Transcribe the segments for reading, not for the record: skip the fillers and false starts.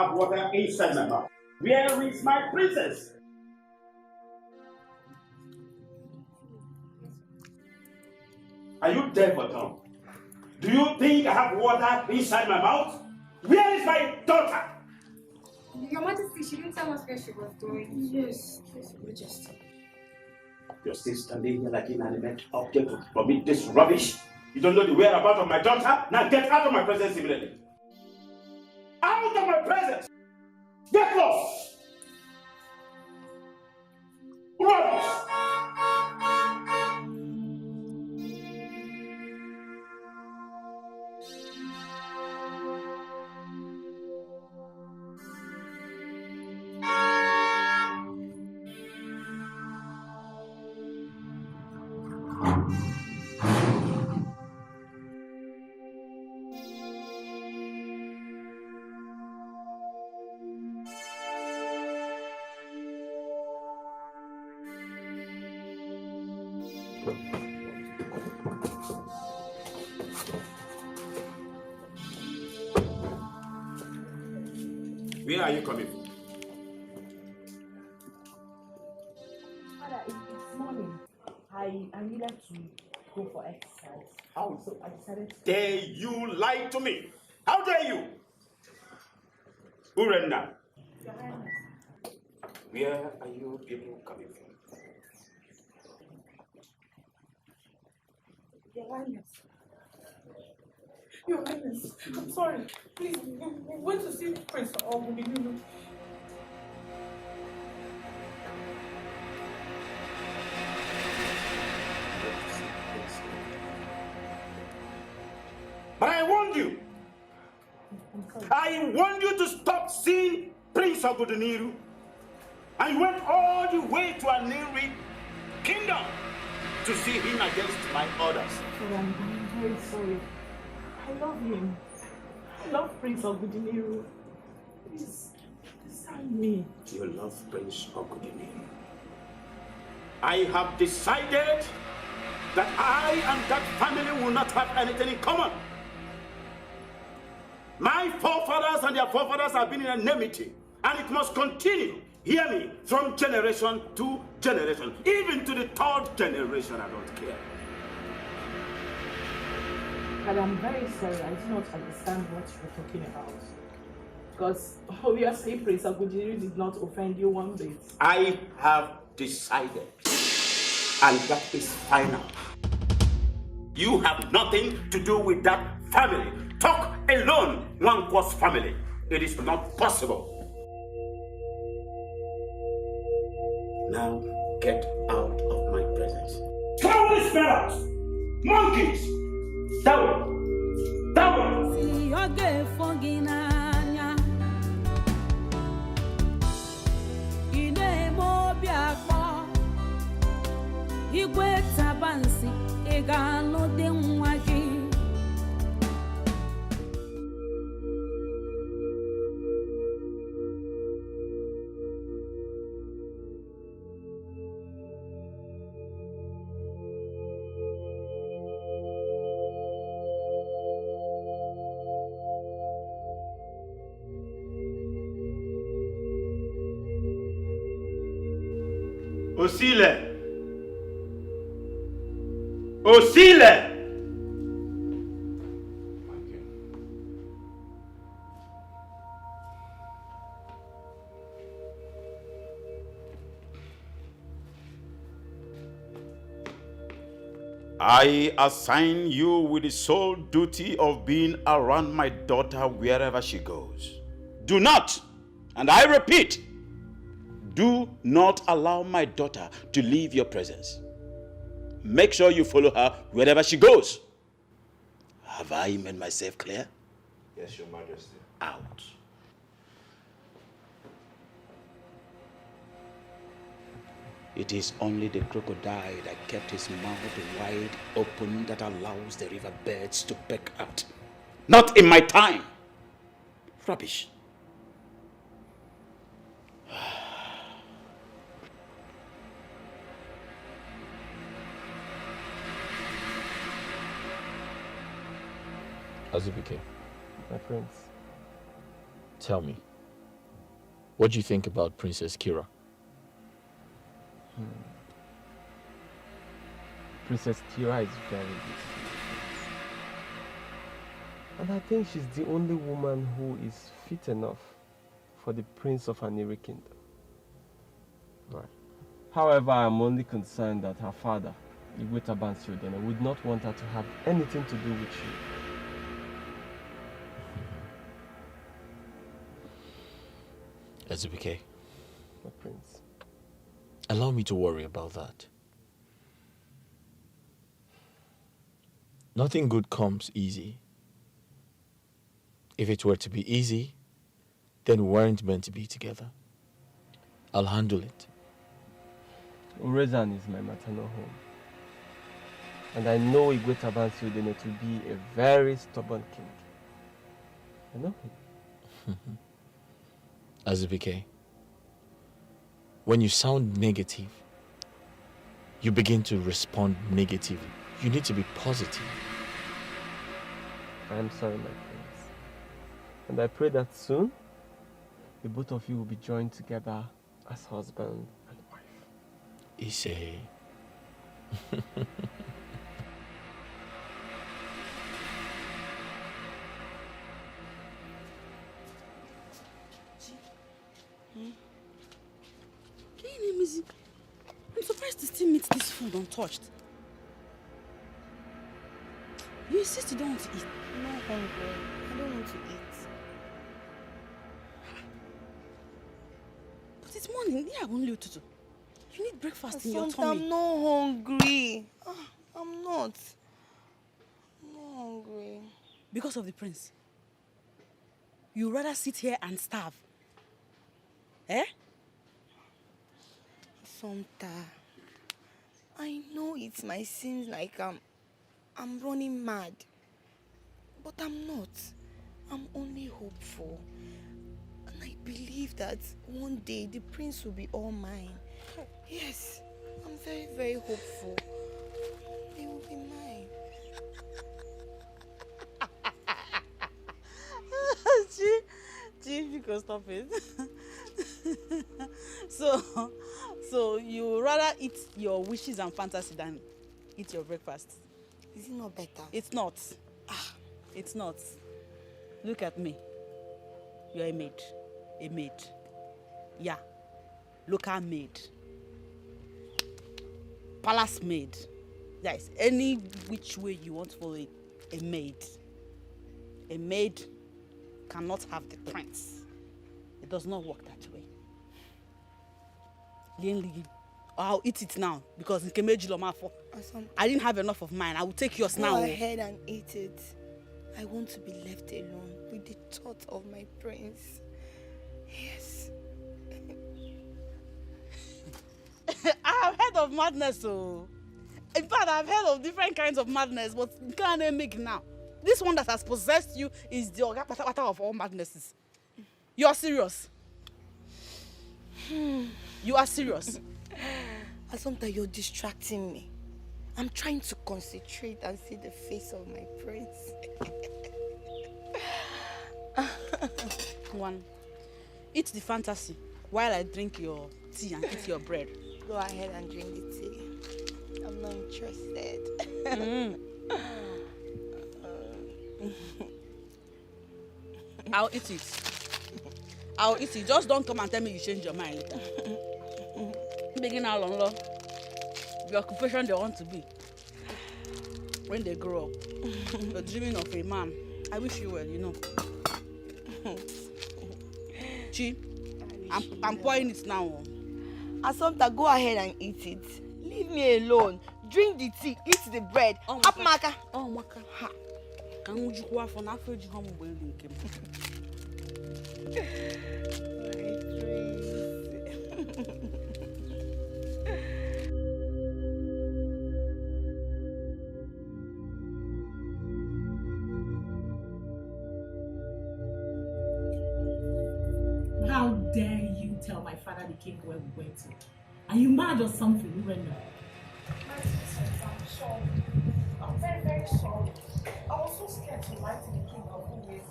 have water inside my mouth. Where is my princess? Are you deaf or dumb? Do you think I have water inside my mouth? Where is my daughter? Your Majesty, she didn't tell us where she was going. Yes, Your Majesty. You're still standing here like an inanimate object to commit this rubbish? You don't know the whereabouts of my daughter? Now get out of my presence immediately. Out of my presence! Get lost! Rubbish! Where are you coming from? Father, it's morning. I needed to go for exercise. How So I decided to... dare you lie to me? How dare you? Urenda, Your Highness. where are you people coming from? Your Highness. Your Highness, I'm sorry. Please, we went to see Prince Ogudinuru. But I warned you. I warned you to stop seeing Prince Ogudiniru. I went all the way to Aniri Kingdom to see him against my orders. Oh, I'm very sorry. I love him. I love Prince Ogudiniru. Please, understand me. You love Prince Ogudiniru. I have decided that I and that family will not have anything in common. My forefathers and their forefathers have been in enmity, and it must continue. Hear me, from generation to generation, even to the third generation. I don't care. But I'm very sorry. I do not understand what you're talking about. Because obviously Prince Ogudiniru did not offend you one bit. I have decided, and that is final. You have nothing to do with that family. Talk alone, one cause family. It is not possible. Now get out of my presence. Throw this man out! Monkeys! Down! Down! Igwe tabansi egalo de nwaji Osile! Osile! I assign you with the sole duty of being around my daughter wherever she goes. Do not, and I repeat, do not allow my daughter to leave your presence. Make sure you follow her wherever she goes. Have I made myself clear? Yes, Your Majesty. Out. It is only the crocodile that kept his mouth wide open that allows the river birds to peck out. Not in my time. Rubbish. Azubike, my prince, tell me, What do you think about Princess Kira? Princess Kira is very beautiful. And I think she's the only woman who is fit enough for the Prince of Aniri Kingdom. Right. However, I'm only concerned that her father, Igwe Tabansiodene, would not want her to have anything to do with you. Ezubike, My prince. allow me to worry about that. Nothing good comes easy. If it were to be easy, then we weren't meant to be together. I'll handle it. Urezan is my maternal home. And I know Igwe Tabansiodene to be a very stubborn king. I know him. Azubike, when you sound negative, you begin to respond negatively. You need to be positive. I am sorry, my prince. And I pray that soon, the both of you will be joined together as husband and wife. Ise. I'm surprised to still meet this food untouched. You insist you don't want to eat. I'm not hungry. I don't want to eat. But it's morning. Yeah, only you to do. You need breakfast in your Sometimes tummy. I'm not hungry. I'm not. I'm not hungry. Because of the prince. You rather sit here and starve. Eh? Somta, I know it might seem like I'm running mad, but I'm not. I'm only hopeful. And I believe that one day the prince will be all mine. Yes, I'm very, very hopeful. He will be mine. Chief, you can stop it. So you rather eat your wishes and fantasy than eat your breakfast? Is it not better? It's not. It's not. Look at me. You're a maid. A maid. Yeah. Local maid. Palace maid. Yes. Any which way you want to follow it. A maid. A maid cannot have the prince. It does not work that way. I'll eat it now because I didn't have enough of mine. I will take yours now. Go ahead and eat it. I want to be left alone with the thought of my prince. Yes. I've heard of madness, so. In fact, I've heard of different kinds of madness, but you can't make it now. This one that has possessed you is the orgapata of all madnesses. You're serious. You are serious. Sometimes you're distracting me. I'm trying to concentrate and see the face of my prince. One, eat the fantasy while I drink your tea and eat your bread. Go ahead and drink the tea. I'm not interested. I'll eat it. I'll eat it. Just don't come and tell me you change your mind later. Begin how long, Lord? The occupation they want to be when they grow up. You're dreaming of a man. I wish you well, you know. Chi, I'm pouring it now. Asomta, go ahead and eat it. Leave me alone. Drink the tea, eat the bread. Up, Maka. Oh, Maka. Ha. Can you go for nothing? How dare you tell my father the king where we went to? Are you mad or something? We went there. I'm sorry. I'm very, very sorry. I was so scared to lie to the king of who is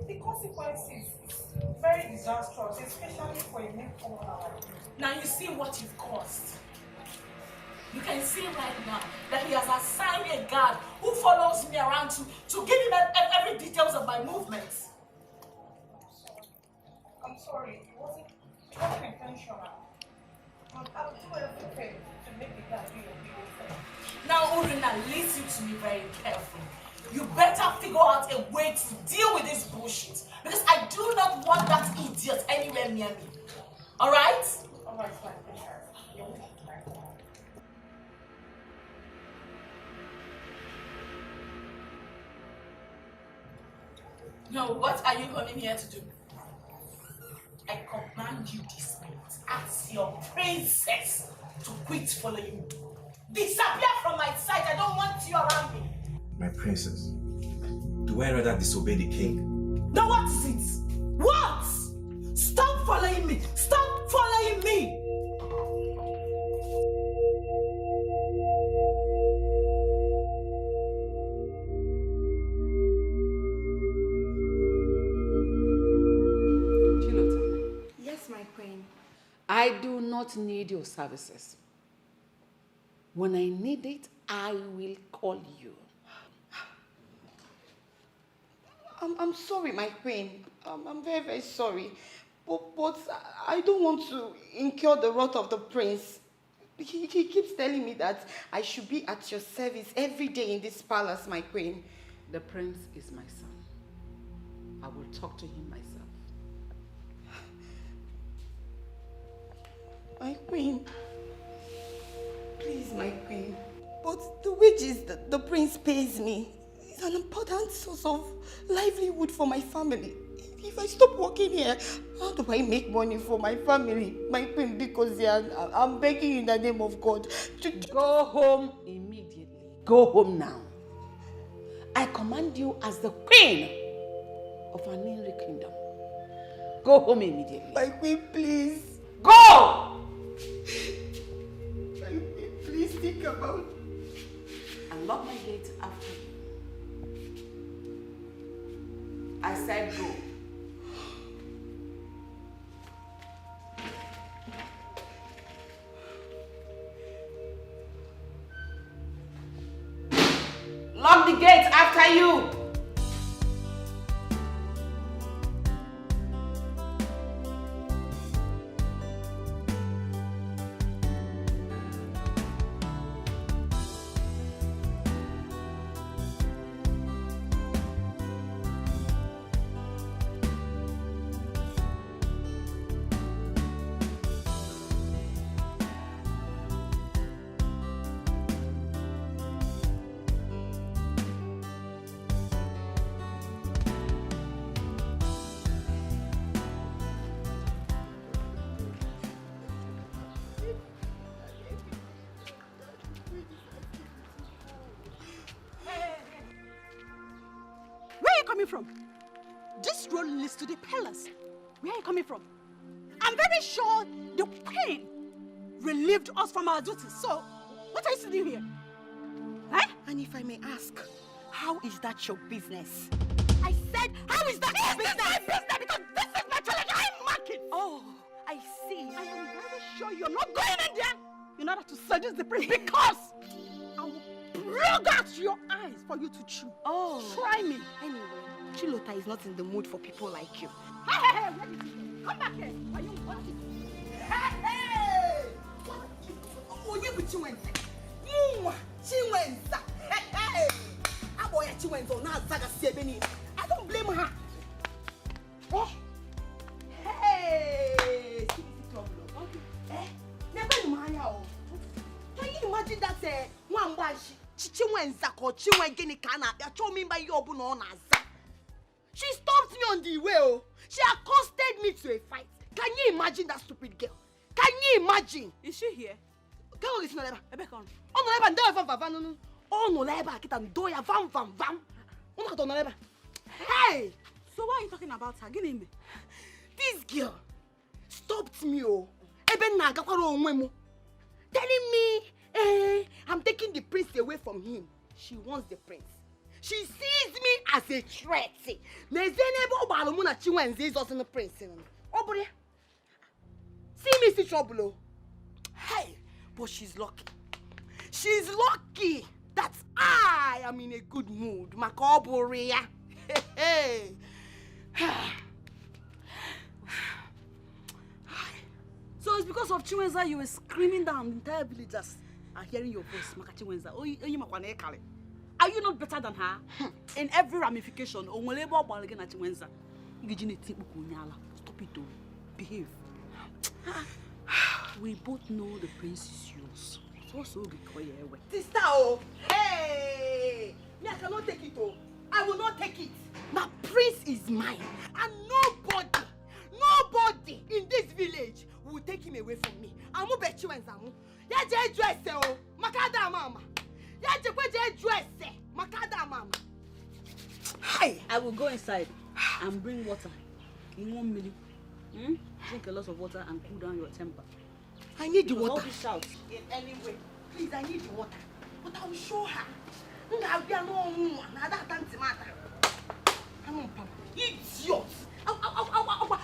The consequences is very disastrous, especially for a newcomer. Now you see what you've caused. You can see right now that he has assigned a guard who follows me around to give him every details of my movements. I'm sorry, it wasn't intentional. I'll do everything to make the guy do your biggest. Now, Urina, listen to me very carefully. You better figure out a way to deal with this bullshit. Because I do not want that idiot anywhere near me. Alright? Alright, fine. Now, what are you coming here to do? I command you this minute, as your princess, to quit following me. Disappear from my sight. I don't want you around me. My princess, do I rather disobey the king? Now what is it? What? Stop following me. Stop following me. Yes, my queen. I do not need your services. When I need it, I will call you. I'm sorry, my queen. I'm very, very sorry. But I don't want to incur the wrath of the prince. He keeps telling me that I should be at your service every day in this palace, my queen. The prince is my son. I will talk to him myself. My queen. Please, my queen. But the wages that the prince pays me is an important source of livelihood for my family. If I stop working here, how do I make money for my family? My queen, because I'm begging you in the name of God to go home immediately. Go home now. I command you as the queen of an Nri kingdom. Go home immediately. My queen, please. Go! My queen, please think about it. And lock my gate after you. I said go. Lock the gate after you. From? This road leads to the palace. Where are you coming from? I'm very sure the queen relieved us from our duties. So, what are you doing here? Huh? And if I may ask, how is that your business? I said, how is that your business? My business, because this is my treasure market. Oh, I see. I am very sure you're not going in there in order to seduce the prince, because I will plug out your eyes for you to chew. Oh. Try me. Anyway, Chilota is not in the mood for people like you. Hey, where did you go? Come back here. Are you watching? Hey! Oh, you with Chiwenza. Chiwenza. Hey! I boy Chiwenza na zaga sebeni. I don't blame her. Oh. Hey! Okay. Never mind. Can you imagine that one bash Chiwenza ko Chiwengeni kana ya told me by your no na za. She stopped me on the way. Oh. She accosted me to a fight. Can you imagine that stupid girl? Can you imagine? Is she here? Girl is not ever. Ebekon. Oh no ever. No ever. No. Oh no ever. Kita ndoya vam. Oh no ever. Hey. So why are you talking about her? Give me. This girl stopped me. Oh. Eben na gakwaro onwe mo. Telling me, I'm taking the prince away from him. She wants the prince. She sees me as a threat. Nezenebo balumuna Chinwenze is also the prince. Obure. See me see trouble. Hey, but she's lucky. She's lucky that I am in a good mood. Makoborea. Hey. So it's because of Chinwenza you were screaming down. The entire villagers are hearing your voice. Maka Chinwenza. Are you not better than her? In every ramification, Chinwenza. Stop it, though. Behave. We both know the prince is yours. So be quiet. Sister, oh, hey! Me, I cannot take it, oh. I will not take it. My prince is mine, and nobody in this village will take him away from me. Amu bechu enzamu. Ya je dress oh, makada mama. Ya je dress makada mama. Hi. I will go inside and bring water in 1 minute. Drink a lot of water and cool down your temper. I need the water. Don't shout in any way. Please, I need the water. But I will show her. Idiot!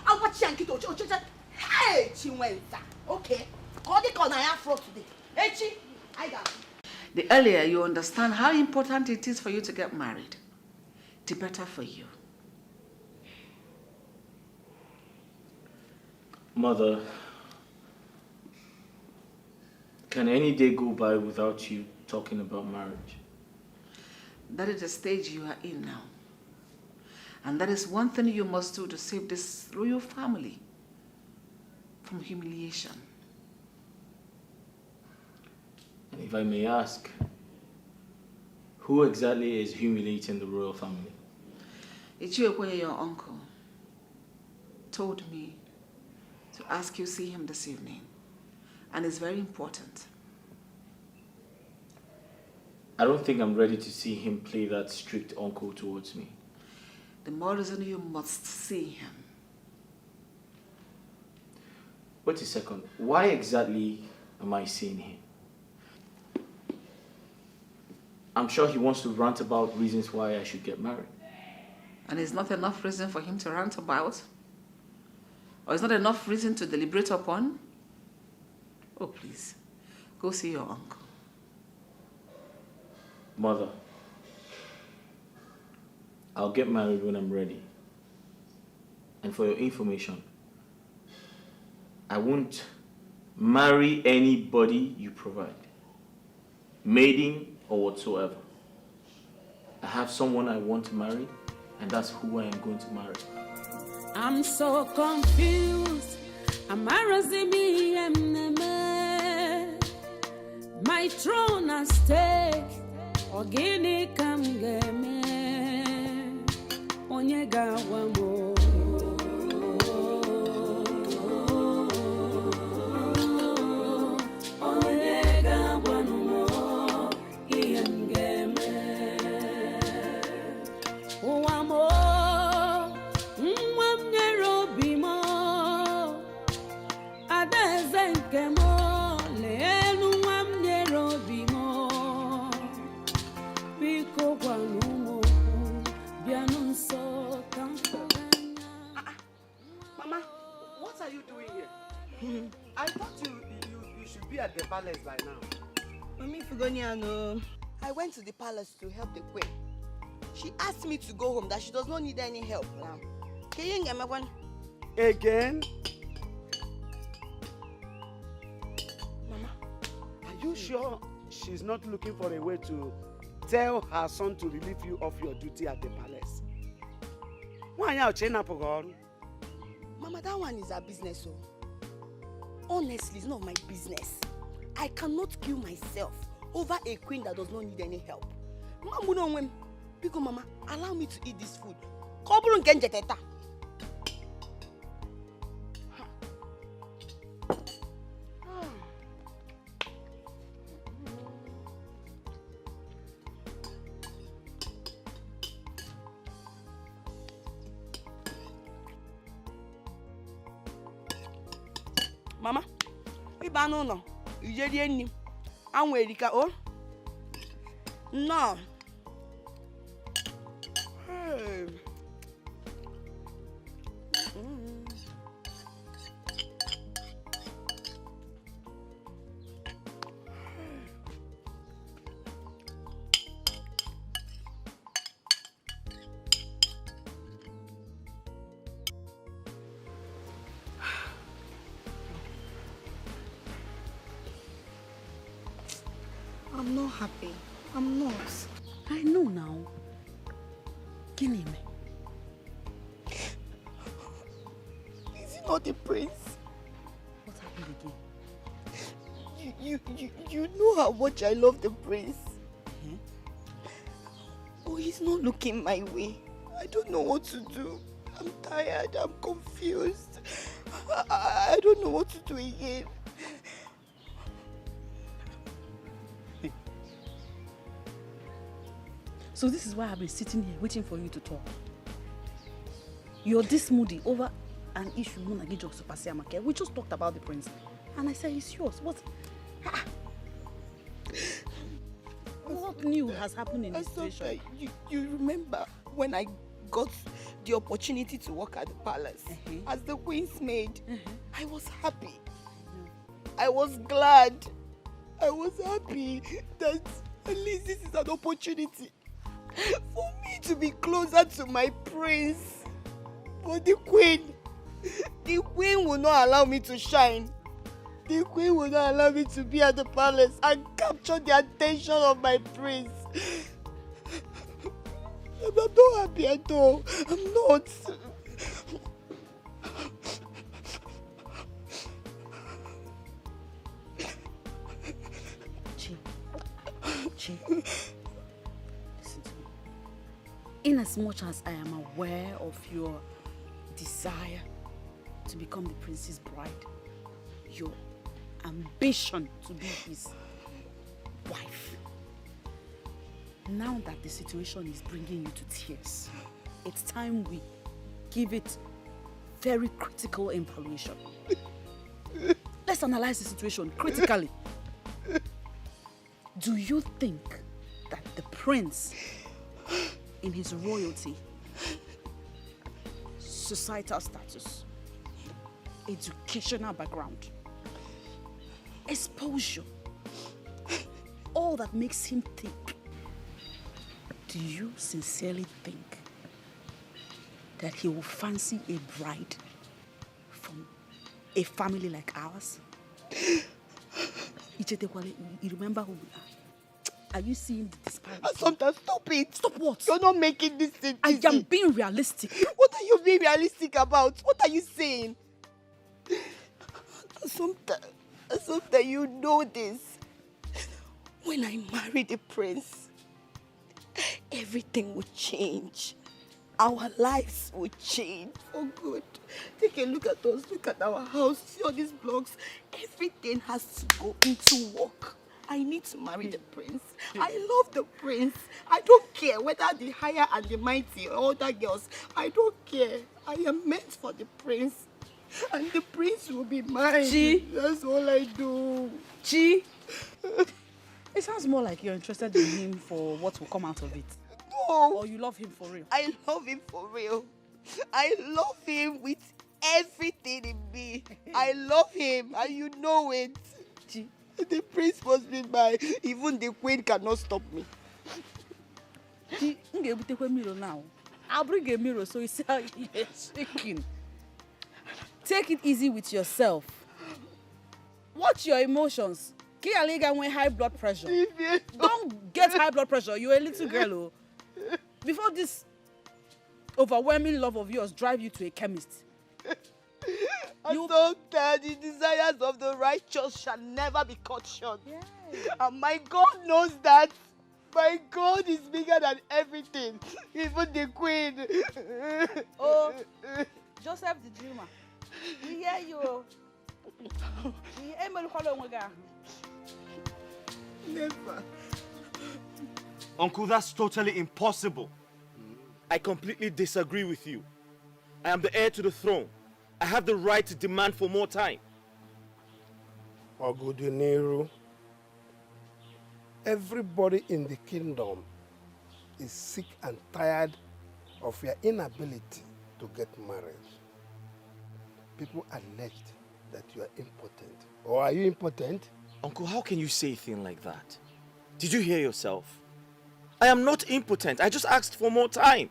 I'll watch you. Hey, Chinwenza. Okay. Call the corner afro today. Hey, Chi. I got it. The earlier you understand how important it is for you to get married, the better for you. Mother, can any day go by without you talking about marriage? That is the stage you are in now. And that is one thing you must do to save this royal family from humiliation. And if I may ask, who exactly is humiliating the royal family? Ichiokwe, your uncle, told me to ask you to see him this evening. And it's very important. I don't think I'm ready to see him play that strict uncle towards me. The more reason you must see him. Wait a second. Why exactly am I seeing him? I'm sure he wants to rant about reasons why I should get married. And it's not enough reason for him to rant about? Or it's not enough reason to deliberate upon? Oh, please. Go see your uncle. Mother, I'll get married when I'm ready. And for your information, I won't marry anybody you provide. Maiden or whatsoever. I have someone I want to marry, and that's who I am going to marry. I'm so confused. My throne at stake. Ogini kam game. Onyega wamo. Onyega wamo. Ian game. Wamo. Mwamnero bimo. Adezenkemo. Leenu mwamnero bimo. Biko wanumo. Bianunso kamfoganya. Mama, what are you doing here? I thought you should be at the palace by now. Mami Fugoniano, I went to the palace to help the queen. She asked me to go home, that she does not need any help now. Can you get my one? Again? Mama, are you sure she's not looking for a way to tell her son to relieve you of your duty at the palace? Why are you Mama, that one is her business. So. Honestly, it's not my business. I cannot kill myself over a queen that does not need any help. Mama, because Mama, allow me to eat this food. Mama, ibano no. Ijeri enni. Anwe erika o. No. I'm not happy. I'm not. I know now. Kineme. Is he not the prince? What happened again? You know how much I love the prince. Oh, he's not looking my way. I don't know what to do. I'm tired. I'm confused. I don't know what to do again. So this is why I've been sitting here waiting for you to talk. You're this moody over an issue we just talked about the prince. And I said, it's yours. What? What new has happened in this situation? You remember when I got the opportunity to work at the palace as the queen's maid? I was happy. I was glad. I was happy that at least this is an opportunity for me to be closer to my prince. But the queen will not allow me to shine. The queen will not allow me to be at the palace and capture the attention of my prince. I'm not happy at all. I'm not. Chi, listen to me. In as much as I am aware of your desire to become the prince's bride, your ambition to be his wife, now that the situation is bringing you to tears, it's time we give it very critical evaluation. Let's analyze the situation critically. Do you think that the prince, in his royalty, societal status, educational background, exposure, all that makes him think, do you sincerely think that he will fancy a bride from a family like ours? You remember who we are? Are you seeing the disparity? Sometimes stop it. Stop what? You're not making this thing easy. I am being realistic. What are you being realistic about? What are you saying? Sometimes you know this. When I marry the prince, everything will change. Our lives will change for good. Take a look at us. Look at our house. See all these blocks. Everything has to go into work. I need to marry the prince. I love the prince. I don't care whether the higher and the mighty or other girls. I don't care. I am meant for the prince. And the prince will be mine. Chi. That's all I do. Chi. It sounds more like you're interested in him for what will come out of it. No. Or you love him for real. I love him for real. I love him with everything in me. I love him and you know it. Chi. The prince must be mine. Even the queen cannot stop me. Chi, take a mirror now. I'll bring a mirror so you see how you're shaking. Take it easy with yourself. Watch your emotions. When high blood pressure. Don't get high blood pressure. You're a little girl. Oh. Before this overwhelming love of yours drive you to a chemist. Sometimes the desires of the righteous shall never be cut short. Yes. And my God knows that. My God is bigger than everything. Even the queen. Oh, Joseph the dreamer. We hear you. Never. Uncle, that's totally impossible. I completely disagree with you. I am the heir to the throne. I have the right to demand for more time. Oguduniru, everybody in the kingdom is sick and tired of your inability to get married. People alleged that you are impotent. Or are you impotent? Uncle, how can you say a thing like that? Did you hear yourself? I am not impotent. I just asked for more time.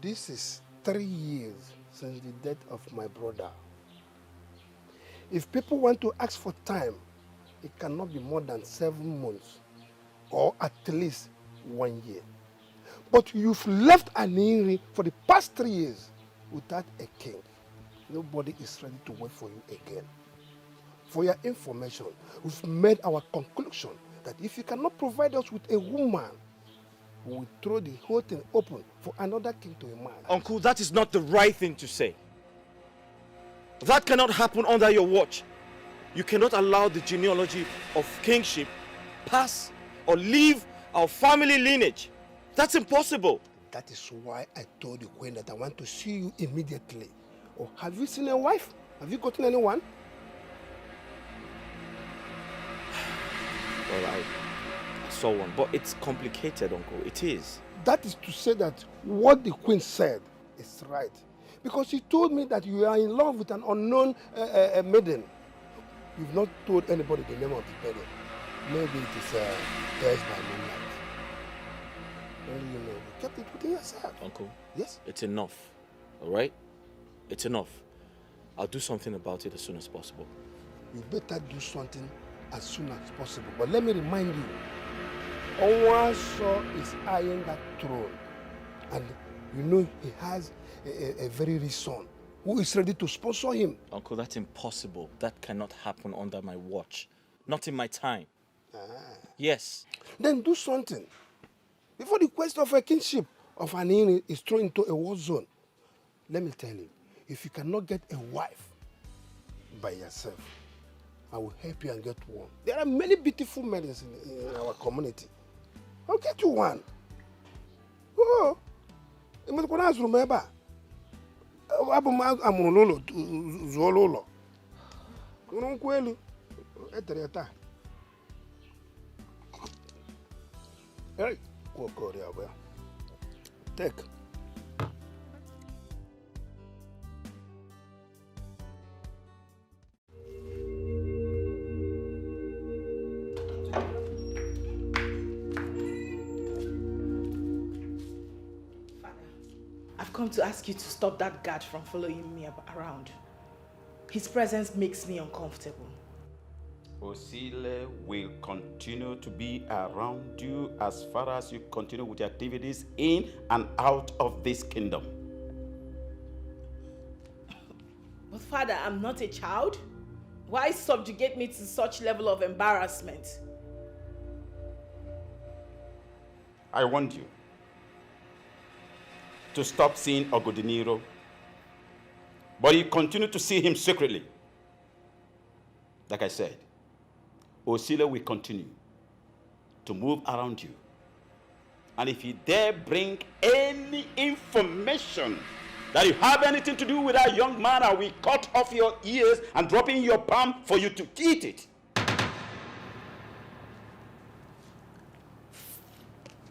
This is 3 years since the death of my brother. If people want to ask for time it cannot be more than 7 months or at least 1 year. But you've left Aniri for the past 3 years without a king. Nobody is ready to wait for you again. For your information, we've made our conclusion that if you cannot provide us with a woman, we will throw the whole thing open for another king to emerge. Uncle, that is not the right thing to say. That cannot happen under your watch. You cannot allow the genealogy of kingship pass or leave our family lineage. That's impossible. That is why I told the queen that I want to see you immediately. Oh, have you seen a wife? Have you gotten anyone? Well, I saw one, but it's complicated, Uncle. It is. That is to say that what the queen said is right. Because she told me that you are in love with an unknown maiden. You've not told anybody the name of the maiden. Maybe it is Theirs by Moonlight. Well, you know, you kept it within yourself. Uncle? Yes? It's enough, all right? It's enough. I'll do something about it as soon as possible. You better do something as soon as possible. But let me remind you, Onwaso is eyeing that throne. And you know he has a very rich son who is ready to sponsor him. Uncle, that's impossible. That cannot happen under my watch. Not in my time. Yes. Then do something. Before the quest of a kingship of Anini is thrown into a war zone. Let me tell you, if you cannot get a wife by yourself, I will help you and get one. There are many beautiful maidens in our community. I'll get you one. Oh, you must go to remember. I'm Zololo. Hey, go there. Take. I've come to ask you to stop that guard from following me around. His presence makes me uncomfortable. Osile will continue to be around you as far as you continue with your activities in and out of this kingdom. But Father, I'm not a child. Why subjugate me to such level of embarrassment? I want you to stop seeing Ogodiniro, but you continue to see him secretly. Like I said, Osile will continue to move around you. And if you dare bring any information that you have anything to do with that young man, I will cut off your ears and drop in your palm for you to eat it.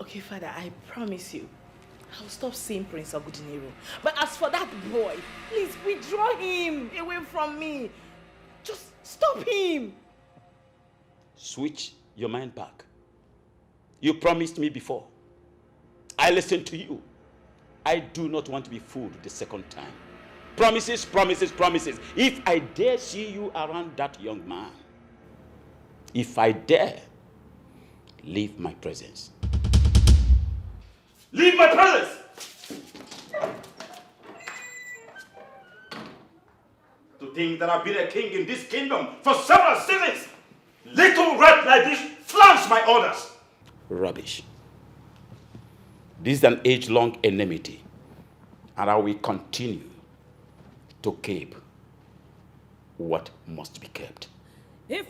Okay, Father, I promise you, I'll stop seeing Prince Ogudiniro. But as for that boy, please withdraw him away from me. Just stop him. Switch your mind back. You promised me before. I listened to you. I do not want to be fooled the second time. Promises, promises, promises. If I dare see you around that young man, if I dare, leave my presence. Leave my presence! To think that I've been a king in this kingdom for several seasons, little rat like this flaunts my orders. Rubbish. This is an age-long enmity, and I will continue to keep what must be kept. Rubbish.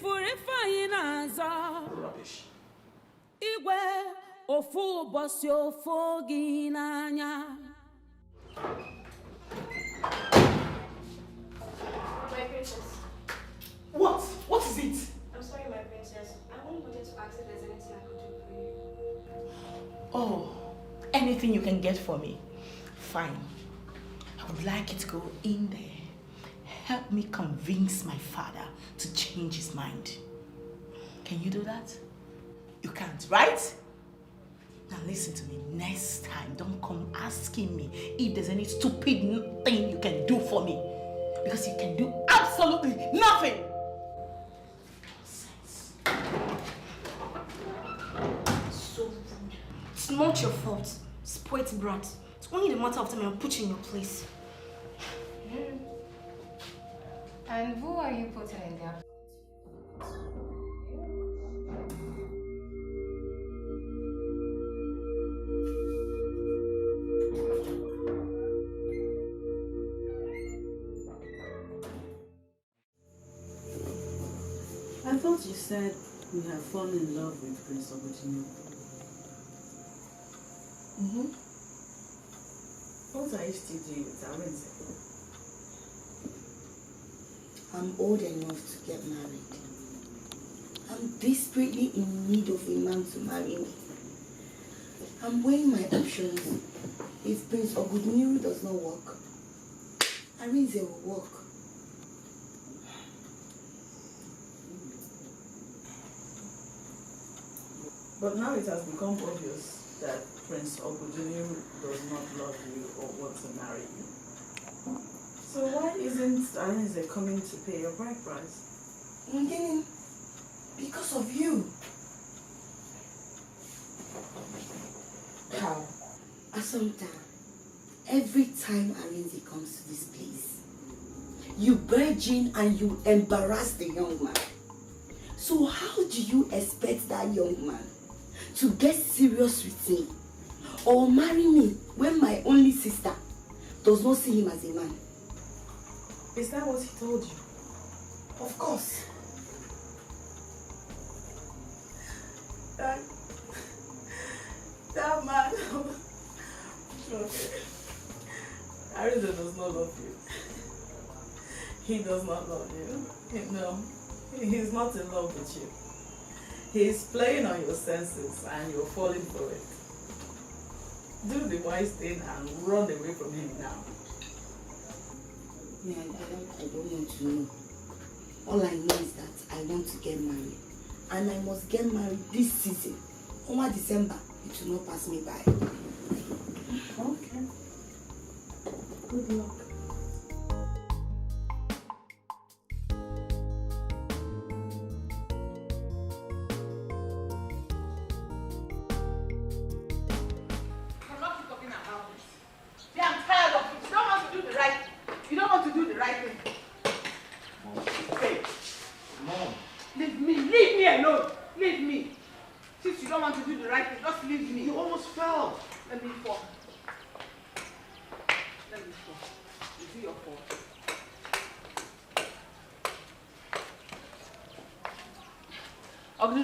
My princess. What? What is it? I'm sorry, my princess. I only wanted to ask if there's anything I could do for you. Oh, anything you can get for me. Fine. I would like you to go in there. Help me convince my father to change his mind. Can you do that? You can't, right? Now listen to me. Next time, don't come asking me if there's any stupid thing you can do for me. Because you can do absolutely nothing. Nonsense. not your fault. Spoilt brat. It's only the matter of time I'll put you in your place. And who are you putting in there? I thought you said you had fallen in love with Prince Obotino. What are you still doing with Arinze? I'm old enough to get married. I'm desperately in need of a man to marry me. I'm weighing my options. If Prince Obotino does not work, Arinze will work. But now it has become obvious that Prince Obotino does not love you or want to marry you. So why isn't Arinze coming to pay your bride price? Because of you. How? Assumpta, every time Arinze comes to this place, you barge in and you embarrass the young man. So how do you expect that young man to get serious with me or marry me when my only sister does not see him as a man? Is that what he told you? Of course. That man. Okay. Arinze does not love you. He does not love you. No. He's not in love with you. He's playing on your senses and you're falling for it. Do the wise thing and run away from him now. Yeah, I don't want to know. All I know is that I want to get married. And I must get married this season. Over December, it will not pass me by. Okay. Good luck.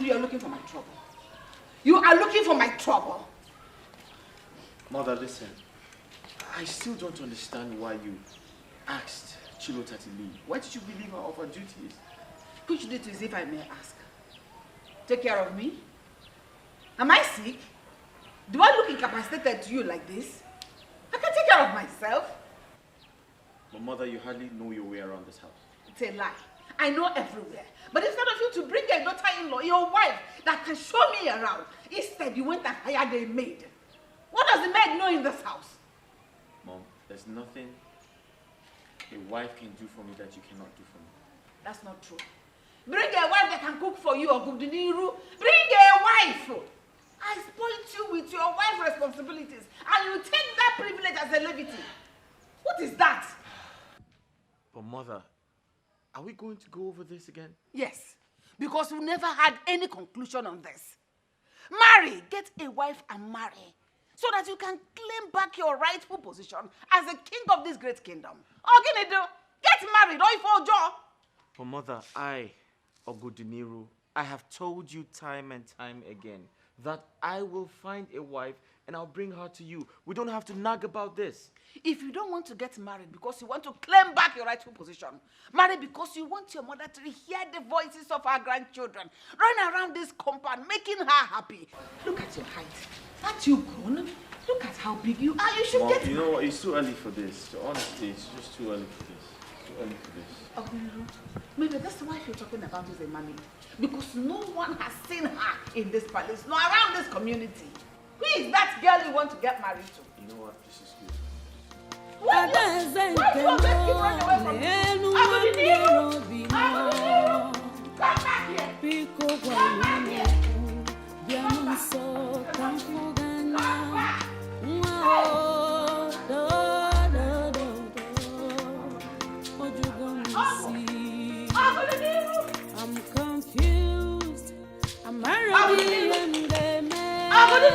You are looking for my trouble. You are looking for my trouble. Mother, listen. I still don't understand why you asked Chilota to leave. Why did you relieve her of her duties? Which duties, if I may ask? Take care of me? Am I sick? Do I look incapacitated to you like this? I can take care of myself. But Mother, you hardly know your way around this house. It's a lie. I know everywhere. But instead of you to bring a daughter-in-law, your wife, that can show me around, instead you went and hired a maid. What does the maid know in this house? Mom, there's nothing a wife can do for me that you cannot do for me. That's not true. Bring a wife that can cook for you or cook the niru. Bring a wife. I spoiled you with your wife's responsibilities and you take that privilege as a levity. What is that? But Mother, are we going to go over this again? Yes, because we never had any conclusion on this. Marry, get a wife and marry, so that you can claim back your rightful position as a king of this great kingdom. Ini Edo, get married, or for job. But Mother, Ogudiniru, I have told you time and time again that I will find a wife and I'll bring her to you. We don't have to nag about this. If you don't want to get married because you want to claim back your rightful position, marry because you want your mother to hear the voices of our grandchildren, run around this compound, making her happy. Look at your height. Aren't you grown? Look at how big you are. You should Mom, get... you know what? It's too early for this. Honestly, it's just too early for this. Too early for this. Oh, maybe that's why you're talking about is a mommy. Because no one has seen her in this palace, nor around this community. Who is that girl you want to get married to? You know what? This is good. Why do you always keep running away from me? Come back here! Come back here! Come back!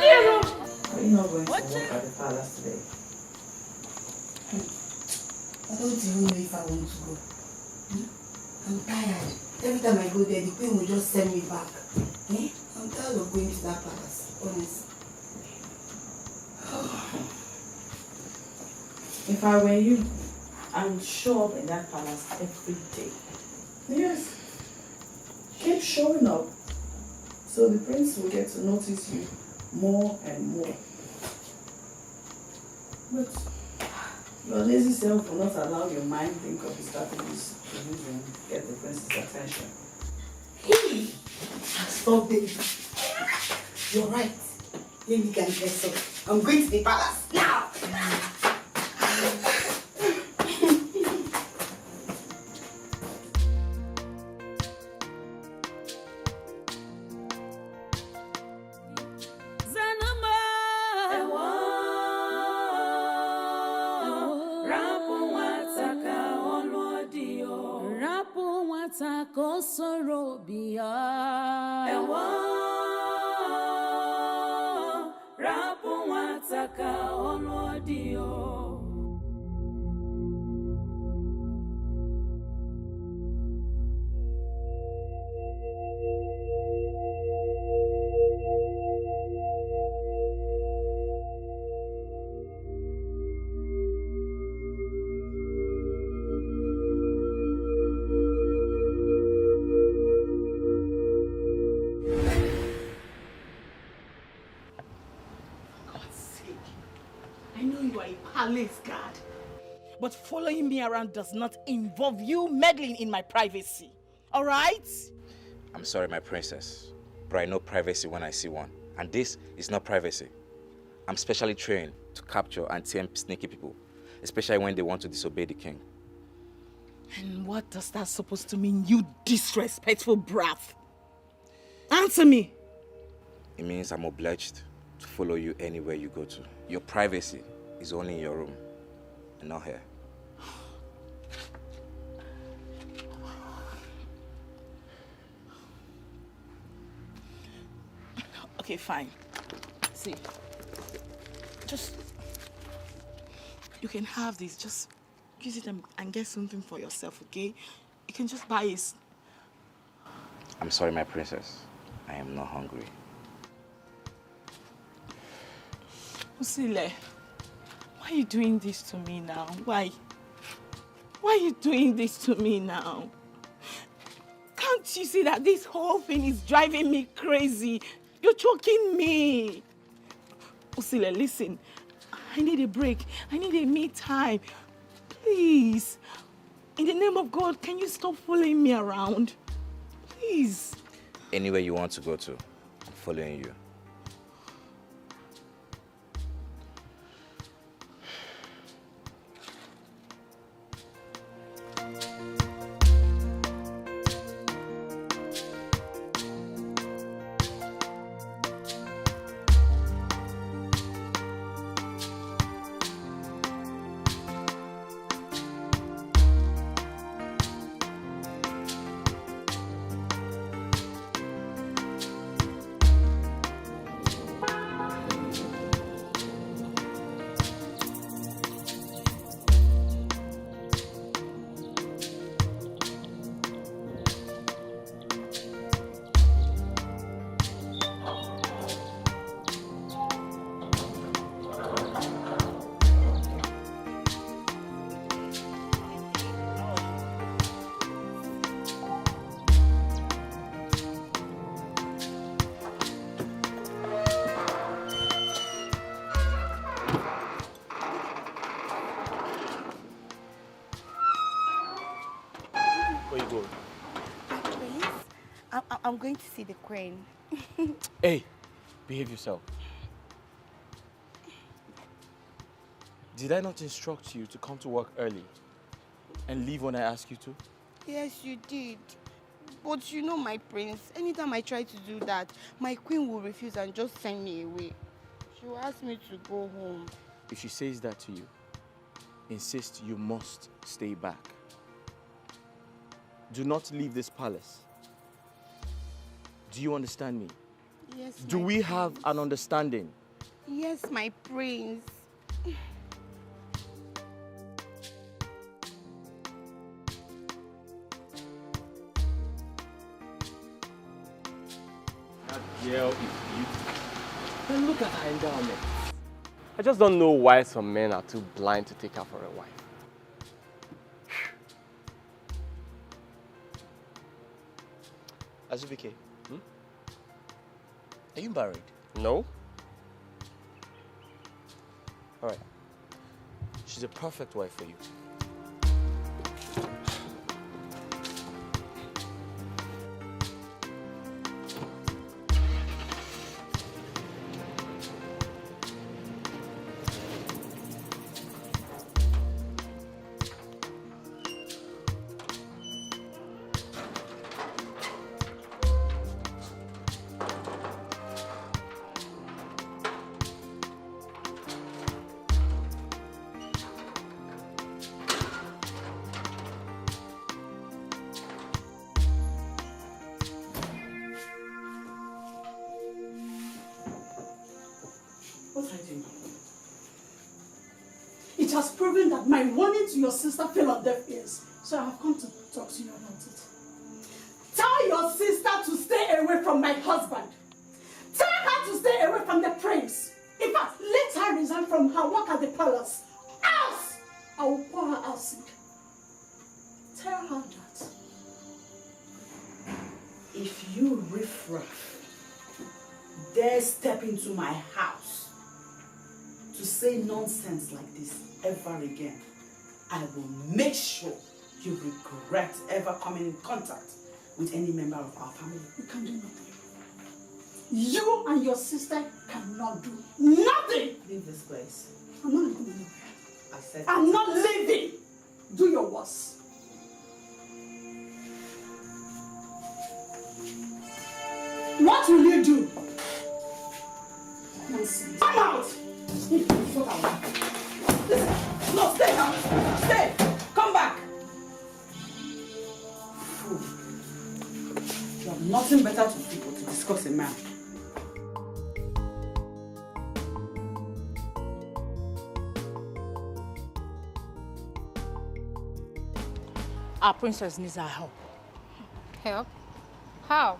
Are you not going to work at the palace today? I don't even know if I want to go. I'm tired. Every time I go there, the queen will just send me back. I'm tired of going to that palace, honestly. If I were you, I would show up in that palace every day. Yes. Keep showing up so the prince will get to notice you more and more. But your lazy self will not allow your mind think of the strategies to use and get the prince's attention. Hey! Stop it. You're right. Let me get dressed up. I'm going to the palace now. I know you are a palace guard, but following me around does not involve you meddling in my privacy. All right? I'm sorry, my princess, but I know privacy when I see one. And this is not privacy. I'm specially trained to capture and tame sneaky people, especially when they want to disobey the king. And what does that supposed to mean, you disrespectful brat? Answer me. It means I'm obliged to follow you anywhere you go to. Your privacy is only in your room and not here. Okay, fine. See, you can have this. Just use it and get something for yourself, okay? You can just buy it. I'm sorry, my princess. I am not hungry. Usile, why are you doing this to me now? Why? Why are you doing this to me now? Can't you see that this whole thing is driving me crazy? You're choking me. Usile, listen. I need a break. I need a me time. Please. In the name of God, can you stop following me around? Please. Anywhere you want to go to, I'm following you. I'm going to see the queen. Hey, behave yourself. Did I not instruct you to come to work early and leave when I ask you to? Yes, you did. But you know my prince, anytime I try to do that, my queen will refuse and just send me away. She will ask me to go home. If she says that to you, insist you must stay back. Do not leave this palace. Do you understand me? Yes, Do my we prince. have an understanding? Yes, my prince. That girl is beautiful. And look at her endowment. I just don't know why some men are too blind to take her for a wife. Azubike, are you married? No? Alright. She's a perfect wife for you. What are you doing? It has proven that my warning to your sister fell on deaf ears. So I have come to talk to you about it. Tell your sister to stay away from my husband. Tell her to stay away from the prince. In fact, let her resign from her work at the palace. Else, I will pour her acid. Tell her that. If you riffraff dare step into my house to say nonsense like this ever again, I will make sure you regret ever coming in contact with any member of our family. You can do nothing. You and your sister cannot do nothing. Leave this place. I'm not leaving anywhere. I said I'm not leaving. Do your worst. What will you do? Nonsense. Come out! Listen. No, stay now. Stay. Come back. Fool. You have nothing better to do but to discuss a man. Our princess needs our help. Help? How?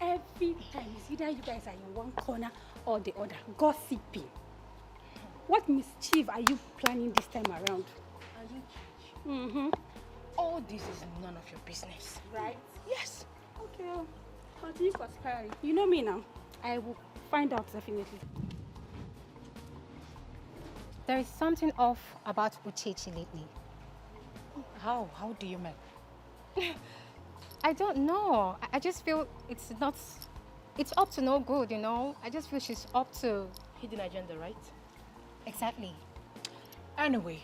Every time it's either you guys are in one corner or the other, gossiping. What mischief are you planning this time around? Are you? Mm-hmm. All this is none of your business. Right? Yes. Okay. Continue conspiring. You know me now. I will find out definitely. There is something off about Uchechi lately. How? How do you mean? I don't know. I just feel it's up to no good, you know. I just feel she's up to hidden agenda, right? Exactly. Anyway,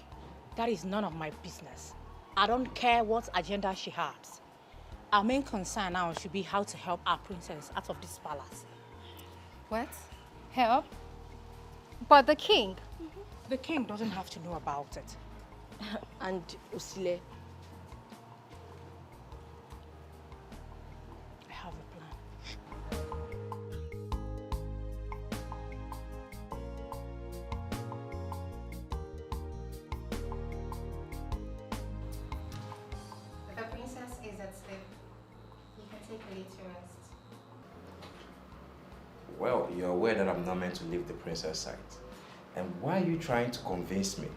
that is none of my business. I don't care what agenda she has. Our main concern now should be how to help our princess out of this palace. What? Help? But the king? The king doesn't have to know about it. And Usile, I have a plan. The princess is at sleep. You can take a little rest. Well, you're aware that I'm not meant to leave the princess side. And why are you trying to convince me?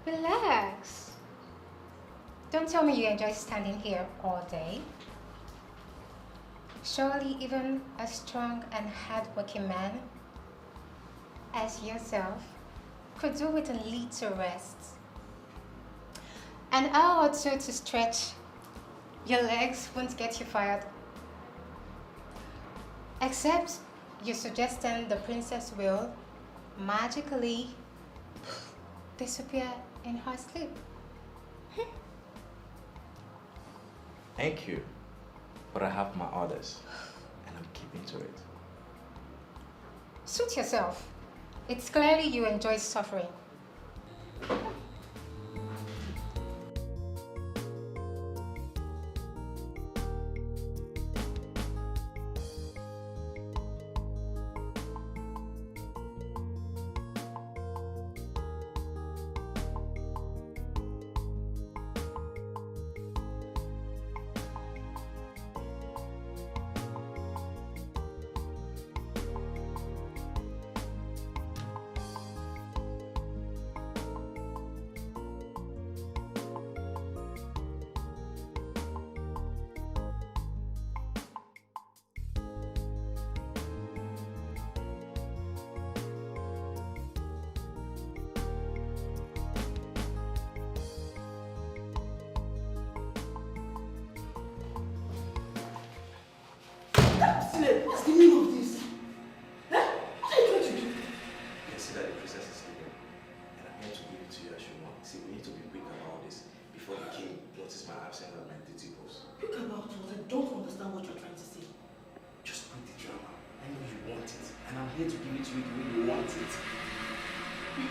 Relax. Don't tell me you enjoy standing here all day. Surely even a strong and hardworking man as yourself could do with a little rest. An hour or two to stretch. Your legs won't get you fired. Except you're suggesting the princess will magically disappear in her sleep. Thank you, but I have my orders, and I'm keeping to it. Suit yourself. It's clearly you enjoy suffering. And I'm here to give it to you the way you want it.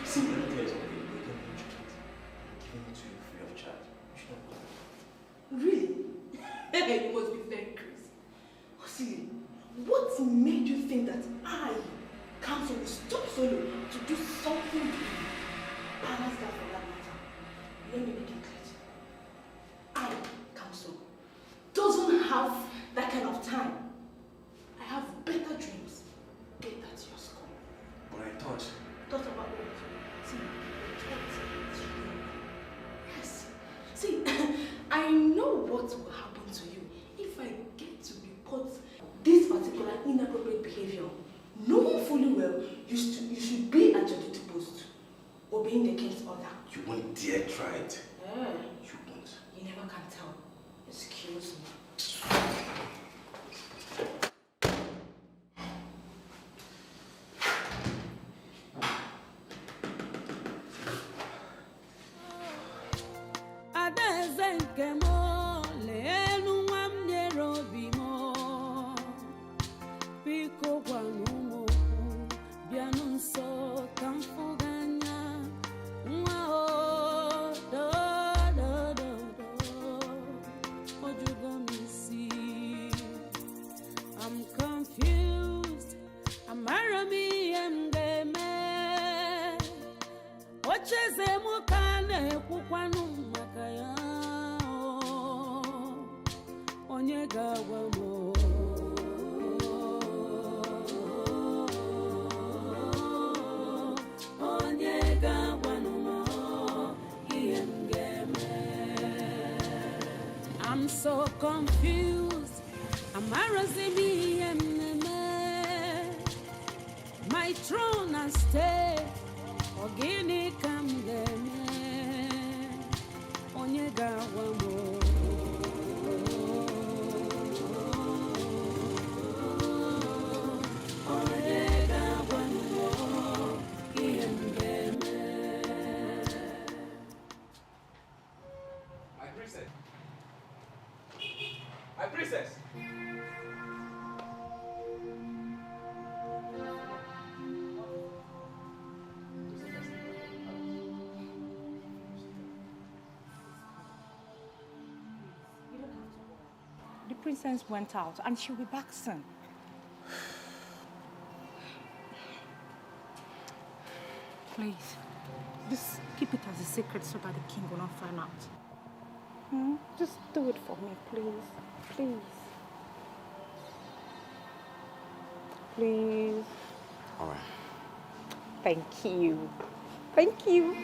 See, let me tell you something. You don't need to it. I'm giving it to you free of charge. You should not go. Really? You must be very crazy. See, what made you think that I, Council, will stop Solo to do something to you? Balance that for that matter. Let me make it clear. I, Council, doesn't have that kind of time. I have better dreams. Get that to your school. But I thought. Thought about what? See, thought. Yes. See, I know what will happen to you if I get to report this particular inappropriate behavior. Knowing fully well, you should be at your duty post, obeying the king's order. You won't dare try it. Yeah. You won't. You never can tell. Excuse me. I'm so confused. My throne and stay. Ogini kamdeme. Onyega wamo. My princess! The princess went out and she'll be back soon. Please, just keep it as a secret so that the king will not find out. Just do it for me, please. Please. Please. All right. Thank you. Thank you.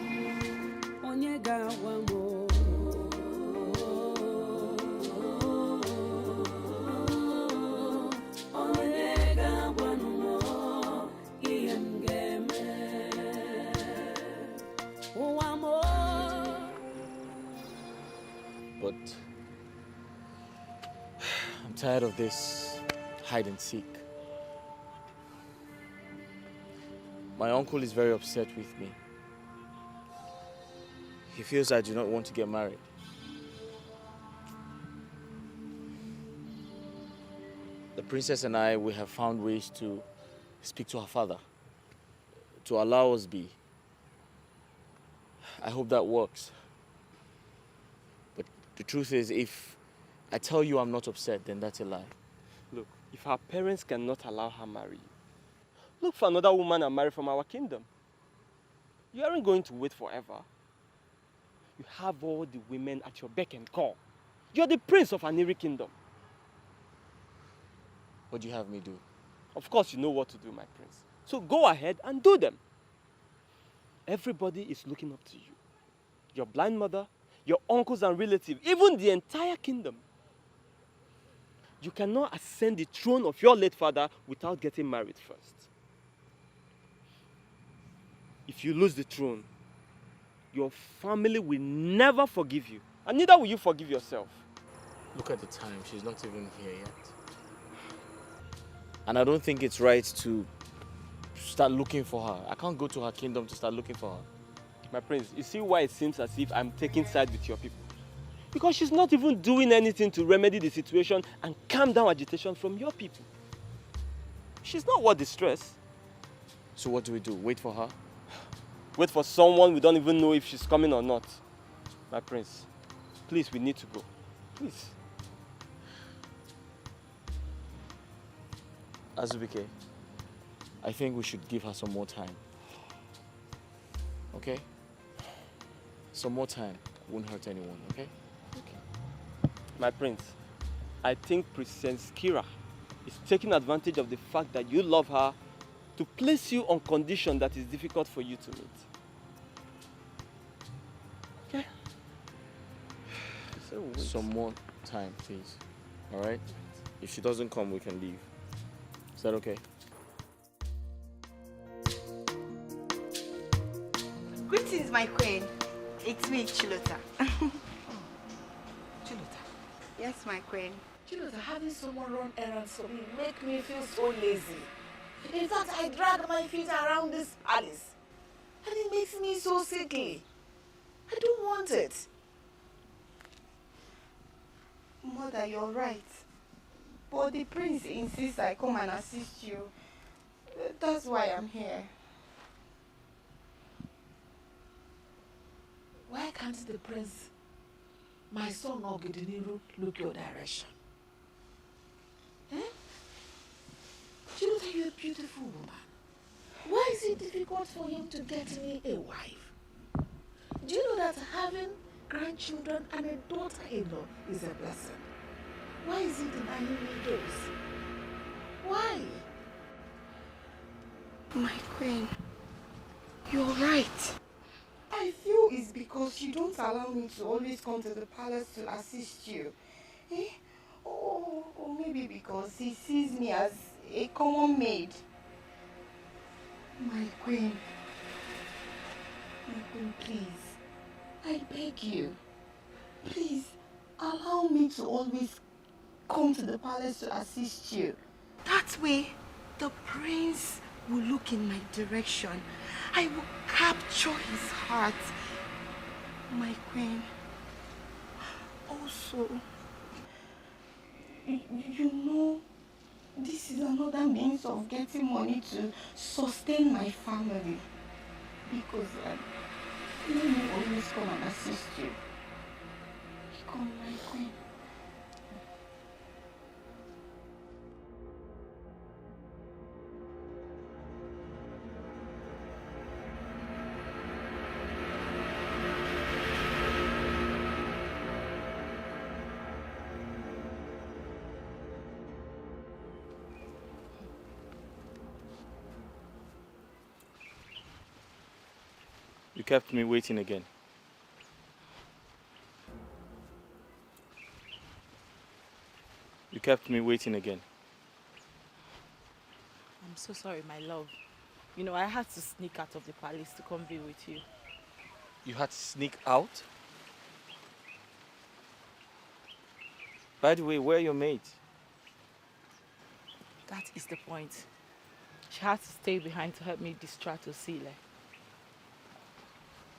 But I'm tired of this hide and seek. My uncle is very upset with me. He feels I do not want to get married. The princess and I, we have found ways to speak to her father, to allow us be. I hope that works. But the truth is, if I tell you I'm not upset, then that's a lie. Look, if her parents cannot allow her marry you, look for another woman and marry from our kingdom. You aren't going to wait forever. You have all the women at your beck and call. You're the prince of an Ini kingdom. What do you have me do? Of course you know what to do, my prince. So go ahead and do them. Everybody is looking up to you. Your blind mother, your uncles and relatives, even the entire kingdom. You cannot ascend the throne of your late father without getting married first. If you lose the throne, your family will never forgive you. And neither will you forgive yourself. Look at the time, she's not even here yet. And I don't think it's right to start looking for her. I can't go to her kingdom to start looking for her. My prince, you see why it seems as if I'm taking side with your people? Because she's not even doing anything to remedy the situation and calm down agitation from your people. She's not worth the stress. So what do we do? Wait for her? Wait for someone we don't even know if she's coming or not. My prince, please, we need to go. Please. Azubike, I think we should give her some more time. Okay? Some more time won't hurt anyone, okay? My prince, I think Princess Kira is taking advantage of the fact that you love her to place you on condition that is difficult for you to meet. Okay? Some more time, please. All right? If she doesn't come, we can leave. Is that okay? Greetings, my queen. It's me, Chilota. Chilota. Yes, my queen. Chilota, having someone run errands for me make me feel so lazy. In fact, I drag my feet around this palace. And it makes me so sickly. I don't want it. Mother, you're right. But the prince insists I come and assist you. That's why I'm here. Why can't the prince, my son Ogidiniru, look your direction? Eh? Chilota, you're a beautiful woman. Why is it difficult for him to get me a wife? Do you know that having grandchildren and a daughter-in-law is a blessing? Why is he denying me those? Why? My queen, you're right. I feel it's because you don't allow me to always come to the palace to assist you. Eh? Or maybe because he sees me as a common maid. My queen, please, I beg you, please allow me to always come to the palace to assist you. That way, the prince will look in my direction. I will capture his heart. My queen. Also, you know, this is another means of getting money to sustain my family. Because let me always come and assist you. Come, my queen. You kept me waiting again. You kept me waiting again. I'm so sorry, my love. You know, I had to sneak out of the palace to come be with you. You had to sneak out? By the way, where are your mates? That is the point. She had to stay behind to help me distract Osile.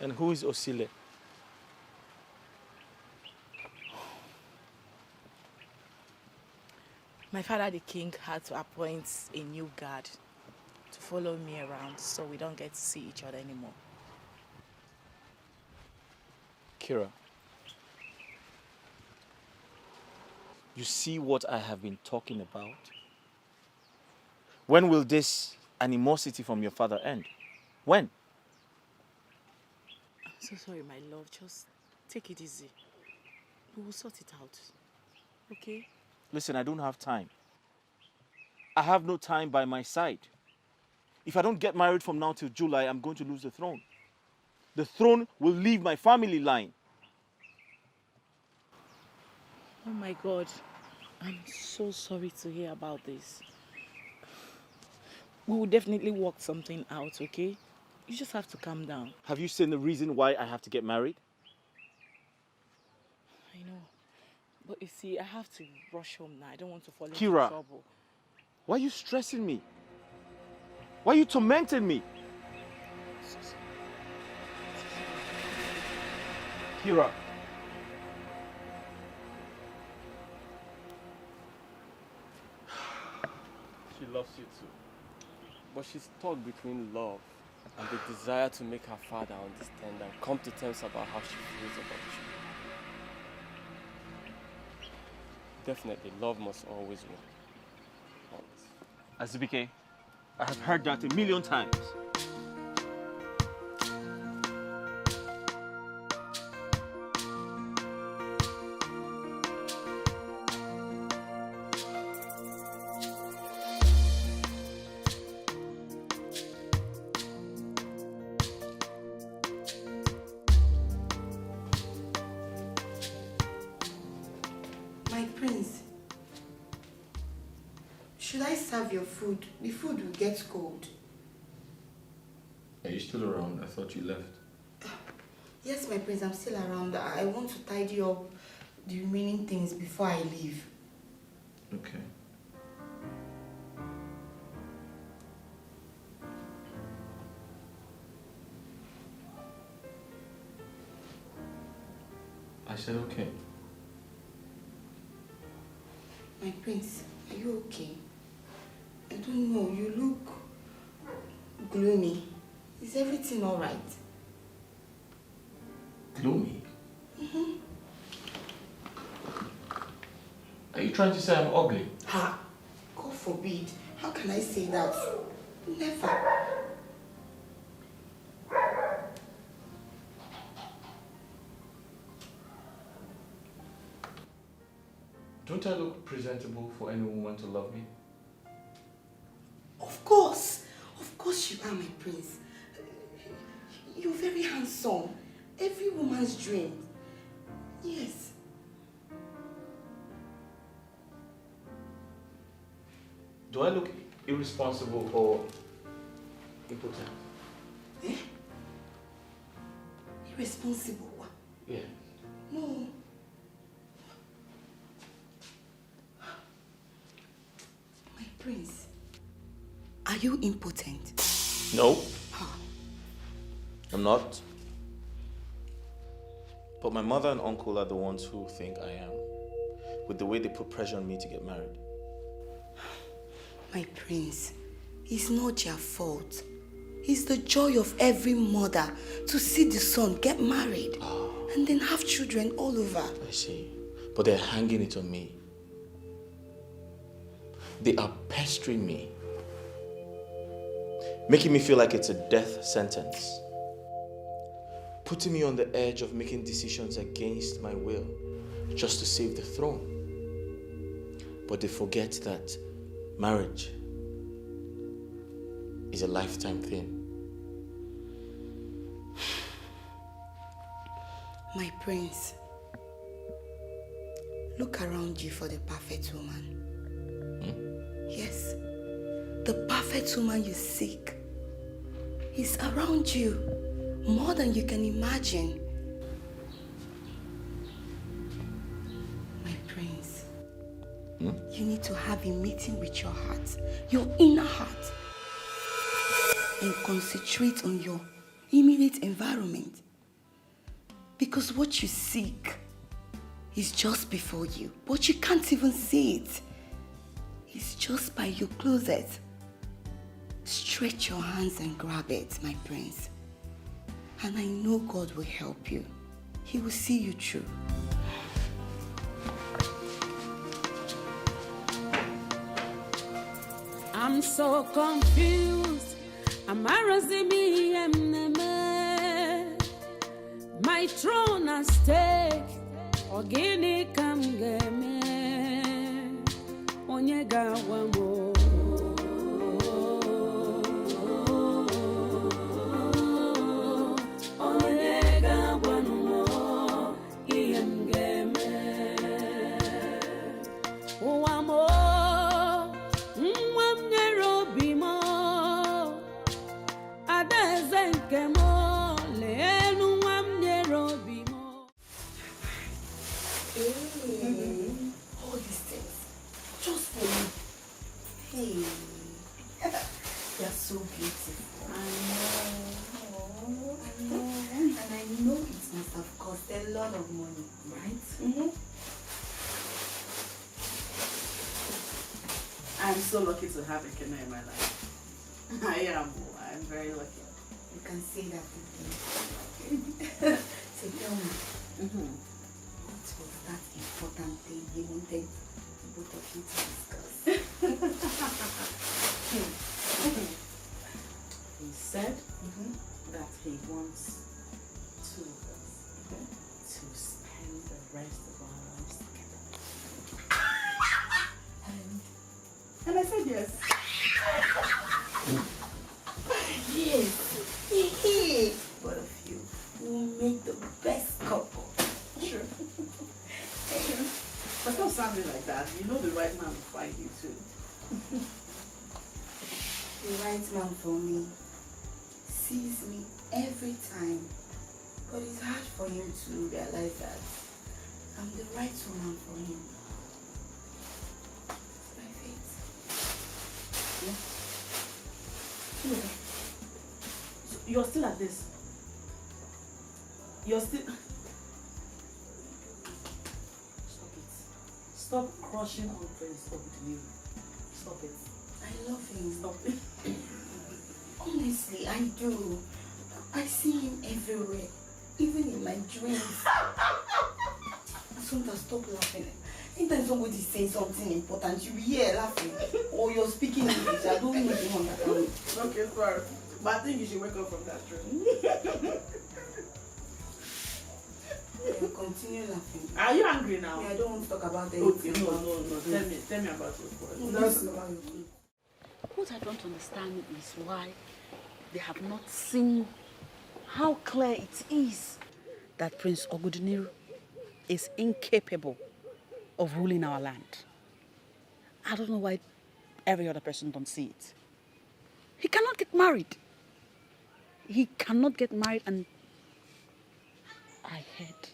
And who is Osile? My father, the king, had to appoint a new guard to follow me around so we don't get to see each other anymore. Kira, you see what I have been talking about? When will this animosity from your father end? When? I'm so sorry, my love. Just take it easy. We will sort it out. Okay? Listen, I don't have time. I have no time by my side. If I don't get married from now till July, I'm going to lose the throne. The throne will leave my family line. Oh my God. I'm so sorry to hear about this. We will definitely work something out, okay? You just have to calm down. Have you seen the reason why I have to get married? I know. But you see, I have to rush home now. I don't want to fall into Kira, trouble. why are you stressing me? Why are you tormenting me? Kira. She loves you too. but she's stuck between love and the desire to make her father understand and come to terms about how she feels about you. Definitely, love must always win. Always. Azubike, I have heard that a million times. My prince, should I serve your food? The food will get cold. Are you still around? I thought you left. Yes, my prince, I'm still around. I want to tidy up the remaining things before I leave. Okay. I said okay. My prince, are you okay? I don't know, you look gloomy. Is everything alright? Gloomy? Mm-hmm. Are you trying to say I'm ugly? Ha! God forbid. How can I say that? Never. Don't I look presentable for any woman to love me? Of course you are, my prince. You're very handsome. Every woman's dream. Yes. Do I look irresponsible or impotent? Eh? Irresponsible? Yeah. No. My prince, are you impotent? No. I'm not. But my mother and uncle are the ones who think I am, with the way they put pressure on me to get married. My prince, it's not your fault. It's the joy of every mother to see the son get married and then have children all over. I see. But they're hanging it on me. They are pestering me, making me feel like it's a death sentence, putting me on the edge of making decisions against my will just to save the throne. But they forget that marriage is a lifetime thing. My prince, look around you for the perfect woman. Yes, the perfect woman you seek is around you more than you can imagine. My prince, you need to have a meeting with your heart, your inner heart, and concentrate on your immediate environment. Because what you seek is just before you, but you can't even see it. It's just by your closet. Stretch your hands and grab it, my prince. And I know God will help you. He will see you through. I'm so confused. My throne at stake. Ogini kam game. Onyega wamo. Onyega wamo. Iyem game. Wamo. Mwamnyero bimo. Adezenkemo. Leenu mwamnyero bimo. All these things, just for you. Hey, you're so beautiful. I know. And I know it must have cost a lot of money, right? I'm so lucky to have a Kena in my life. I'm very lucky. You can say that again. So tell me, what was that important thing you wanted both of you to discuss? He said that he wants two of us to spend the rest of our lives together. And I said yes. Yes. Both of you will make the best couple. Sure. But don't sound like that. You know the right man will find you too. The right man for me sees me every time, but it's hard for him to realize that I'm the right woman for him. It's my fate. Yeah. So you're still at this? You're still... Stop it. Stop crushing on Prince Obidin. Stop it. I love him. Stop it. Honestly, I do. I see him everywhere, even in my dreams. Assunta, stop laughing. Anytime somebody says something important, you be here laughing. Or you're speaking English. I don't know if you understand me. Okay, sorry. But I think you should wake up from that dream. Continue laughing. Are you angry now? Yeah, I don't want to talk about it. Okay, no. Tell me about your boy. What I don't understand is why they have not seen how clear it is that Prince Oguduniru is incapable of ruling our land. I don't know why every other person don't see it. He cannot get married. He cannot get married, and I heard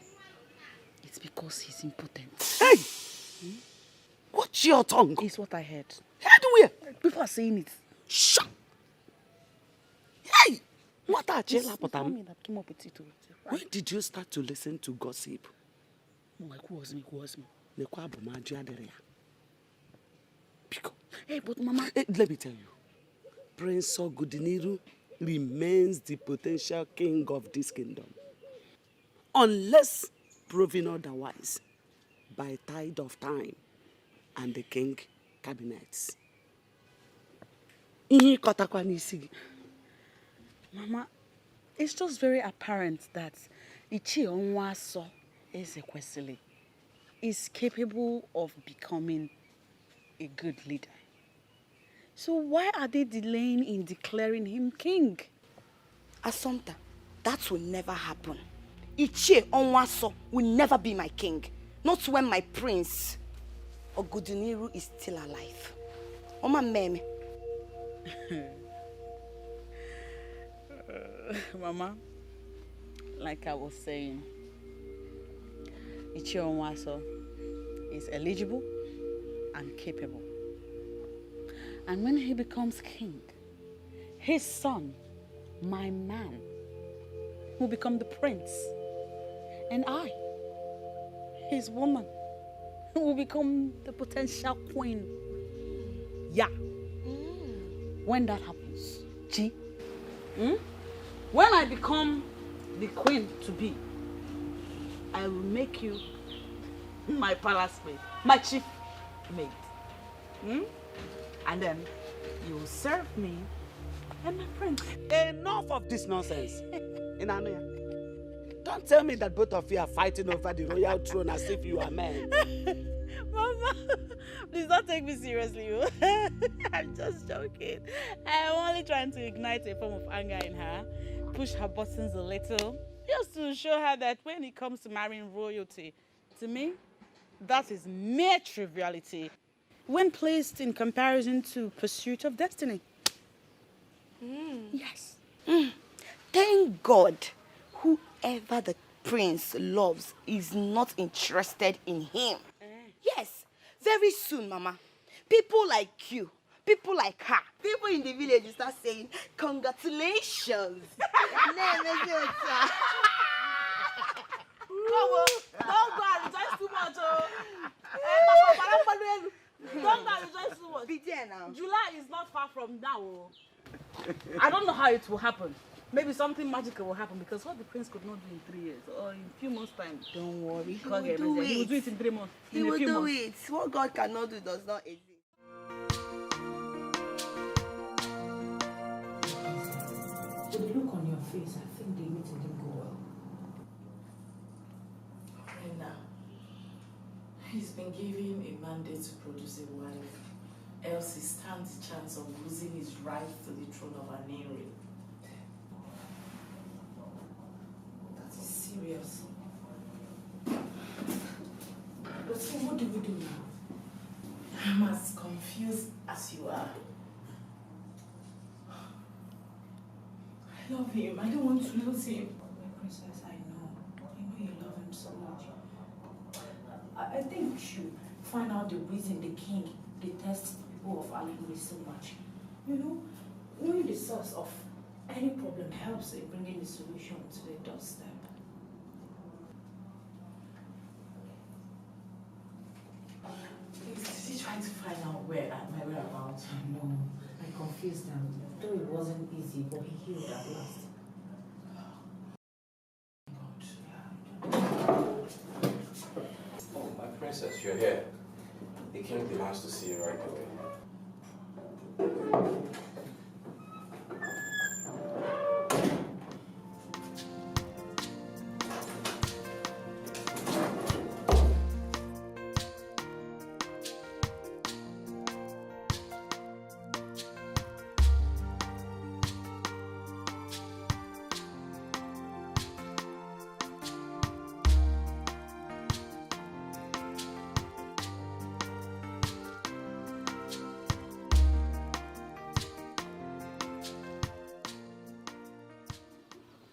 it's because he's impotent. Hey! Watch your tongue. It's what I heard. Heard where? People are saying it. Shut! Hey! What are you that came up with it. When did you start to listen to gossip? Who was me? Hey, but Mama... Hey, let me tell you. Prince Oguduniru remains the potential king of this kingdom. Unless proven otherwise by tide of time and the king cabinets. Mama, it's just very apparent that Ichie Onwaso Ezekwesili is capable of becoming a good leader. So why are they delaying in declaring him king? Assumpta, that will never happen. Ichie Onwaso will never be my king. Not when my prince Oguduniru is still alive. Oma meme. Mama, like I was saying, Ichie Onwaso is eligible and capable. And when he becomes king, his son, my man, will become the prince. And I, his woman, will become the potential queen. Yeah. When that happens, when I become the queen to be, I will make you my palace maid, my chief maid. And then you will serve me and my prince. Enough of this nonsense. Don't tell me that both of you are fighting over the royal throne as if you are men. Mama, please don't take me seriously. I'm just joking. I'm only trying to ignite a form of anger in her, push her buttons a little, just to show her that when it comes to marrying royalty, to me, that is mere triviality when placed in comparison to pursuit of destiny. Yes. Thank God, whoever the prince loves is not interested in him. Yes, very soon, Mama. People like you, people like her, people in the village will start saying, congratulations. Don't go and rejoice too much. Don't go and rejoice too much. Be there now. July is not far from now. I don't know how it will happen. Maybe something magical will happen because what the prince could not do in 3 years or in a few months' time. Don't worry, he will will do it. He will do it in 3 months. He will do it. What God cannot do does not exist. With the look on your face, I think the meeting didn't go well. Brenda, he's been given a mandate to produce a wife, else he stands a chance of losing his right to the throne of Aniri. That is serious. But so what do we do now? I'm as confused as you are. I love him. I don't want to lose him. My princess, I know you love him so much. I think we should find out the reason the king detests people of Nollywood so much. You know, knowing the source of any problem helps in bringing the solution to the doorstep. Please, is he trying to find out where my whereabouts? I know. I confused him. Though it wasn't easy, but he healed at last. Oh, my princess, you're here. The king demands to see you right away.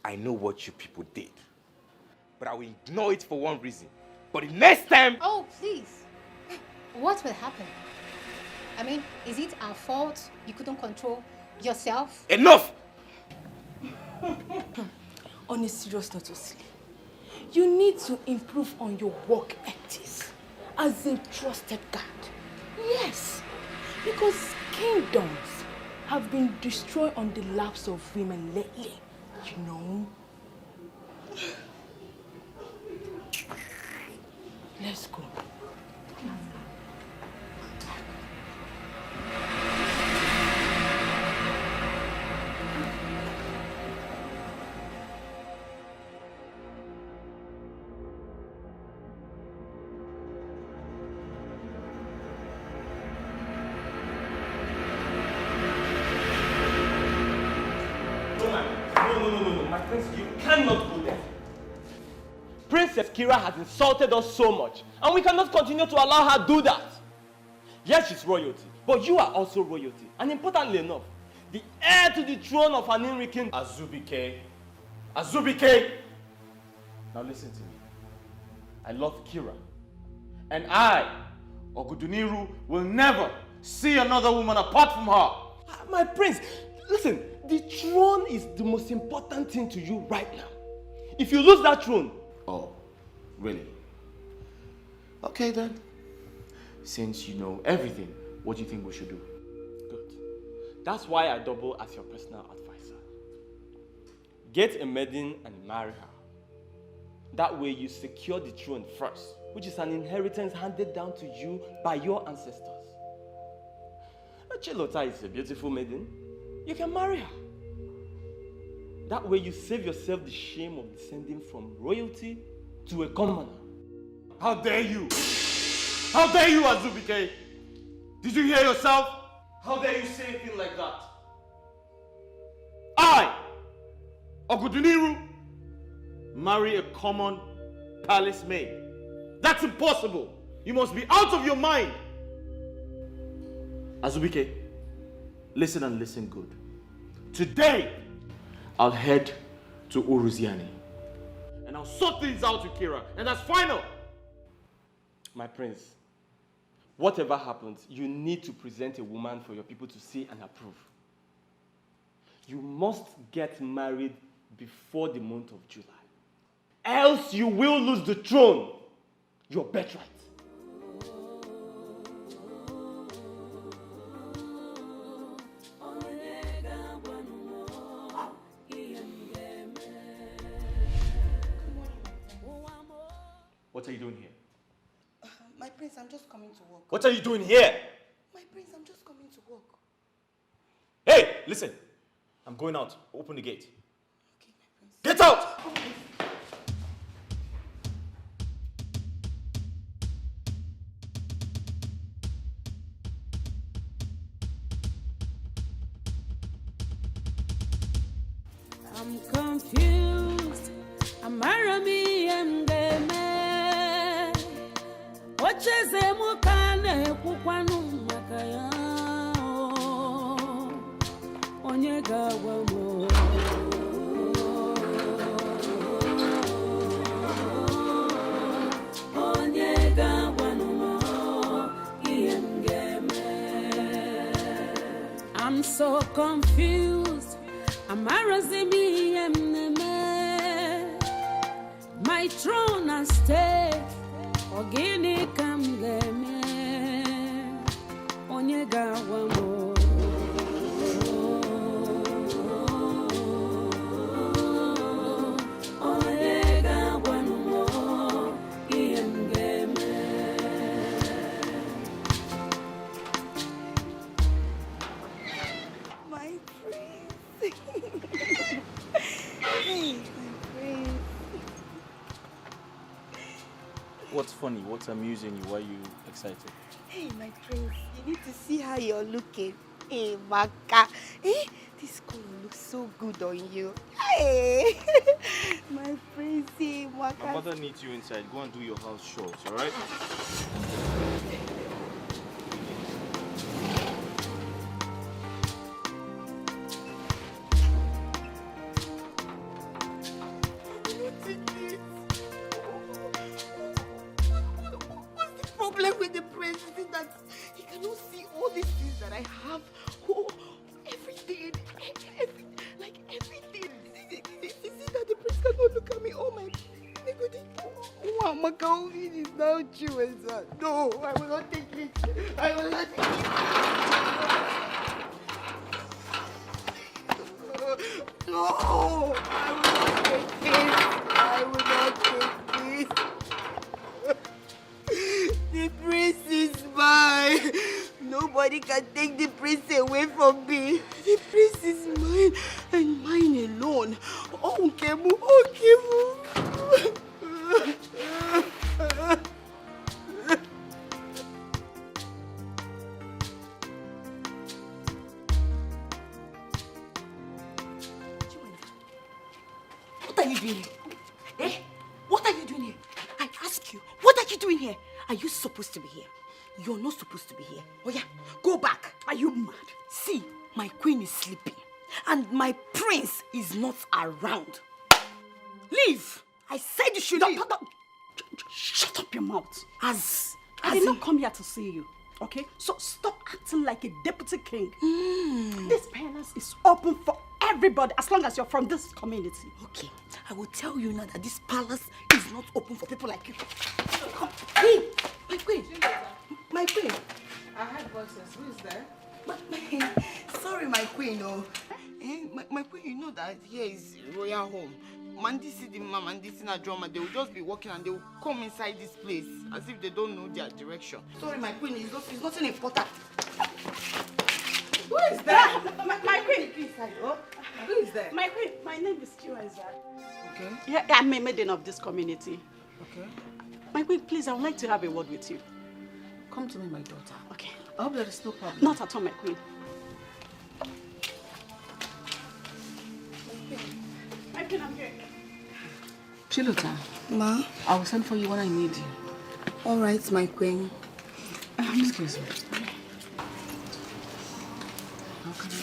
I know what you people did, but I will ignore it for one reason. But the next time... Oh, please. What will happen? I mean, is it our fault you couldn't control yourself? Enough! On a serious note, Osili, you need to improve on your work ethics as a trusted guard. Yes, because kingdoms have been destroyed on the laps of women lately. You know? Let's go. No, my prince, you cannot go there. Princess Kira has insulted us so much, and we cannot continue to allow her do that. Yes, she's royalty, but you are also royalty, and importantly enough, the heir to the throne of Aniri King Azubike. Azubike! Now listen to me. I love Kira, and I, Oguduniru, will never see another woman apart from her. My prince, listen, the throne is the most important thing to you right now. If you lose that throne... Oh, really? Okay then. Since you know everything, what do you think we should do? Good. That's why I double as your personal advisor. Get a maiden and marry her. That way you secure the throne first, which is an inheritance handed down to you by your ancestors. Chilota is a beautiful maiden. You can marry her. That way you save yourself the shame of descending from royalty to a commoner. How dare you? How dare you, Azubike? Did you hear yourself? How dare you say a thing like that? I, Oguduniru, marry a common palace maid. That's impossible. You must be out of your mind. Azubike, listen and listen good. Today, I'll head to Uruziani. And I'll sort things out with Kira, and that's final. My prince, whatever happens, you need to present a woman for your people to see and approve. You must get married before the month of July. Else you will lose the throne, your birthright. What are you doing here? My prince, I'm just coming to work. What are you doing here? My prince, I'm just coming to work. Hey, listen. I'm going out. Open the gate. Okay, my prince. Get out! I'm confused. Amarami mgeme. Ocheze mukane kukwanu makaya. Onye gawa mo. Onye gawa no mgeme. I'm so confused. Amarazimi emneme. My throne and stay. Ogini kamgeme. Onye gawa mo. Onye gawa mo. Iemgeme. My prince. Hey, my prince. What's funny? What's amusing you? Why are you excited? Hey, my prince. You need to see how you're looking. Hey, Maka. Hey, this color looks so good on you. Hey, my prince. Hey, Maka. My mother needs you inside. Go and do your house chores, alright? What's the problem with the prince? Is it that he cannot see all these things that I have? Oh, everything. Like everything. Is it that the prince cannot look at me? Oh my God. Oh, my God, it is now true, sir. No, I will not take it. I will not take it. No, I will not take this. I will not take this. The prince is mine. Nobody can take the prince away from me. The prince is mine and mine alone. Oh, Kemu, oh, Kemu. What are you doing here? Eh? What are you doing here? I ask you, what are you doing here? Are you supposed to be here? You're not supposed to be here. Oh yeah, go back. Are you mad? See, my queen is sleeping and my prince is not around. Leave. I said you should leave. Shut up your mouth. I did not come here to see you, okay? So stop acting like a deputy king. This palace is open for everybody as long as you're from this community. Okay, I will tell you now that this palace is not open for people like you. Hey, my queen. My queen. I heard voices. Who is there? Sorry, my queen. Oh. My queen, you know that here is royal home. Mandi see the mom and this in a drama, they will just be walking and they will come inside this place as if they don't know their direction. Sorry, my queen, it's nothing important. Who is there? My queen. Oh. Who is there? My queen, my name is Chiweza. Okay. Yeah, I'm a maiden of this community. Okay. My queen, please, I would like to have a word with you. Come to me, my daughter. Okay. I hope there is no problem. Not at all, my queen. My queen, I'm here. Chilota. Ma? I will send for you when I need you. All right, my queen. Excuse me. How can I?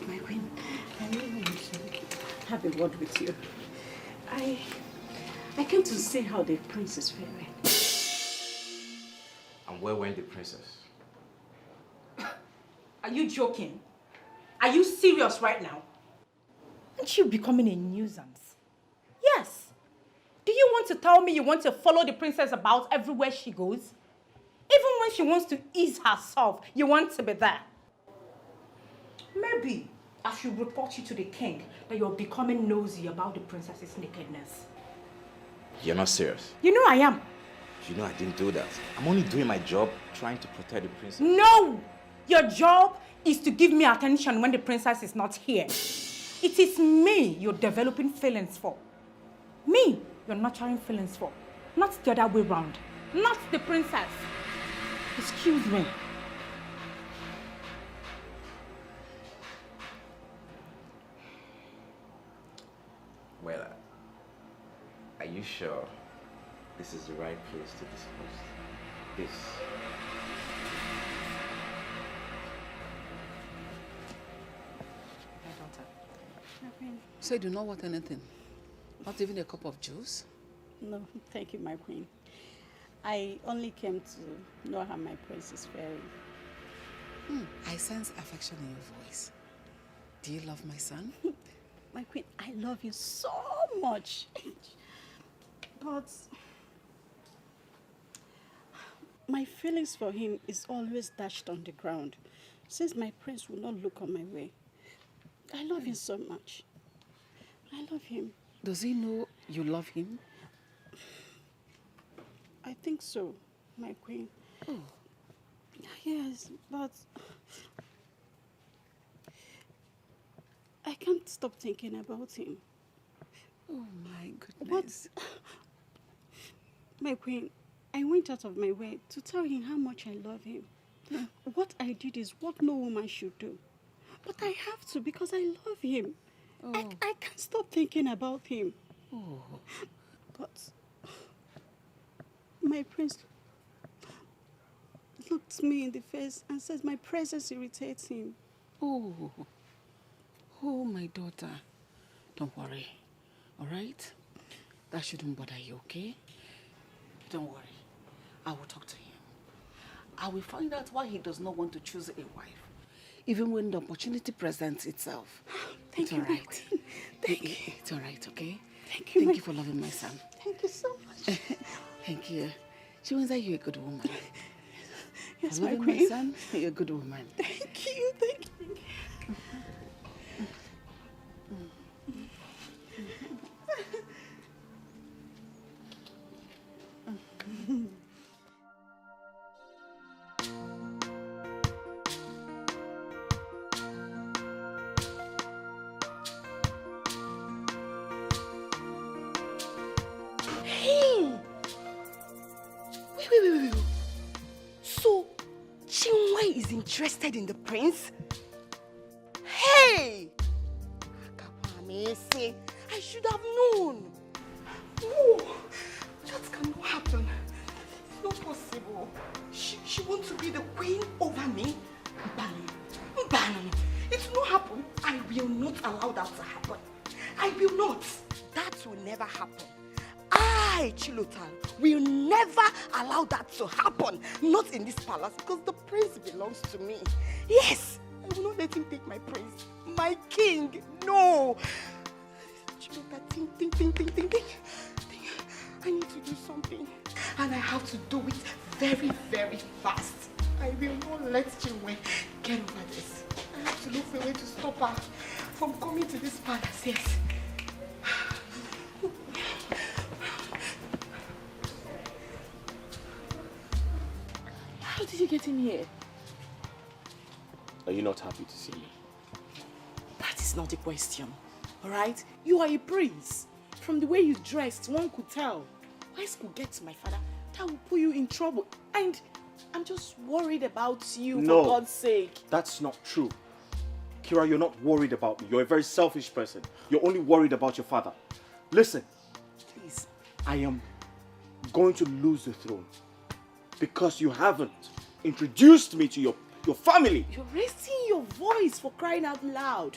My queen, I really want to have a word with you. I came to see how the prince is faring. And where went the princess? Are you joking? Are you serious right now? Aren't you becoming a nuisance? Yes. Do you want to tell me you want to follow the princess about everywhere she goes? Even when she wants to ease herself, you want to be there. Maybe I should report you to the king that you're becoming nosy about the princess's nakedness. You're not serious. You know I am. You know I didn't do that. I'm only doing my job trying to protect the princess. No! Your job is to give me attention when the princess is not here. It is me you're developing feelings for. Me you're nurturing feelings for. Not the other way round. Not the princess. Excuse me. Well, are you sure this is the right place to discuss this? My daughter. So you do not want anything? Not even a cup of juice? No, thank you, my queen. I only came to know how my prince is faring. I sense affection in your voice. Do you love my son? My queen, I love you so much. But my feelings for him is always dashed on the ground, since my prince will not look on my way. I love him so much. I love him. Does he know you love him? I think so, my queen. Oh. Yes, but I can't stop thinking about him. Oh my goodness. What? My queen, I went out of my way to tell him how much I love him. What I did is what no woman should do. But I have to because I love him. Oh. I can't stop thinking about him. Oh. But my prince looked me in the face and says my presence irritates him. Oh. Oh, my daughter. Don't worry. All right? That shouldn't bother you, okay? Don't worry. I will talk to him. I will find out why he does not want to choose a wife, even when the opportunity presents itself. Thank you, right. Thank you. It's all right, okay? Thank you. Thank you for loving my son. Thank you so much. Thank you. She means that you're a good woman. Yes, for my loving queen. my son, you're a good woman. Thank you. Thank you. Hey! Wait. So, Chinwe is interested in the prince? Hey! Akapamese, I should have known. No, that cannot happen. It's not possible. She wants to be the queen over me? Ban. It will not happen. I will not allow that to happen. I will not. That will never happen. I, Chilotan, will never allow that to happen. Not in this palace, because the prince belongs to me. Yes, I will not let him take my prince. My king, no. Chilotan, think. I need to do something. And I have to do it very, very fast. I will not let Chinwe get over this. I have to look for a way to stop her from coming to this palace, yes. How did you get in here? Are you not happy to see me? That is not the question, all right? You are a prince. From the way you dressed, one could tell. Wise could get to my father, that will put you in trouble. And I'm just worried about you, for God's sake. That's not true. Kira, you're not worried about me. You're a very selfish person. You're only worried about your father. Listen, Please. I am going to lose the throne because you haven't introduced me to your family. You're raising your voice, for crying out loud.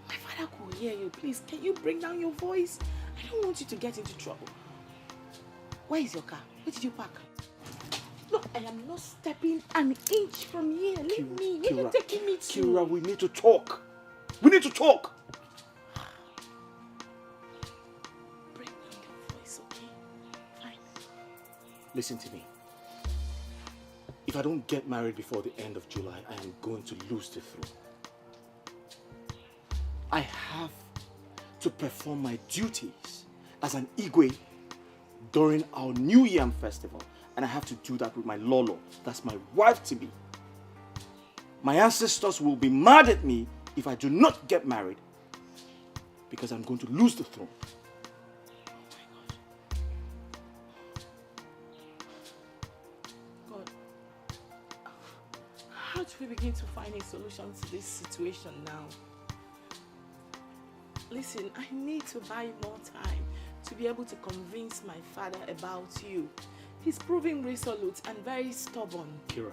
My father could hear you. Please, can you bring down your voice? I don't want you to get into trouble. Where is your car? Where did you park? Look, I am not stepping an inch from here. Leave me. Where are you taking me to? Kira, we need to talk. We need to talk. Bring down your voice, okay? Fine. Listen to me. If I don't get married before the end of July, I am going to lose the throne. I have to perform my duties as an Igwe during our New Yam festival. And I have to do that with my Lolo. That's my wife-to-be. My ancestors will be mad at me if I do not get married because I'm going to lose the throne. God, how do we begin to find a solution to this situation now? Listen, I need to buy more time to be able to convince my father about you. He's proving resolute and very stubborn. Kira,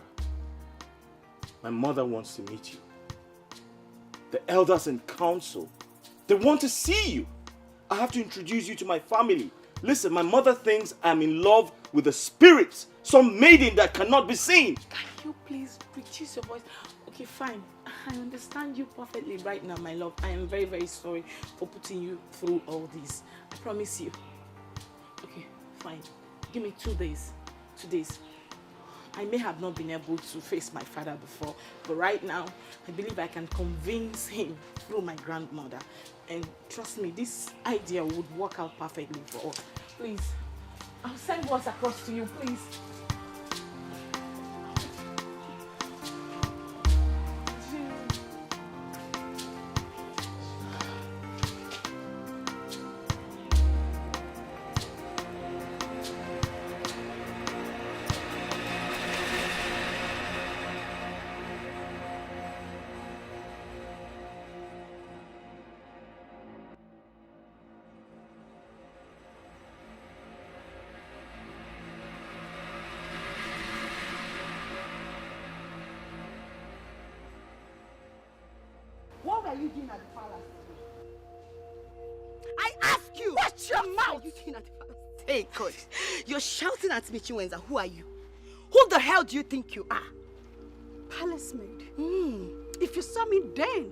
my mother wants to meet you. The elders in council, they want to see you. I have to introduce you to my family. Listen, my mother thinks I'm in love with a spirit, some maiden that cannot be seen. Can you please reduce your voice? Okay, fine. I understand you perfectly right now, my love. I am very, very sorry for putting you through all this. I promise you. Okay, fine. Give me 2 days. 2 days. I may have not been able to face my father before, but right now, I believe I can convince him through my grandmother. And trust me, this idea would work out perfectly for us. Please, I'll send words across to you, please. What were you doing at the palace? I ask you! Watch your mouth! What were you doing at the palace? Hey, God, you're shouting at me, Chinwenza. Who are you? Who the hell do you think you are? Palace maid. If you saw me then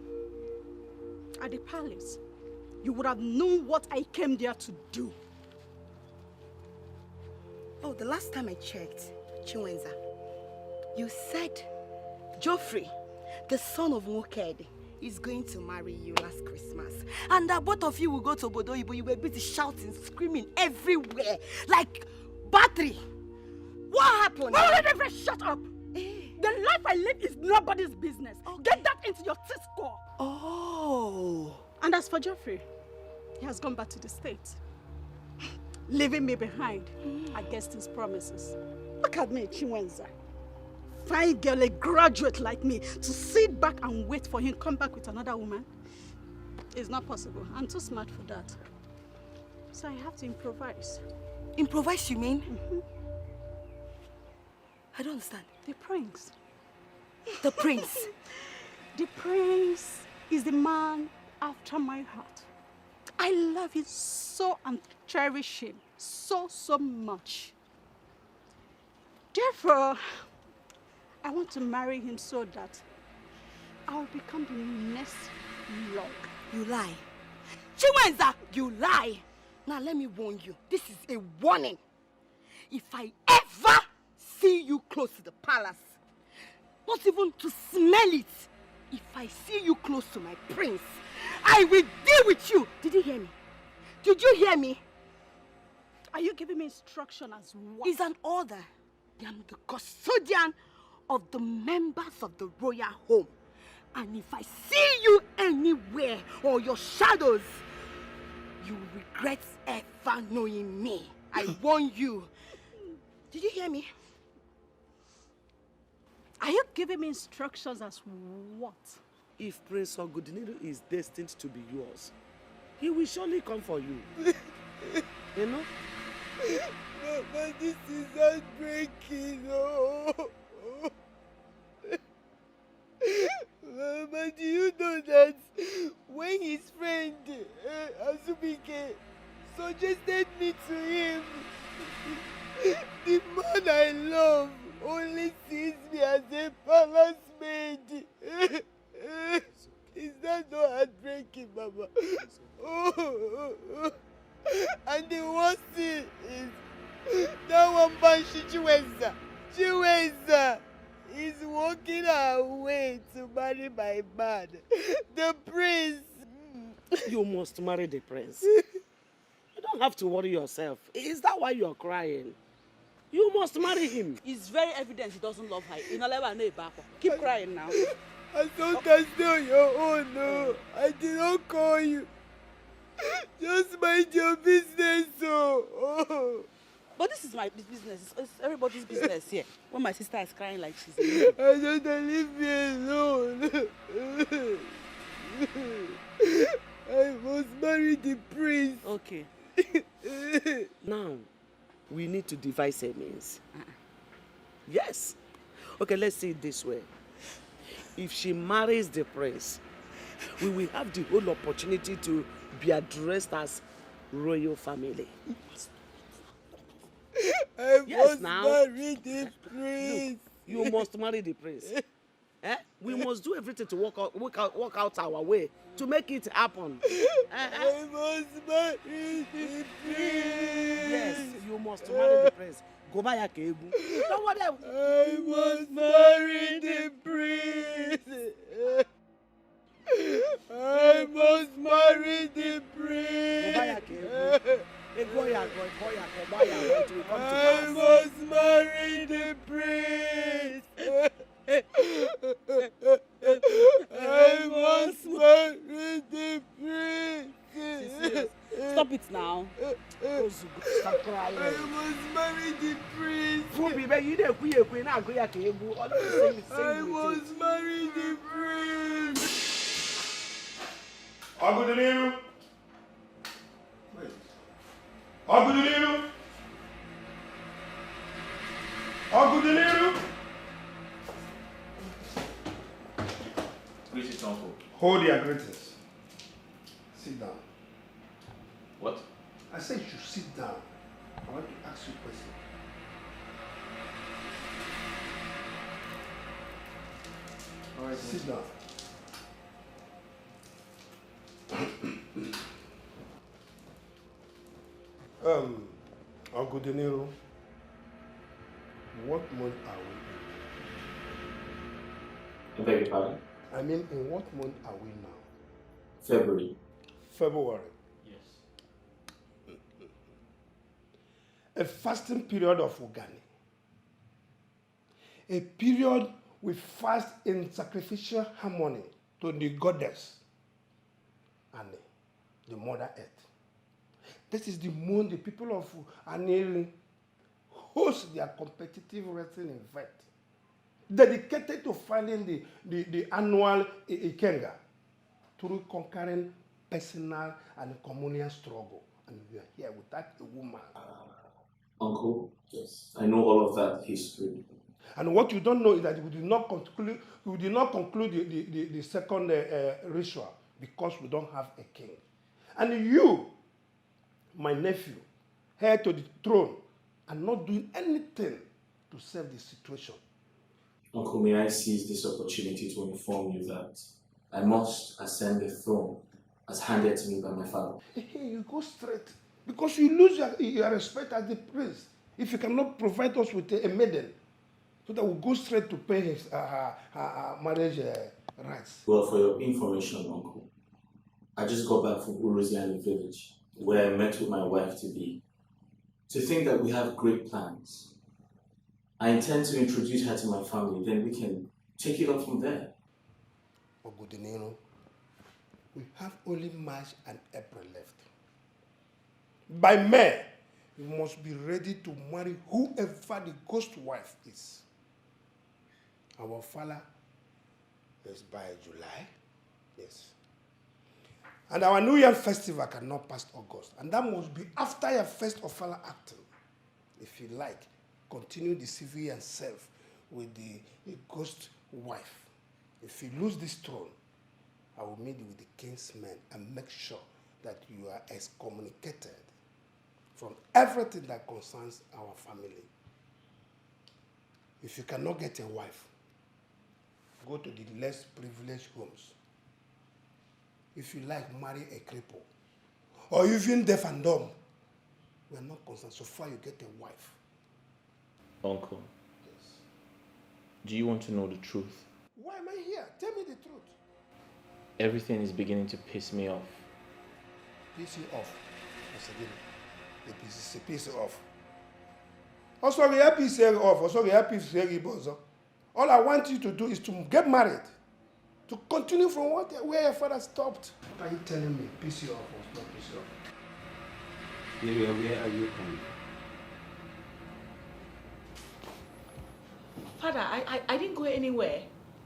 at the palace, you would have known what I came there to do. Oh, the last time I checked, Chinwenza, you said Geoffrey, the son of Moked, is going to marry you last Christmas. And that both of you will go to Obodo Ibo. You were busy shouting, screaming everywhere, like battery. What happened? Oh, shut up! The life I live is nobody's business. Okay. Get that into your T-score. Oh. And as for Geoffrey, he has gone back to the States, leaving me behind against his promises. Look at me, Chinwenza. Fine girl, a graduate like me, to sit back and wait for him to come back with another woman. It's not possible. I'm too smart for that. So I have to improvise. Improvise, you mean? I don't understand. The prince. The prince? The prince is the man after my heart. I love him so and cherish him so much. Therefore, I want to marry him so that I'll become the next lord. You lie. Chinwenza, you lie. Now let me warn you. This is a warning. If I ever see you close to the palace, not even to smell it, if I see you close to my prince, I will deal with you. Did you hear me? Did you hear me? Are you giving me instruction as what? It's an order. I am the custodian of the members of the royal home. And if I see you anywhere or your shadows, you will regret ever knowing me. I warn you. Did you hear me? Are you giving me instructions as what? If Prince Ogudiniru is destined to be yours, he will surely come for you. You know? But this is heartbreaking. Oh. But do you know that when his friend Azubike suggested me to him, the man I love only sees me as a palace maid. Is that not heartbreaking, Mama? Oh. And the worst thing is that one man, Chiwenza is walking her way to marry my man, the prince. You must marry the prince. You don't have to worry yourself. Is that why you're crying? You must marry him. It's very evident he doesn't love her. Keep crying now. I thought that's not your own, no. I did not call you. Just mind your business, oh. But this is my business. It's everybody's business here. When my sister is crying like she's I don't leave me alone. I must marry the prince. Okay. Now, we need to devise a means. Yes. Okay, let's see it this way. If she marries the prince, we will have the whole opportunity to be addressed as royal family. I must marry the prince. Look, you must marry the prince. We must do everything to work out our way to make it happen. I must marry the prince. Yes, you must marry the prince. Go buy a cable. Don't worry. I must marry the prince. I must marry the prince. Go buy a cable. I must marry the prince. I must marry the prince. Stop it now. Stop crying. I must marry the prince. I must marry the prince. Agudeliru. Agudeliru. Agudeliru. Greetings, uncle. Hold your greetings. Sit down. What? I said you should sit down. I want to ask you a question. All right, sit down. Uncle De Niro, what month are we I beg your pardon? in? I mean, in what month are we now? February. February. Yes. A fasting period of Ugani. A period we fast in sacrificial harmony to the goddess and the Mother Earth. This is the month the people of Aneri host their competitive wrestling event dedicated to finding the annual Ikenga through conquering personal and communal struggle. And we are here without a woman. Uncle, yes, I know all of that history. And what you don't know is that we did not conclude the second ritual because we don't have a king. And you, my nephew, heir to the throne, are not doing anything to save the situation. Uncle, may I seize this opportunity to inform you that I must ascend the throne as handed to me by my father. Hey, you go straight. Because you lose your respect as the prince if you cannot provide us with a maiden. So that we'll go straight to pay his marriage rights. Well, for your information, Uncle, I just got back from Uruziani village, where I met with my wife-to-be. To think that we have great plans. I intend to introduce her to my family, then we can take it up from there. Ogudinero, we have only March and April left. By May, we must be ready to marry whoever the ghost wife is. Our father is by July, yes. And our New Year festival cannot pass August. And that must be after your first official acting. If you like, continue the civil and self with the ghost wife. If you lose this throne, I will meet with the king's men and make sure that you are excommunicated from everything that concerns our family. If you cannot get a wife, go to the less privileged homes. If you like, marry a cripple. Or even deaf and dumb. We are not concerned so far you get a wife. Uncle, yes. Do you want to know the truth? Why am I here? Tell me the truth. Everything is beginning to piss me off. Piss you off? It's a piece off. Also, we happy say off. Also, we happy say bozo. All I want you to do is to get married. To continue from where your father stopped. What are you telling me? Piece you off or not piece you off? Where are you coming? Father, I didn't go anywhere.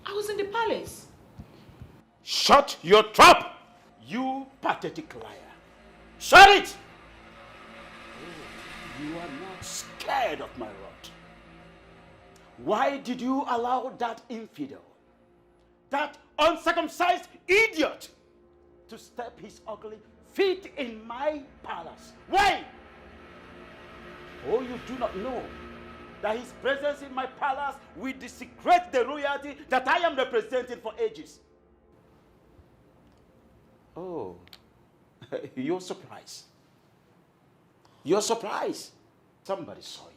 I was in the palace. Shut your trap! You pathetic liar. Shut it! Oh, you are not scared of my wrath. Why did you allow that infidel, that uncircumcised idiot, to step his ugly feet in my palace? Why? Oh, you do not know that his presence in my palace will desecrate the royalty that I am representing for ages. Oh, you're surprised. You're surprised. Somebody saw you.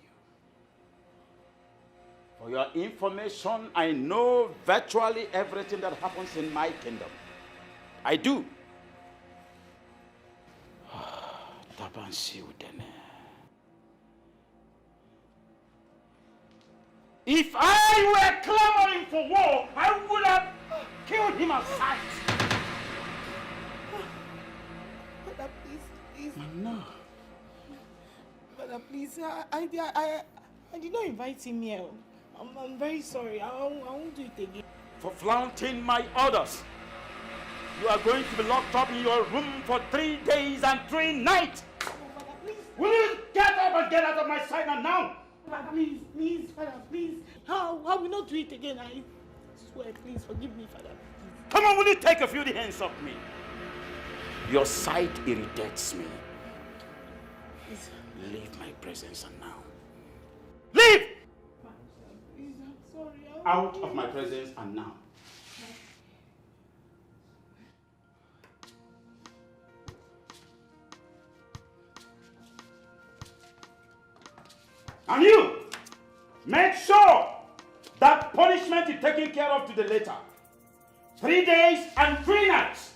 For your information, I know virtually everything that happens in my kingdom. I do. If I were clamoring for war, I would have killed him at sight. Father, please. No. Father, please. I did not invite him here. I'm very sorry. I won't do it again. For flaunting my orders, you are going to be locked up in your room for 3 days and 3 nights. Oh, Father, please. Will you get up and get out of my sight now? Father, please, Father, please. I will not do it again. I swear, please, forgive me, Father. Please. Come on, will you take a few hands off me? Your sight irritates me. Please. Leave my presence now. Leave! Please, I'm sorry. Out of my presence and now. And you, make sure that punishment is taken care of to the later. 3 days and 3 nights.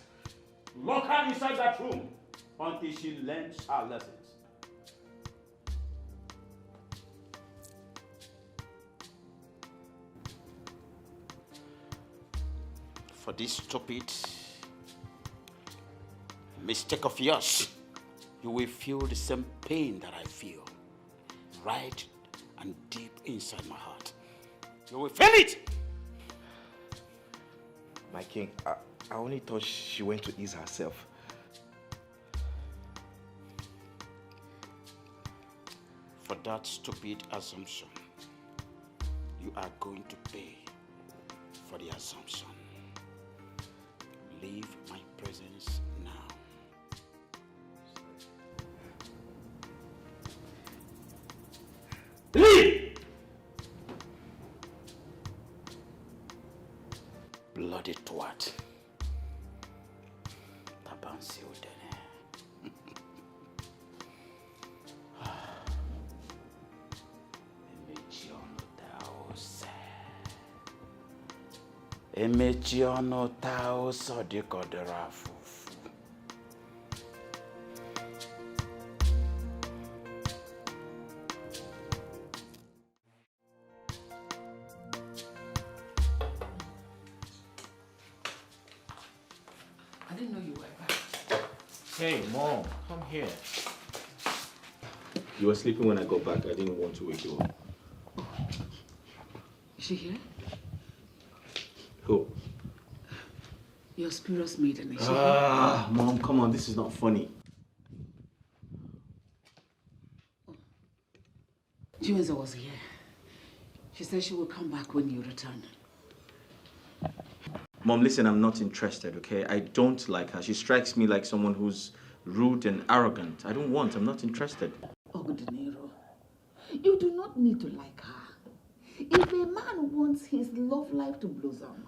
Lock her inside that room until she learns her lessons. For this stupid mistake of yours, you will feel the same pain that I feel. Right and deep inside my heart. You will feel it! My king, I only thought she went to ease herself. For that stupid assumption, you are going to pay for the assumption. Leave my presence now. Leave! Bloody twat. Tabansi udene. Emechi ono tao so dikodera fufu. I didn't know you were back. Hey, Mom, come here. You were sleeping when I got back. I didn't want to wake you up. Is she here? Who? Your spurious maiden, is she Ah, Mom, come on. This is not funny. Chiwenza was here. She said she will come back when you return. Mom, listen, I'm not interested, okay? I don't like her. She strikes me like someone who's rude and arrogant. I'm not interested. Oh, De Niro, you do not need to like her. If a man wants his love life to blossom,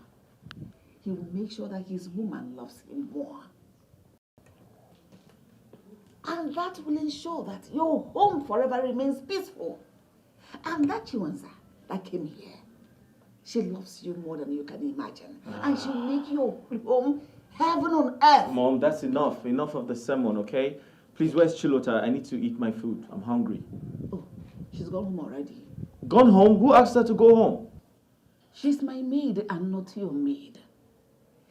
he will make sure that his woman loves him more. And that will ensure that your home forever remains peaceful. And that Chiwenza that came here, she loves you more than you can imagine. And she'll make your home heaven on earth. Mom, that's enough. Enough of the sermon, okay? Please, where's Chilota? I need to eat my food. I'm hungry. Oh, she's gone home already. Gone home? Who asked her to go home? She's my maid and not your maid.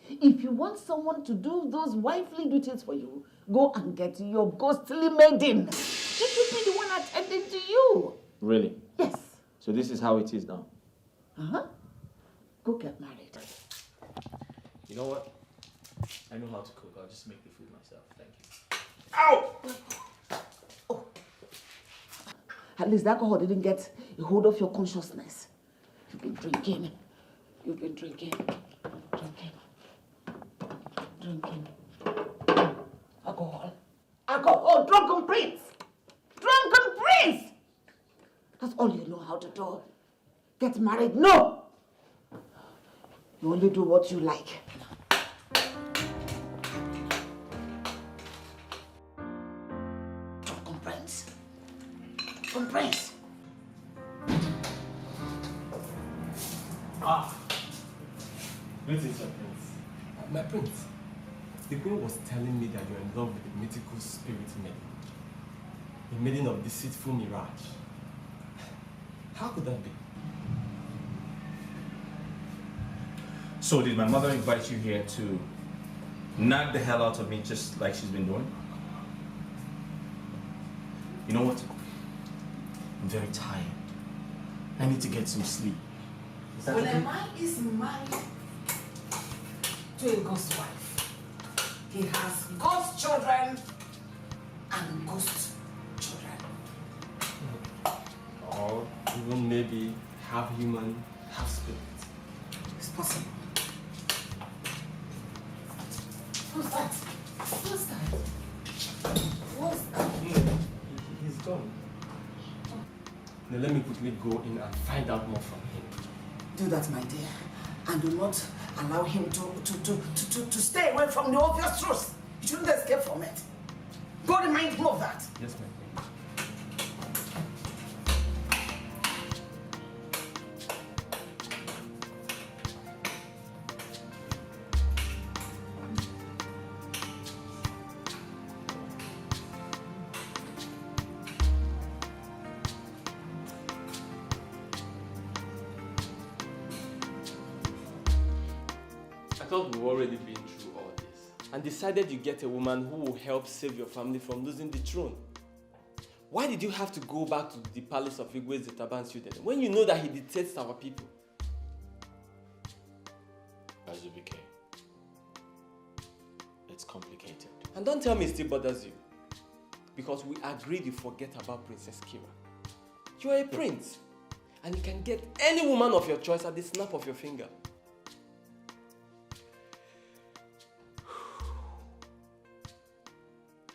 If you want someone to do those wifely duties for you, go and get your ghostly maiden. She should be the one attending to you. Really? Yes. So this is how it is now? Uh-huh. Go get married. You know what? I know how to cook. I'll just make the food myself. Thank you. Ow! Oh. At least the alcohol didn't get a hold of your consciousness. You've been drinking. You've been drinking. Drinking. Alcohol. Alcohol! Drunken prince! Drunken prince! That's all you know how to do. Get married? No! You only do what you like. Drunken prince. Drunken prince. Ah! Greetings, Sir Prince. My prince, the queen was telling me that you're in love with the mythical spirit maiden. The maiden of deceitful mirage. How could that be? So did my mother invite you here to knock the hell out of me just like she's been doing? You know what? I'm very tired. I need to get some sleep. Is that When okay? a man is married to a ghost wife, he has ghost children and ghost children. Or even maybe half human, half spirit. It's possible. Who's that? Who's that? Who's that? He's gone. Now let me quickly go in and find out more from him. Do that, my dear, and do not allow him to stay away from the obvious truth. You shouldn't escape from it. Go remind him of that. Yes, ma'am. I thought we've already been through all this and decided you get a woman who will help save your family from losing the throne. Why did you have to go back to the palace of Igwe's Zetabansu when you know that he dictates our people? Azubike, it's complicated. And don't tell me it still bothers you. Because we agreed you forget about Princess Kira. You are a prince. And you can get any woman of your choice at the snap of your finger.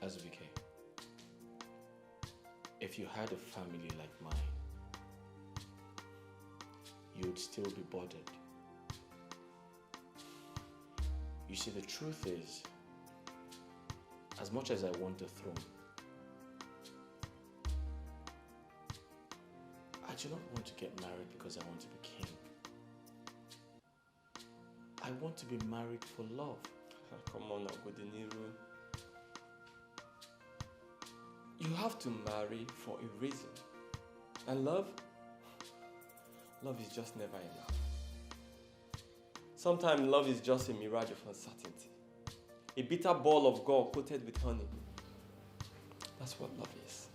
Azubike, if you had a family like mine, you would still be bothered. You see, the truth is, as much as I want the throne, I do not want to get married because I want to be king. I want to be married for love. Come on, Abudiniru. You have to marry for a reason. And love? Love is just never enough. Sometimes love is just a mirage of uncertainty. A bitter ball of gall coated with honey. That's what love is.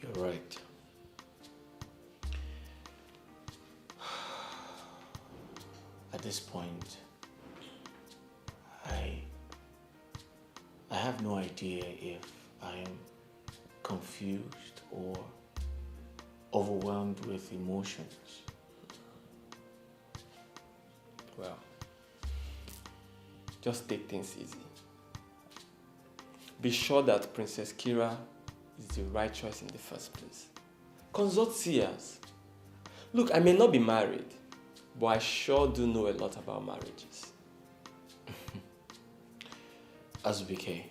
You're right. At this point, I have no idea if I am confused or overwhelmed with emotions. Well, just take things easy. Be sure that Princess Kira is the right choice in the first place. Consult seers. Look, I may not be married, but I sure do know a lot about marriages. Azubike,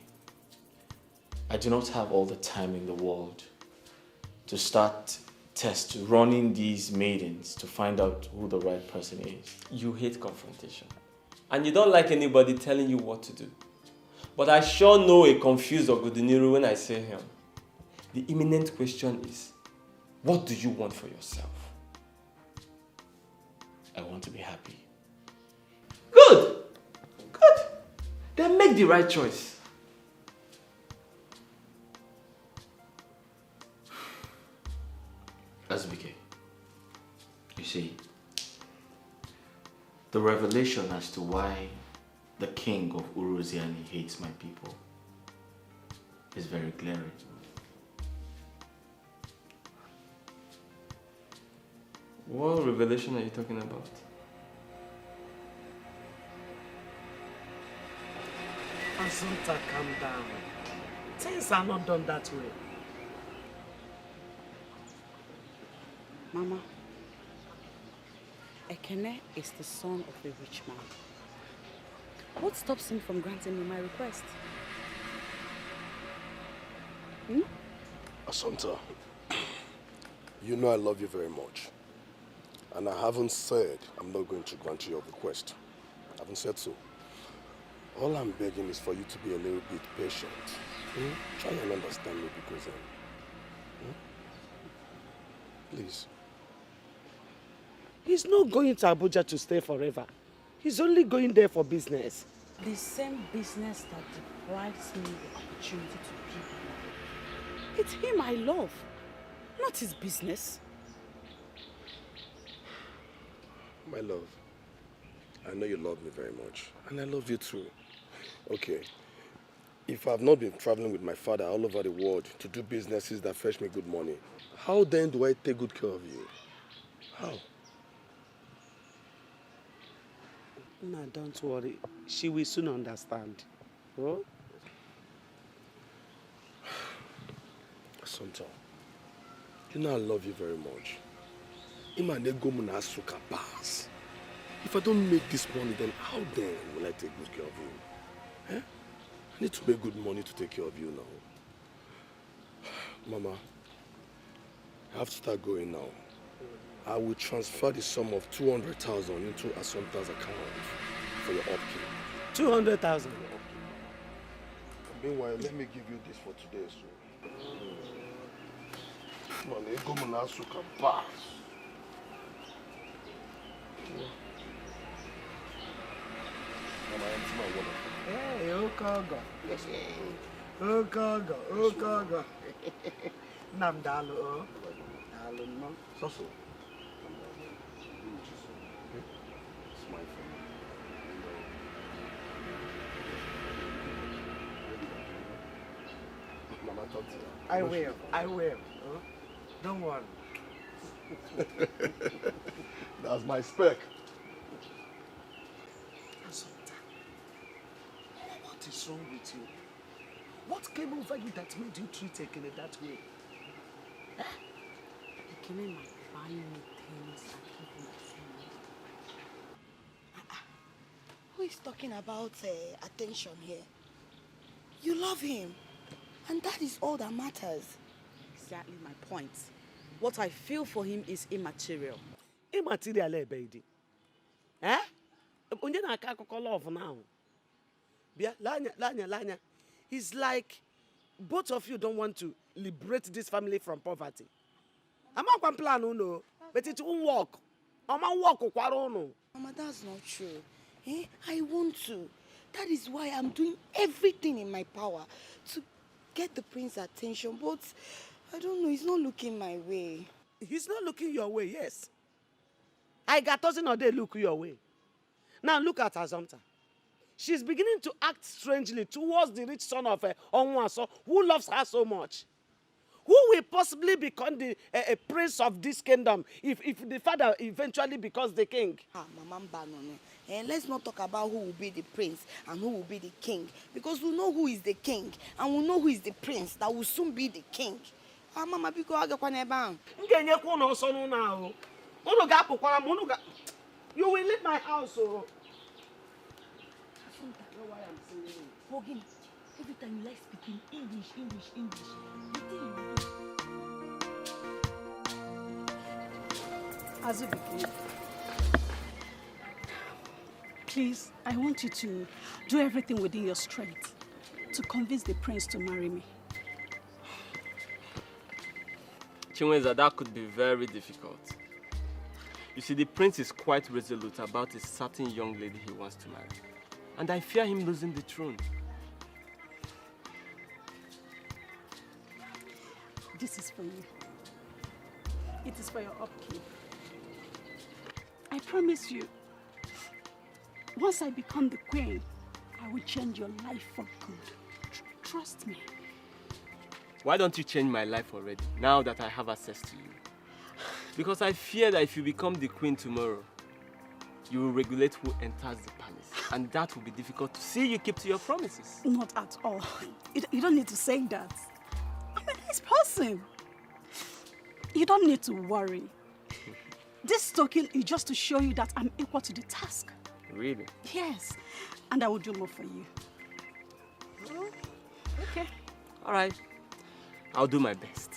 I do not have all the time in the world to start running these maidens to find out who the right person is. You hate confrontation. And you don't like anybody telling you what to do. But I sure know a confused Ogodiniru when I see him. The imminent question is, what do you want for yourself? I want to be happy. Good! Good! Then make the right choice. Azubike, you see, the revelation as to why the king of Uruziani hates my people is very glaring. What revelation are you talking about? Assunta, calm down. Things are not done that way. Mama, Ekene is the son of a rich man. What stops him from granting me my request? Assunta, you know I love you very much. And I haven't said I'm not going to grant you your request. I haven't said so. All I'm begging is for you to be a little bit patient. Try and understand me because please. He's not going to Abuja to stay forever. He's only going there for business. The same business that deprives me the opportunity to be. It's him I love, not his business. My love, I know you love me very much, and I love you too. Okay, if I've not been traveling with my father all over the world to do businesses that fetch me good money, how then do I take good care of you? How? No, don't worry. She will soon understand. Oh? Assunta, you know I love you very much. If I don't make this money, then how then will I take good care of you? Eh? I need to make good money to take care of you now. Mama, I have to start going now. I will transfer the sum of 200,000 into Assunta's account for your upkeep. 200,000? Meanwhile, let me give you this for today, so. Hey, Okogo. Okogo. Namdalo. Dalo no. So. Mama, talk to you. I will. Huh? Don't worry. That's my spec. Assunta, what is wrong with you? What came over you that made you treat Ekene that way? Ekene might buy me things and give me food. Who is talking about attention here? You love him, and that is all that matters. Exactly my point. What I feel for him is immaterial. Immaterial, baby. Eh? Unje na aka akụkọ love now. Bia, lanya. It's like both of you don't want to liberate this family from poverty. I'm not plan uno, but it won't work. I'm not work uno. Mama, that's not true. I want to. That is why I'm doing everything in my power to get the prince's attention, but I don't know, he's not looking my way. He's not looking your way, yes. I got doesn't or they look your way. Now look at Assunta. She's beginning to act strangely towards the rich son of Onwaso, who loves her so much. Who will possibly become the prince of this kingdom if the father eventually becomes the king? Mama Mbano, let's not talk about who will be the prince and who will be the king, because we know who is the king and we know who is the prince that will soon be the king. Mama, biko agakwana eba. Ngenyekwa no so no now. Unu ga apukwara m, you will leave my house, oh. Assunta, you know why I'm saying it. Forgive. Every time you like speaking English. Azubike, please, I want you to do everything within your strength. to convince the prince to marry me. Chinweza, that could be very difficult. You see, the prince is quite resolute about a certain young lady he wants to marry. And I fear him losing the throne. This is for you. It is for your upkeep. I promise you, once I become the queen, I will change your life for good. Trust me. Why don't you change my life already, now that I have access to you? Because I fear that if you become the queen tomorrow, you will regulate who enters the palace. And that will be difficult to see you keep to your promises. Not at all. You don't need to say that. I'm a nice person. You don't need to worry. This token is just to show you that I'm equal to the task. Really? Yes. And I will do more for you. Okay. All right. I'll do my best.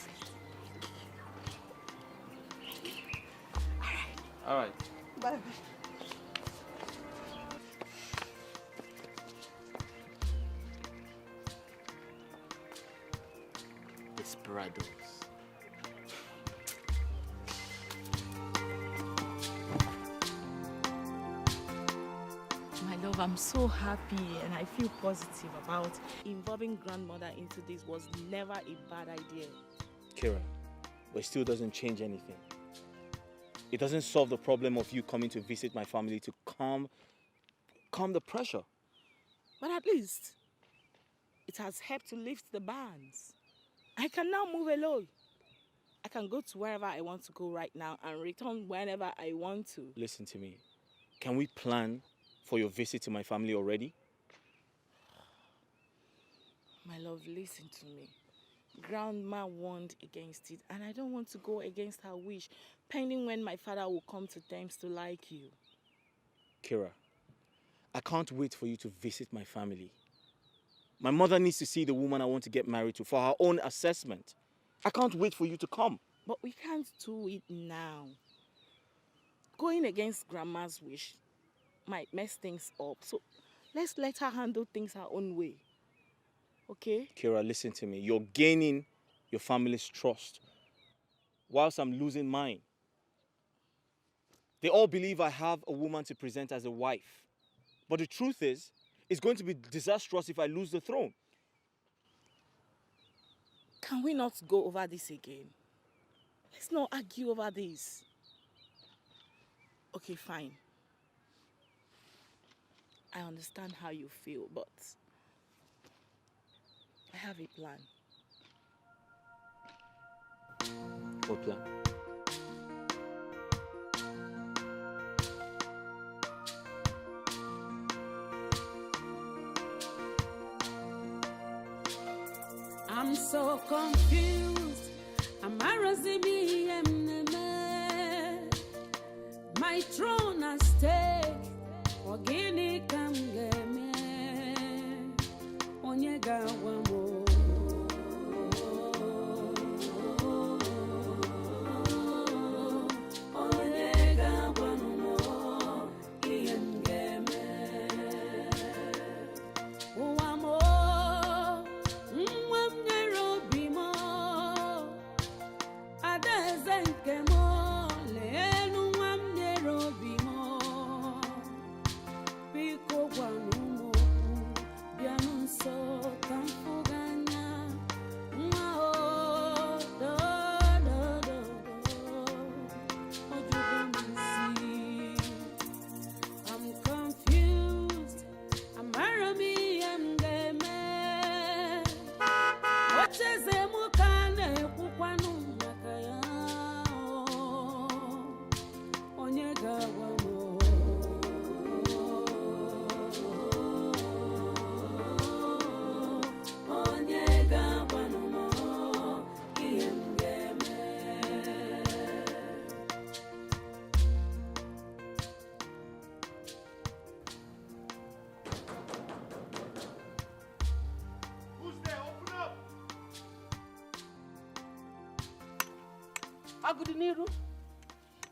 All right. Bye. Desperados. My love, I'm so happy and I feel positive about involving grandmother into this was never a bad idea. Kira, but it still doesn't change anything. It doesn't solve the problem of you coming to visit my family to calm the pressure. But at least it has helped to lift the bans. I can now move alone. I can go to wherever I want to go right now and return whenever I want to. Listen to me. Can we plan for your visit to my family already? My love, listen to me. Grandma warned against it, and I don't want to go against her wish, pending when my father will come to terms to like you. Kira, I can't wait for you to visit my family. My mother needs to see the woman I want to get married to for her own assessment. I can't wait for you to come. But we can't do it now. Going against Grandma's wish might mess things up, so let's let her handle things her own way. Okay? Kira, listen to me. You're gaining your family's trust whilst I'm losing mine. They all believe I have a woman to present as a wife. But the truth is, it's going to be disastrous if I lose the throne. Can we not go over this again? Let's not argue over this. Okay, fine. I understand how you feel, but I have a plan. What plan? I'm so confused. My throne at stake. Ogini come get me. Onyega wamo. Onyega wamo. Iyem geme. Wamo.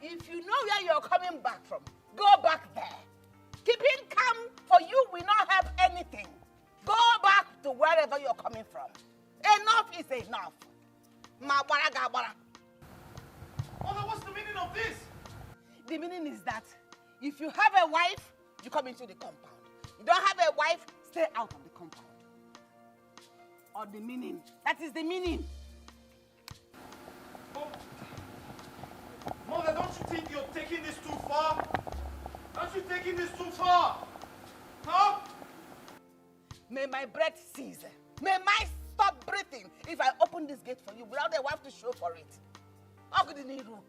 If you know where you're coming back from, go back there. Keeping calm for you will not help anything. Go back to wherever coming from? Enough is enough. Mother, what's the meaning of this? The meaning is that if you have a wife, you come into the compound. You don't have a wife, stay out of the compound. Or the meaning. That is the meaning. Mother, don't you think you're taking this too far? Aren't you taking this too far? Huh? May my breath cease. May my stop breathing if I open this gate for you without a wife to show for it. Ogudiniru,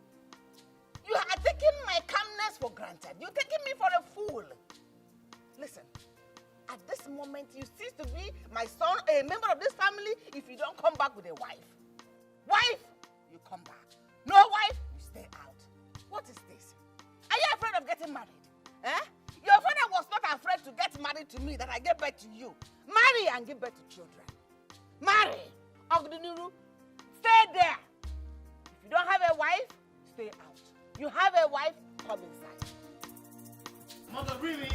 you are taking my calmness for granted. You're taking me for a fool. Listen, at this moment, you cease to be my son, a member of this family, if you don't come back with a wife. Wife, you come back. No wife, you stay out. What is this? Are you afraid of getting married? Eh? Your father was not afraid to get married to me that I gave birth to you. Marry and give birth to children. Marry. Ogudiniru, stay there. If you don't have a wife, stay out. You have a wife, come inside. Mother, really?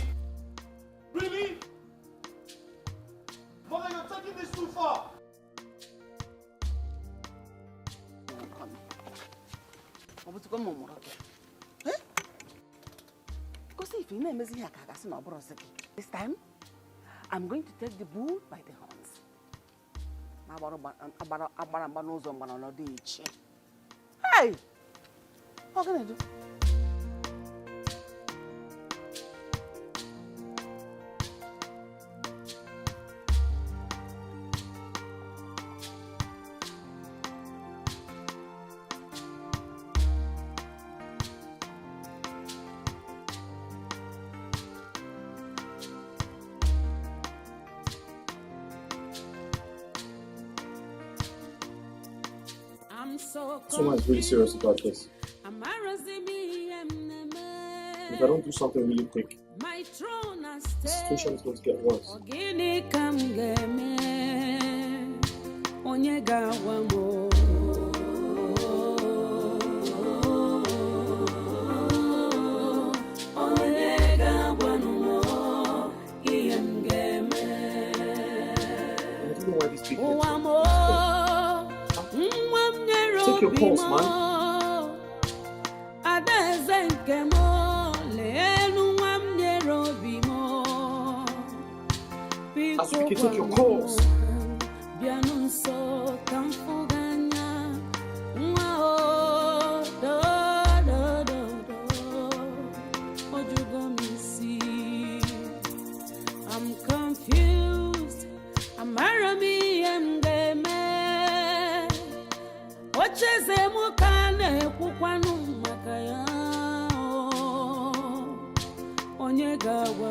Really? Mother, you're taking this too far. This time, I'm going to take the bull by the horns. Hey! What can I do? Someone is really serious about this. If I don't do something really quick, the situation is going to get worse. Take your pulse, man. Asuki, take your pulse. I'm confused. I'm onye ga-agwa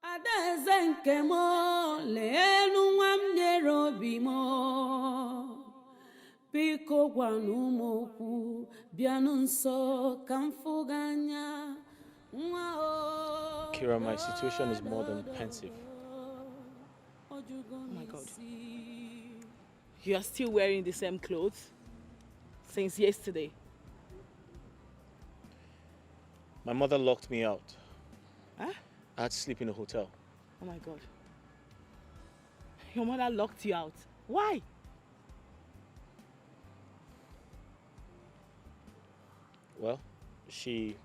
adaeze nke m leenu nwa m nyere obi m biko gwanụ m okwu bịanụ nso ka m fụ gị anya nwa Kira, my situation is more than pensive. Oh my God. You are still wearing the same clothes since yesterday. My mother locked me out. Huh? I had to sleep in a hotel. Oh my God. Your mother locked you out. Why? Well, she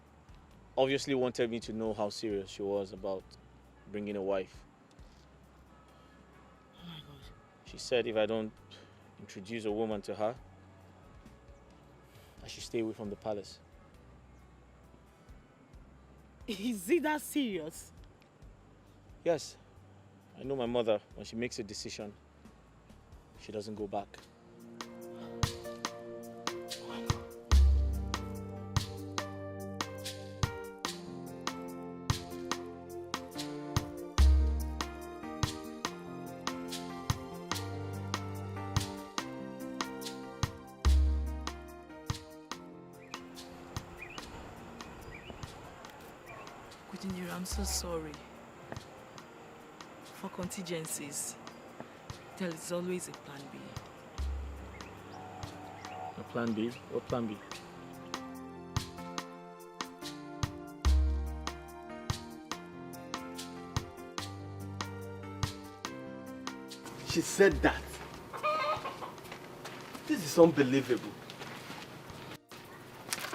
obviously wanted me to know how serious she was about bringing a wife. Oh my God. She said if I don't introduce a woman to her, I should stay away from the palace. Is it that serious? Yes. I know my mother, when she makes a decision, she doesn't go back. I'm so sorry. For contingencies, there is always a plan B. A plan B? What plan B? She said that. This is unbelievable.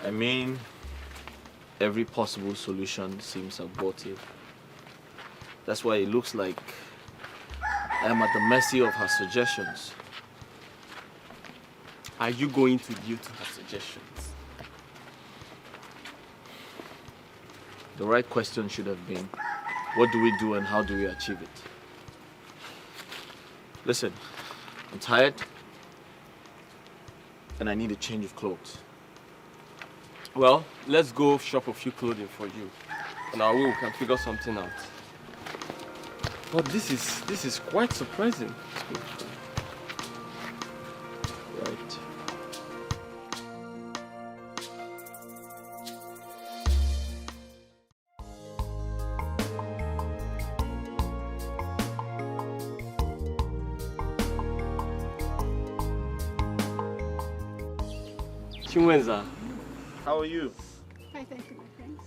I mean, every possible solution seems abortive. That's why it looks like I am at the mercy of her suggestions. Are you going to yield to her suggestions? The right question should have been, what do we do and how do we achieve it? Listen, I'm tired and I need a change of clothes. Well, let's go shop a few clothing for you. On our way, we can figure something out. But this is quite surprising. Right. Chinwenza, how are you? Hi, thank you, my friends.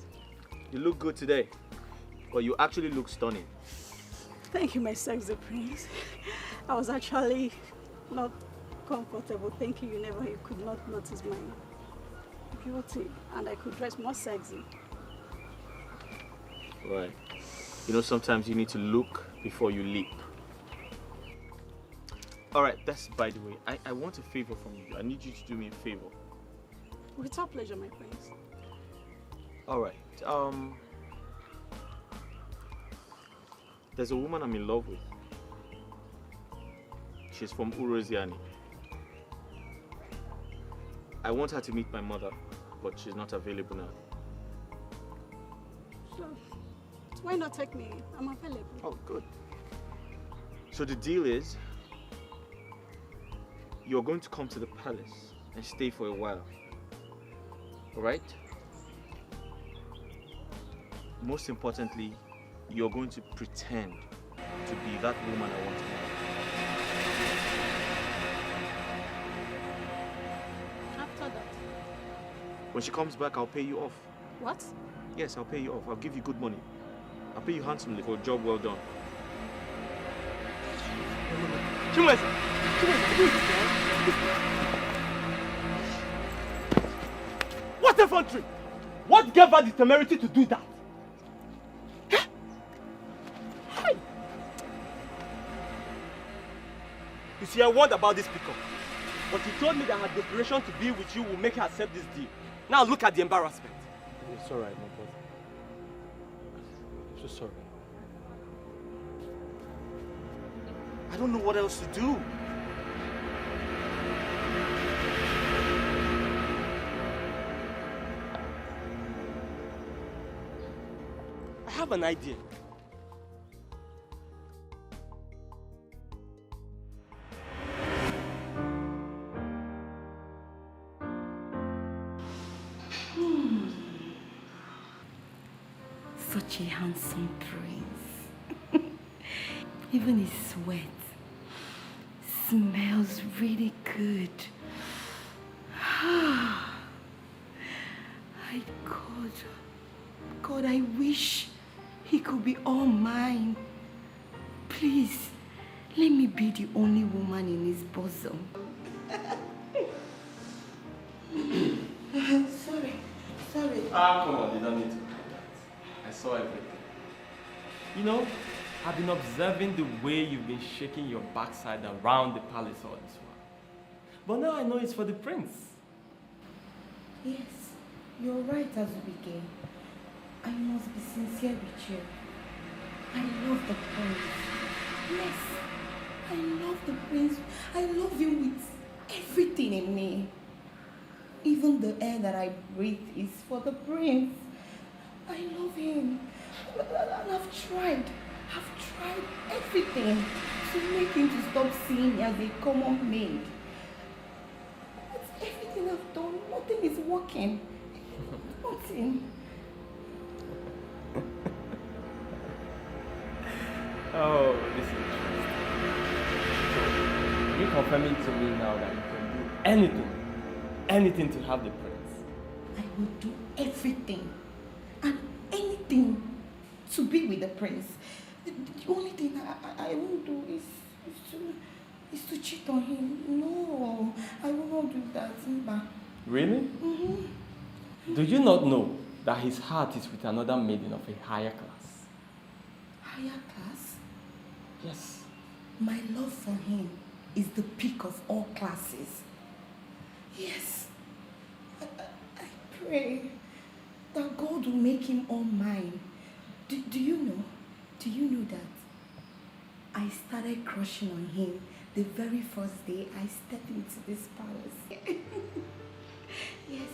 You look good today. Well, you actually look stunning. Thank you, my sexy prince. I was actually not comfortable thinking you could not notice my beauty and I could dress more sexy. Right. You know, sometimes you need to look before you leap. All right, that's by the way. I want a favor from you. I need you to do me a favor. With our pleasure, my friends. All right. There's a woman I'm in love with. She's from Uroziani. I want her to meet my mother, but she's not available now. So, why not take me? I'm available. Oh, good. So the deal is, you're going to come to the palace and stay for a while. All right? Most importantly, you're going to pretend to be that woman I want to marry. After that. When she comes back, I'll pay you off. What? Yes, I'll pay you off. I'll give you good money. I'll pay you handsomely for a job well done. Chinwenza! What effrontery! What gave her the temerity to do that? You see, I warned about this pickup. But you told me that her desperation to be with you will make her accept this deal. Now look at the embarrassment. It's alright, my brother. I'm so sorry. I don't know what else to do. I have an idea. Such a handsome prince. Even his sweat smells really good. God, I wish he could be all mine. Please, let me be the only woman in his bosom. Sorry. Come on, you don't need to do that. I saw everything. You know, I've been observing the way you've been shaking your backside around the palace all this while. But now I know it's for the prince. Yes, you're right, Azubike. I must be sincere with you. I love the prince. Yes, I love the prince. I love him with everything in me. Even the air that I breathe is for the prince. I love him. And I've tried everything to make him to stop seeing me as a common maid. But everything I've done, nothing is working. Nothing. Oh, this is interesting. So, you're confirming to me now that you can do anything to have the prince. I will do everything and anything to be with the prince. The only thing I won't do is Is to cheat on him. No, I will not do that, Mba. Really? Do you not know that his heart is with another maiden of a higher class? Higher class? Yes. My love for him is the peak of all classes. Yes. I pray that God will make him all mine. Do you know that I started crushing on him the very first day I stepped into this palace? Yes.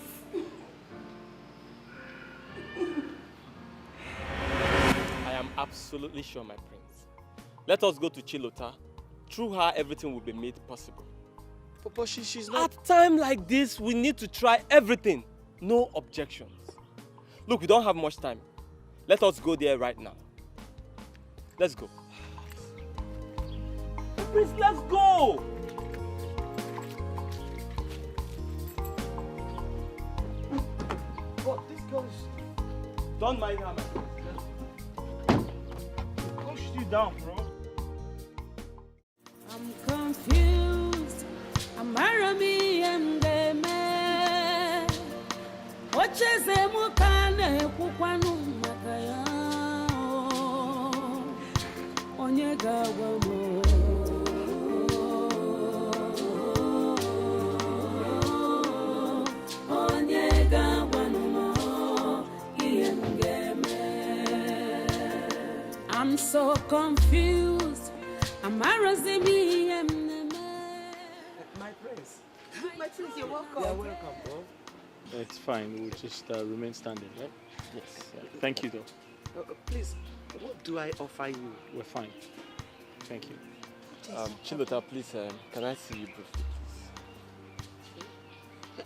I am absolutely sure, my prince. Let us go to Chilota. Through her, everything will be made possible. But she's not... At time like this, we need to try everything. No objections. Look, we don't have much time. Let us go there right now. Let's go. Prince, let's go! But this girl is... Don't mind her, my prince. Push you down, bro. I'm confused. Amarami endeme. Ocheze mukane kukwanu makaya. Onye gawamo. Onye gawano iengeme. I'm so confused. Amarazimi My prince. My prince, you're welcome. You're welcome, bro. It's fine. We'll just remain standing, right? Yes. Yeah. Thank you, though. Please, what do I offer you? We're fine. Thank you. Chilota, please, can I see you briefly,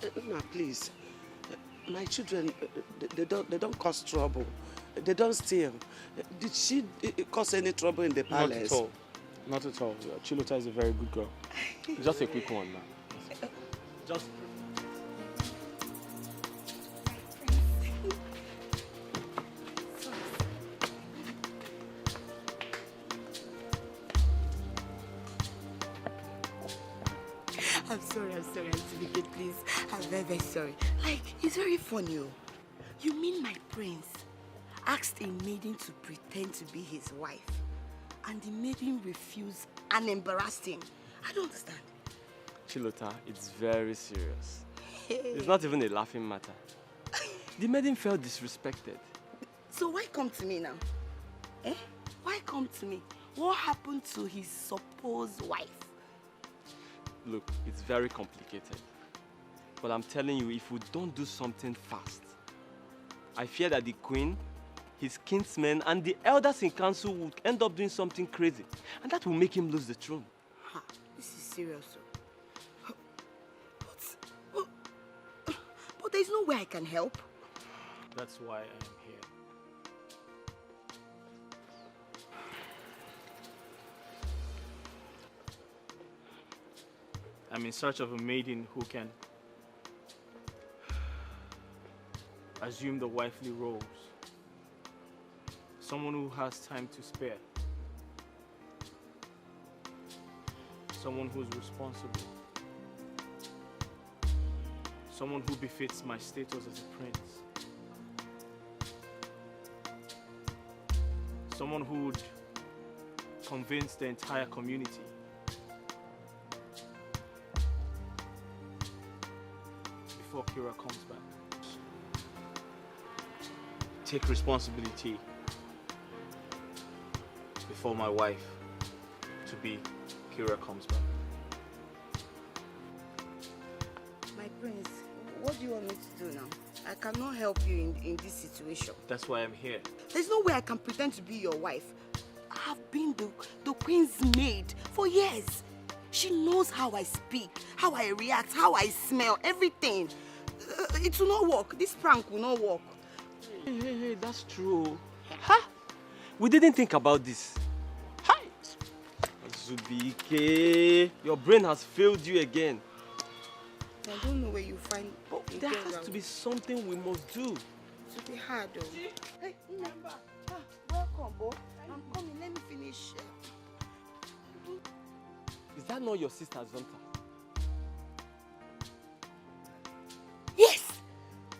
please? Ma, please. My children, they don't cause trouble. They don't steal. Did she cause any trouble in the palace? Not at all. Not at all. Chilota is a very good girl. Just a quick one now. Just... I'm sorry, Auntie, please. I'm very, very sorry. Like, it's very funny. You mean my prince asked a maiden to pretend to be his wife, and the maiden refused and embarrassed him? I don't understand. Chilota, it's very serious. It's not even a laughing matter. The maiden felt disrespected. So why come to me now? Eh? Why come to me? What happened to his supposed wife? Look, it's very complicated. But I'm telling you, if we don't do something fast, I fear that the queen, his kinsmen, and the elders in council will end up doing something crazy. And that will make him lose the throne. Ha, this is serious. But there's no way I can help. That's why I am here. I'm in search of a maiden who can assume the wifely roles. Someone who has time to spare. Someone who's responsible. Someone who befits my status as a prince. Someone who would convince the entire community before Kira comes back. Take responsibility before my wife to be Kira comes back. My prince, what do you want me to do now? I cannot help you in this situation. That's why I'm here. There's no way I can pretend to be your wife. I have been the queen's maid for years. She knows how I speak, how I react, how I smell, everything. It will not work. This prank will not work. Hey, that's true. Huh? We didn't think about this. Hi! Zubike, your brain has failed you again. I don't know where you find... But there has to be something we must do. It will be hard though. Hey, remember. Welcome, Bo. I'm coming. Let me finish. that not your sister Zonta? Yes!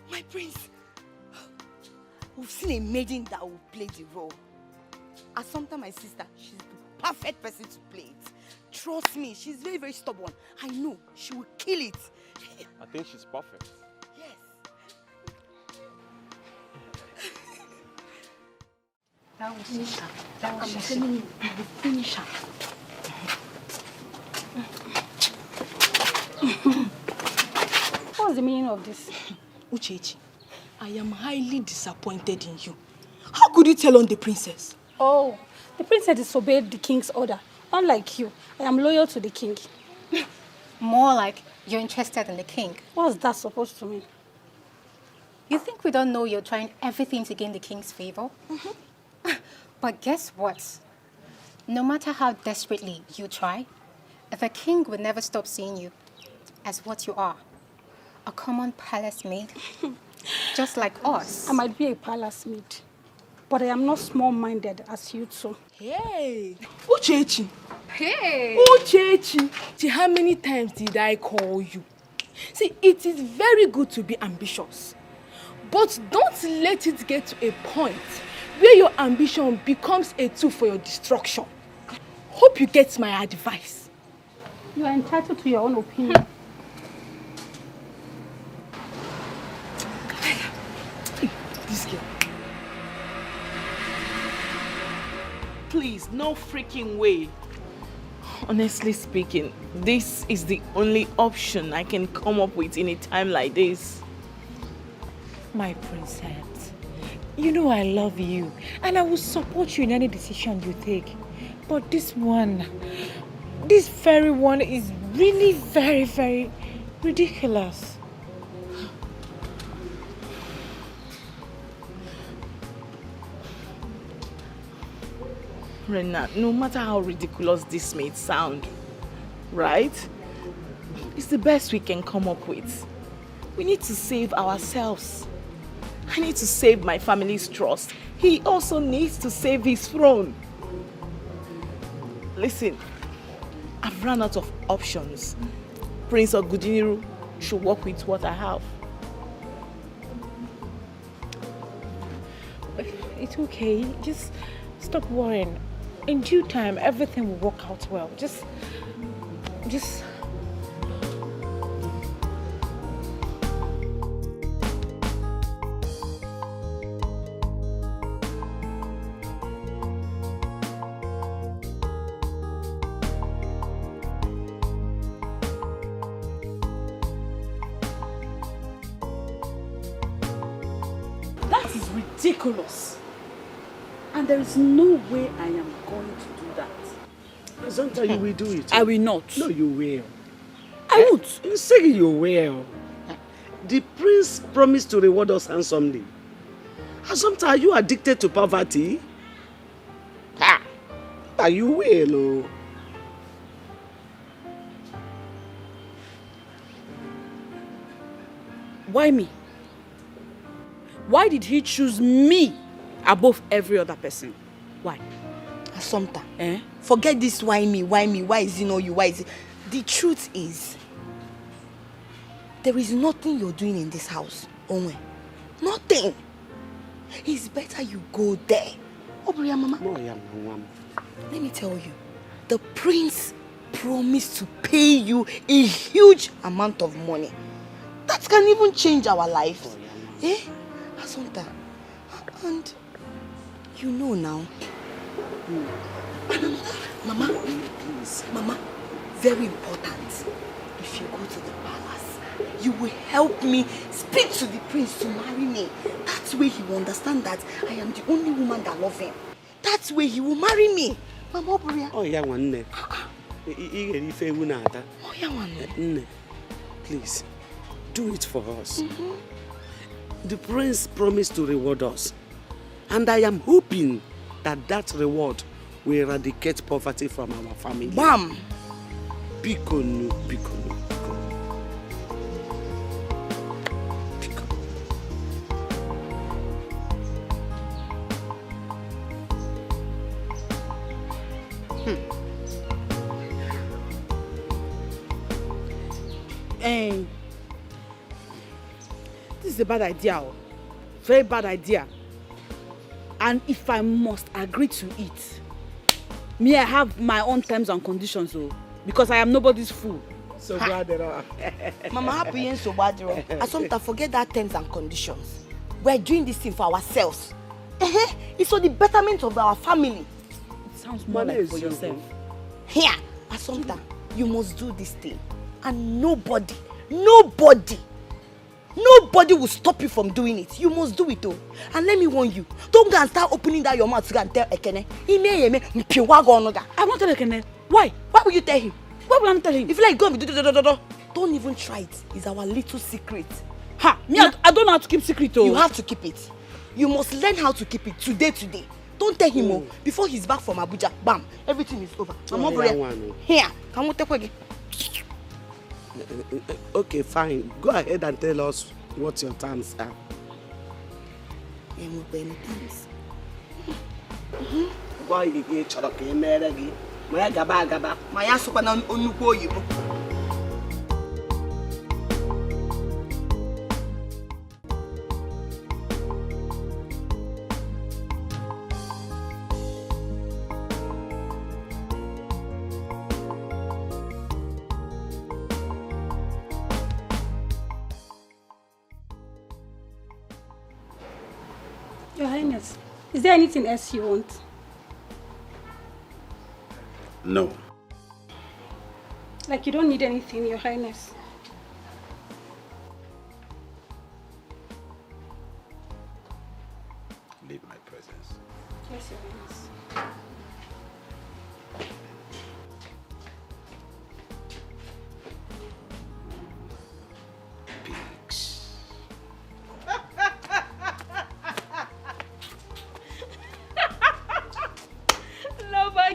My prince! We've seen a maiden that will play the role. Assumpta, my sister, she's the perfect person to play it. Trust me, she's very, very stubborn. I know, she will kill it. I think she's perfect. Yes. That was finish her. That was I'm telling you, I will finish her. What's the meaning of this? Uchechi, I am highly disappointed in you. How could you tell on the princess? Oh, the princess disobeyed the king's order. Unlike you, I am loyal to the king. More like you're interested in the king. What's that supposed to mean? You think we don't know you're trying everything to gain the king's favor? But guess what? No matter how desperately you try, the king will never stop seeing you as what you are. A common palace maid. Just like us. I might be a palace maid, but I am not small-minded as you two. Hey! Uchechi! Hey! Uchechi! See, how many times did I call you? See, it is very good to be ambitious, but don't let it get to a point where your ambition becomes a tool for your destruction. Hope you get my advice. You are entitled to your own opinion. This girl. Please, no freaking way. Honestly speaking, this is the only option I can come up with in a time like this. My princess, you know I love you and I will support you in any decision you take. But this very one is really very, very ridiculous. Rena, no matter how ridiculous this may sound, right? It's the best we can come up with. We need to save ourselves. I need to save my family's trust. He also needs to save his throne. Listen, I've run out of options. Prince Ogudiniru should work with what I have. It's okay. Just stop worrying. In due time, everything will work out well. Just... That is ridiculous. And there is no way I am going to do that. Zonta, you will do it. I will not. No, you will. I won't. You say you will. The prince promised to reward us handsomely. Zonta, are you addicted to poverty? Ah, you will. Oh. Why me? Why did he choose me above every other person? Why? Assumpta, forget this why me, why is it not you, why is it? The truth is, there is nothing you're doing in this house, Onwe. Nothing. It's better you go there. Obriya mama. Let me tell you, the prince promised to pay you a huge amount of money. That can even change our lives. Assumpta, and you know now. Mama, please. Mama, very important. If you go to the palace, you will help me speak to the prince to marry me. That way he will understand that I am the only woman that loves him. That way he will marry me. Mama, Obriya. Oh, yeah, one day. Please, do it for us. The prince promised to reward us. And I am hoping that that reward will eradicate poverty from our family. Bam! Bikonu. This is a bad idea. Oh. Very bad idea. And if I must agree to it, me, I have my own terms and conditions, oh, because I am nobody's fool. So brother. Mama, happy and so bad. Assumpta, forget that terms and conditions. We're doing this thing for ourselves. It's for the betterment of our family. It sounds more like for yourself. Here, Assumpta, you must do this thing. And nobody will stop you from doing it. You must do it, though. And let me warn you, don't go and start opening that your mouth to go and tell Ekene. I'm not telling Ekene. Why? Why will you tell him? Why will I not tell him? If you like, go and don't even try it. It's our little secret. Ha! Me, I don't know how to keep secret, though. You have to keep it. You must learn how to keep it today. Don't tell him, before he's back from Abuja, bam, everything is over. Here, come on, take again. Okay, fine. Go ahead and tell us what your terms are. Why you get chocolate? Maya gaba. Maya sopa na onukwu oyibo. Your Highness, is there anything else you want? No. Like you don't need anything, Your Highness? Leave my presence. Yes, Your Highness.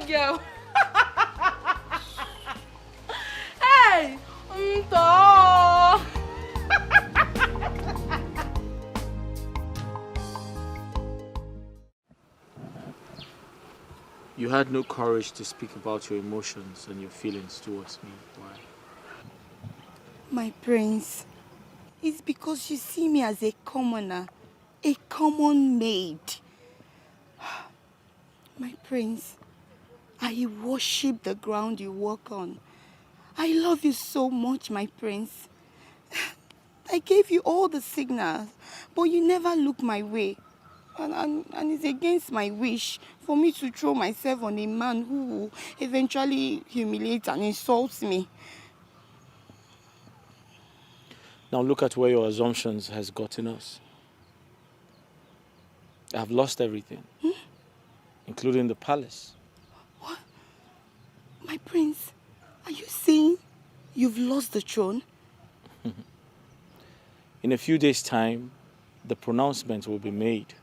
Girl. Hey, tonto. You had no courage to speak about your emotions and your feelings towards me. Why? My prince, it's because you see me as a commoner, a common maid. My prince, I worship the ground you walk on. I love you so much, my prince. I gave you all the signals, but you never look my way. And it's against my wish for me to throw myself on a man who will eventually humiliate and insult me. Now look at where your assumptions has gotten us. I've lost everything, including the palace. What? My prince, are you saying you've lost the throne? In a few days' time, the pronouncement will be made,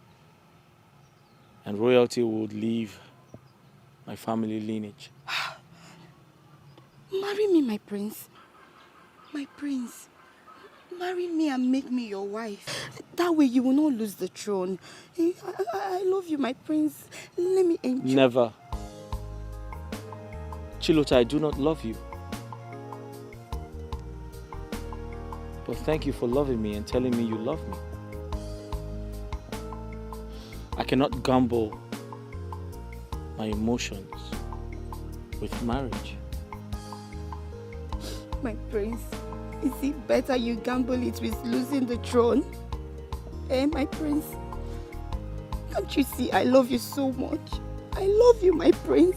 and royalty would leave my family lineage. Marry me, my prince. My prince. Marry me and make me your wife. That way you will not lose the throne. I love you, my prince. Let me enjoy. Never. Chilota, I do not love you. But thank you for loving me and telling me you love me. I cannot gamble my emotions with marriage. My prince, is it better you gamble it with losing the throne? My prince, can't you see I love you so much? I love you, my prince.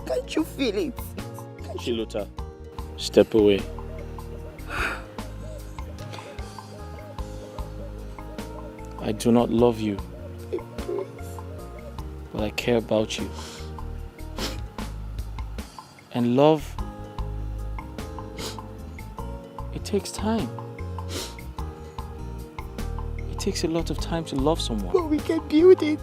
Can't you feel it? Chilota, step away. I do not love you, but I care about you. And love, it takes time. It takes a lot of time to love someone. But we can build it.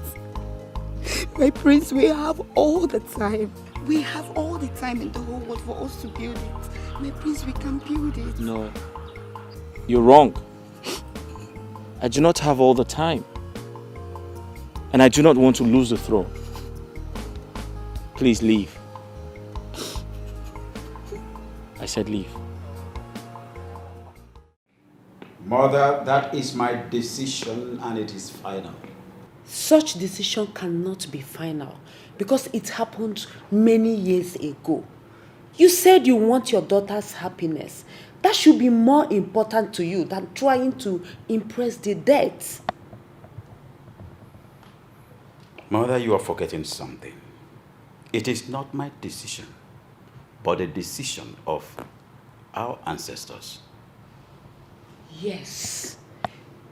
My prince, we have all the time. We have all the time in the whole world for us to build it. My prince, we can build it. No, you're wrong. I do not have all the time. And I do not want to lose the throne. Please leave. I said leave. Mother, that is my decision and it is final. Such decision cannot be final because it happened many years ago. You said you want your daughter's happiness. That should be more important to you than trying to impress the dead. Mother, you are forgetting something. It is not my decision, but the decision of our ancestors. Yes.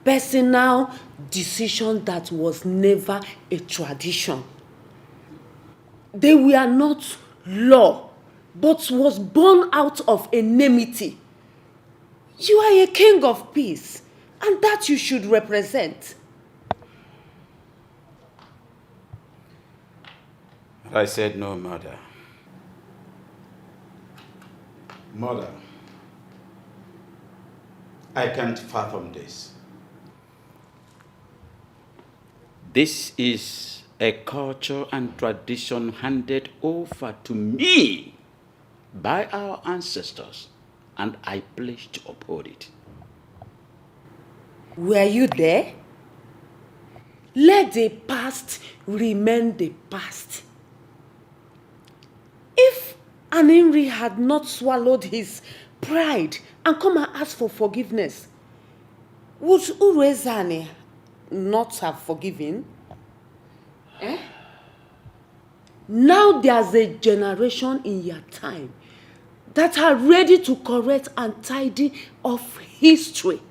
Personal decision that was never a tradition. They were not law, but was born out of enmity. You are a king of peace, and that you should represent. I said no, Mother. Mother, I can't fathom this. This is a culture and tradition handed over to me by our ancestors, and I pledge to uphold it. Were you there? Let the past remain the past. If Aninri had not swallowed his pride and come and ask for forgiveness, would Urezane not have forgiven? Now there's a generation in your time that are ready to correct and tidy off history.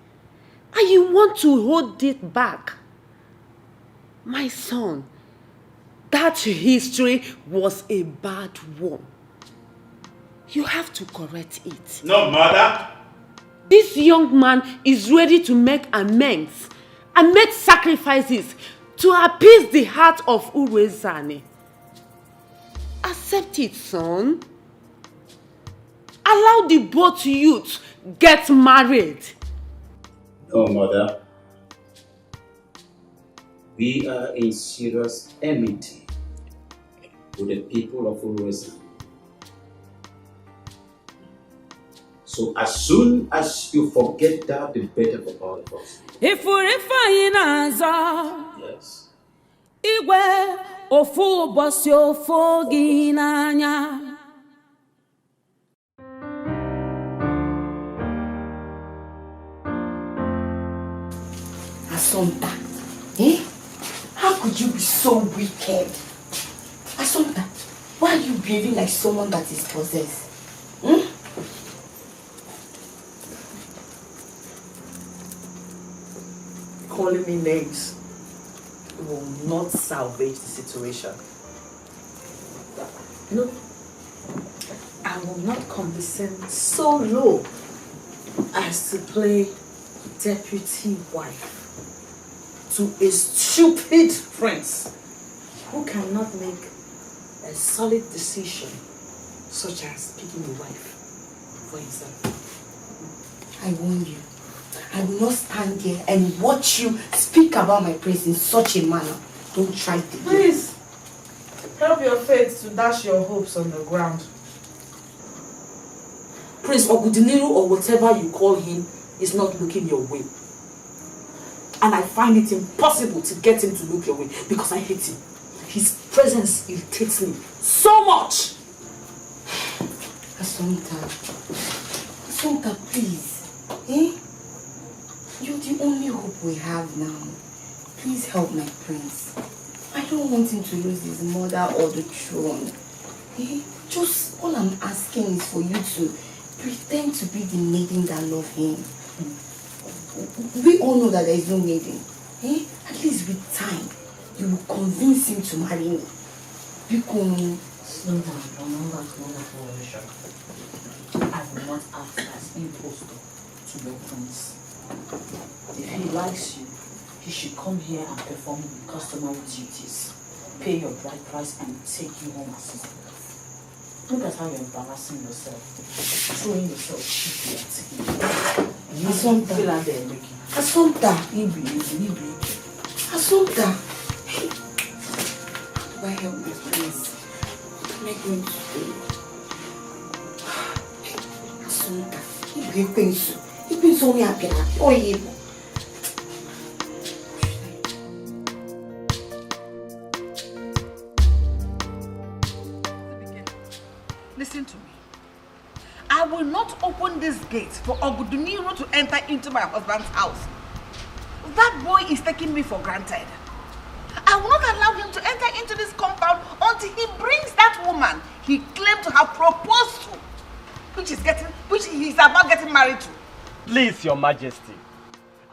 And you want to hold it back. My son, that history was a bad one. You have to correct it. No, Mother. This young man is ready to make amends and make sacrifices to appease the heart of Urezane. Accept it, son. Allow the both youths get married. No, Mother. We are in serious enmity with the people of Urezane. So as soon as you forget that, the better for all of us. If we're fine, yes. Igwe ofu bosi ofu ginanya. Asonta, how could you be so wicked? Asonta, why are you behaving like someone that is possessed? Calling me names will not salvage the situation. No, I will not condescend so low as to play deputy wife to a stupid prince who cannot make a solid decision such as picking a wife for himself. I warn you, I will not stand here and watch you speak about my prince in such a manner. Don't try it again. Please, help your faith to dash your hopes on the ground. Prince Ogudiniru, or whatever you call him, is not looking your way. And I find it impossible to get him to look your way because I hate him. His presence irritates me so much. Asonta, please. You're the only hope we have now. Please help my prince. I don't want him to lose his mother or the throne. Just all I'm asking is for you to pretend to be the maiden that love him. We all know that there is no maiden. At least with time, you will convince him to marry me. Slow down, remember to wonderful relation. I will not act as impostor to your prince. If he likes you, he should come here and perform the customary duties, pay your bride price, and take you home as his wife. Look at how you're embarrassing yourself, throwing yourself cheaply at him. Asonta, feel like they're making. Asonta, Ibi. Asonta. How do I help my prince? What am I going to do? Asonta, It's only happy. Oh, yeah. Listen to me. I will not open this gate for Oguduniru to enter into my husband's house. That boy is taking me for granted. I will not allow him to enter into this compound until he brings that woman he claimed to have proposed to, which he is about getting married to. Please, Your Majesty,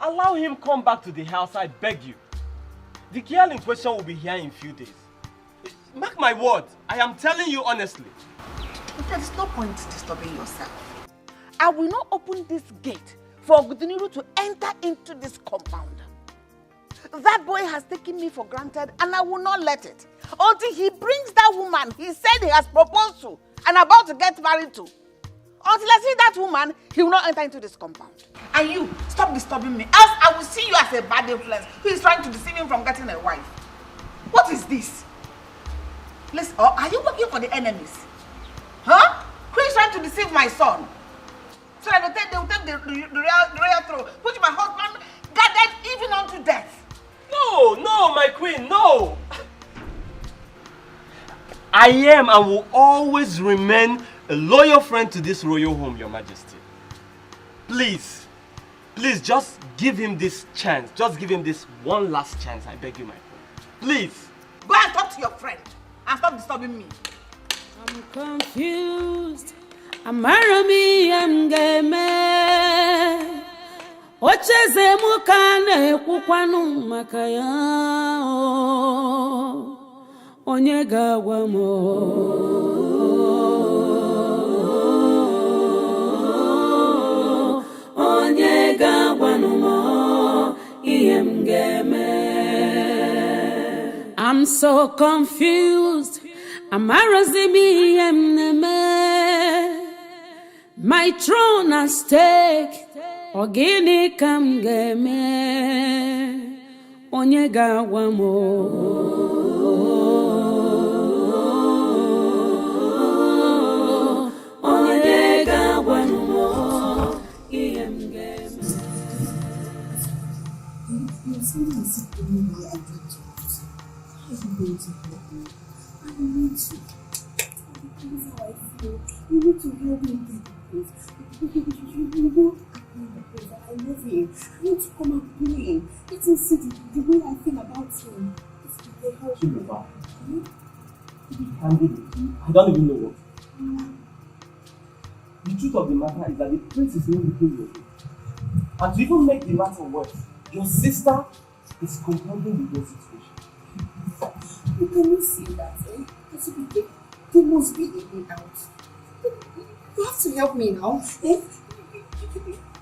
allow him come back to the house, I beg you. The girl in question will be here in a few days. Mark my words, I am telling you honestly. There is no point disturbing yourself. I will not open this gate for Oguduniru to enter into this compound. That boy has taken me for granted and I will not let it until he brings that woman he said he has proposed to and about to get married to. Until I see that woman, he will not enter into this compound. And you, stop disturbing me, else I will see you as a bad influence who is trying to deceive him from getting a wife. What is this? Listen, are you working for the enemies? Huh? Who is trying to deceive my son? So that they will take the royal throne, which my husband gathered even unto death. No, my queen, no! I am and will always remain a loyal friend to this royal home, Your Majesty. Please, just give him this chance. Just give him this one last chance, I beg you, my friend. Please. Go and talk to your friend and stop disturbing me. I'm confused. Amarami amgeme. Ocheze mukane kukwanu makaya. Onye gawa mo. Onye gawa no mo. I'm so confused. Amarazimi emneme. My throne at stake. Ogini kam geme. Onye gawa mo. Onye gawa no mo. Iem geme. Something is sitting here and how are you going to help me? I need to. This is how I feel. You need to help me get the place. You won't agree the place. I love him. I need to come and play. Let him see the way I feel about him. Shibuba, to be candid with you, I don't even know what. The truth of the matter is that the prince is not looking your way. And to even make the matter worse, your sister is compounding the whole situation. You cannot see that, eh? There must be a way out. You have to help me now, eh?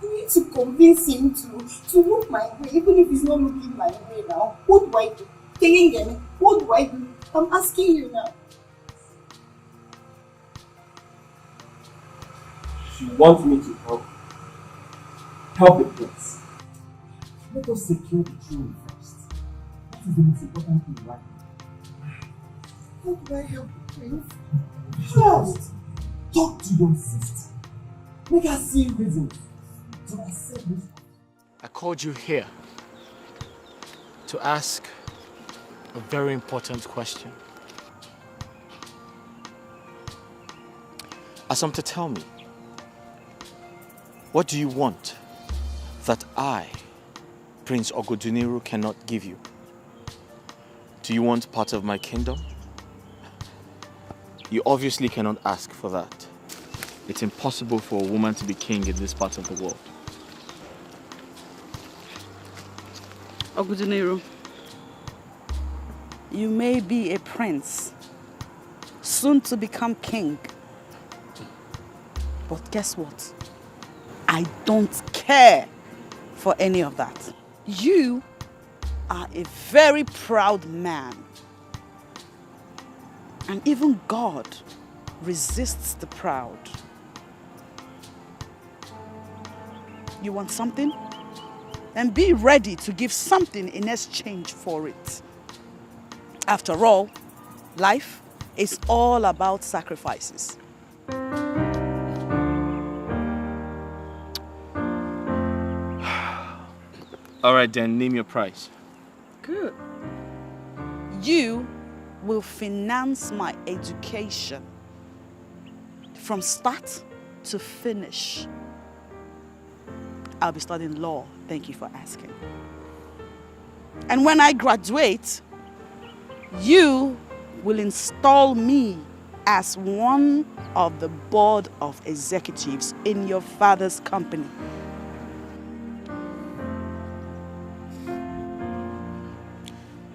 You need to convince him to look my way, even if he's not looking my way now. What do I do? What do I do? I'm asking you now. You want me to help the prince. Let us secure the throne first. That is the most important thing right now. How do I help the prince? First, talk to your sister. Make her see reasons to accept this. I called you here to ask a very important question. Assumpta, tell me, what do you want that I, Prince Oguduniru, cannot give you? Do you want part of my kingdom? You obviously cannot ask for that. It's impossible for a woman to be king in this part of the world. Oguduniru, you may be a prince, soon to become king. But guess what? I don't care for any of that. You are a very proud man. And even God resists the proud. You want something? And be ready to give something in exchange for it. After all, life is all about sacrifices. Alright then, name your price. Good. You will finance my education from start to finish. I'll be studying law. Thank you for asking. And when I graduate, you will install me as one of the board of executives in your father's company.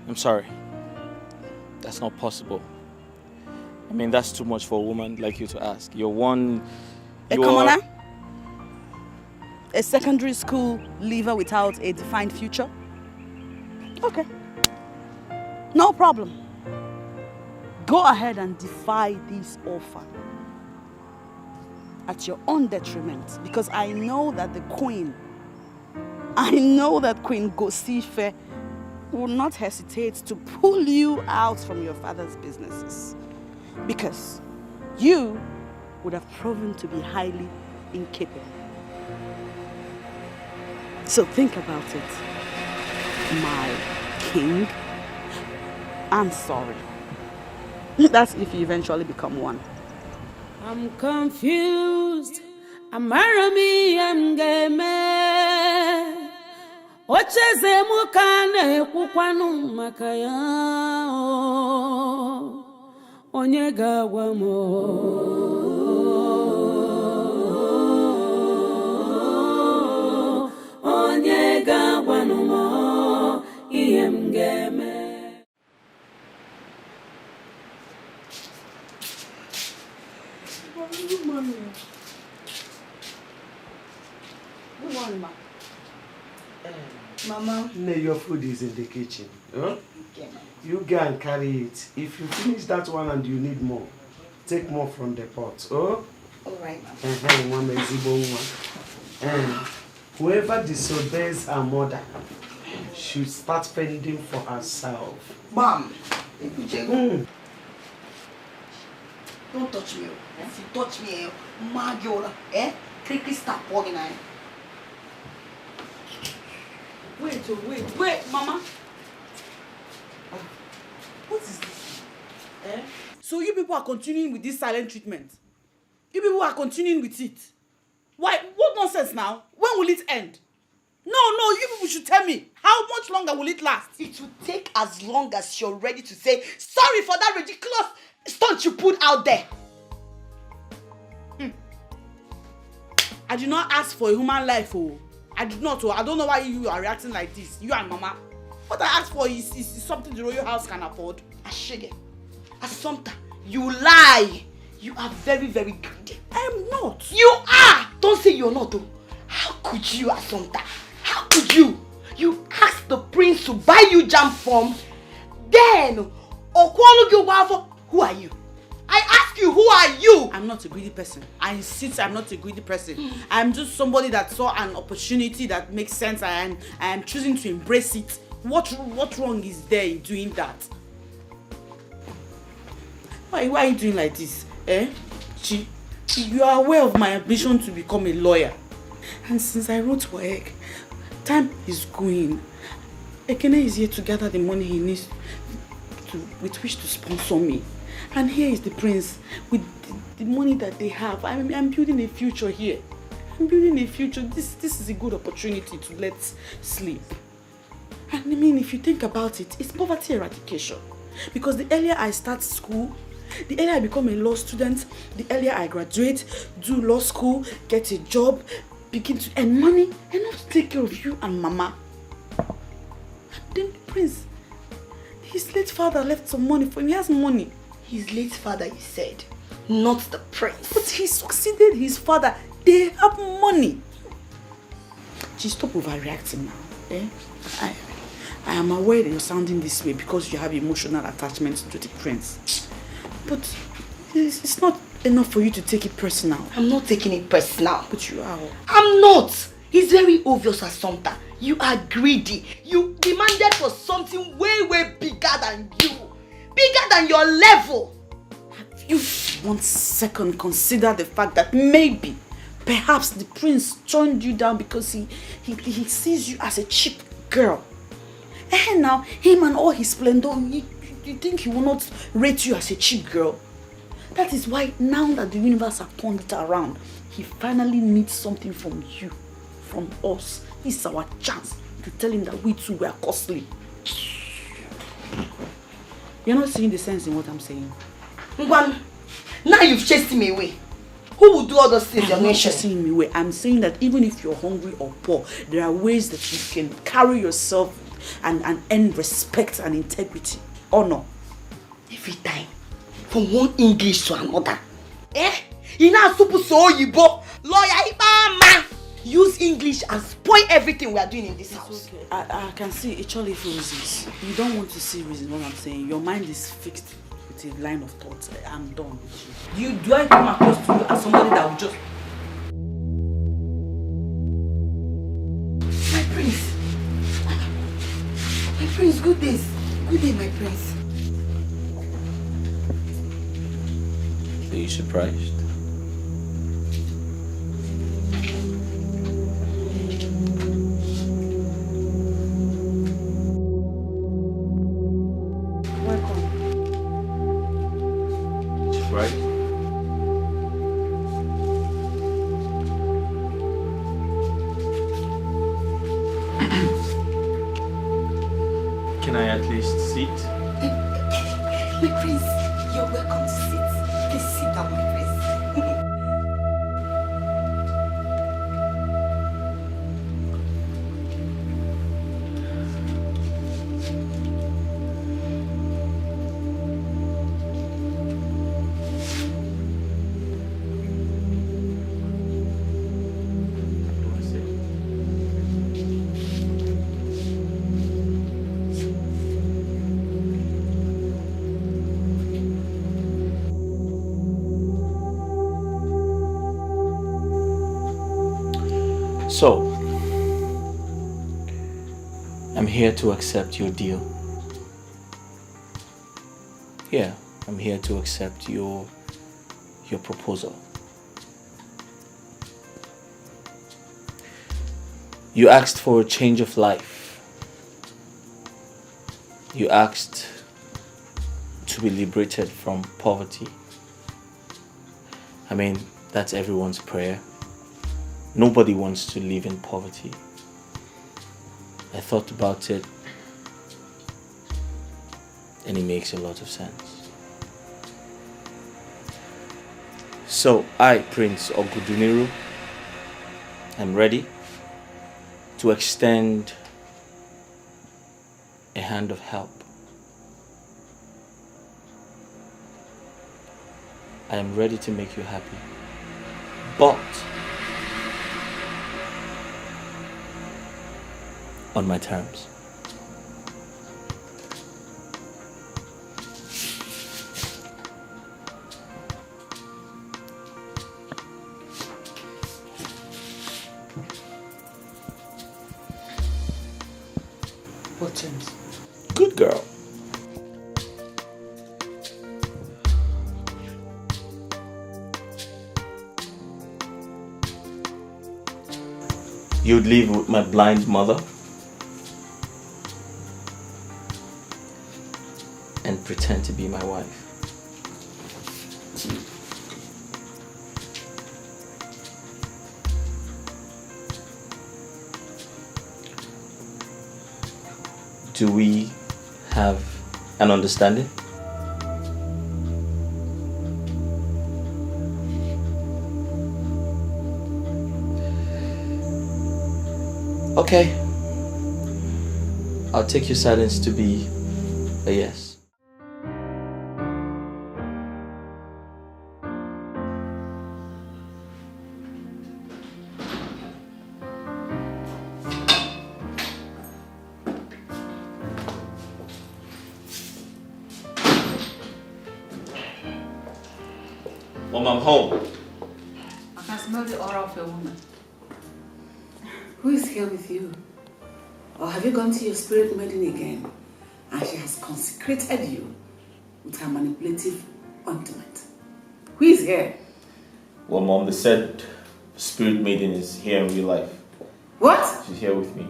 I'm sorry. That's not possible. I mean, that's too much for a woman like you to ask. You're one... A commoner? A secondary school leaver without a defined future? Okay. No problem. Go ahead and defy this offer at your own detriment, because I know that Queen Gosife will not hesitate to pull you out from your father's businesses, because you would have proven to be highly incapable. So think about it, my king. I'm sorry. That's if you eventually become one. I'm confused. I'm game. Ocheze mukane kukwanu makaya. Onye gawa mo. Onye gawa no mo. Iem game. Good morning. Good morning, ma. Mama. No, your food is in the kitchen. Huh? Okay, you go and carry it. If you finish that one and you need more, take more from the pot. Oh? Alright, Mama. Whoever disobeys her mother should start fending for herself. Mom. Don't touch me. If you touch me, Magiola, quickly stop walking. Wait, Mama. What is this? So you people are continuing with this silent treatment? You people are continuing with it? Why? What nonsense now? When will it end? No, you people should tell me. How much longer will it last? It will take as long as you're ready to say sorry for that ridiculous stunt you put out there. I did not ask for a human life, oh. I did not, oh. I don't know why you are reacting like this, you and Mama. What I asked for is something the royal house can afford. Ashige, Assumpta, you lie. You are very, very greedy. I am not. You are. Don't say you're not, though. How could you, Assumpta? How could you? You asked the prince to buy you jam form. Then, who are you? I ask you, who are you? I'm not a greedy person. I insist I'm not a greedy person. I'm just somebody that saw an opportunity that makes sense and I am choosing to embrace it. What wrong is there in doing that? Why are you doing like this? You are aware of my ambition to become a lawyer. And since I wrote for Egg, time is going. Ekene is here to gather the money he needs with which to sponsor me. And here is the prince with the money that they have. I'm building a future here. I'm building a future. This is a good opportunity to let sleep. And I mean, if you think about it, it's poverty eradication. Because the earlier I start school, the earlier I become a law student, the earlier I graduate, do law school, get a job, begin to earn money, and not take care of you and Mama. And then the prince, his late father left some money for him. He has money. His late father, you said, not the prince. But he succeeded his father. They have money. Just stop overreacting now. I am aware that you're sounding this way because you have emotional attachment to the prince. But it's not enough for you to take it personal. I'm not taking it personal. But you are. I'm not. It's very obvious, Assumpta. You are greedy. You demanded for something way, way bigger than you. Bigger than your level. Have you 1 second considered the fact that maybe, perhaps the prince turned you down because he sees you as a cheap girl. And now, him and all his splendor, you think he will not rate you as a cheap girl? That is why now that the universe has turned it around, he finally needs something from you, from us. This is our chance to tell him that we too were costly. You're not seeing the sense in what I'm saying. Ngwan, now you've chased him away. Who will do all those things? I'm not chasing him away. I'm saying that even if you're hungry or poor, there are ways that you can carry yourself and earn respect and integrity. Honor. Every time. From one English to another. You know super so yibo. Lawyer Ibama. Use English and spoil everything we are doing in this house. Okay. I can see actually for reasons. You don't want to see reasons what I'm saying. Your mind is fixed with a line of thoughts. I'm done with you. Do I come across to you as somebody that will just... My prince. My prince, good days. Good day, my prince. Are you surprised? Can I at least sit? My prince, you're welcome to sit. Please sit down, my prince. So, I'm here to accept your deal. Yeah, I'm here to accept your proposal. You asked for a change of life. You asked to be liberated from poverty. I mean, that's everyone's prayer. Nobody wants to live in poverty. I thought about it, and it makes a lot of sense. So I, Prince Oguduniru, am ready to extend a hand of help. I am ready to make you happy, but on my terms. What terms? Good girl. You'd live with my blind mother and pretend to be my wife. Do we have an understanding? Okay. I'll take your silence to be a yes. Mom, I'm home. I can smell the aura of a woman. Who is here with you? Or have you gone to your spirit maiden again and she has consecrated you with her manipulative ointment? Who is here? Well, Mom, they said Spirit Maiden is here in real life. What? She's here with me.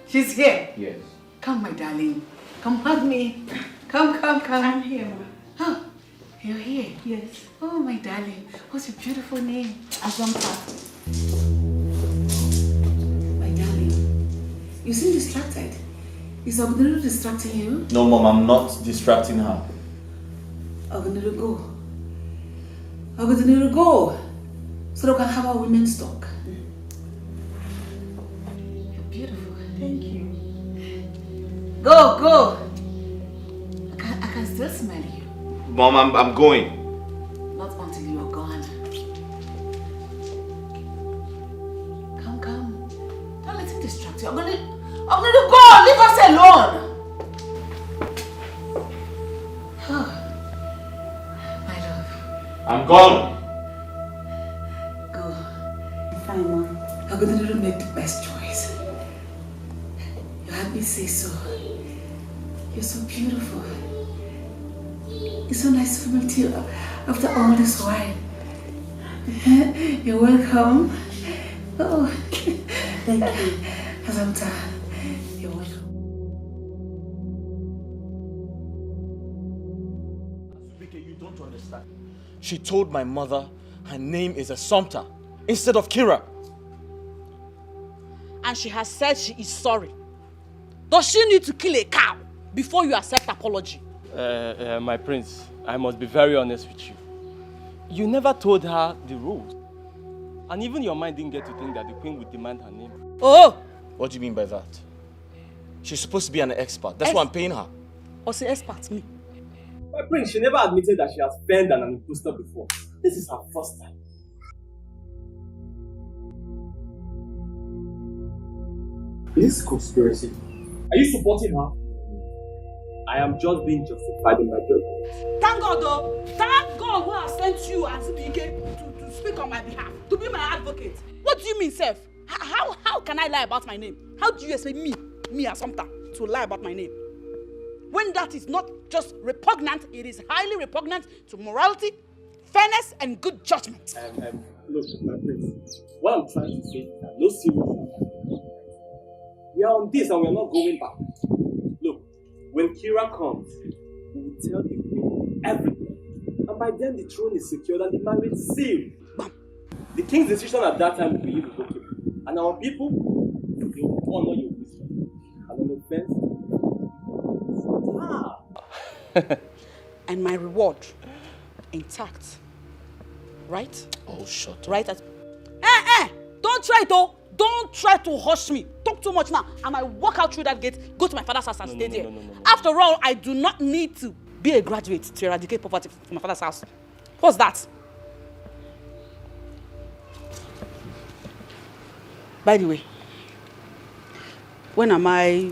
She's here. Yes. Come, my darling. Come hug me. Come. I'm here, Ma. Oh, you're here? Yes. Oh, my darling. What's your beautiful name? Azampa. My darling. You seem distracted. Is Ogunuru distracting you? No, Mom, I'm not distracting her. Ogunuru, go. Ogunuru, go. So we can have our women's talk. You're beautiful. Thank you. Go. I can still smell you. Mom, I'm going. Not until you are gone. Come. Don't let him distract you. I'm gonna go. Leave us alone. Oh, my love. I'm gone. Go. Fine, Mom. I'm gonna make the best choice. You had me say so. You're so beautiful. It's so nice to meet you after all this while. You're welcome. Oh, thank you. Azamta, you're welcome. You don't understand. She told my mother her name is Assumpta instead of Kira. And she has said she is sorry. Does she need to kill a cow before you accept apology? My prince, I must be very honest with you. You never told her the rules. And even your mind didn't get to think that the queen would demand her name. Oh! What do you mean by that? She's supposed to be an expert. That's why I'm paying her. What's the expert? Me? My prince, she never admitted that she has burned an imposter before. This is her first time. This conspiracy. Are you supporting her? I am just being justified in my judgment. Thank God though. Thank God who has sent you as Dikeh to speak on my behalf, to be my advocate. What do you mean, Seth? How can I lie about my name? How do you expect me Assumpta, to lie about my name? When that is not just repugnant, it is highly repugnant to morality, fairness, and good judgment. Look, my prince, what I'm trying to say is that no serious. We are on this and we are not going back. Look, when Kira comes, we will tell the queen everything. And by then the throne is secured and the marriage sealed. The king's decision at that time will be irrevocable. And our people, they will honor your wisdom. And on offense, And my reward intact. Right? Oh, shut up. Right? Don't try to hush me. Talk too much now. I might walk out through that gate, go to my father's house and stay there. No. After all, I do not need to be a graduate to eradicate poverty from my father's house. What's that? By the way, when am I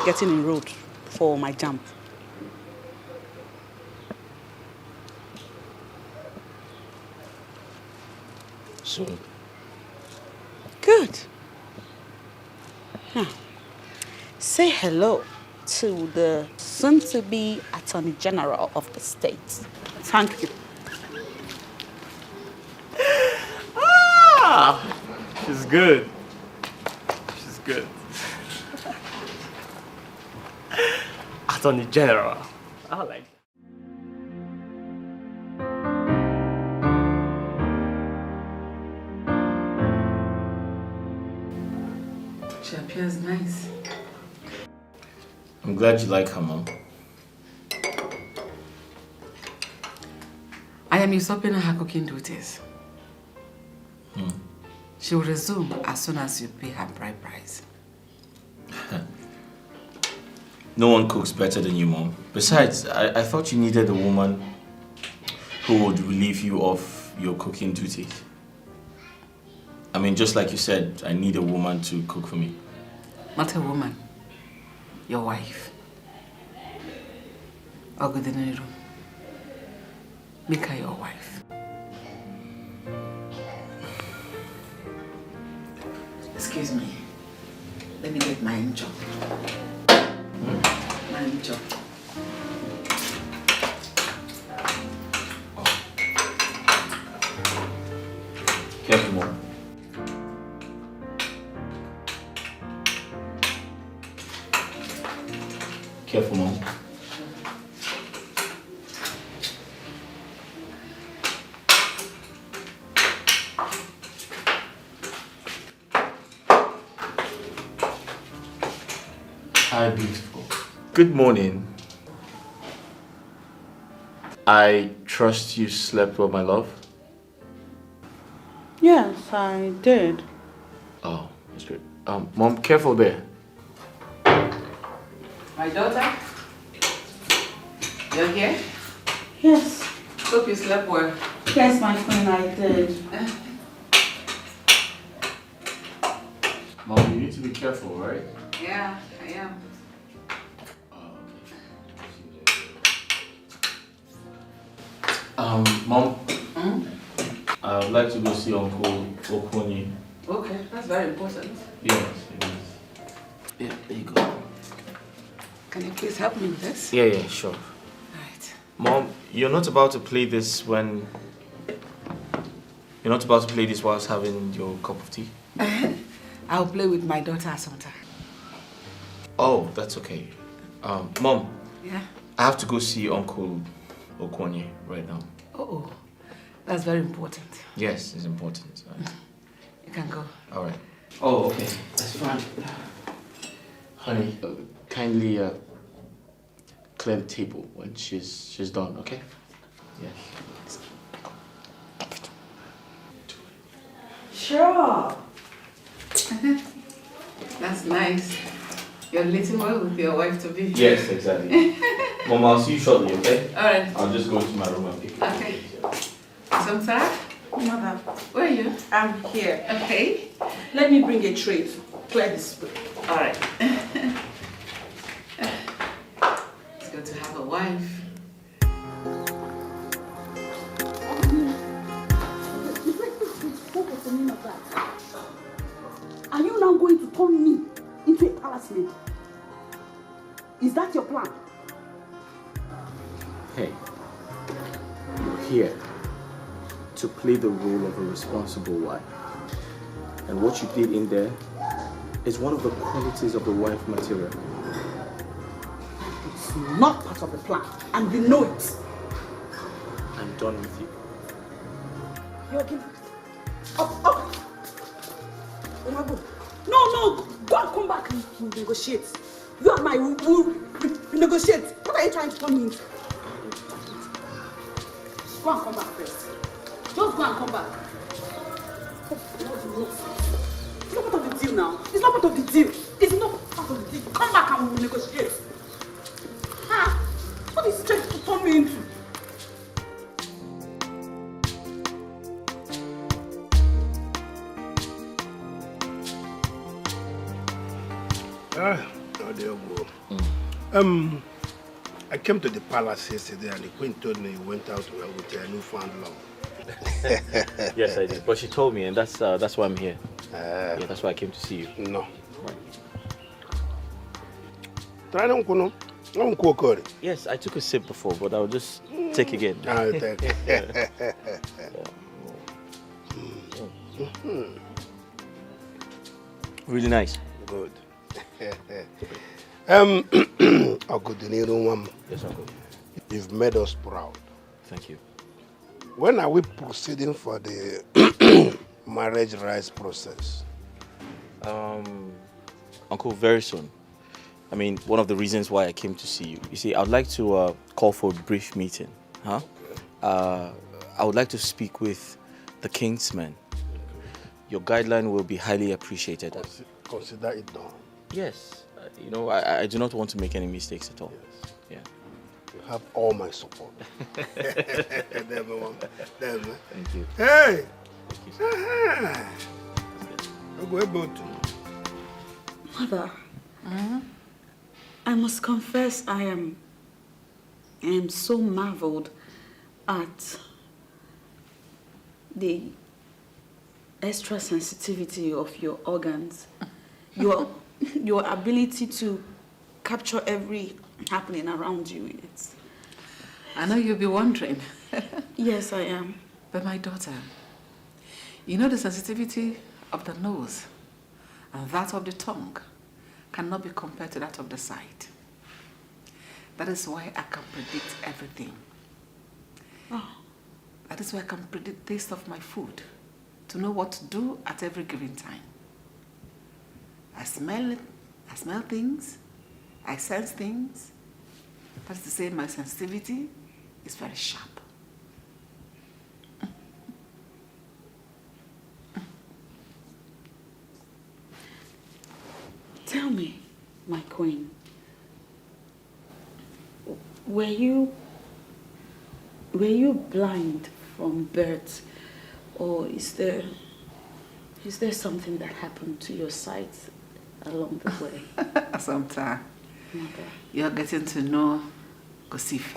getting enrolled for my jump? Soon. Good. Now, say hello to the soon-to-be Attorney General of the state. Thank you. she's good. She's good. Attorney General. I like it. She appears nice. I'm glad you like her, Mom. I am usurping her cooking duties. She will resume as soon as you pay her bride price. No one cooks better than you, Mom. Besides, I thought you needed a woman who would relieve you of your cooking duties. I mean, just like you said, I need a woman to cook for me. Not a woman. Your wife. Ogudeniru. Make her your wife. Excuse me. Let me get my job. My job. Careful, Mom. Hi, beautiful. Good morning. I trust you slept well, my love. Yes, I did. Oh, that's good. Mom, careful there. My daughter? You're here? Yes. Hope you slept well. Yes, my queen, I did. Mom, you need to be careful, right? Yeah, I am. Mom, I would like to go see Uncle Okonye. Okay, that's very important. Yes, it is. Yeah, there you go. Can you please help me with this? Yeah, sure. Right. Mom, you're not about to play this when... You're not about to play this whilst having your cup of tea? I'll play with my daughter sometime. Oh, that's okay. Mom. Yeah? I have to go see Uncle Okonye right now. Oh, that's very important. Yes, it's important. You can go. All right. Oh, okay. That's fine. Honey, kindly clear the table when she's done, okay? Yes. Sure. That's nice. You're little well with your wife to be. Yes, exactly. Mom, I'll see you shortly, okay? All right. I'll just go into my room and pick it up. Okay. Samsara? Mother. Where are you? I'm here. Okay. Let me bring a tray to clear this way. All right. It's good to have a wife. What was the meaning of that? Are you now going to turn me into a palace maid? Is that your plan? Hey, you're here to play the role of a responsible wife. And what you did in there is one of the qualities of the wife material. It's not part of the plan, and you know it. I'm done with you. You're giving up. No, go and come back and we'll negotiate. You and I will negotiate. What are you trying to tell me? Go and come back first. Just go and come back. It's not part of the deal now. It's not part of the deal. It's not part of the deal. Come back and we'll negotiate. What is trying to turn me into? I came to the palace yesterday and the queen told me you went out with your newfound love. Yes, I did. But she told me, and that's why I'm here. Yeah, that's why I came to see you. No. Right. Yes, I took a sip before, but I'll just take again. I'll take it. Really nice. Good. Yes, Uncle. You've made us proud. Thank you. When are we proceeding for the marriage rights process? Uncle, very soon. I mean, one of the reasons why I came to see you. You see, I'd like to call for a brief meeting. I would like to speak with the king's men. Your guideline will be highly appreciated. Consider it done. Yes. You know, I do not want to make any mistakes at all. Yes. Yeah. You have all my support. Thank you. Hey! Mother, I must confess I am so marveled at the extra sensitivity of your organs. Your ability to capture every happening around you. I know you'll be wondering. Yes, I am. But my daughter, you know the sensitivity of the nose and that of the tongue cannot be compared to that of the sight. That is why I can predict everything. Oh. That is why I can predict the taste of my food, to know what to do at every given time. I smell things, I sense things. That's to say my sensitivity is very sharp. Tell me, my queen, were you blind from birth, or is there something that happened to your sight along the way? Sometime. Mother. You're getting to know Gosife.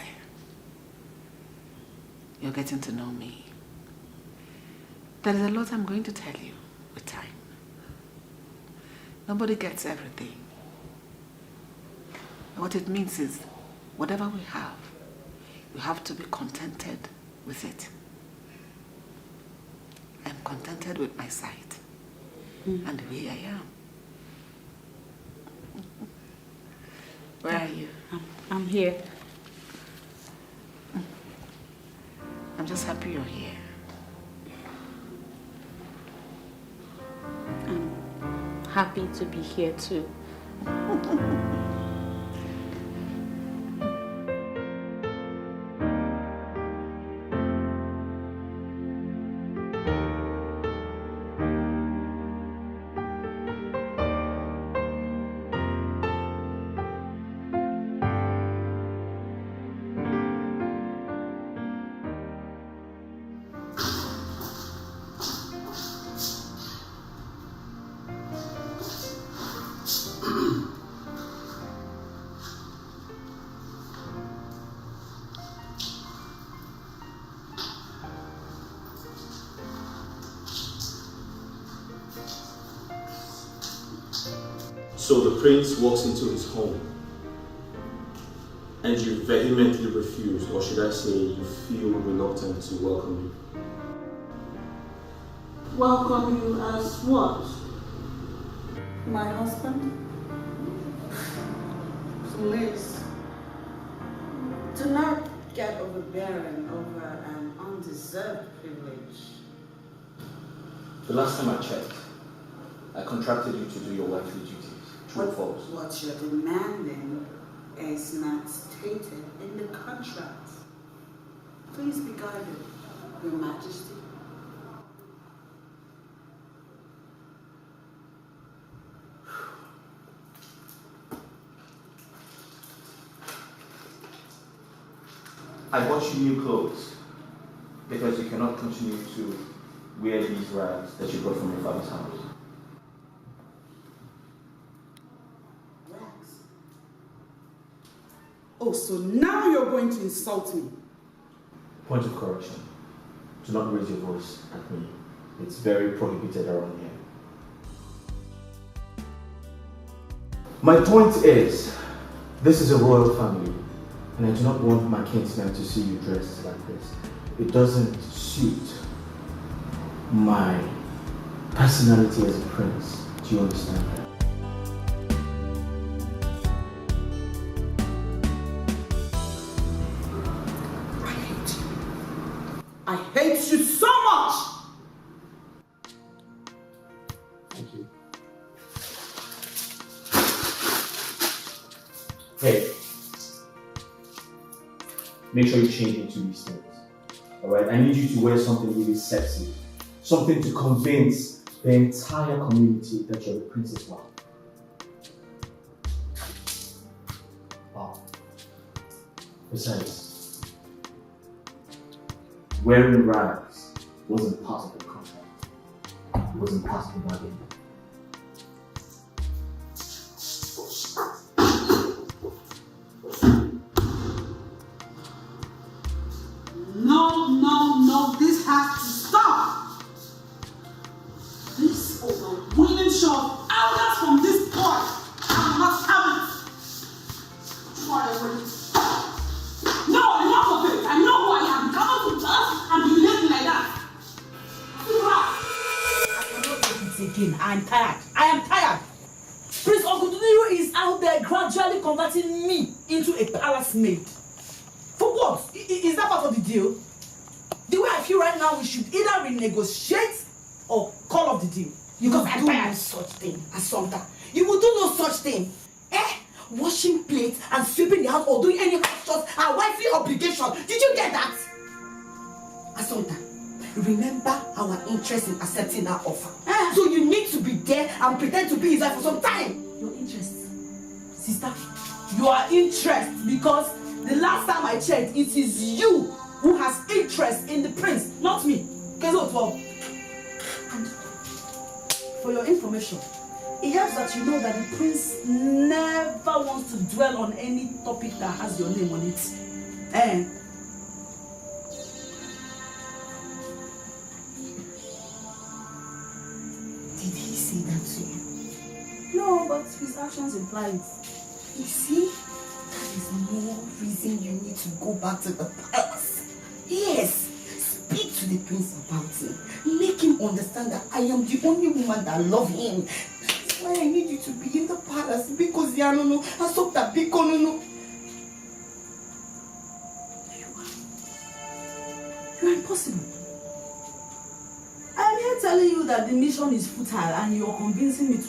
You're getting to know me. There is a lot I'm going to tell you with time. Nobody gets everything. What it means is, whatever we have, you have to be contented with it. I'm contented with my sight and the way I am. Where are you? I'm here. I'm just happy you're here. I'm happy to be here too. So the prince walks into his home and you vehemently refuse, or should I say you feel reluctant to welcome him? Welcome you as what? My husband? Please, do not get overbearing over an undeserved privilege. The last time I checked, I contracted you to do your wifely duties. True or false? What you're demanding is not stated in the contract. Please be guided, Your Majesty. I bought you new clothes because you cannot continue to wear these rags that you brought from your father's house. Oh, so now you're going to insult me? Point of correction. Do not raise your voice at me. It's very prohibited around here. My point is, this is a royal family, and I do not want my kinsmen to see you dressed like this. It doesn't suit my personality as a prince. Do you understand that? I hate you so much! Thank you. Hey. Make sure you change into these things. Alright? I need you to wear something really sexy. Something to convince the entire community that you're the princess wife. Wow. Besides, wearing rags wasn't part of the contract. It wasn't part of the bargain. No, this has to stop. This overweening show of arrogance from this boy, I will not have it. No, enough of it. I know who I am. Come to us and be behaving like that. I cannot do this again. I am tired. I am tired. Prince Oguduniru is out there gradually converting me into a palace maid. For what? Is that part of the deal? The way I feel right now, we should either renegotiate or call off the deal. Because I'm tired. No such thing, Asomta. You will do no such thing. washing plates and sweeping the house or doing any house chores are wifely obligation. Did you get that? Asonta, remember our interest in accepting that offer. So you need to be there and pretend to be his wife for some time. Your interest, sister, your interest, because the last time I checked, it is you who has interest in the prince, not me. And for your information, it helps that you know that the prince never wants to dwell on any topic that has your name on it. Did he say that to you? No, but his actions imply it. You see, that is more reason you need to go back to the palace. Yes, speak to the prince about him. Make him understand that I am the only woman that love him. That's why I need you to be in the palace, because you are impossible. I am here telling you that the mission is futile and you are convincing me to.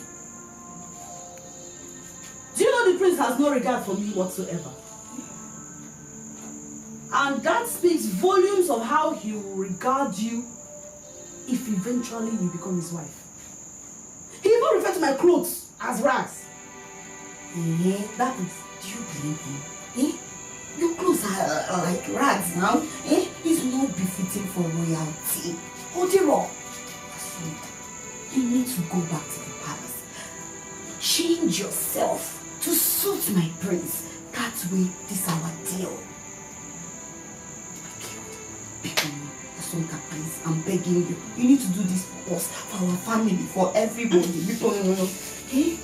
Do you know the prince has no regard for me whatsoever? And that speaks volumes of how he will regard you if eventually you become his wife. He even referred to my clothes as rags. That is, do you believe him? Your clothes are like rags now. It's not befitting for royalty. Hold it up. You need to go back to the palace. Change yourself to suit my prince. That way, this is our deal. Please, I'm begging you. You need to do this for us, for our family, for everybody. Okay?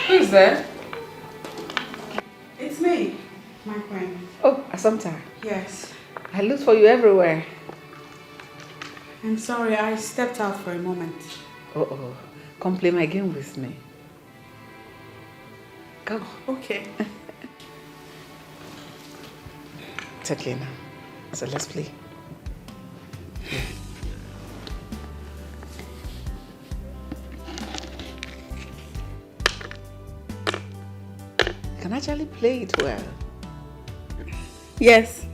Who is there? It's me, my friend. Oh, Asomta. Yes. I looked for you everywhere. I'm sorry, I stepped out for a moment. Oh, come play my game with me. Come. Okay. It's okay now. So let's play. You can actually play it well. Yes.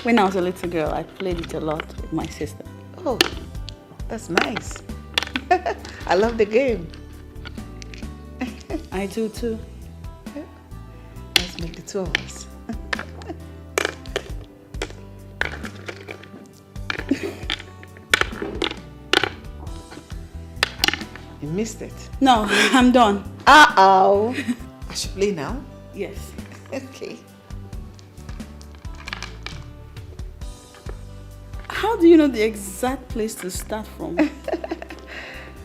When I was a little girl, I played it a lot with my sister. Oh, that's nice. I love the game. I do too. Let's make the two of us. You missed it. No, I'm done. Uh-oh. I should play now? Yes. Okay. How do you know the exact place to start from?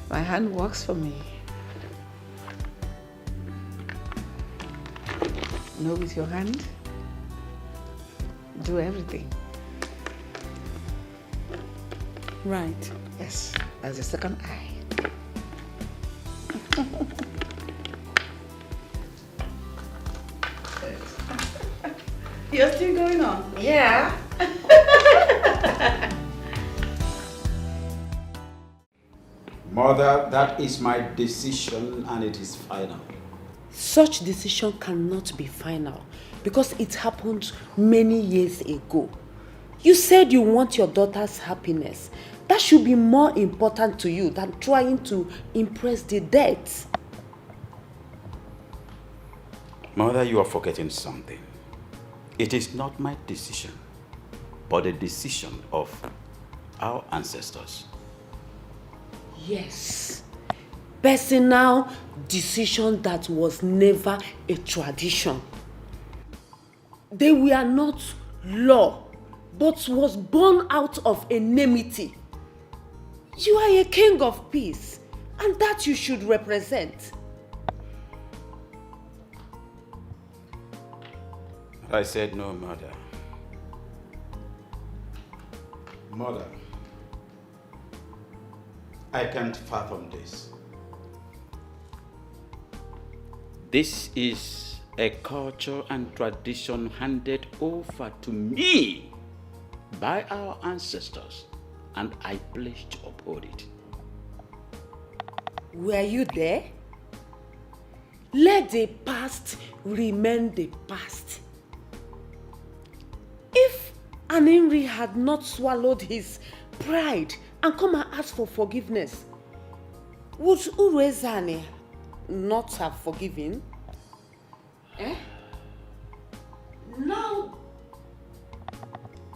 My hand works for me. You know, with your hand, do everything. Right. Yes, as the second eye. You're still going on? Yeah. Mother, that is my decision and it is final. Such decision cannot be final because it happened many years ago. You said you want your daughter's happiness. That should be more important to you than trying to impress the dead. Mother, you are forgetting something. It is not my decision, but the decision of our ancestors. Yes. Personal decision that was never a tradition. They were not law, but was born out of enmity. You are a king of peace, and that you should represent. I said no, Mother. Mother, I can't fathom this. This is a culture and tradition handed over to me by our ancestors, and I pledge to uphold it. Were you there? Let the past remain the past. If Aninri had not swallowed his pride and come and ask for forgiveness, would Urezane not have forgiven? Eh?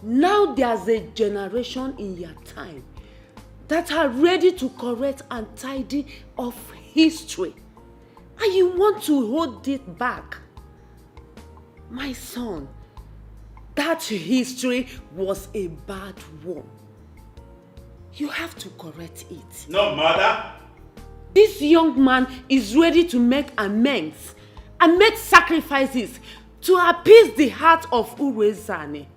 Now there's a generation in your time that are ready to correct and tidy off history. And you want to hold it back. My son, that history was a bad one. You have to correct it. No, mother. This young man is ready to make amends and make sacrifices to appease the heart of Urezane.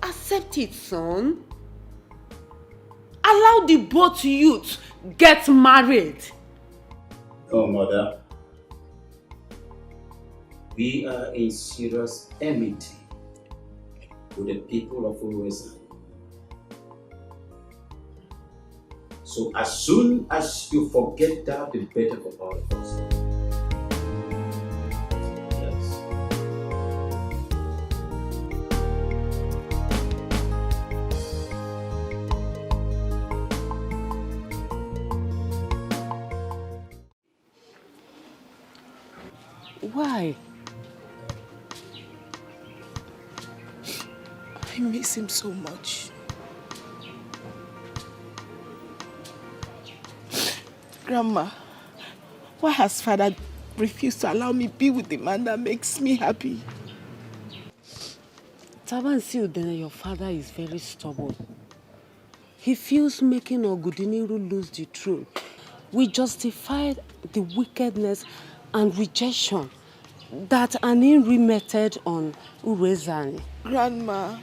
Accept it, son. Allow the both youths get married. Oh, mother. We are in serious enmity with the people of Urezane. So as soon as you forget that, the better for all of us. Yes. Why? I miss him so much. Grandma, why has father refused to allow me be with the man that makes me happy? Tabansi Udene, your father is very stubborn. He feels making Ogudiniru lose the throne will justify the wickedness and rejection that Aninri meted on Urezane. Grandma,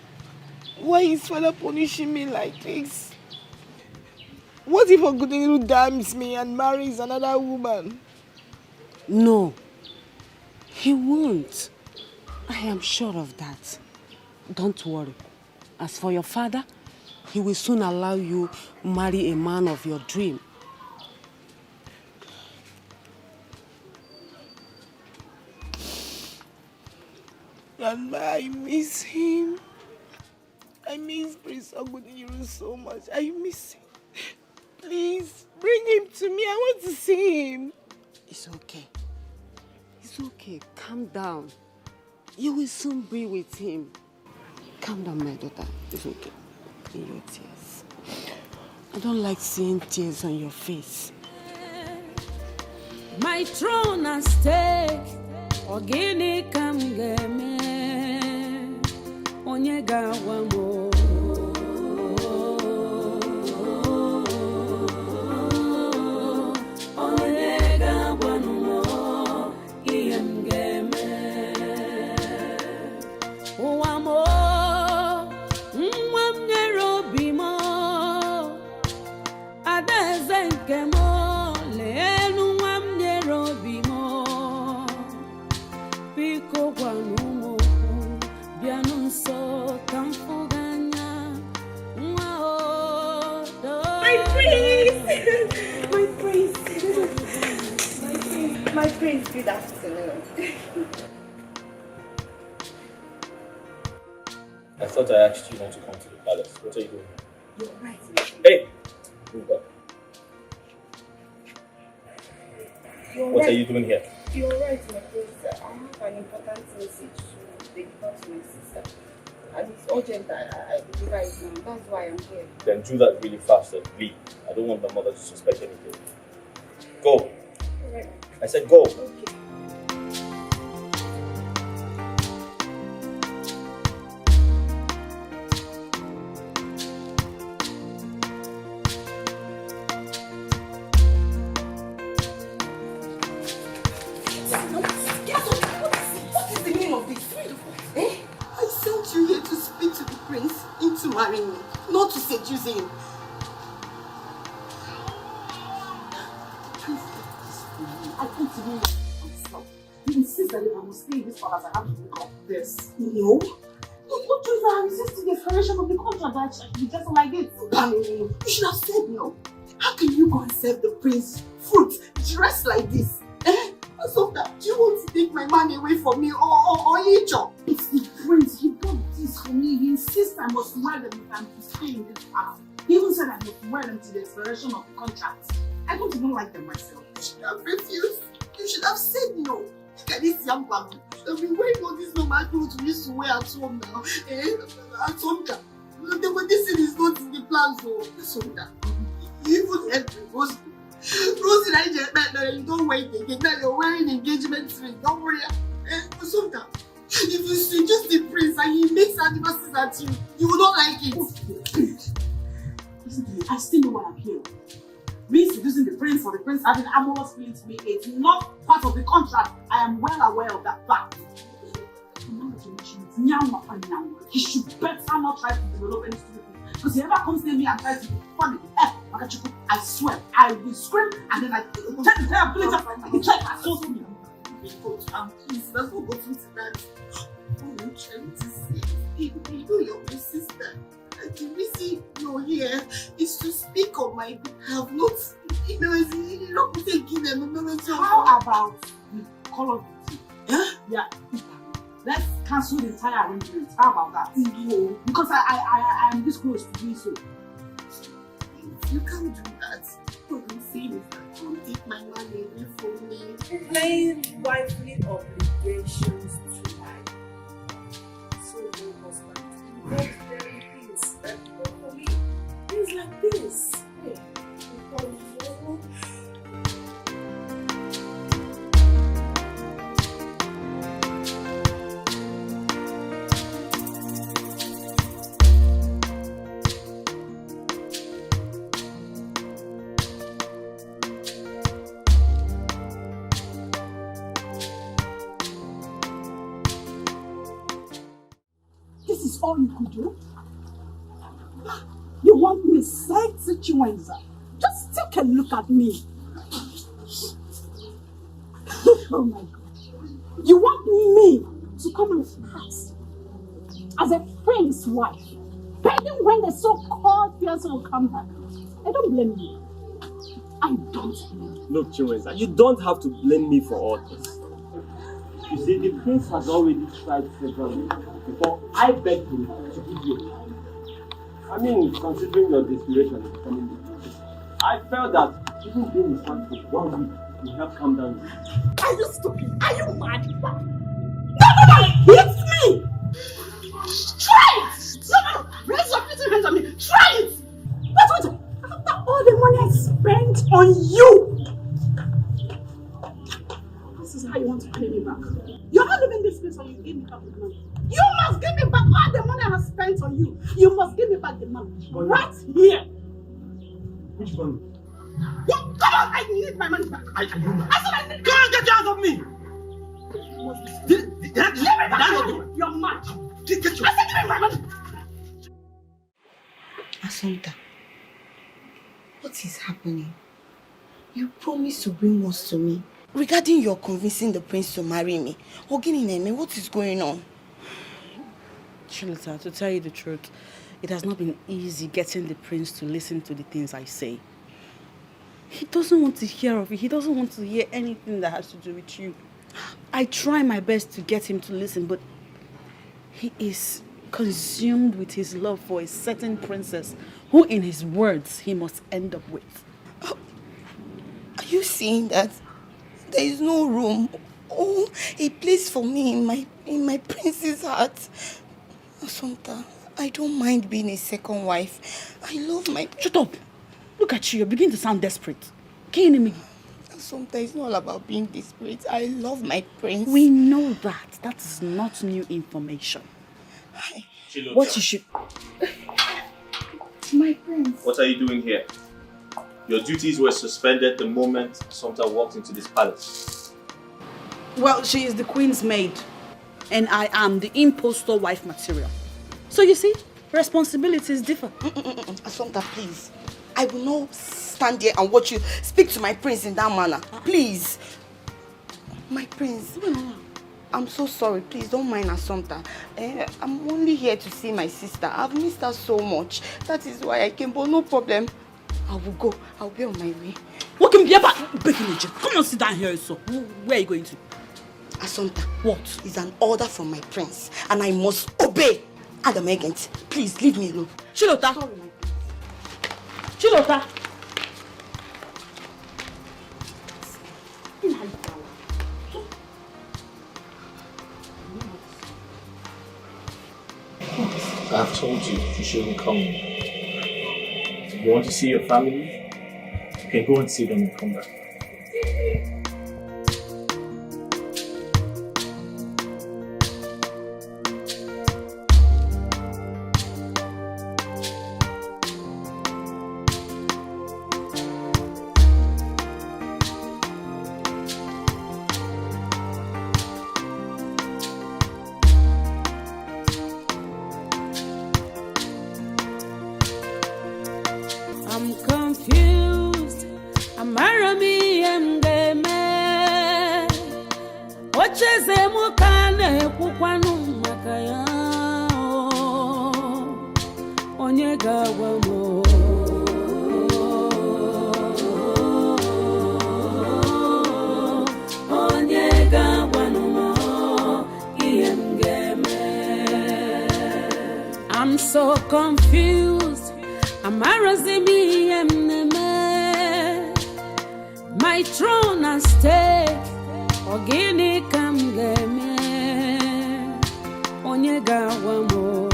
why is father punishing me like this? What if Ogudiniru damns me and marries another woman? No, he won't. I am sure of that. Don't worry. As for your father, he will soon allow you marry a man of your dream. Grandma, I miss him. I miss Prince Ogudiniru so much. I miss him. Please, bring him to me. I want to see him. It's okay. It's okay. Calm down. You will soon be with him. Calm down, my daughter. It's okay. Clean your tears. I don't like seeing tears on your face. My throne and stake, Ogini kam geme, Onyega wamo. My prince, good afternoon. I thought I asked you not to come to the palace. What are you doing? You're right. Hey! Move back. What are you doing here? You're right, my prince. I have an important message to deliver to my sister. And it's urgent that I deliver it now. That's why I'm here. Then do that really fast and leave. I don't want my mother to suspect anything. Go. Right. I said go. Okay. Marrying me, not to seduce him. I can't even myself. He insists that if I must stay in this palace, I have to look up this. No. What do you resist the expiration of the contract that I should be just like this? You should have said no. How can you go and serve the prince fruit dressed like this? So that do you want to take my money away from me or each other? It's the prince. He bought this for me. He insists I must wear them if I'm to stay in this house. He even said I must wear them to the expiration of the contract. I don't even like them myself. You should have refused. You should have said no. Look at this young man. I've been wearing all these normal clothes we used to wear at home now. At Sonda. But this thing is not in the plans, so Sonda. You even helped me, Rosie. Rosie, you don't wear it again. Now you're wearing engagement ring. Don't worry. Sonda. If you seduce the prince and he makes advances at you, you will not like it. Listen to me, I still know what I'm here. Me seducing the prince or the prince having amorous feelings to me, it's not part of the contract. I am well aware of that fact. He should better not try to develop any stupid thing. Because he ever comes near me and tries to be funny, I swear, I will scream and then I take the entire village off and try to assault me. Please, let's not go through to that. What are you trying to say? You know you're my sister. The reason you're here is to speak on my behalf, not, you're not taking them. How about the Call of Duty? Yeah. Let's cancel the entire arrangement. How about that? No. Because I am this close to doing so. You can't do that. What I'm saying is that don't take my money away from me. Plain wifely obligations to my so no husband. Not very things that work for me. Things like this. Hey, this is all you could do? You want me to say situations? Just take a look at me. Oh my God. You want me to come and pass as a friend's wife, begging when the so-called fiancé will come back? I don't blame you. I don't blame you. Look, Chiwenza, you don't have to blame me for all this. You see, the prince has already tried several times before I begged him to give you. I mean, considering your desperation in becoming the prince, I felt that even being his wife for 1 week will help calm down you. Are you stupid? Are you mad? No! Hit me! Try it! No! Raise your little hands on me! Try it! Wait! After all the money I spent on you! This is how you want to pay me back. You're not leaving this place or you give me back the money. You must give me back all the money I have spent on you. You must give me back the money. Right here. Which money? Come on, I need my money back. I said I need. Come on, get out of me! Give me back your money. I said give me my money. Assunta, what is happening? You promised to bring words to me regarding your convincing the prince to marry me. Oginine, what is going on? Charlotte, to tell you the truth, it has not been easy getting the prince to listen to the things I say. He doesn't want to hear of it. He doesn't want to hear anything that has to do with you. I try my best to get him to listen, but he is consumed with his love for a certain princess who, in his words, he must end up with. Are you saying that there is no room or a place for me in my prince's heart? Assunta, I don't mind being a second wife. I love my... Shut up! Look at you, you're beginning to sound desperate. Can you hear me? Assunta, it's not about being desperate. I love my prince. We know that. That is not new information. What you should... My prince. What are you doing here? Your duties were suspended the moment Assunta walked into this palace. Well, she is the queen's maid, and I am the impostor wife material. So you see, responsibilities differ. Assunta, please. I will not stand here and watch you speak to my prince in that manner. Please. My prince. I'm so sorry. Please don't mind Assumpta. I'm only here to see my sister. I've missed her so much. That is why I came, but no problem. I will go. I'll be on my way. What can be about? Come on, sit down here. So, where are you going to? Assumpta, what? It's an order from my prince, and I must obey. Adam Egent, please leave me alone. Chilota. Sorry, my prince. Chilota. I've told you shouldn't come. If you want to see your family, you can go and see them and come back. I'm confused. Amarami mgeme. Ocheze mukane kukwanu makaya. Onye gawa mo. Onye gawa no mo. Mgeme. I'm so confused. Amarazimi emneme. My throne and stake. Ogini kamgeme. Onyega wamo.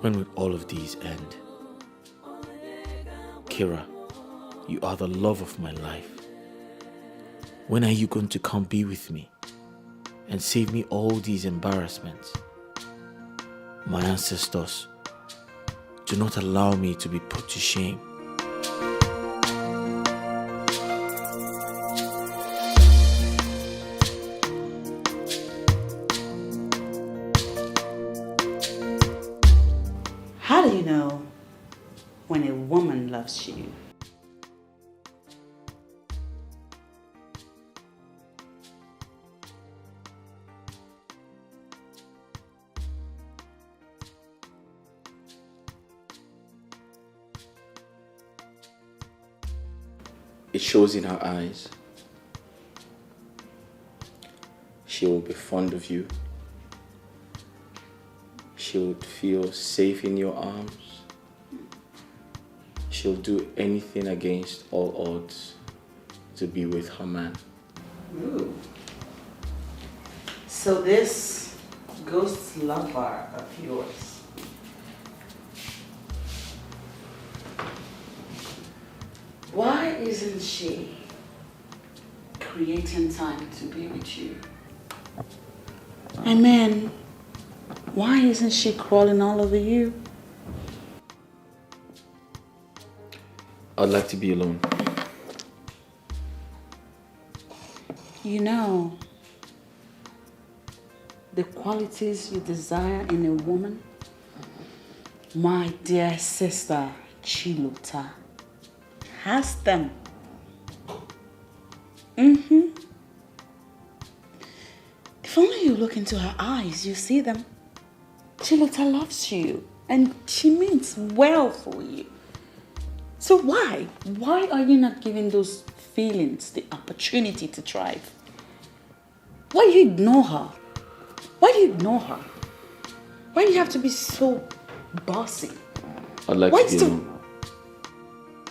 When will all of these end? Kira, you are the love of my life. When are you going to come be with me and save me all these embarrassments? My ancestors, do not allow me to be put to shame. How do you know when a woman loves you? It shows in her eyes. She will be fond of you. She would feel safe in your arms. She'll do anything against all odds to be with her man. Ooh. So this ghost lover of yours, why isn't she creating time to be with you? I mean, why isn't she crawling all over you? I'd like to be alone. You know, the qualities you desire in a woman, my dear sister Chilota has them. If only you look into her eyes, you see them. Chilota loves you and she means well for you. So why are you not giving those feelings the opportunity to thrive? Why do you ignore her? Why do you ignore her? Why do you have to be so bossy? I'd like to be alone.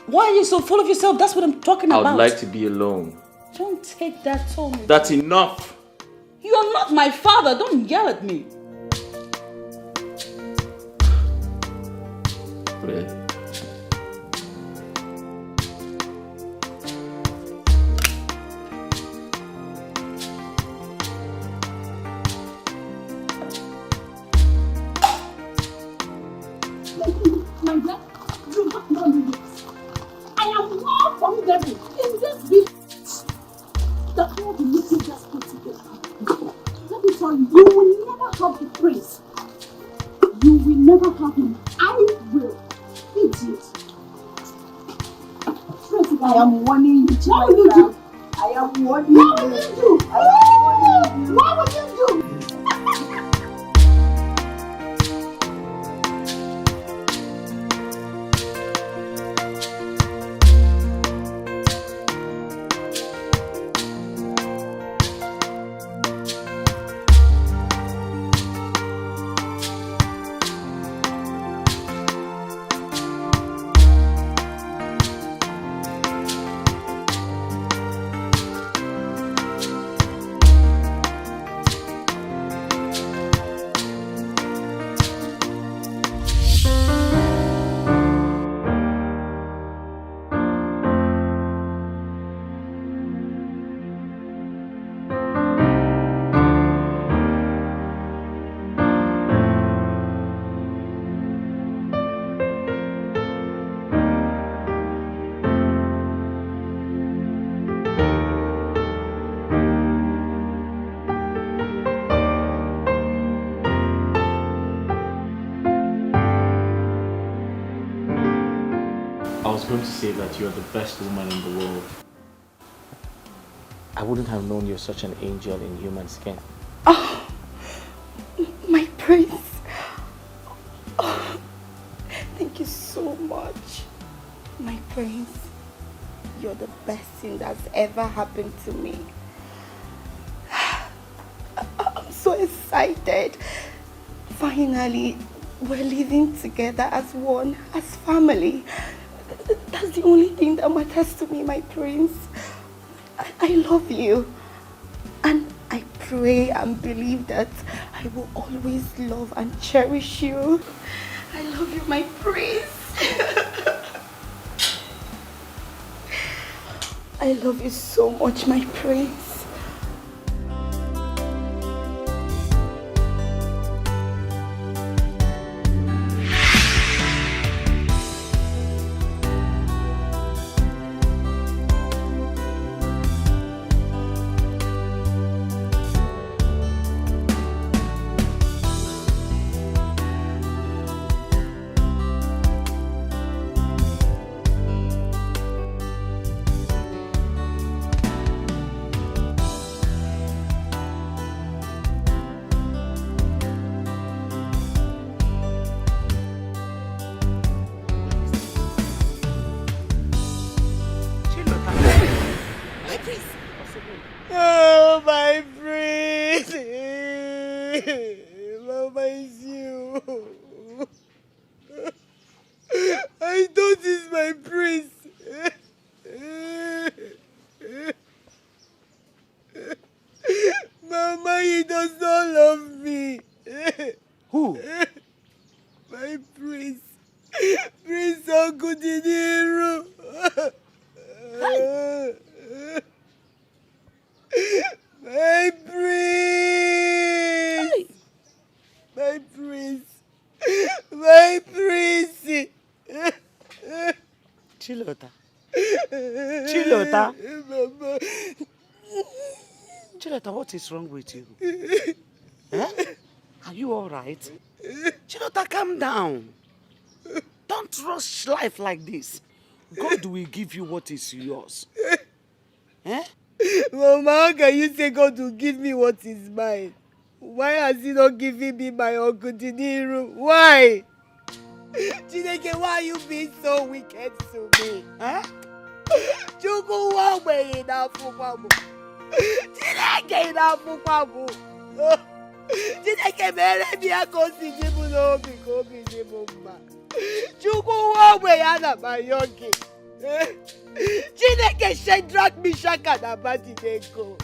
Why are you so full of yourself? That's what I'm talking about. I'd like to be alone. Don't take that tone. That's enough. You're not my father. Don't yell at me. Really? My God, you have no limits. I am more formidable in this village than all the meetings just put together. Let me tell you, you will never have the prince. You will never have him. I will. If I am warning you, Chilota. I am warning you. What would you do? I am warning you. What would you do? I was going to say that you are the best woman in the world. I wouldn't have known you're such an angel in human skin. Oh, my prince. Oh, thank you so much. My prince, you're the best thing that's ever happened to me. I'm so excited. Finally, we're living together as one, as family. That's the only thing that matters to me, my prince. I love you. And I pray and believe that I will always love and cherish you. I love you, my prince. I love you so much, my prince. Oh, my prince! Mama, it's you. I thought it's my prince. Mama, he does not love me. Who? My prince. Prince Ogudiniru. My prince! My prince! My prince! Chilota. Chilota. Mama. Chilota, what is wrong with you? Eh? Are you alright? Chilota, calm down. Don't rush life like this. God will give you what is yours. Eh? Mama, how can you say God will give me what is mine? Why has he not given me my Uncle Diniru? Why? Chineke, why are you being so wicked to me? Huh? Chukwu wagbe na fukwamu. Chineke na fukwamu. Chineke mere mi akosi jibu no obi ko obi jibu mma. Chukwu wagbe ya na mayogi. Chineke Shadrach, Meshach and Abednego.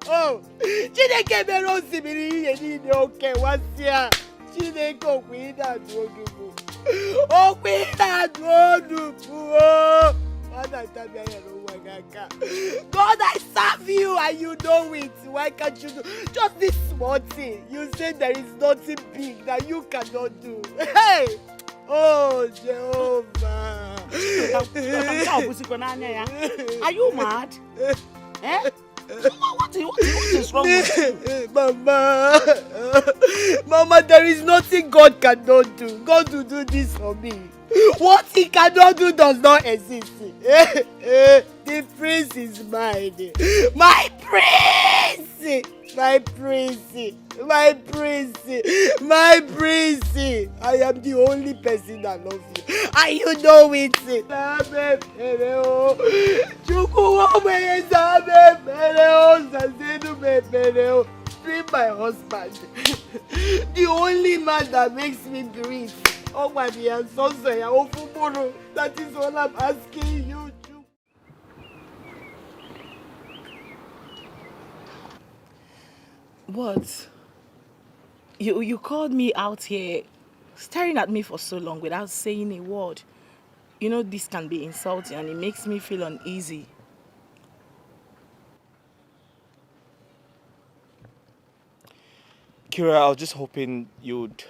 Oh, Chineke mere osimiri ihe niile oke wasịa. Chineke okwe na aduodubu. Okwe na aduodubu. God, I serve you and you know it. Why can't you do just this small thing? You say there is nothing big that you cannot do. Hey! Oh, Jehovah. Are you mad? Eh? What is wrong with you? Mama, there is nothing God cannot do. God will do this for me. What he cannot do does not exist. The prince is mine. My prince! My prince! My prince! My prince! I am the only person that loves you. And you know it. Be my husband. The only man that makes me breathe. Oh my dear, that is all I'm asking you to. What? You called me out here, staring at me for so long without saying a word. You know this can be insulting and it makes me feel uneasy. Kira, I was just hoping you'd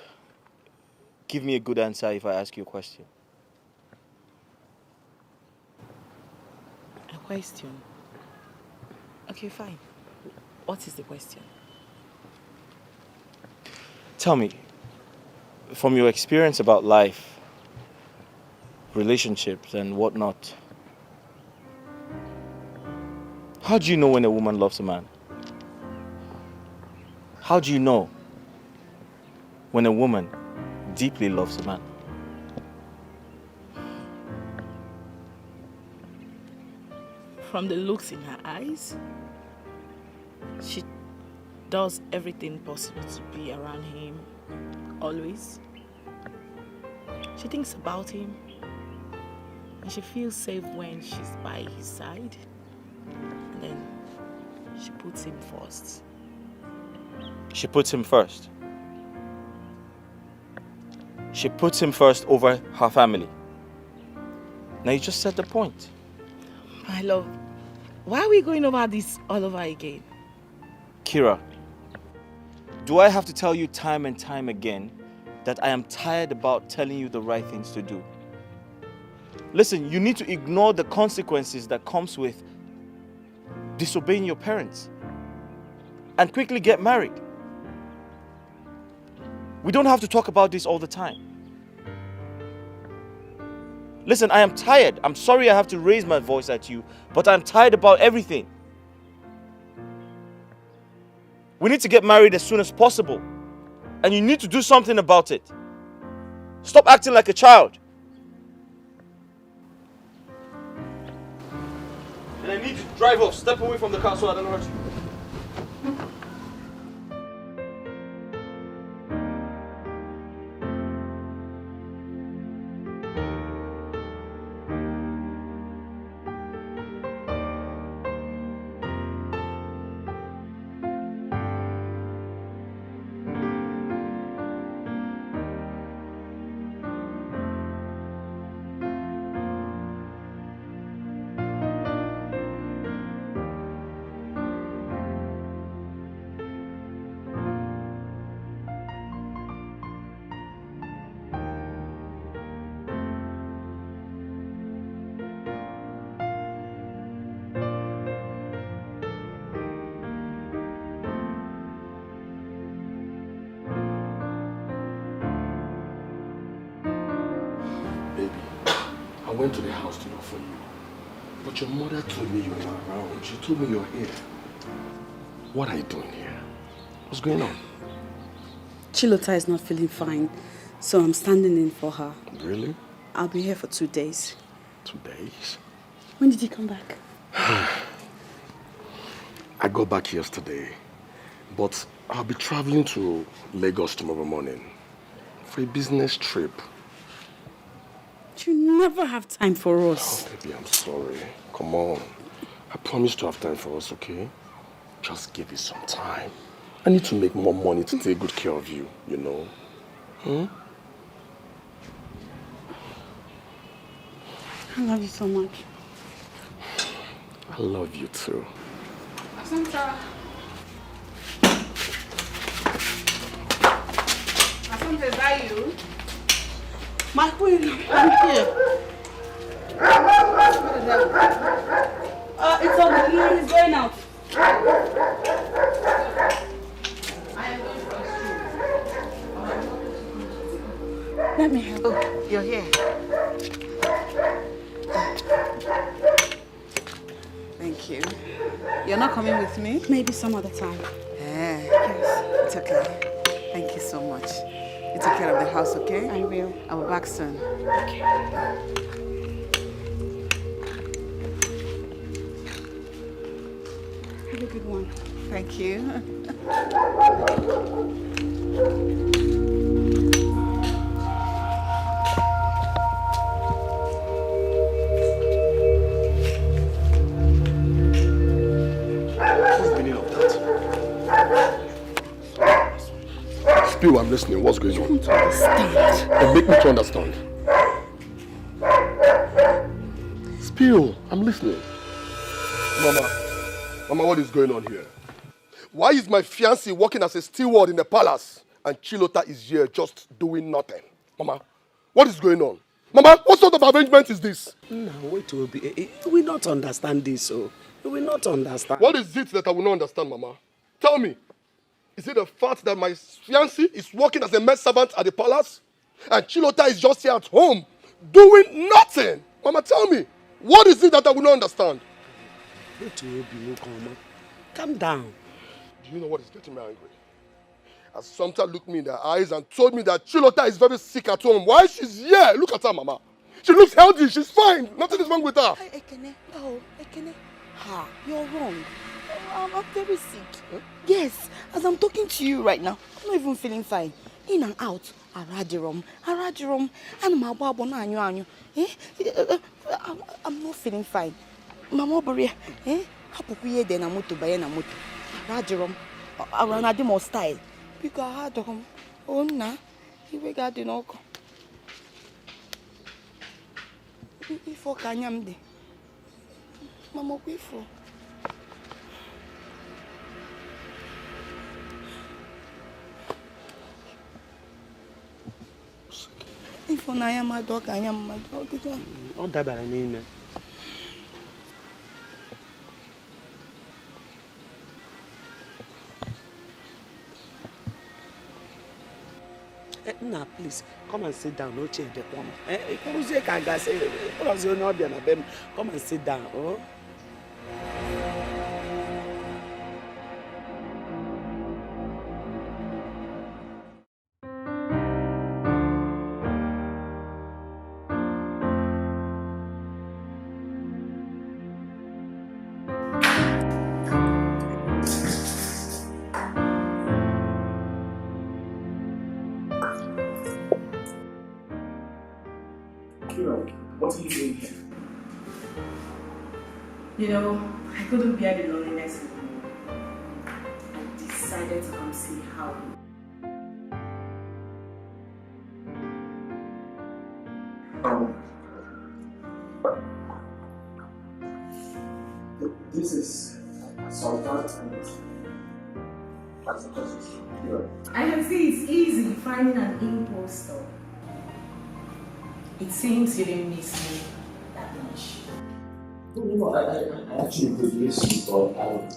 give me a good answer if I ask you a question. A question? Okay, fine. What is the question? Tell me, from your experience about life, relationships and whatnot, how do you know when a woman loves a man? How do you know when a woman deeply loves a man? From the looks in her eyes, she does everything possible to be around him, always. She thinks about him, and she feels safe when she's by his side. And then she puts him first. She puts him first. She puts him first over her family. Now you just said the point. My love, why are we going over this all over again? Kira, do I have to tell you time and time again that I am tired about telling you the right things to do? Listen, you need to ignore the consequences that comes with disobeying your parents and quickly get married. We don't have to talk about this all the time. Listen, I am tired. I'm sorry I have to raise my voice at you, but I'm tired about everything. We need to get married as soon as possible, and you need to do something about it. Stop acting like a child. And I need you to drive off. Step away from the car so I don't hurt you. I went to the house to look for you, but your mother told me you were around. She told me you're here. What are you doing here? What's going on? Chilota is not feeling fine, so I'm standing in for her. Really? I'll be here for 2 days. 2 days? When did you come back? I got back yesterday, but I'll be traveling to Lagos tomorrow morning for a business trip. You never have time for us. Oh, baby, I'm sorry. Come on. I promise to have time for us, okay? Just give it some time. I need to make more money to take good care of you, you know? I love you so much. I love you too. Asante. Asante, is that you? My queen, I'm here. It's on the line, he's going out. Let me help. Oh, you're here. You're not coming with me? Maybe some other time. Yes, it's okay. Thank you so much. You take care of the house, okay? I will. I'll be back soon. Okay. Have a good one. Thank you. What's the meaning of that? Spill, I'm listening. What's going on? I want to understand. And make me to understand. Spill, I'm listening. Mama, what is going on here? Why is my fiancé working as a steward in the palace and Chilota is here just doing nothing? Mama, what is going on? Mama, what sort of arrangement is this? No, wait, Obi. You will not understand this, so you will not understand. What is it that I will not understand, Mama? Tell me. Is it the fact that my fiancé is working as a maid servant at the palace and Chilota is just here at home doing nothing? Mama, tell me. What is it that I will not understand? Wait, Obi, calm down. Do you know what is getting me angry? As Sumta looked me in the eyes and told me that Chilota is very sick at home. Why she's here? Look at her, Mama. She looks healthy. She's fine. Nothing is wrong with her. Ekene, ha, you're wrong. I'm very sick. Huh? Yes, as I'm talking to you right now, I'm not even feeling fine. In and out, Arajirom, and my babo na anyo. I'm not feeling fine. Mama Boria, hapukuye de na moto baye na moto. Arajirom, aranadi mo style. Because I had home. Oh na, iwe gadi noko. Ifo kanyamde. Mama kwifo. Ifo na ya madok anyam madok. O dabara n'ime. Nah, please, come and sit down. No change the corner. Come and sit down. Oh. What are you doing here? You know, I couldn't bear the loneliness anymore. I decided to come see how. This is Sultan and I can see it's easy finding an impostor. It seems you didn't miss me that much. No, I actually did miss you, but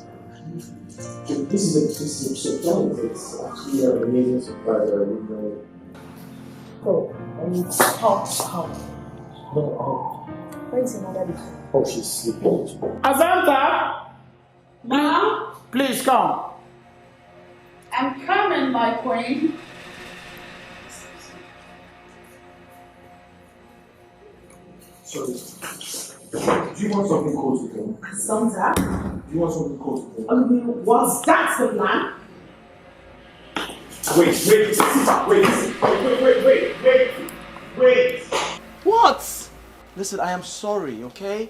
this is a surprise. It's actually an amazing surprise. I didn't know. Oh, stop. No, Where's your mother? oh, she's sleeping. Azanta! Ma'am? Please come. I'm coming, my queen. Sorry. Do you want something cold to drink? Azanta? Do you want something cold to drink? Was that the plan? Wait. What? Listen, I am sorry, okay?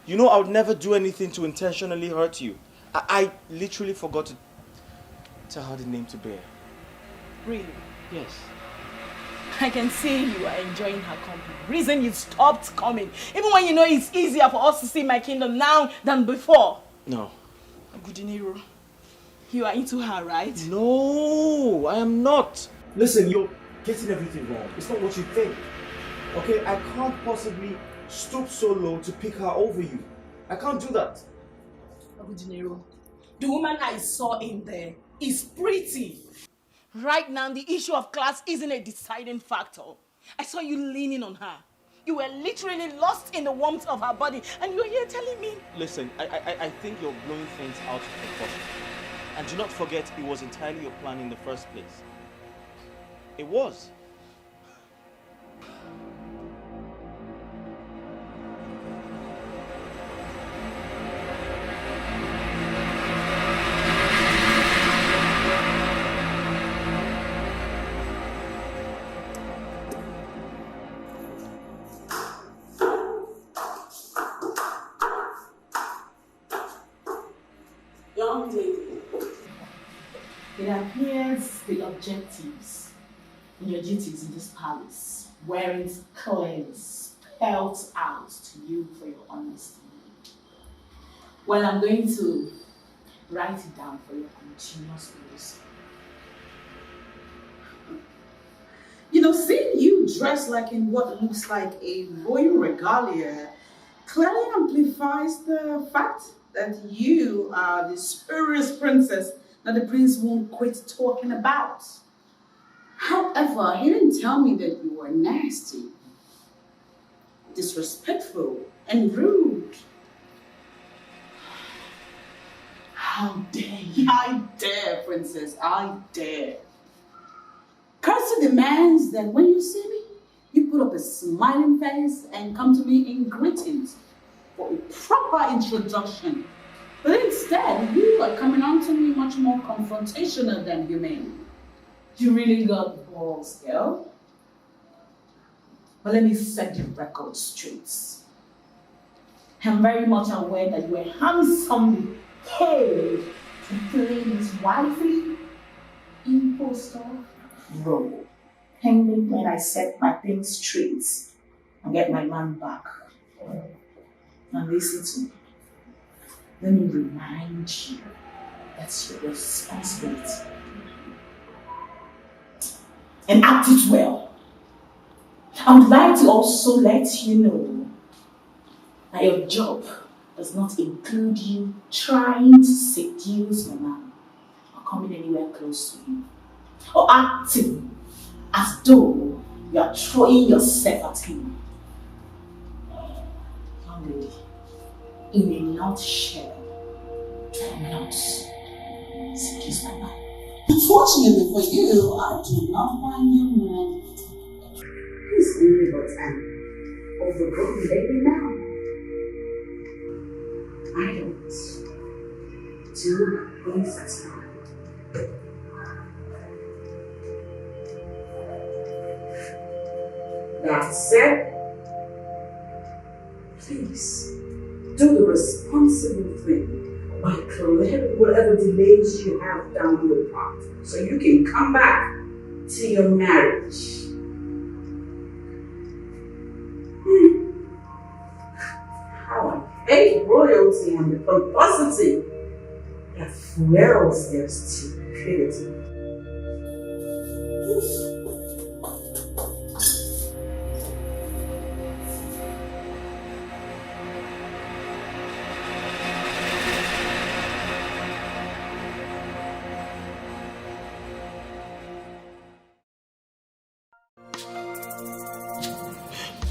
You know I would never do anything to intentionally hurt you. I literally forgot to tell her the name to bear. Really? Yes. I can see you are enjoying her company. Reason you stopped coming. Even when you know it's easier for us to see my kingdom now than before. No. Agudinero, you are into her, right? No, I am not. Listen, you're getting everything wrong. It's not what you think. Okay, I can't possibly stoop so low to pick her over you. I can't do that. Agudinero, the woman I saw in there is pretty. Right now, the issue of class isn't a deciding factor. I saw you leaning on her. You were literally lost in the warmth of her body, and you're here telling me. Listen, I think you're blowing things out of proportion. And do not forget, it was entirely your plan in the first place. It was. Young lady, it appears the objectives in your duties in this palace weren't clearly spelled out to you for your honesty. Well, I'm going to write it down for your continuous use. You know, seeing you dressed like in what looks like a royal regalia clearly amplifies the fact that you are the spurious princess that the prince won't quit talking about. However, he didn't tell me that you were nasty, disrespectful, and rude. How dare you? I dare, princess, I dare. Courtesy demands that when you see me, you put up a smiling face and come to me in greetings for a proper introduction. But instead, you are coming on to me much more confrontational than humane. You really got balls, girl. But let me set the record straight. I'm very much aware that you were handsomely paid to play this wifey impostor role. Pending when I set my things straight and get my man back. Now listen to me. Let me remind you that's your responsibility. And act it well. I would like to also let you know that your job does not include you trying to seduce your man or coming anywhere close to you or acting as though you are throwing yourself at him. Young lady, in a nutshell, not seduce my man. Unfortunately for you, I do not find you man. He's only but an overgrown baby now. I don't do things that's wrong. That said, please do the responsible thing by clearing whatever delays you have down your path so you can come back to your marriage. How I hate royalty and the pomposity that fuels their stupidity.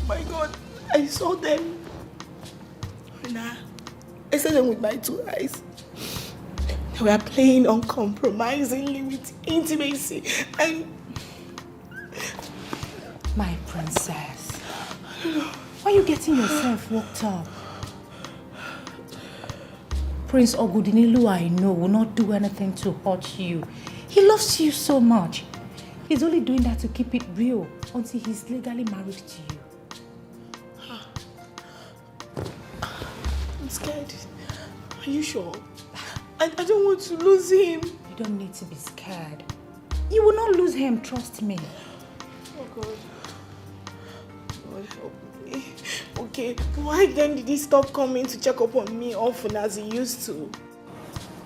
My God, I saw them. I saw them with my 2 eyes. They were playing uncompromisingly with intimacy and... My princess, why are you getting yourself worked up? Prince Ogudinilu, I know, will not do anything to hurt you. He loves you so much. He's only doing that to keep it real until he's legally married to you. I'm scared. Are you sure? I don't want to lose him. You don't need to be scared. You will not lose him, trust me. Oh God. God help me. Okay, why then did he stop coming to check up on me often as he used to?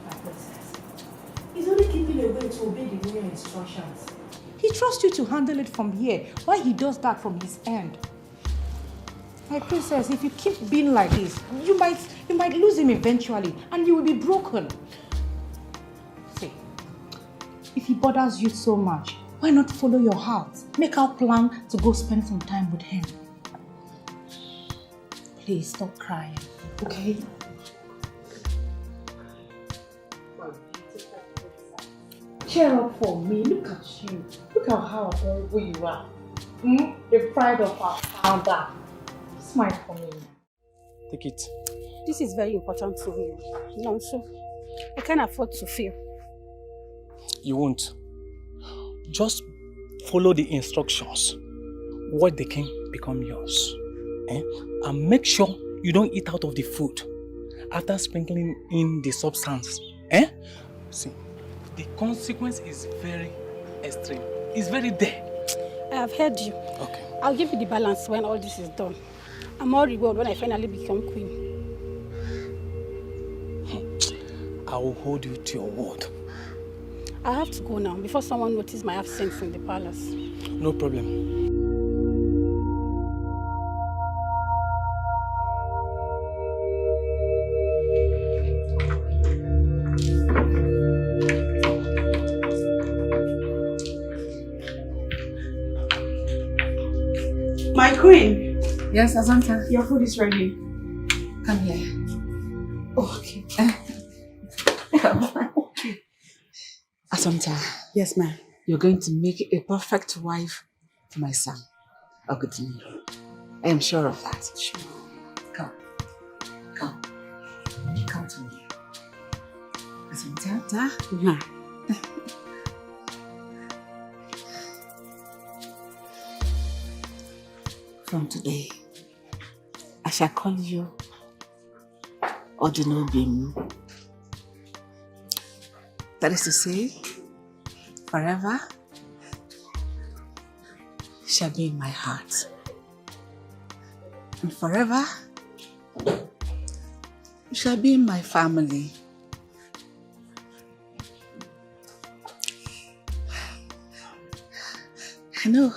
My princess, he's only keeping away to obey the royal instructions. He trusts you to handle it from here, while he does that from his end. My princess, if you keep being like this, you might lose him eventually, and you will be broken. See, if he bothers you so much, why not follow your heart? Make our plan to go spend some time with him. Please stop crying, okay? Cheer up for me. Look at you. Look at how adorable you are. The pride of our father. Smile for me. Take it. This is very important to me. No, so I can't afford to fail. You won't. Just follow the instructions. What they can become yours. And make sure you don't eat out of the food after sprinkling in the substance. See, the consequence is very extreme. It's very there. I have heard you. Okay. I'll give you the balance when all this is done. I'm all reward when I finally become queen. I will hold you to your word. I have to go now before someone notices my absence in the palace. No problem. My queen. Yes, Asanta. Your food is ready. Come here. Oh, okay. Okay. Asanta. Yes, ma'am. You're going to make a perfect wife for my son, Ogutini. I am sure of that. Sure. Come. Come. Come to me. Asanta. From today, I shall call you Odinobim. That is to say, forever shall be in my heart. And forever you shall be in my family. I know.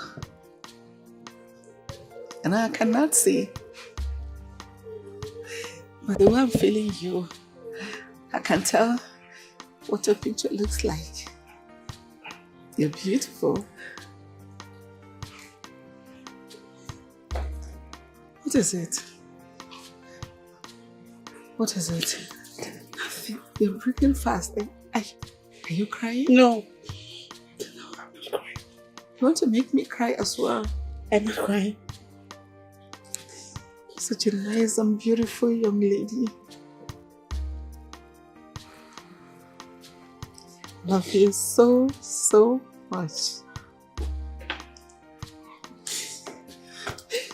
And I cannot see. But the way I'm feeling you, I can tell what your picture looks like. You're beautiful. What is it? What is it? Nothing. You're breathing fast. Are you crying? No. You want to make me cry as well? I'm not crying. Such a nice and beautiful young lady. Love you so, so much.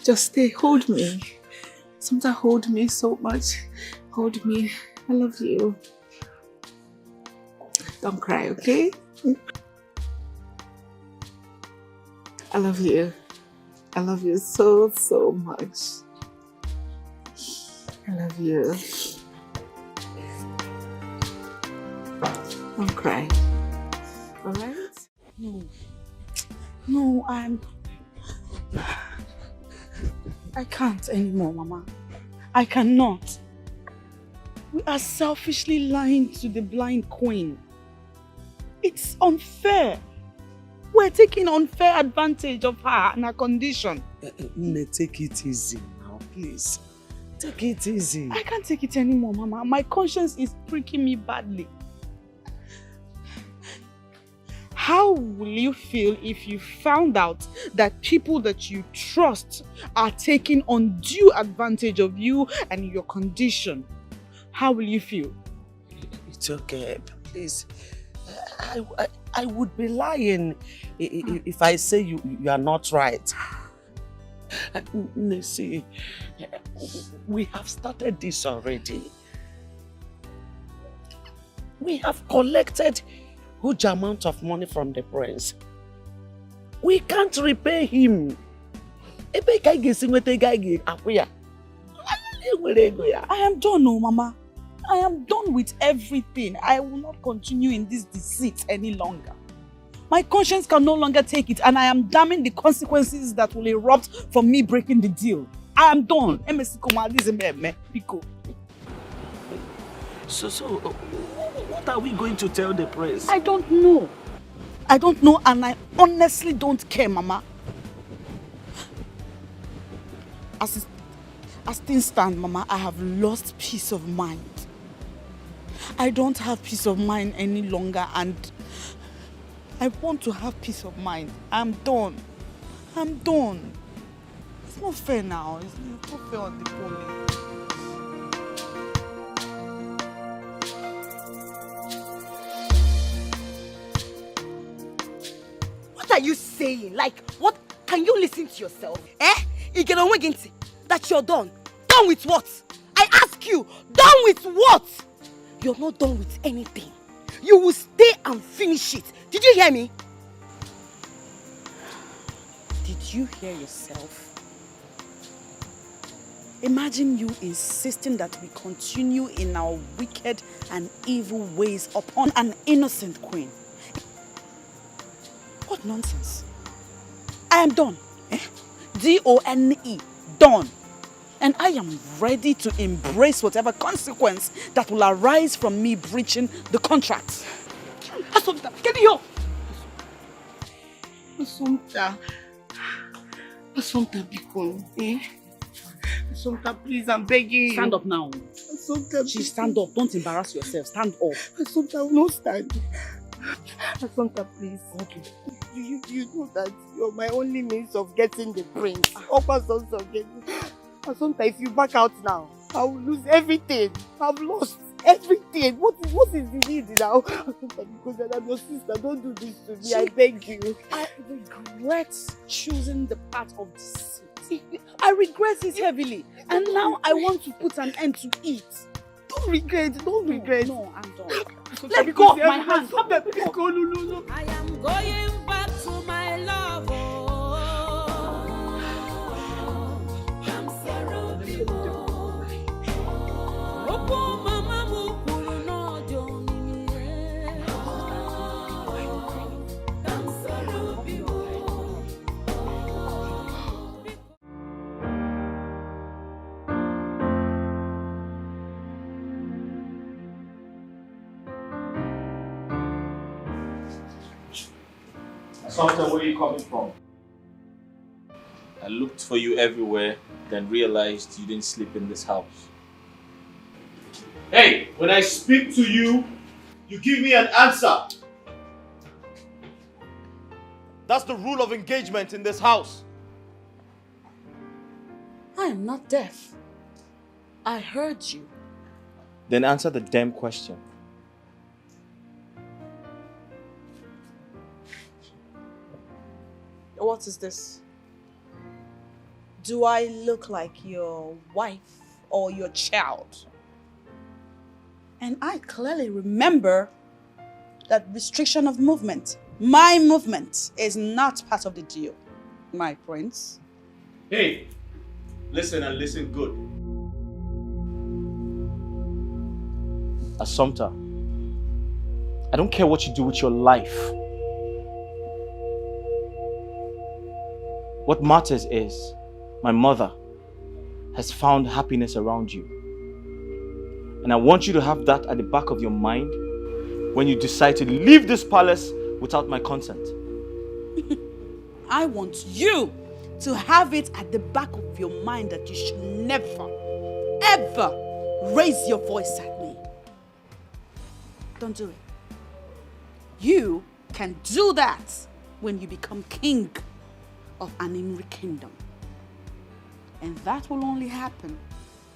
Just stay, hold me. Sometimes hold me so much. Hold me. I love you. Don't cry, okay? I love you. I love you so, so much. I love you. Don't cry. Alright? No. No, I can't anymore, Mama. I cannot. We are selfishly lying to the blind queen. It's unfair. We're taking unfair advantage of her and her condition. Take it easy now, please. Take it easy. I can't take it anymore, Mama. My conscience is pricking me badly. How will you feel if you found out that people that you trust are taking undue advantage of you and your condition? How will you feel? It's okay, please. I would be lying if I say you are not right. See, we have started this already. We have collected huge amount of money from the prince. We can't repay him. I am done, no, Mama. I am done with everything. I will not continue in this deceit any longer. My conscience can no longer take it, and I am damning the consequences that will erupt from me breaking the deal. I am done. So, what are we going to tell the prince? I don't know. I don't know, and I honestly don't care, Mama. As things stand, Mama, I have lost peace of mind. I don't have peace of mind any longer, and I want to have peace of mind. I'm done. I'm done. It's not fair now. It's not fair on the poor. What are you saying? Like, what? Can you listen to yourself? You get on that you're done. Done with what? I ask you, done with what? You're not done with anything. You will stay and finish it. Did you hear me? Did you hear yourself? Imagine you insisting that we continue in our wicked and evil ways upon an innocent queen. What nonsense. I am done. D-O-N-E. Done. And I am ready to embrace whatever consequence that will arise from me breaching the contract. Assumpta, get me here. Assumpta, Bikon. Assumpta, please, I'm begging you. Stand up now. Assumpta, please stand up. Don't embarrass yourself. Stand up. Assumpta, no stand. Assumpta, please. Okay. You know that you're my only means of getting the prince. Assumpta, if you back out now, I will lose everything. I've lost everything. What is the need now? Assumpta, because I'm your sister, don't do this to me. I beg you. I regret choosing the path of deceit. I regret it heavily. And now I want to put an end to it. Don't regret. No, I'm done. Let go of my hand. No. I am going back to my love. I'm sorry. Sometimes where are you coming from? I looked for you everywhere, then realized you didn't sleep in this house. Hey, when I speak to you, you give me an answer. That's the rule of engagement in this house. I am not deaf. I heard you. Then answer the damn question. What is this? Do I look like your wife or your child? And I clearly remember that restriction of movement. My movement is not part of the deal, my prince. Hey, listen and listen good. Assumpta, I don't care what you do with your life. What matters is my mother has found happiness around you. And I want you to have that at the back of your mind when you decide to leave this palace without my consent. I want you to have it at the back of your mind that you should never, ever raise your voice at me. Don't do it. You can do that when you become king of an Imri kingdom. And that will only happen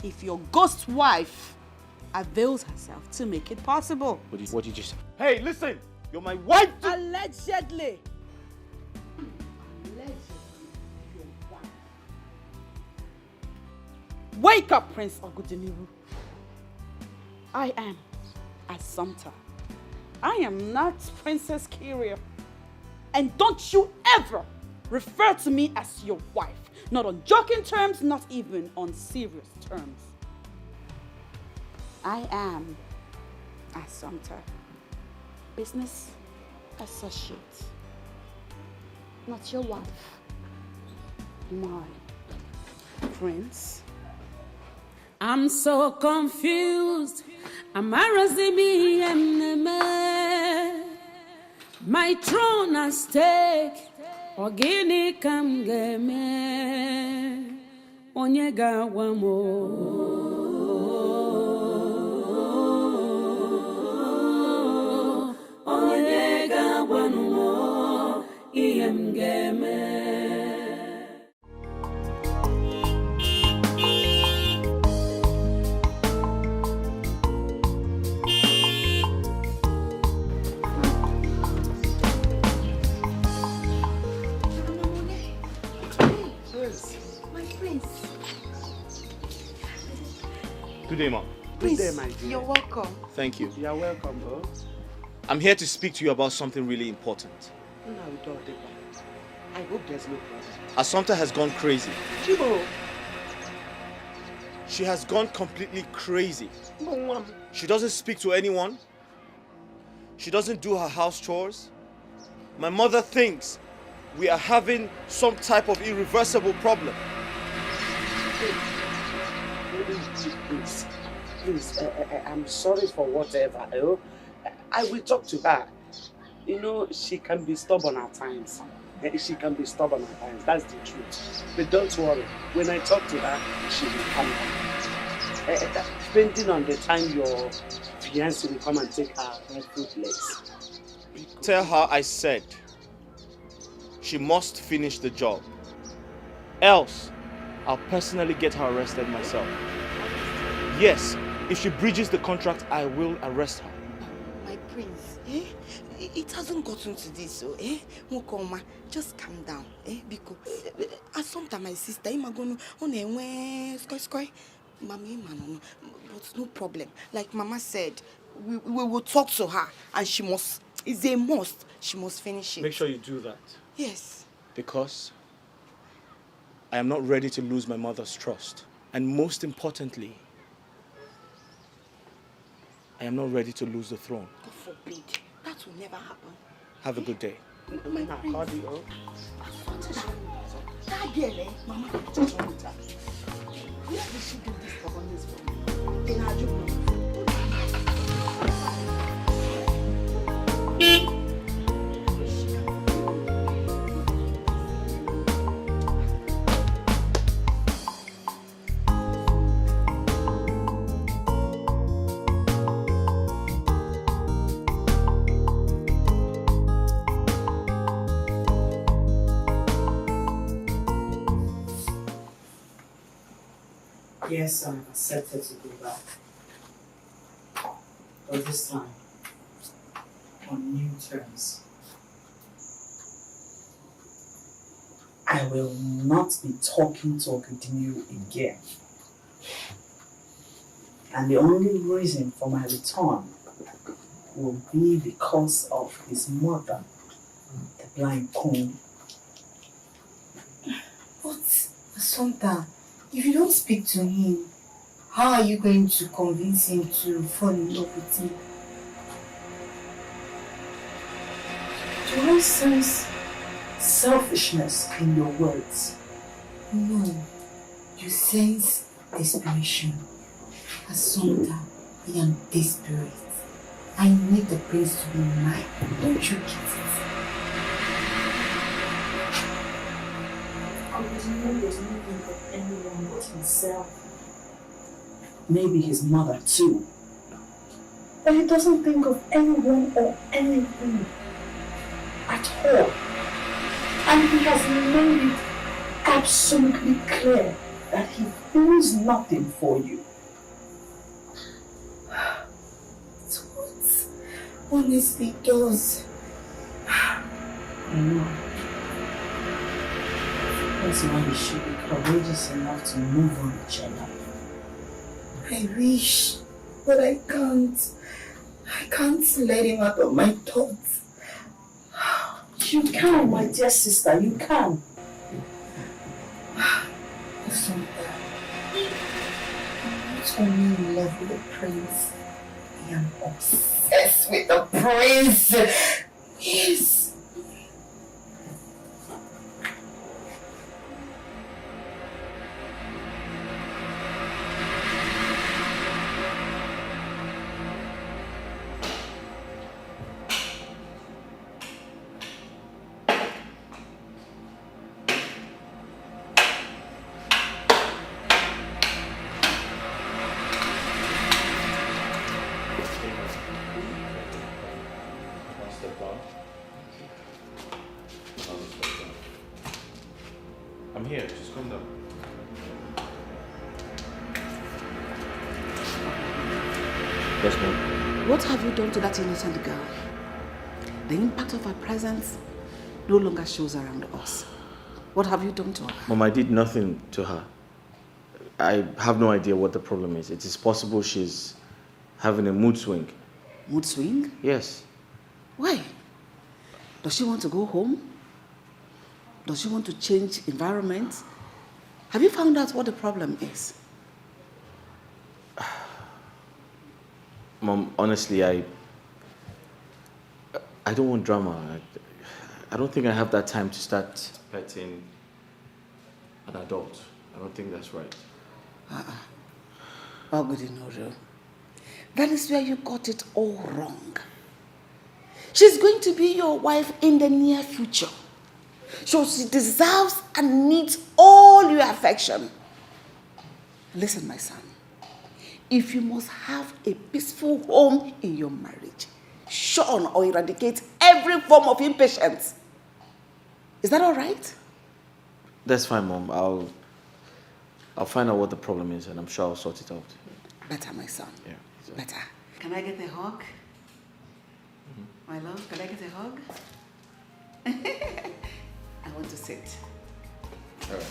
if your ghost wife avails herself to make it possible. What did you say? Hey, listen! You're my wife! Allegedly. Wake up, Prince Ogudiniru. I am Assumpta. I am not Princess Kyria. And don't you ever refer to me as your wife. Not on joking terms, not even on serious terms. I am Assumpta, business associate, not your wife. My prince. I'm so confused. Amarazimi emneme. My throne at stake. Ogini kamgeme. onye ga-agwa m onye ga-agwa m ihe m ga-eme. Good day, Mom. Please, Good day, my dear. you're welcome. Thank you. You're welcome, bro. I'm here to speak to you about something really important. No, don't take that. I hope there's no problem. Assumpta has gone crazy. Chibo. She has gone completely crazy. No, She doesn't speak to anyone. She doesn't do her house chores. My mother thinks we are having some type of irreversible problem. Please, I'm sorry for whatever. I will talk to her. You know, she can be stubborn at times. That's the truth. But don't worry. When I talk to her, she will come back. Depending on the time your fiancé will come and take her fruitless. Tell her I said she must finish the job. Else, I'll personally get her arrested myself. Yes, if she breaches the contract, I will arrest her. My prince, it hasn't gotten to this, so Mukoma, just calm down, because Assumpta, my sister, I'm going on sky, Mommy, but no problem. Like Mama said, we will talk to her, and she must. It's a must. She must finish it. Make sure you do that. Yes. Because I am not ready to lose my mother's trust. And most importantly, I am not ready to lose the throne. God forbid. That will never happen. Have a good day. My prince. That girl, Mama, just want her. Where did she do this stubbornness from? In her job. Yes, I'm accepted to go back. But this time, on new terms. I will not be talking to Okudinu again. And the only reason for my return will be because of his mother, the blind queen. But, Assumpta, if you don't speak to him, how are you going to convince him to fall in love with you? Do I sense selfishness in your words? No, you sense desperation. Assumpta, I am desperate. I need the prince to be mine. Don't you get it? Okudinu does not think of anyone but himself. Maybe his mother too. But he doesn't think of anyone or anything at all. And he has made it absolutely clear that he feels nothing for you. Honestly does. I know. That's why you should be courageous enough to move on each other. I wish, but I can't. I can't let him out of my thoughts. You can, my dear sister, you can. Assumpta, I'm not only in love with the prince, I am obsessed with the prince. Yes. Yes, ma'am. What have you done to that innocent girl? The impact of her presence no longer shows around us. What have you done to her? Mom, I did nothing to her. I have no idea what the problem is. It is possible she's having a mood swing. Mood swing? Yes. Why? Does she want to go home? Does she want to change environment? Have you found out what the problem is? Mom, honestly, I don't want drama. I don't think I have that time to start petting an adult. I don't think that's right. Oh, good enough. That is where you got it all wrong. She's going to be your wife in the near future. So she deserves and needs all your affection. Listen, my son. If you must have a peaceful home in your marriage, shun or eradicate every form of impatience. Is that all right? That's fine, Mom. I'll find out what the problem is, and I'm sure I'll sort it out. Better, my son. Yeah. Better. Can I get a hug? My love, can I get a hug? I want to sit. All right.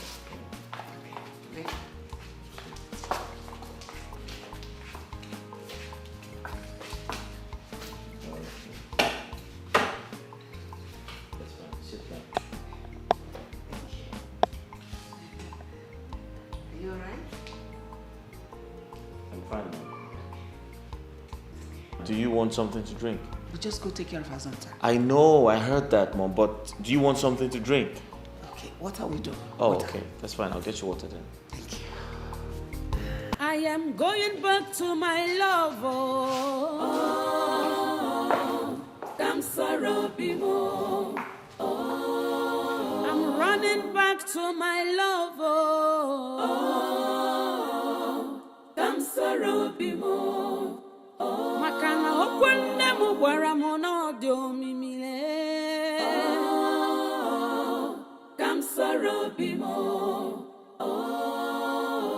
Okay. Are you all right? I'm fine, Mom. Do you want something to drink? We just go take care of Azanta. I know, I heard that, Mom, but do you want something to drink? Okay, what are we doing? Oh, Water. okay. That's fine. I'll get you water then. I am going back to my lover. Oh, Kamsaro Bimo. Oh, I'm running back to my lover. Oh, Kamsaro Bimo. Oh, Makana okwende mu gwara mo na odi omimile. Oh, Kamsaro Bimo.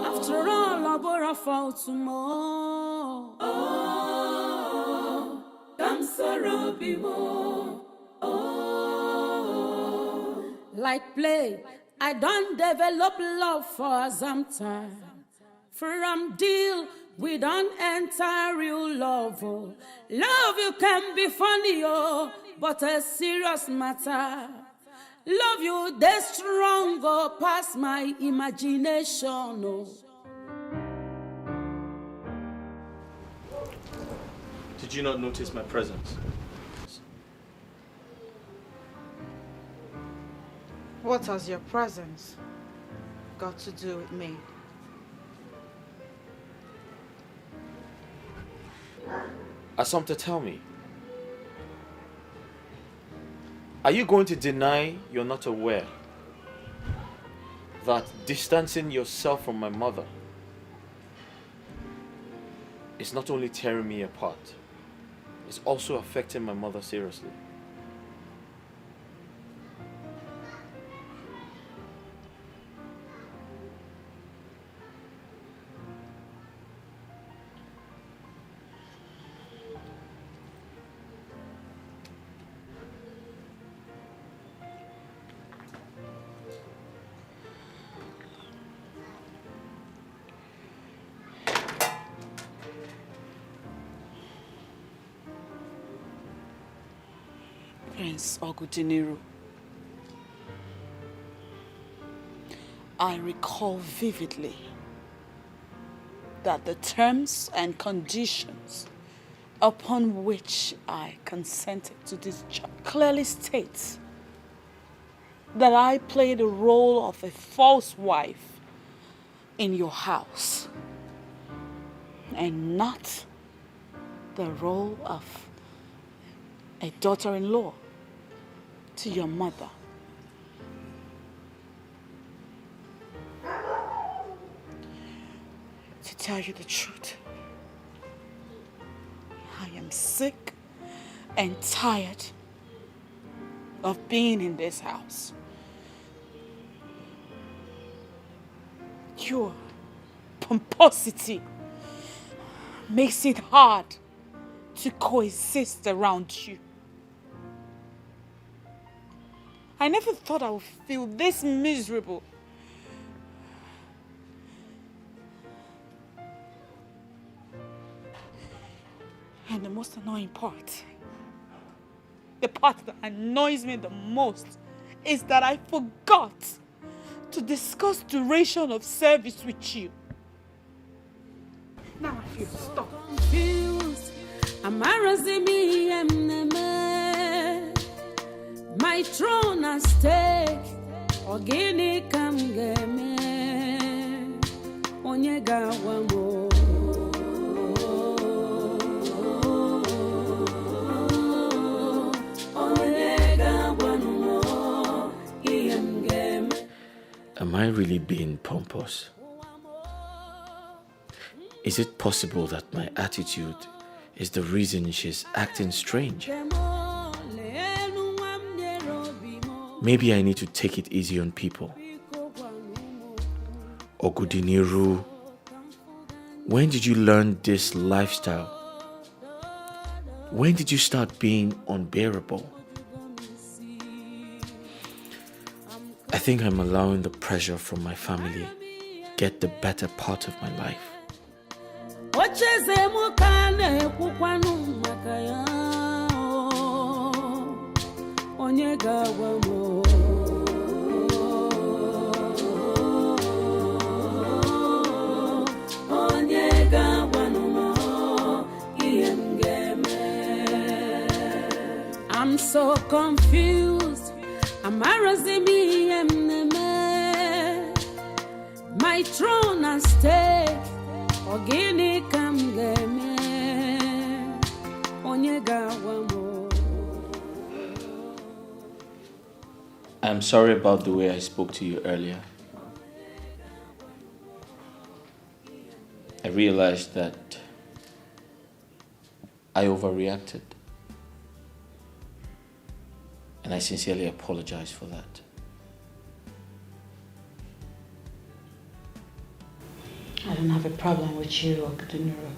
After all, I bore a fall tomorrow. Oh, Kamsaro Bimo. Oh, like play, I don't develop love for Azamta. From deal, we don't enter real love. Oh. Love you can be funny, oh, but a serious matter. Love you, they stronger past my imagination. Oh. Did you not notice my presence? What has your presence got to do with me? Assumpta, tell me. Are you going to deny you're not aware that distancing yourself from my mother is not only tearing me apart, it's also affecting my mother seriously? Prince Ogudiniru, I recall vividly that the terms and conditions upon which I consented to this job clearly states that I played the role of a false wife in your house and not the role of a daughter-in-law to your mother. To tell you the truth, I am sick and tired of being in this house. Your pomposity makes it hard to coexist around you. I never thought I would feel this miserable. And the most annoying part, the part that annoys me the most, is that I forgot to discuss duration of service with you. Now I feel stuck. Confused. My throne at stake. Ogini kam game. Onyega wamo. Am I really being pompous? Is it possible that my attitude is the reason she's acting strange? Maybe I need to take it easy on people. Ogudiniru, when did you learn this lifestyle? When did you start being unbearable? I think I'm allowing the pressure from my family get the better part of my life. I'm so confused. My throne at stake. Ogini kam game. Onyega wamo. I'm sorry about the way I spoke to you earlier. I realized that I overreacted. And I sincerely apologize for that. I don't have a problem with you, Okudunuru.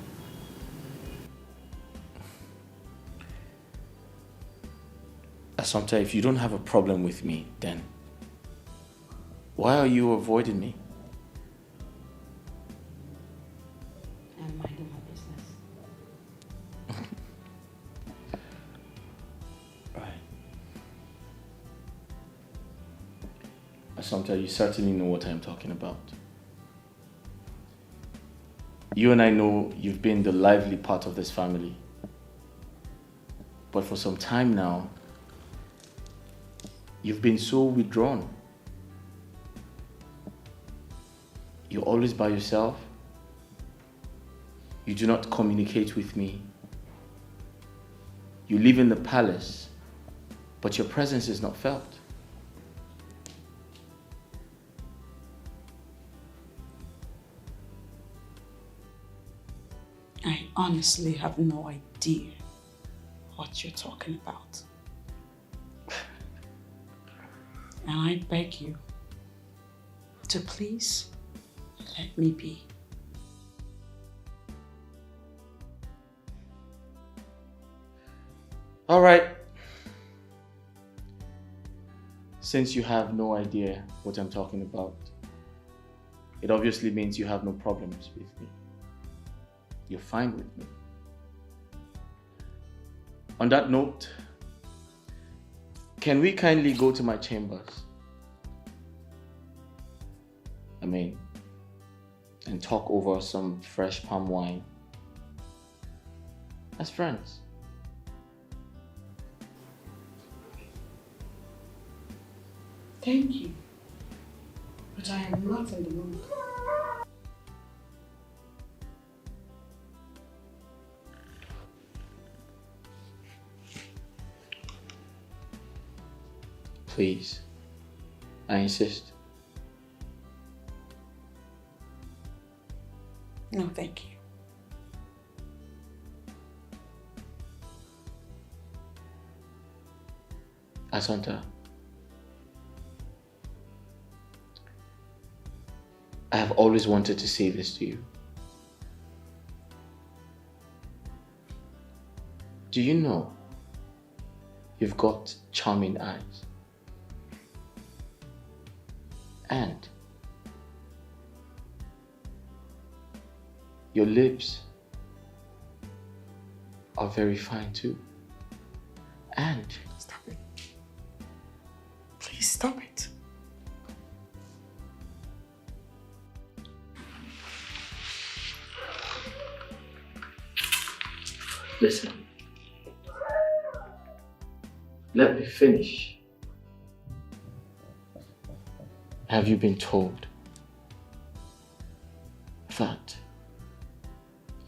Assumpta, if you don't have a problem with me, then why are you avoiding me? I'm minding my business. Right. Assumpta, you certainly know what I'm talking about. You and I know you've been the lively part of this family. But for some time now, you've been so withdrawn. You're always by yourself. You do not communicate with me. You live in the palace, but your presence is not felt. I honestly have no idea what you're talking about. And I beg you to please let me be. All right. Since you have no idea what I'm talking about, it obviously means you have no problems with me. You're fine with me. On that note, can we kindly go to my chambers? And talk over some fresh palm wine as friends. Thank you, but I am not in the mood. Please, I insist. No, thank you. Asanta, I have always wanted to say this to you. Do you know you've got charming eyes? And your lips are very fine too. And stop it. Please stop it. listen, let me finish. Have you been told that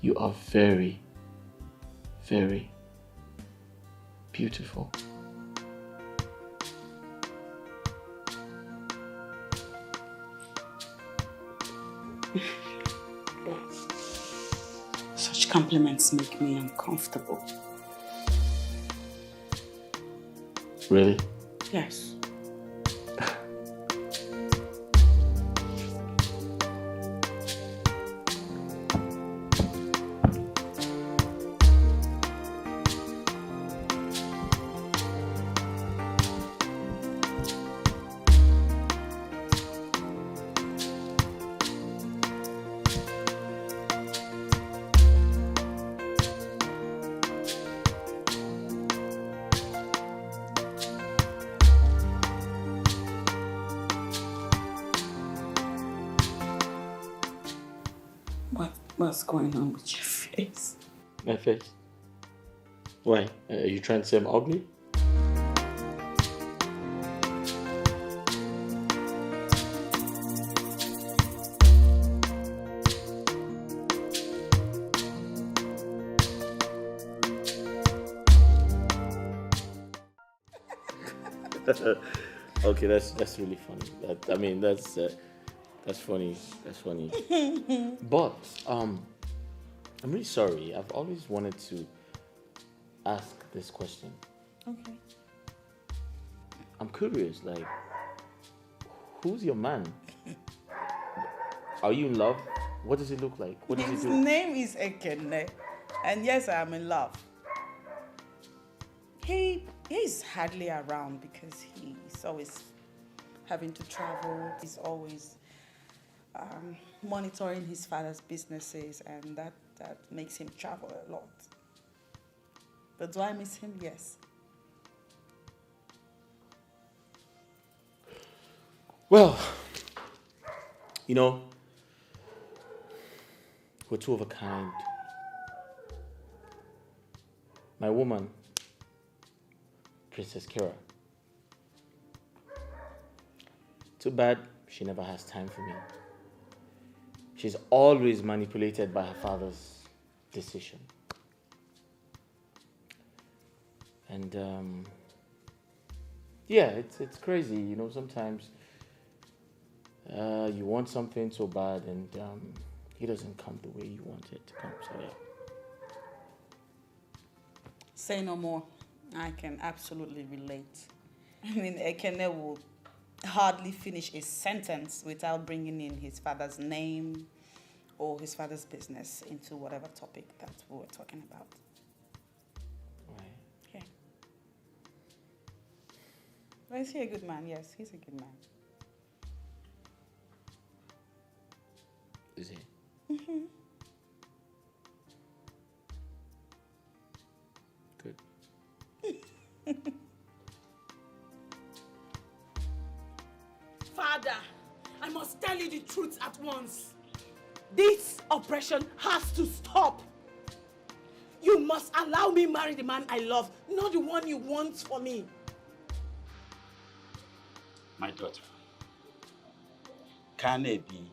you are very, very beautiful? Such compliments make me uncomfortable. Really? Yes. What's going on with your face? My face? Why? Are you trying to say I'm ugly? Okay, that's really funny. That's funny. That's funny. But I'm really sorry. I've always wanted to ask this question. Okay. I'm curious, like, who's your man? Are you in love? What does he look like? What does His he do? name is Ekene, and yes, I am in love. He's hardly around because he's always having to travel. He's always monitoring his father's businesses, and that makes him travel a lot. But do I miss him? Yes. Well, you know, we're two of a kind. My woman, Princess Kira. Too bad she never has time for me. She's always manipulated by her father's decision. And yeah, it's crazy, you know, sometimes you want something so bad and it doesn't come the way you want it to come, so yeah. Say no more. I can absolutely relate. I mean, Ekene will hardly finish a sentence without bringing in his father's name or his father's business into whatever topic that we were talking about. Right. Okay. Well, is he a good man? Yes, he's a good man. Is he? Mm-hmm. Good. Father, I must tell you the truth at once. This oppression has to stop. You must allow me marry the man I love, not the one you want for me. My daughter, Kanebi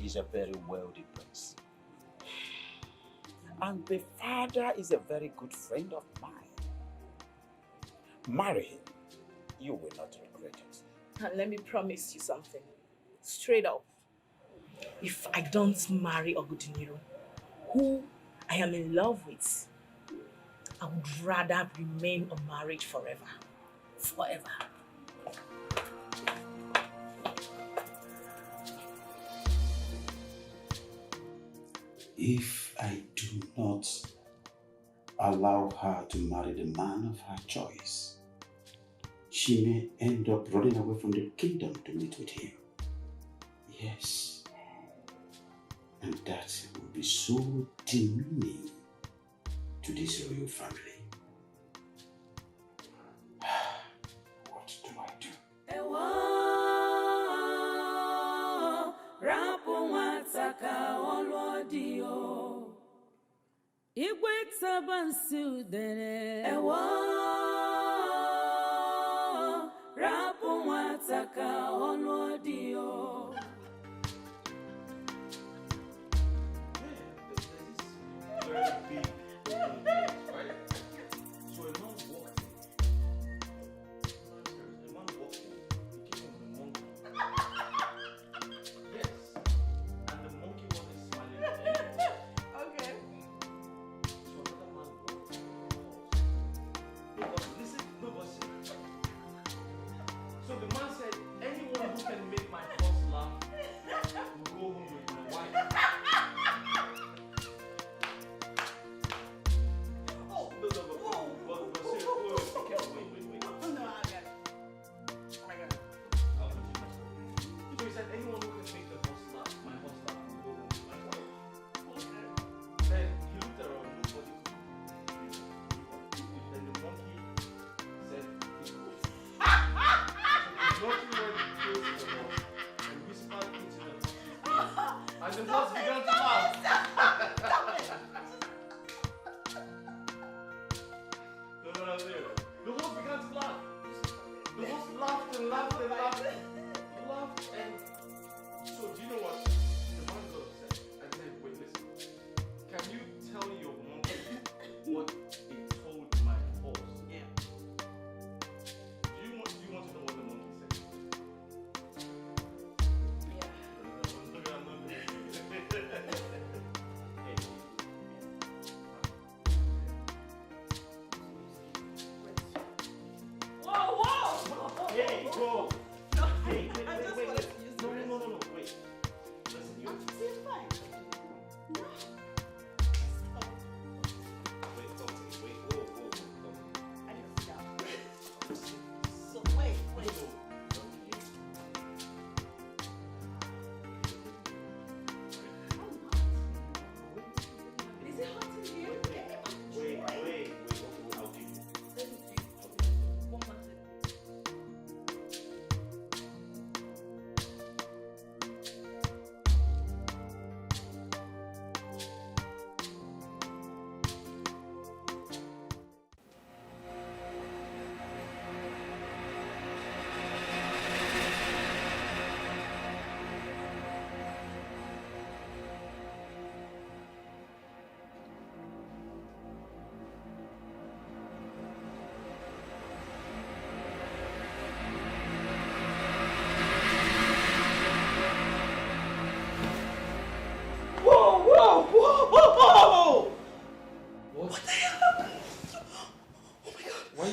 is a very wealthy prince. And the father is a very good friend of mine. Marry him. You will not regret it. And let me promise you something. Straight up. If I don't marry Ogudiniro, who I am in love with, I would rather remain unmarried forever. Forever. If I do not allow her to marry the man of her choice, she may end up running away from the kingdom to meet with him. Yes. And that will be so demeaning to this royal family. What do I do?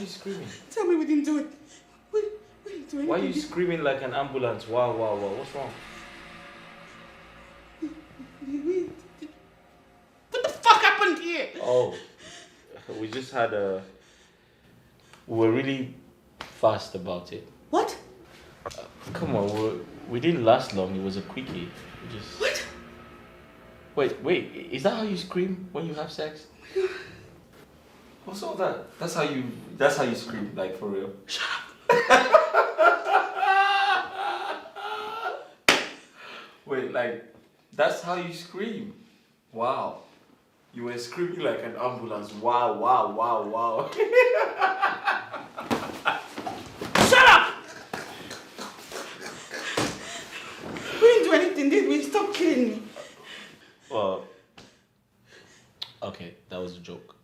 Screaming? Tell me we didn't do it. We didn't do anything. Why are you screaming like an ambulance? Wow, wow, wow. What's wrong? What the fuck happened here? Oh, we just had a... We were really fast about it. What? Come on, we didn't last long. It was a quickie. We just... What? Wait. Is that how you scream when you have sex? What's all that? That's how you scream, like, for real. Shut up. Wait, like, that's how you scream. Wow. You were screaming like an ambulance. Wow, wow, wow, wow. Shut up! We didn't do anything, did we? Stop kidding me. Well, okay, that was a joke.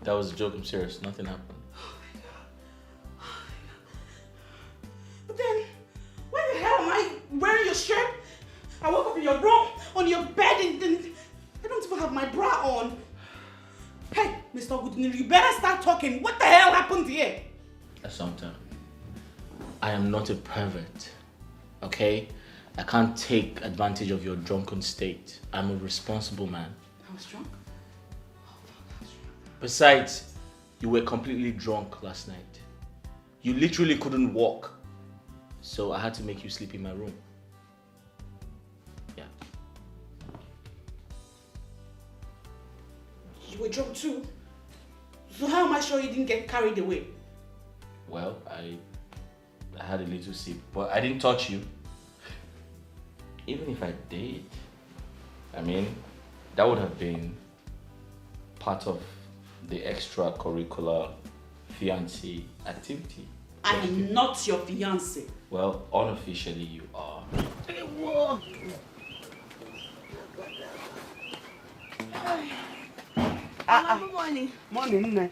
That was a joke, I'm serious. Nothing happened. But then, why the hell am I wearing your shirt? I woke up in your room, on your bed, and I don't even have my bra on. Hey, Mr. Goodney, you better start talking. What the hell happened here? Assumpta, I am not a pervert, okay? I can't take advantage of your drunken state. I'm a responsible man. I was drunk? Besides, you were completely drunk last night. You literally couldn't walk. So I had to make you sleep in my room. Yeah. You were drunk too? So how am I sure you didn't get carried away? Well, I had a little sip, but I didn't touch you. Even if I did, I mean, that would have been part of the extracurricular fiancé activity. I am not your fiancé. Well, unofficially you are. Good morning. Morning, Nne.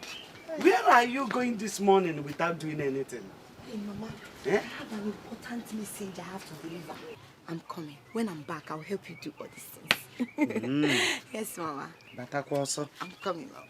Where are you going this morning without doing anything? Hey, Mama, Eh? I have an important message I have to deliver. I'm coming. When I'm back, I'll help you do all these things. Yes, Mama. I'm coming now.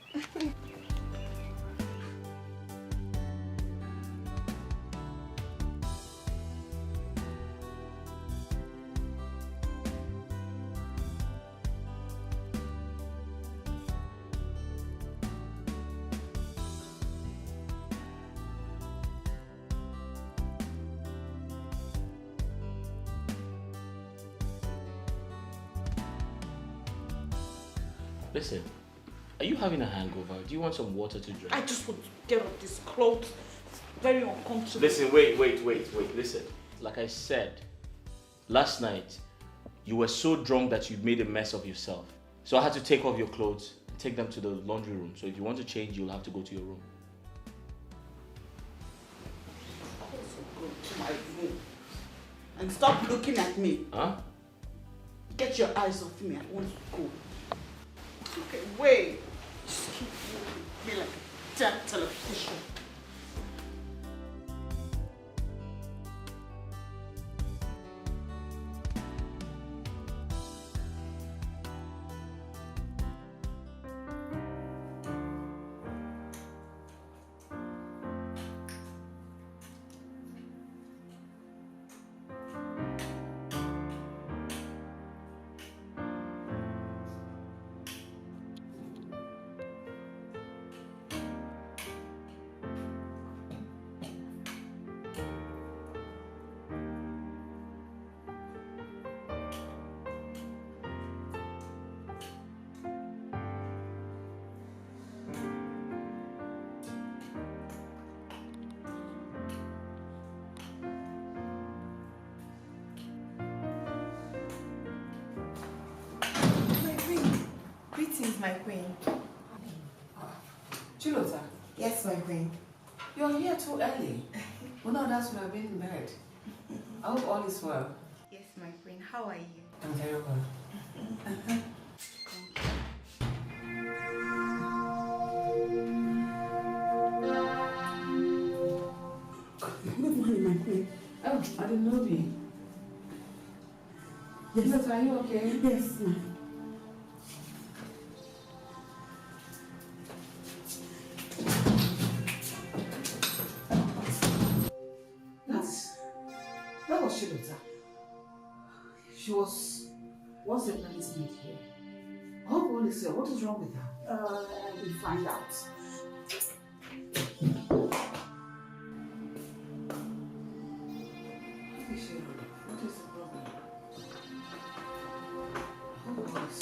Listen, are you having a hangover? Do you want some water to drink? I just want to get off this clothes. It's very uncomfortable. Listen, wait. Listen, like I said, last night, you were so drunk that you made a mess of yourself. So I had to take off your clothes and take them to the laundry room. So if you want to change, you'll have to go to your room. Go to my room. And stop looking at me. Huh? Get your eyes off me. I want to go. Okay, wait. Just keep moving me like a damn television. Greetings, my queen. Chilota. Yes, my queen. You're here too early. Well, no, that's when I've been in bed. I hope all is well. Yes, my queen. How are you? I'm very well. Good morning, my queen. Oh, I didn't know you. Yes. Are you okay? Yes, ma'am. That was Chilota. She was definitely made here. I hope all is well. What is wrong with her? I will find out. What is the problem? I hope all is well.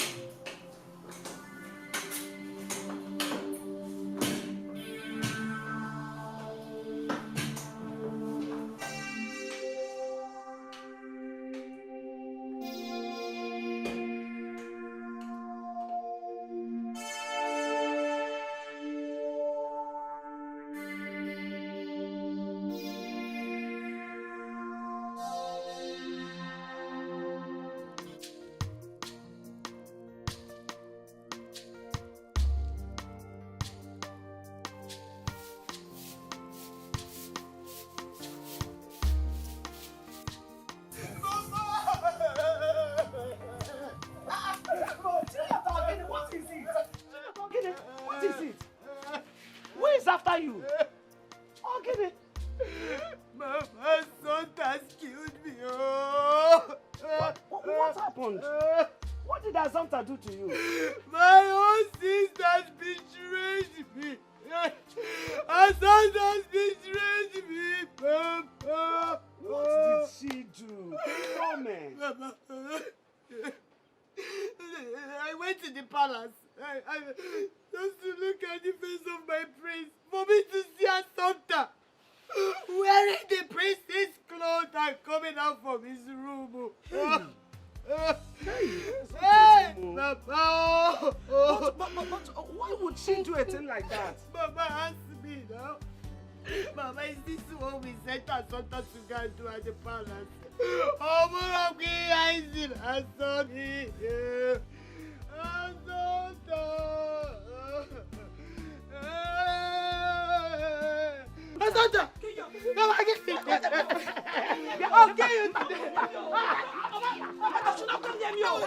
What is it? Who is after you? Okay. Mama's son has killed me. Oh. What happened? What did Assumpta do to you? My own sisters betrayed me. Assumpta betrayed me, Papa. What did she do? Comment. I went to the palace. I just to look at the face of my prince, for me to see Assumpta wearing the prince's clothes and coming out from his room. Hey, Papa! But why would she do a thing like that? Mama asked me now. Mama, is this what we sent Assumpta to go and do at the palace? Oh, Mama, I see Assumpta. Assumpta! Come on, get it! I'll get you today! I should not come near me! I'll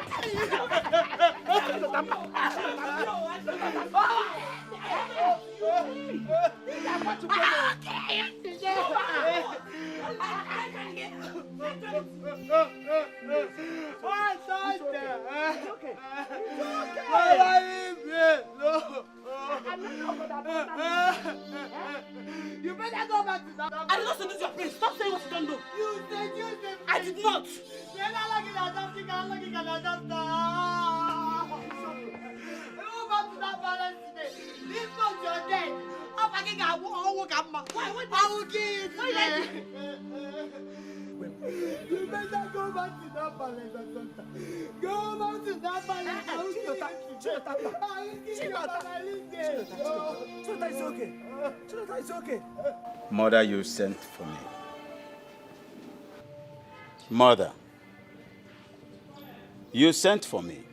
You better go back to that. I did not seduce your prince. Stop saying what you don't know. You said I did not. Then I like it as something. I like it as something. Go back to that palace today. This month you're dead. I'm fucking I will kill you today. You better go back to that palace or something. Go back to that palace. I will kill you. Chilota, it's okay. Chilota, it's okay. Mother, you sent for me. Mother, you sent for me.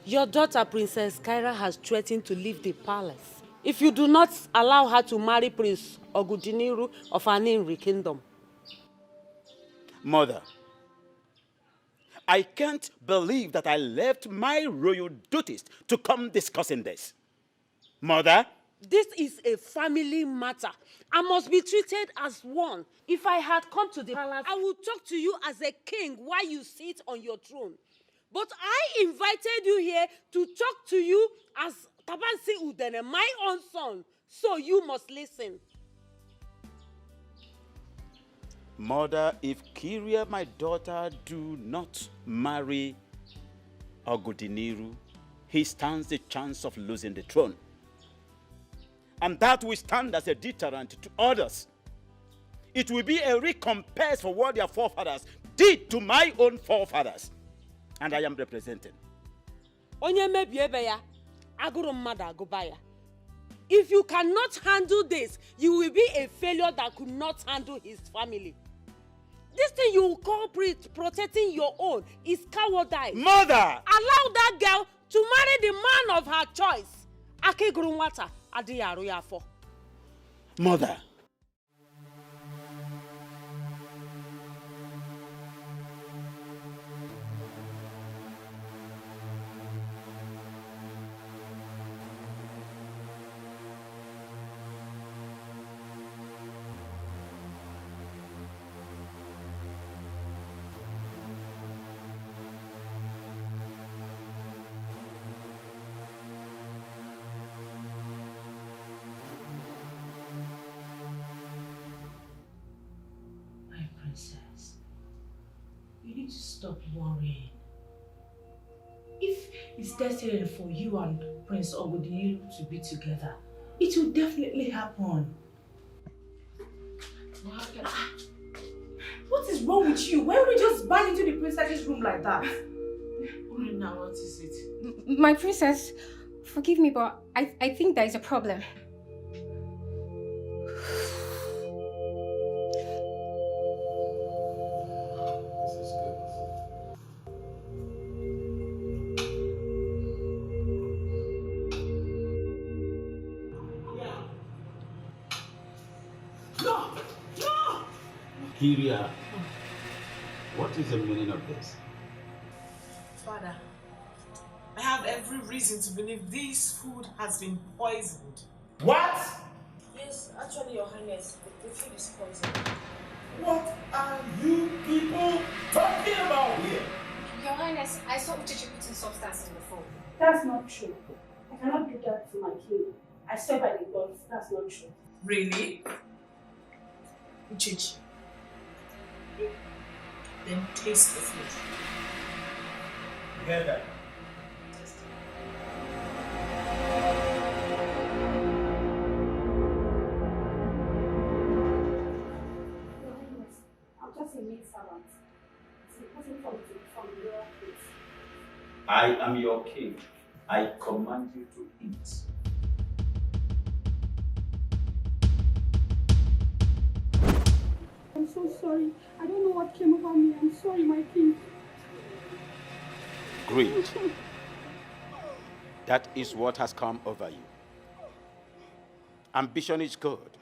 Your daughter, Princess Kyra, has threatened to leave the palace if you do not allow her to marry Prince Ogudiniru of Aninri Kingdom. Mother, I can't believe that I left my royal duties to come discussing this. Mother? This is a family matter. I must be treated as one. If I had come to the palace, I would talk to you as a king while you sit on your throne. But I invited you here to talk to you as Tabansi Udene, my own son. So you must listen. Mother, if Kyria, my daughter, do not marry Ogudiniru, he stands a chance of losing the throne. And that will stand as a deterrent to others. It will be a recompense for what their forefathers did to my own forefathers. And I am representing. If you cannot handle this, you will be a failure that could not handle his family. This thing you call protecting your own is cowardice. Mother! Allow that girl to marry the man of her choice. Mother! Princess, you need to stop worrying. If it's destined for you and Prince Ogudiniru to be together, it will definitely happen. What is wrong with you? Why would you just bang into the princess's room like that? Now, what is it? My princess, forgive me, but I think there is a problem. Kyria, what is the meaning of this? Father, I have every reason to believe this food has been poisoned. What? Yes, actually, Your Highness, the food is poisoned. What are you people talking about here? Your Highness, Yes, I saw Uchichi putting substance in the phone. That's not true. I cannot do that to my king. I swear by the gods, that's not true. Really? Uchichi. Then taste the food. Get that. I'm just a maid servant. It's important for me to from the royal place. I am your king. I command you to eat. I'm so sorry. I don't know what came over me. I'm sorry, my king. Greed. That is what has come over you. Ambition is good.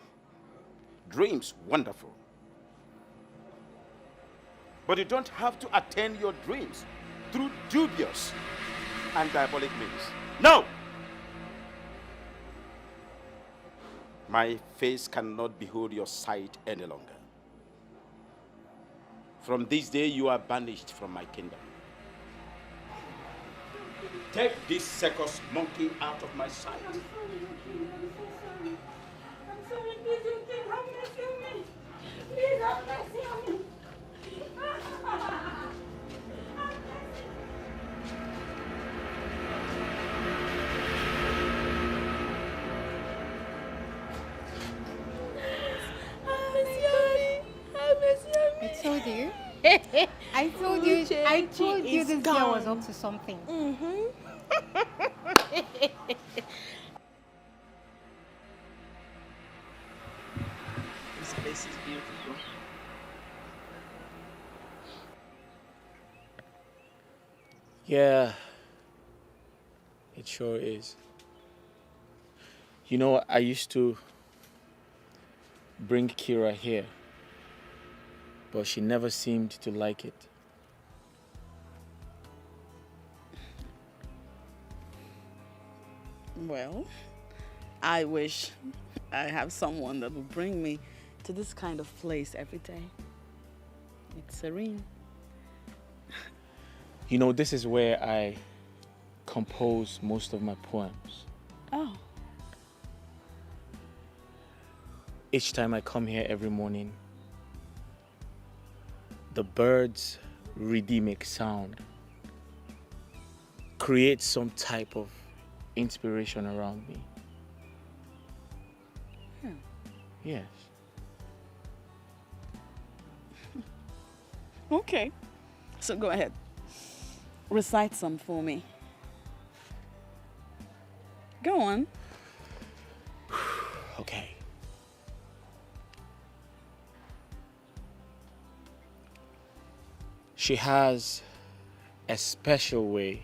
Dreams, wonderful. But you don't have to attain your dreams through dubious and diabolic means. No! My face cannot behold your sight any longer. From this day, you are banished from my kingdom. Take this circus monkey out of my sight. I'm sorry, king. I'm so sorry. I'm sorry, please, your king. Have mercy on me. Please have mercy on me. I told you. I told you this girl was up to something. This place is beautiful. Yeah, it sure is. You know, I used to bring Kira here, but she never seemed to like it. Well, I wish I have someone that will bring me to this kind of place every day. It's serene. You know, this is where I compose most of my poems. Oh. Each time I come here every morning, the birds' rhythmic sound creates some type of inspiration around me. Yeah. Yes. Okay. So go ahead. Recite some for me. Go on. Okay. She has a special way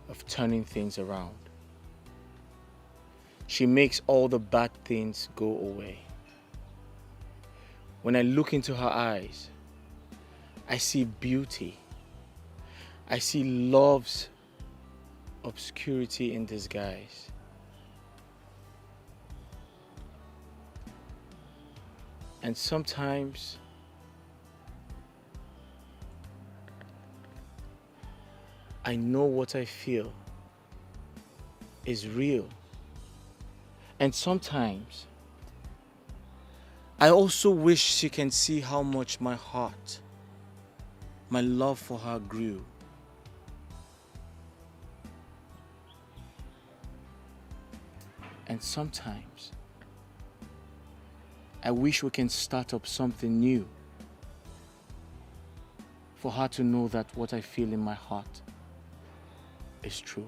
of turning things around. She makes all the bad things go away. When I look into her eyes, I see beauty. I see love's obscurity in disguise. And sometimes I know what I feel is real. And sometimes I also wish she can see how much my heart, my love for her grew. And sometimes I wish we can start up something new for her to know that what I feel in my heart is true.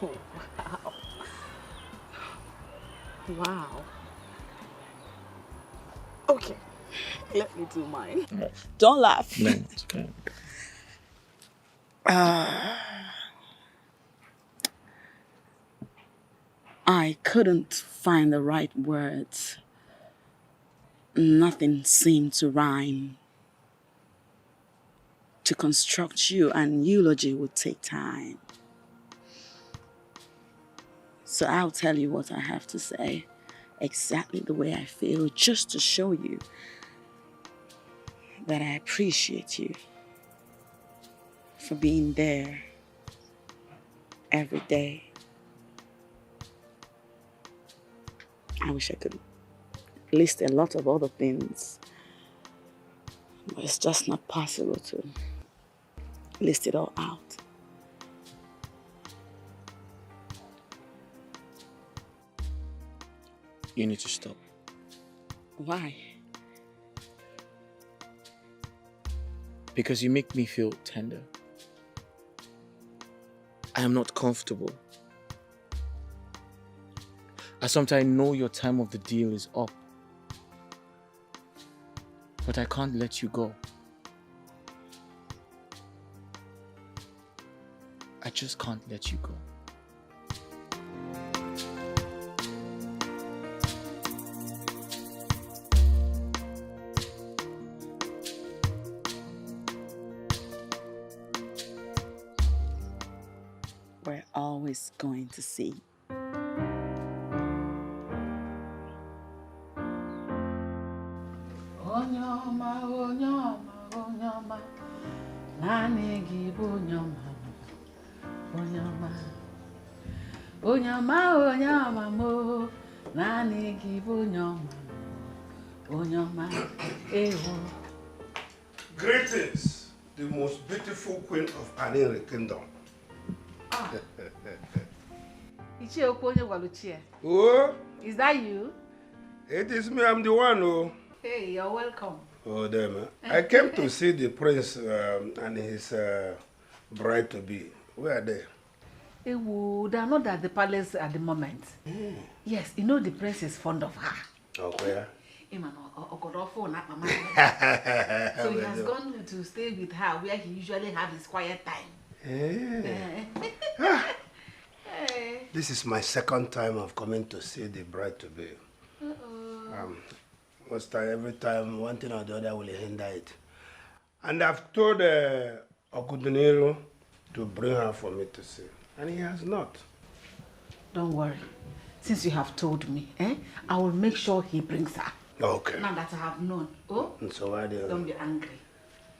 Oh, wow. Wow. Okay, let me do mine. Right. Don't laugh. No, it's okay. I couldn't find the right words. Nothing seemed to rhyme. To construct you an eulogy would take time. So I'll tell you what I have to say, exactly the way I feel, just to show you that I appreciate you for being there every day. I wish I could list a lot of other things, but it's just not possible to list it all out. You need to stop. Why? Because you make me feel tender. I am not comfortable. I sometimes know your time of the deal is up. But I can't let you go. I just can't let you go. We're always going to see. Onyoma, onyoma, onyoma, nani give onyoma, onyoma, onyoma, onyoma mo, nani give onyoma, onyoma, ewo. Greetings, the most beautiful queen of Aniri Kingdom. Ichi Okonye Waluchie. Oh? Is that you? It is me, I'm the one, oh. Hey, you're welcome. Oh, damn. I came to see the prince and his bride-to-be. Where are they? They are not at the palace at the moment. Yes, you know the prince is fond of her. Okay. So he has gone to stay with her where he usually has his quiet time. This is my second time of coming to see the bride-to-be. Most time, every time, one thing or the other will hinder it. And I've told Okudunero to bring her for me to see. And he has not. Don't worry. Since you have told me, I will make sure he brings her. Okay. Now that I have known. Oh? And so why Don't be angry.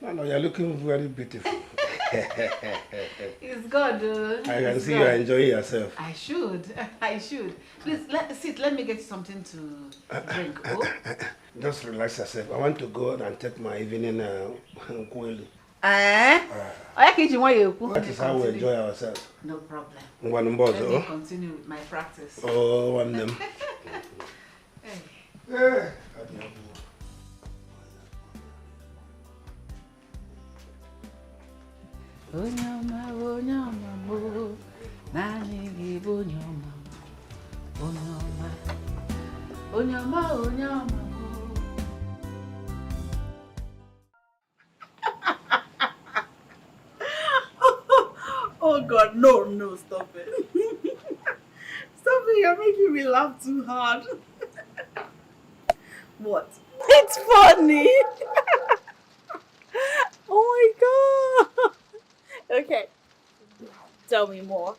No, you're looking very beautiful. It's good. I can see you're enjoying yourself. I should. Please, sit. Let me get you something to drink. Oh? Just relax yourself. I want to go and take my evening kweli. That is how we enjoy ourselves. No problem. Let me continue with my practice. Oh, one them. Hey. Onyoma, onyoma, mo, nani give onyoma, onyoma, onyoma, onyoma, mo. Oh God, no, stop it. Stop it, you're making me laugh too hard. What? It's funny. Oh my God. Okay, tell me more.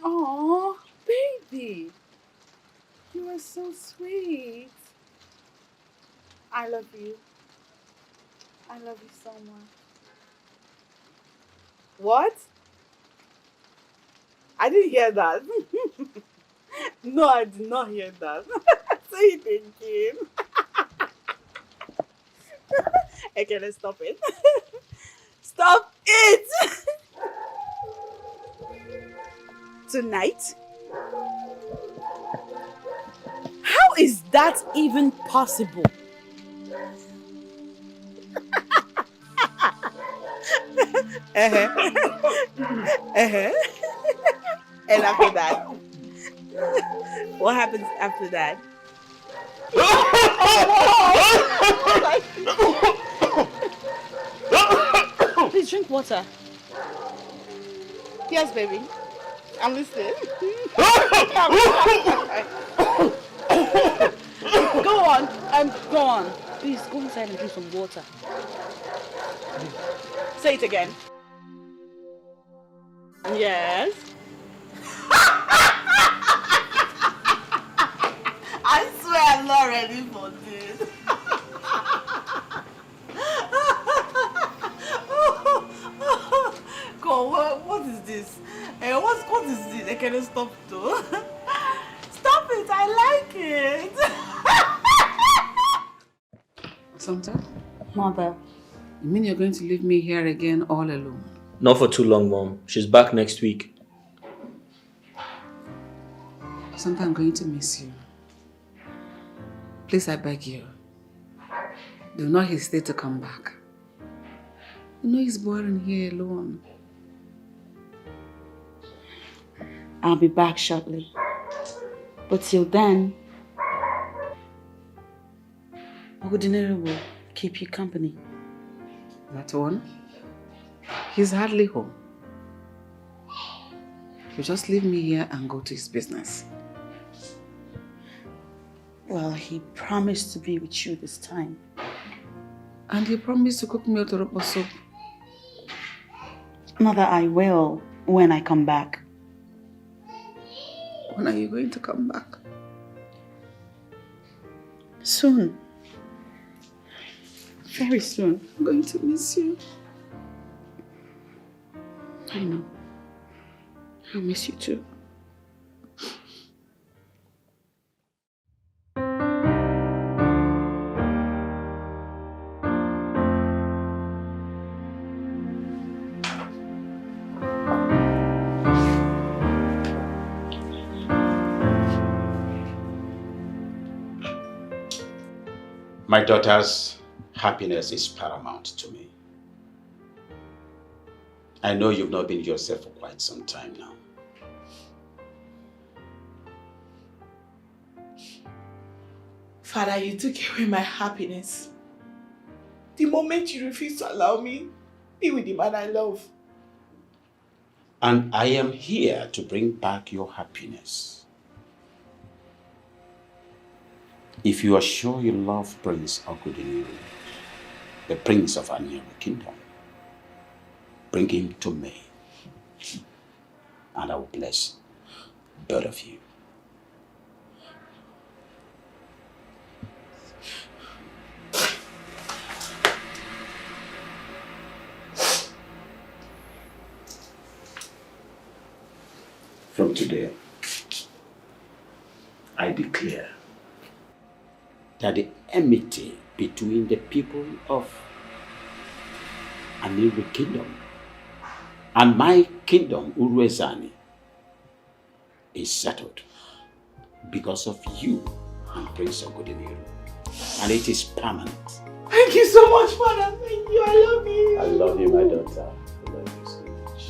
Oh, baby, you are so sweet. I love you. I love you so much. What? I didn't hear that. No, I did not hear that. Say it again. Okay, let's stop it. Stop it! Tonight? How is that even possible? And after that? What happens after that? Please drink water. Yes, baby. I'm listening. Go on. Go on. Please go inside and drink some water. Say it again. Yes. I swear I'm not ready for this. this? What is this? I cannot stop though. Stop it, I like it. Santa? Mother. You mean you're going to leave me here again all alone? Not for too long, Mom. She's back next week. Santa, I'm going to miss you. Please, I beg you. Do not hesitate to come back. You know it's boring here alone. I'll be back shortly. But till then, Ogudinere will keep you company. That one? He's hardly home. He'll just leave me here and go to his business. Well, he promised to be with you this time. And he promised to cook me otoropo soup. Mother, I will when I come back. When are you going to come back? Soon. Very soon. I'm going to miss you. I know. I'll miss you too. My daughter's happiness is paramount to me. I know you've not been yourself for quite some time now. Father, you took away my happiness. The moment you refused to allow me be with the man I love. And I am here to bring back your happiness. If you are sure you love Prince Ogudinere, the prince of our new kingdom, bring him to me, and I will bless both of you. From today, I declare that the enmity between the people of Aniru kingdom and my kingdom, Uruezani, is settled because of you and Prince Ogudinere. And it is permanent. Thank you so much, Father. Thank you. I love you. I love you, my daughter. I love you so much.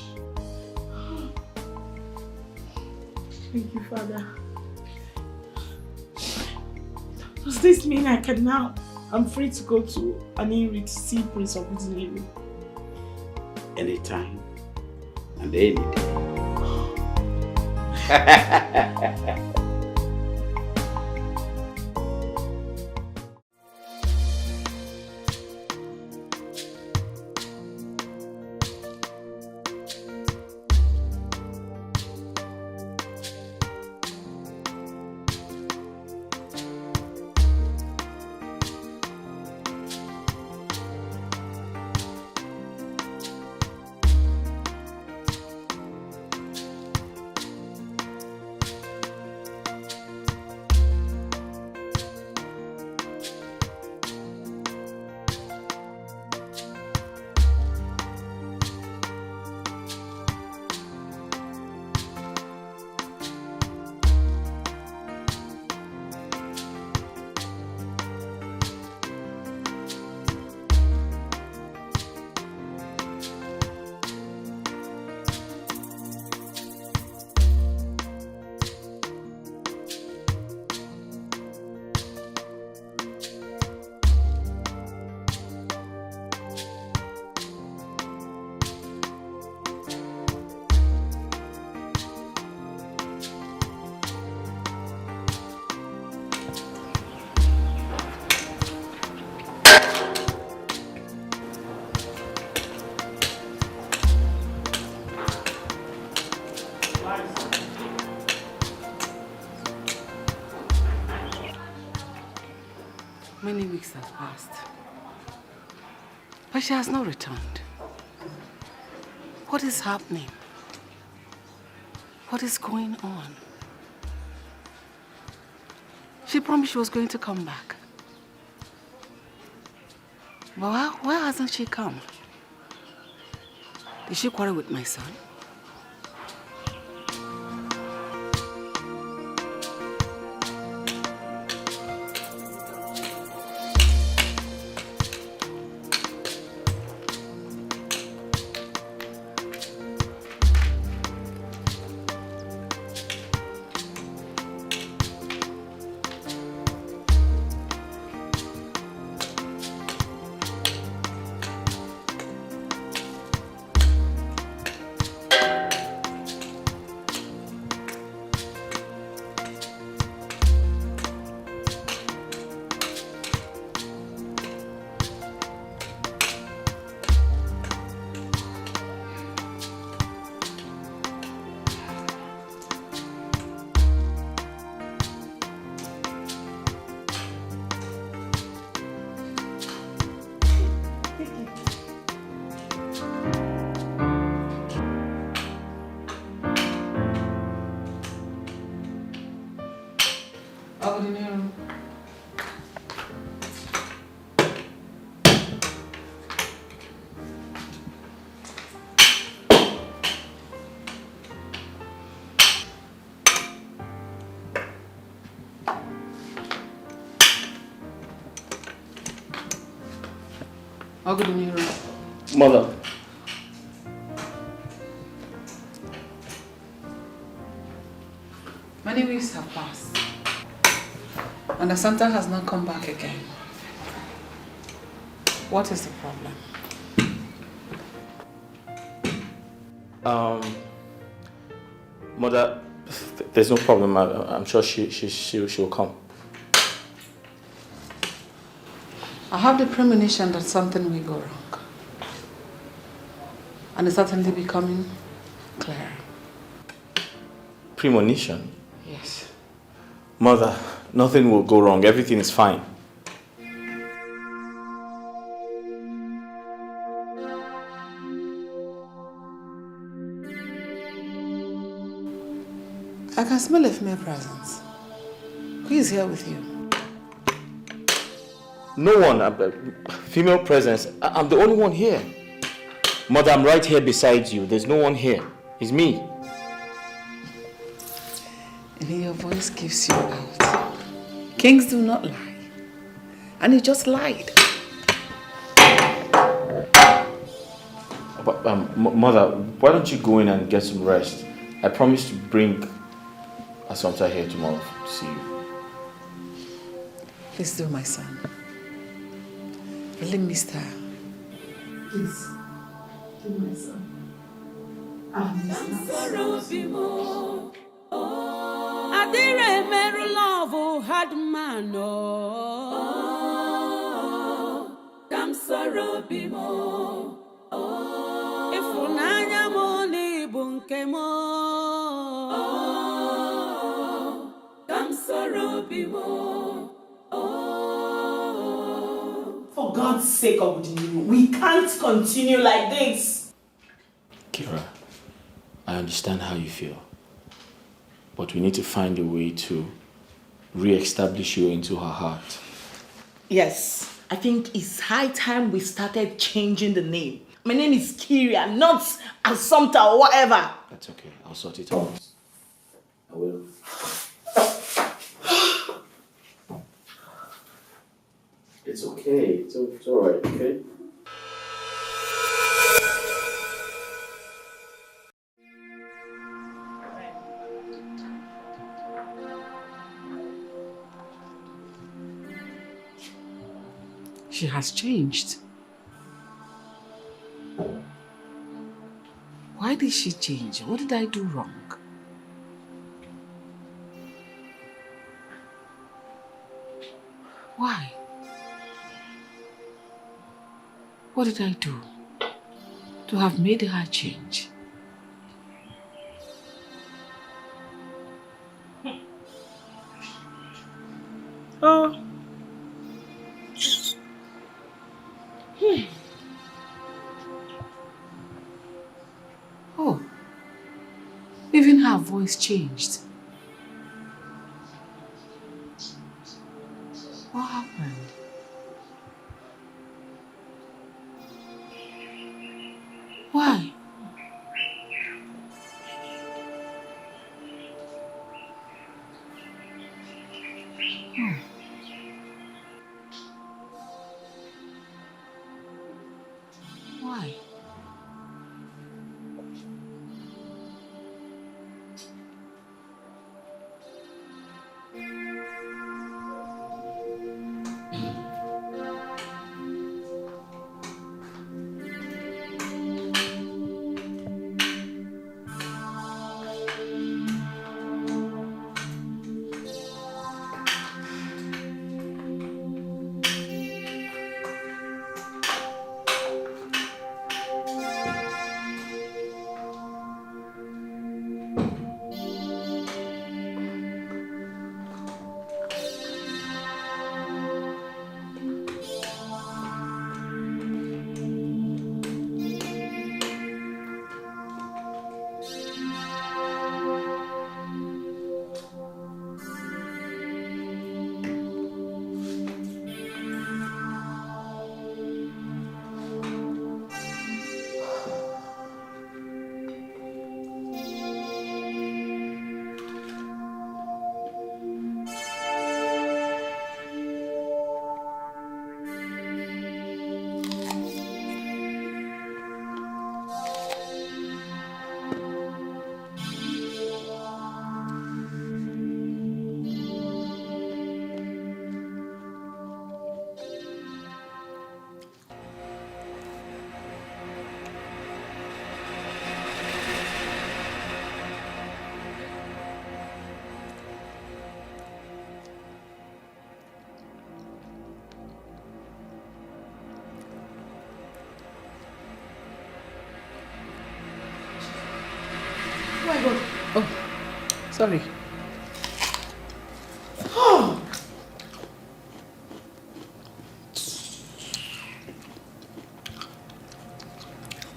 Thank you, Father. Does this mean I'm free to go to Aniru to see Prince Ogudinere? Anytime and any day. Many weeks have passed, but she has not returned. What is happening? What is going on? She promised she was going to come back. Well, why hasn't she come? Did she quarrel with my son? Mother. Many weeks have passed, and the Santa has not come back again. What is the problem? Mother, there's no problem. I'm sure she'll come. I have the premonition that something will go wrong. And it's certainly becoming clear. Premonition? Yes. Mother, nothing will go wrong. Everything is fine. I can smell a female presence. Who is here with you? No one. Female presence. I'm the only one here. Mother, I'm right here beside you. There's no one here. It's me. And your voice gives you out. Kings do not lie. And you just lied. But, Mother, why don't you go in and get some rest? I promise to bring Assumpta here tomorrow to see you. Please do, my son. Really missed her. Please. Do my son. Adire meru love had man Dam sorrow bimo Ifunanya mo ni bunke mo Dam sorrow bimo For God's sake, Obudinu, we can't continue like this. Kira, I understand how you feel. But we need to find a way to re-establish you into her heart. Yes, I think it's high time we started changing the name. My name is Kyria, not Assumpta or whatever. That's okay. I'll sort it out. I will. It's okay. It's all right, okay? She has changed. Why did she change? What did I do wrong? Why? What did I do to have made her change? Oh. Oh. Even her voice voice changed. What happened? Why? Why? my God. Oh, sorry. Oh.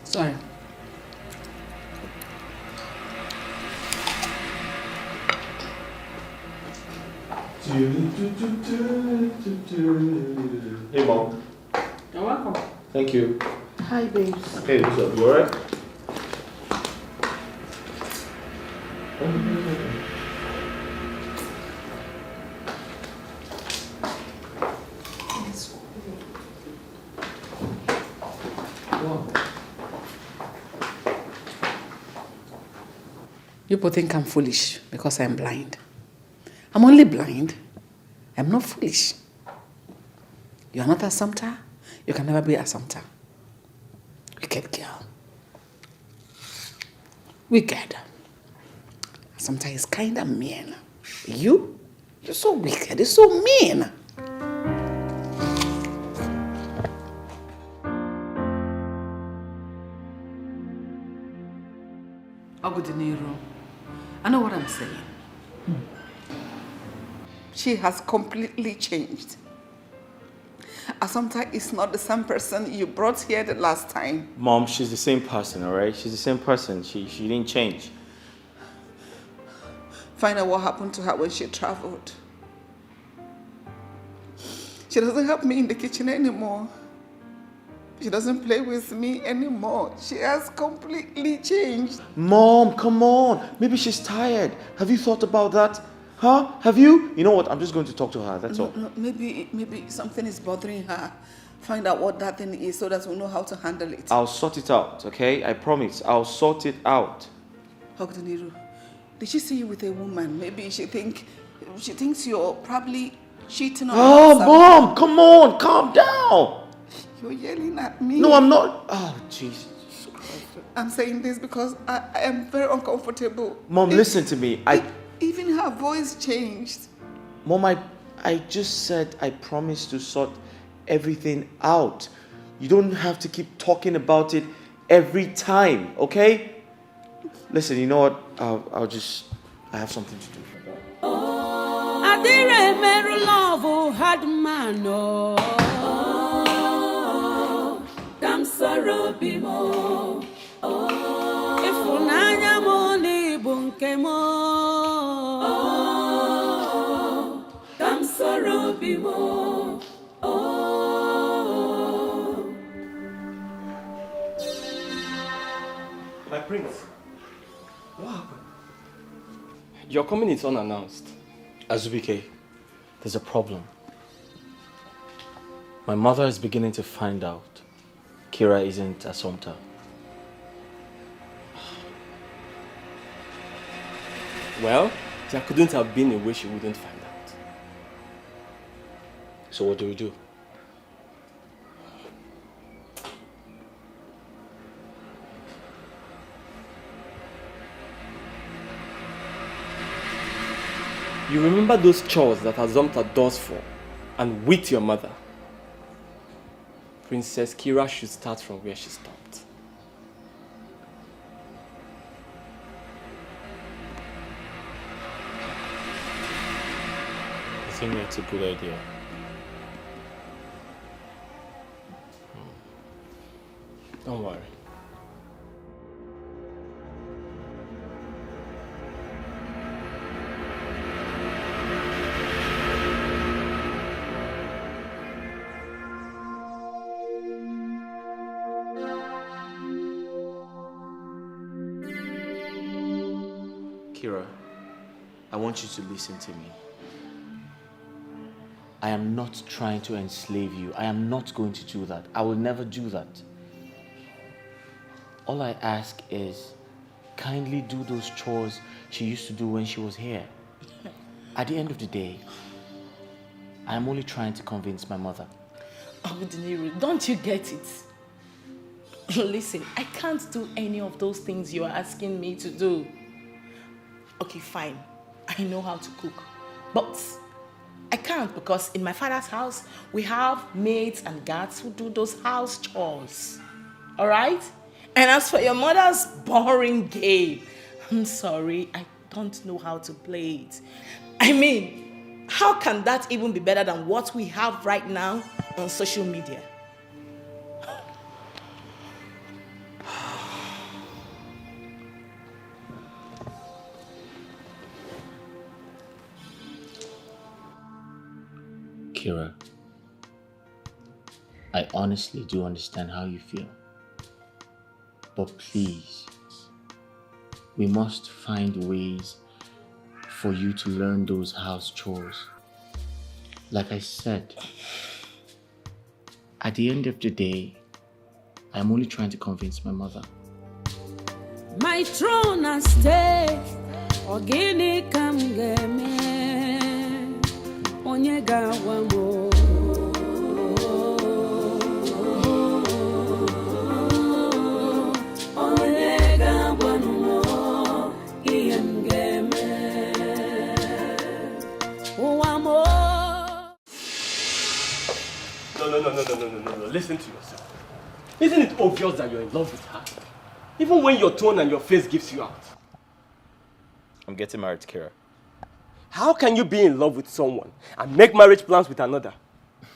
Sorry. Hey, Mom. You're welcome. Thank you. Hi, babes. Hey, what's up? You alright? People think I'm foolish because I'm blind. I'm only blind. I'm not foolish. You're not a Assumpta. You can never be a Assumpta. Wicked girl. Wicked. Assumpta is kind of mean. You're so wicked. You're so mean. Ogodiniro, I know what I'm saying. She has completely changed. Assumpta is not the same person you brought here the last time. Mom, she's the same person, alright? She's the same person. She didn't change. Find out what happened to her when she traveled. She doesn't help me in the kitchen anymore. She doesn't play with me anymore. She has completely changed. Mom, come on. Maybe she's tired. Have you thought about that? Huh? Have you? You know what? I'm just going to talk to her. That's all. No, maybe something is bothering her. Find out what that thing is so that we'll know how to handle it. I'll sort it out, okay? I promise. I'll sort it out. Ogdeniru, did she see you with a woman? Maybe she thinks you're probably cheating on her. Oh, Mom, come on. Calm down. You're yelling at me. No, I'm not. Oh, Jesus Christ. I'm saying this because I am very uncomfortable. Mom, listen to me. Even her voice changed. Mom, I just said I promised to sort everything out. You don't have to keep talking about it every time, okay? Listen, you know what? I have something to do. Adire meru love had man dam sorrow bimo ifunanya mo ni bunke kemo. Oh, kam soro bimo. Oh. My prince, what happened? Your coming is unannounced. Azubike, there's a problem. My mother is beginning to find out Kira isn't Assumpta. Well, there couldn't have been a way she wouldn't find out. So what do we do? You remember those chores that Assumpta does for and with your mother? Princess Kira should start from where she stopped. I think that's a good idea. Don't worry. Kira, I want you to listen to me. I am not trying to enslave you. I am not going to do that. I will never do that. All I ask is, kindly do those chores she used to do when she was here. At the end of the day, I am only trying to convince my mother. Abudiniru, don't you get it? Listen, I can't do any of those things you're asking me to do. Okay, fine. I know how to cook. But I can't because in my father's house, we have maids and guards who do those house chores. All right? And as for your mother's boring game, I'm sorry, I don't know how to play it. I mean, how can that even be better than what we have right now on social media? Kira, I honestly do understand how you feel. But please, we must find ways for you to learn those house chores. Like I said, at the end of the day, I'm only trying to convince my mother. My throne and stay, Ogini come get me. Onyega wamo. Onyega wamo. Iyem geme. Wamo. No. Listen to yourself. Isn't it obvious that you're in love with her? Even when your tone and your face gives you out. I'm getting married to Kira. How can you be in love with someone and make marriage plans with another?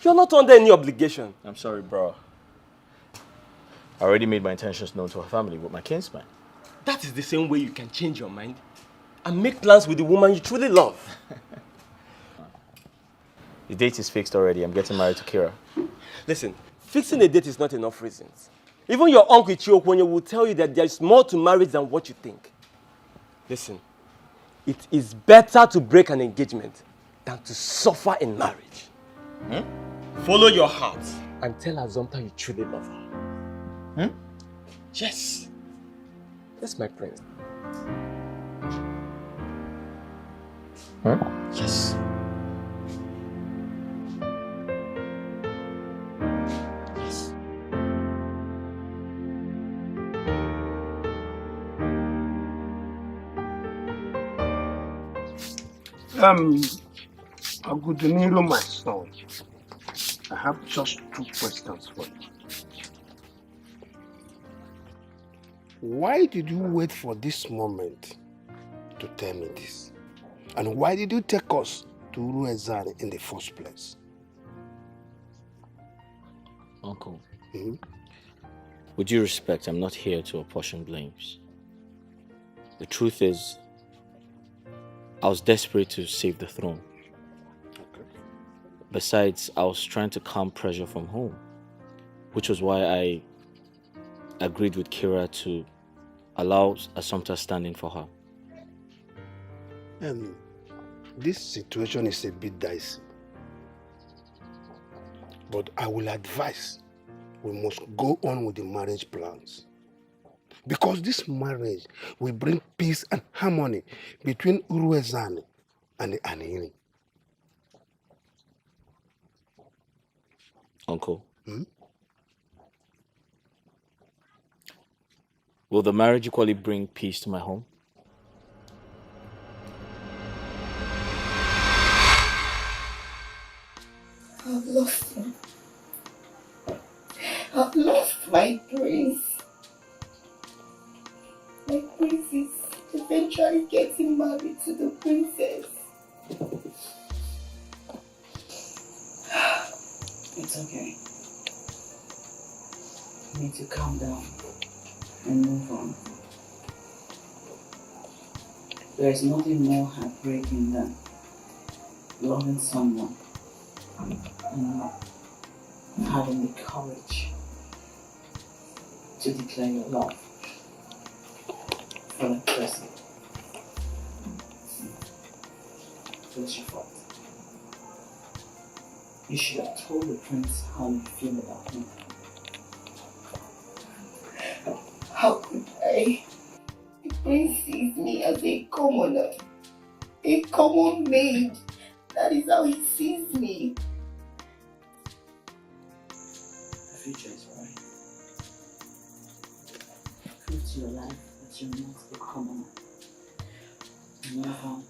You're not under any obligation. I'm sorry, bro. I already made my intentions known to her family with my kinsman. That is the same way you can change your mind and make plans with the woman you truly love. The date is fixed already. I'm getting married to Kira. Listen, fixing a date is not enough reasons. Even your uncle Chiokwenye will tell you that there is more to marriage than what you think. Listen, it is better to break an engagement than to suffer in marriage. Follow your heart and tell Assumpta you truly love her. Yes. That's my prince. Yes. Agudinilo, my son, I have just 2 questions for you. Why did you wait for this moment to tell me this? And why did you take us to Uruezari in the first place? Uncle, with due respect, I'm not here to apportion blames. The truth is, I was desperate to save the throne. Besides, I was trying to calm pressure from home, which was why I agreed with Kira to allow Assumpta stand in for her. This situation is a bit dicey. But I will advise we must go on with the marriage plans. Because this marriage will bring peace and harmony between Uruezane and the Anini. Uncle, will the marriage equally bring peace to my home? I've lost him. I've lost my prince. My prince is eventually getting married to the princess. It's okay. You need to calm down and move on. There is nothing more heartbreaking than loving someone and not having the courage to declare your love for that person. What's your fault? You should have told the prince how you feel about him. How could I? The prince sees me as a commoner, a common maid. That is how he sees me. The future is bright. Prove to your life that you're not a commoner. Move on.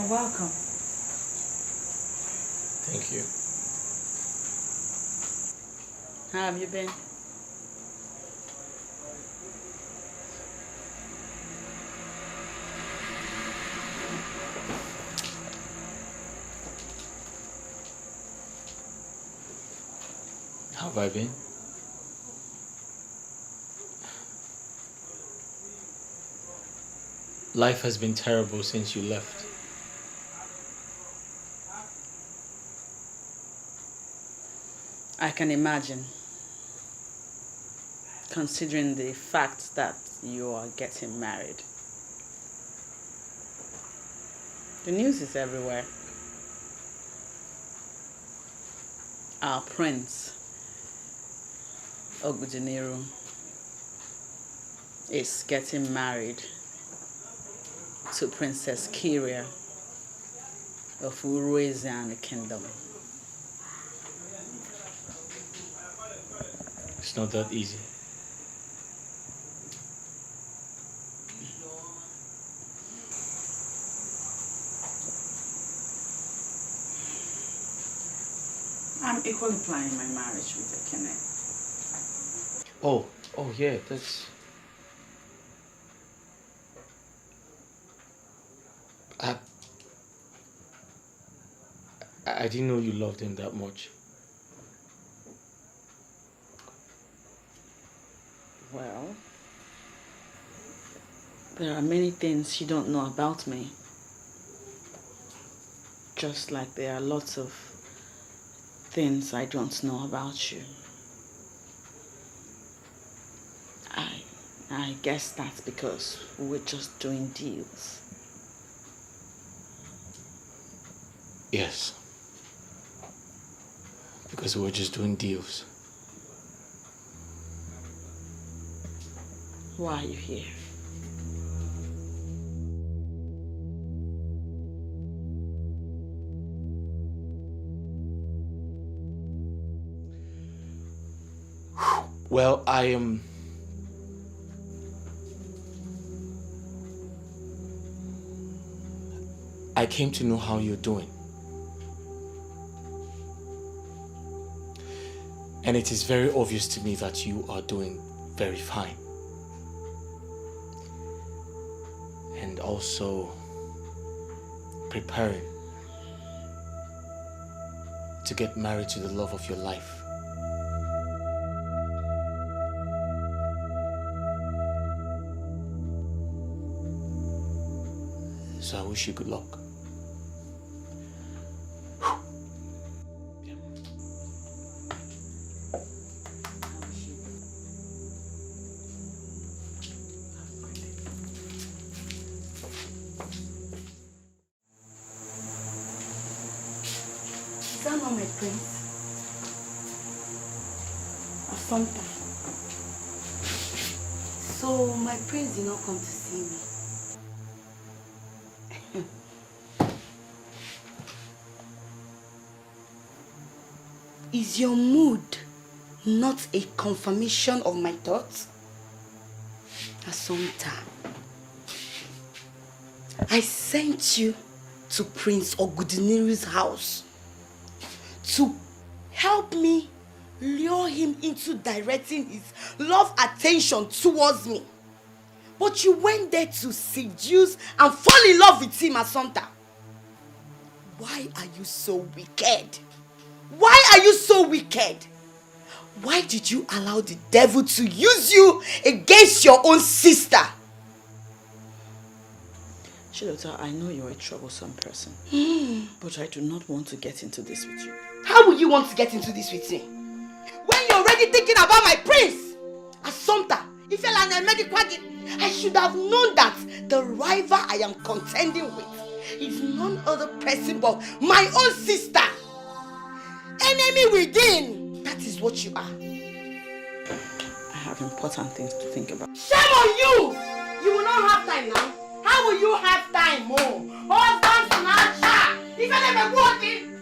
Welcome. Thank you. How have you been? How have I been? Life has been terrible since you left. I can imagine, considering the fact that you are getting married. The news is everywhere. Our prince, Ogudiniru, is getting married to Princess Kyria of Uruezane Kingdom. It's not that easy. I'm equally planning my marriage with Ekene. Oh yeah, that's... I didn't know you loved him that much. Well, there are many things you don't know about me. Just like there are lots of things I don't know about you. I guess that's because we're just doing deals. Yes. Because we were just doing deals. Why are you here? Well, I came to know how you're doing. And it is very obvious to me that you are doing very fine. And also preparing to get married to the love of your life. So I wish you good luck. Is that not my prince? Assumpta. So my prince did not come to see me. Is your mood not a confirmation of my thoughts? Assumpta, I sent you to Prince Ogudiniru's house to help me lure him into directing his love attention towards me. But you went there to seduce and fall in love with him, Assumpta. Why are you so wicked? Why are you so wicked? Why did you allow the devil to use you against your own sister? Chilota, I know you're a troublesome person, but I do not want to get into this with you. How will you want to get into this with me? When you're already thinking about my prince? Assumpta, if you're an American, I should have known that the rival I am contending with is none other person but my own sister. Enemy within. That is what you are. I have important things to think about. Shame on you! You will not have time now. How will you have time more? Husbands and if I never working.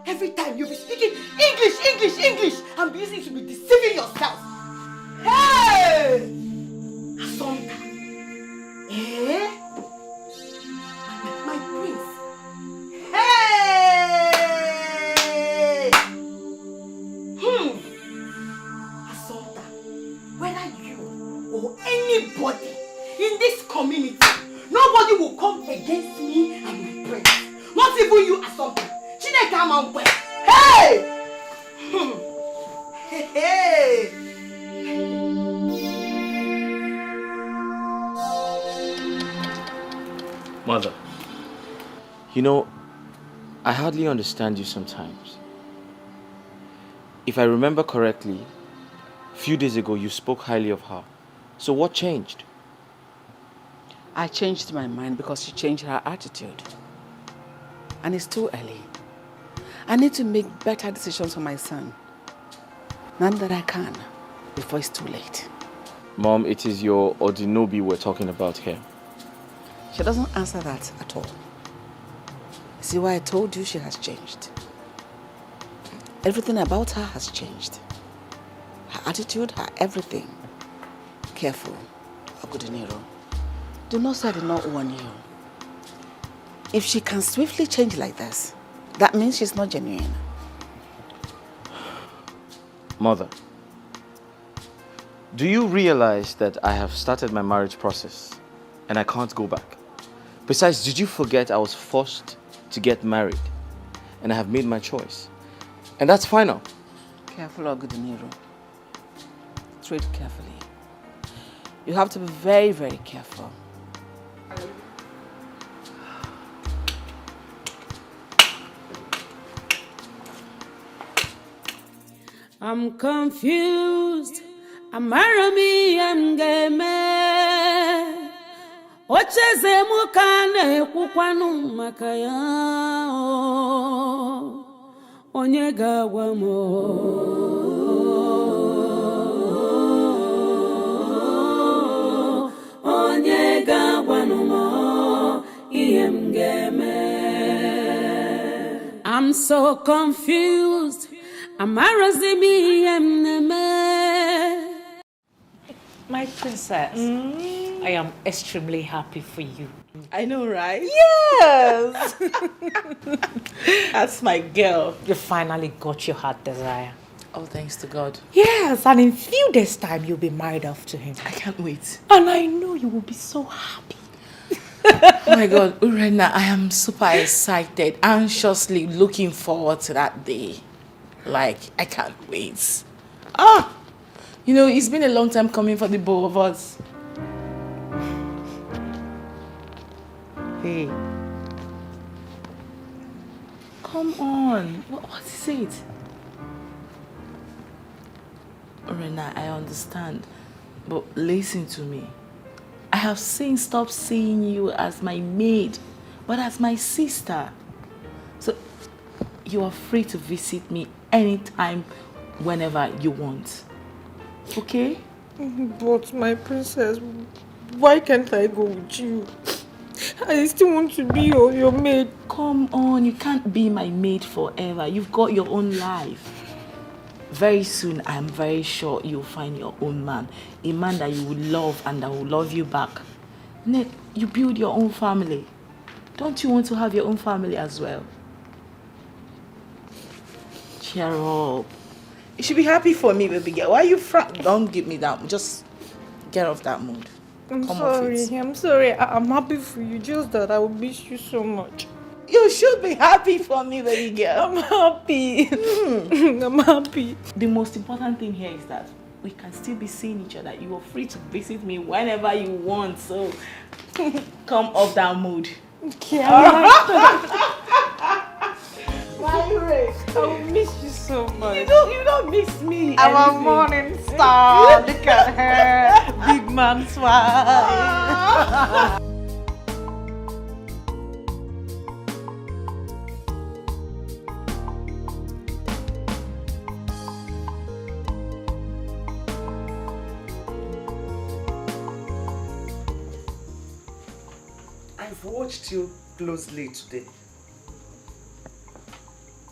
Every time you'll be speaking English, and be using to be deceiving yourself. Hey! Assumpta. Eh? My prince. Hey! Assumpta, whether you or anybody in this community, nobody will come against me and my prince. Not even you, Assumpta. Hey! Hey! Mother, you know, I hardly understand you sometimes. If I remember correctly, a few days ago you spoke highly of her. So what changed? I changed my mind because she changed her attitude. And it's too early. I need to make better decisions for my son. None that I can before it's too late. Mom, it is your Odinobi we're talking about here. She doesn't answer that at all. See why I told you she has changed. Everything about her has changed. Her attitude, her everything. Careful, Ogudiniro. Do not say I did not warn you. If she can swiftly change like this, that means she's not genuine. Mother, do you realize that I have started my marriage process and I can't go back? Besides, did you forget I was forced to get married and I have made my choice? And that's final. Careful, Ogudiniro. Tread carefully. You have to be very, very careful. I'm confused. Amarami ngeme. Ocheze mukane kukwanu makaya. Onye gawa mo. Onye gawa no mo. Ngeme. I'm so confused. Amarazimi emneme. My princess, I am extremely happy for you. I know, right? Yes! That's my girl. You finally got your heart desire. Oh, thanks to God. Yes, and in few days' time, you'll be married off to him. I can't wait. And I know you will be so happy. Oh my God, Urena, I am super excited, anxiously looking forward to that day. Like, I can't wait. You know, it's been a long time coming for the both of us. Hey. Come on. What is it? Urena, I understand. But listen to me. I have stopped seeing you as my maid, but as my sister. So you are free to visit me anytime, whenever you want. Okay? But my princess, why can't I go with you? I still want to be your maid. Come on, you can't be my maid forever. You've got your own life. Very soon, I am very sure you'll find your own man. A man that you will love and that will love you back. Ned, you build your own family. Don't you want to have your own family as well? Cheer up. You should be happy for me, baby girl. Why are you Don't give me that. Just get off that mood. I'm Come sorry. off it. I'm sorry. I'm happy for you. Just that I will miss you so much. You should be happy for me, baby girl. I'm happy. I'm happy. The most important thing here is that we can still be seeing each other. You are free to visit me whenever you want. So come off that mood. Okay. I will miss you so much. You don't miss me. I'm a anything. morning star. Look at her. Big man swag. I've watched you closely today,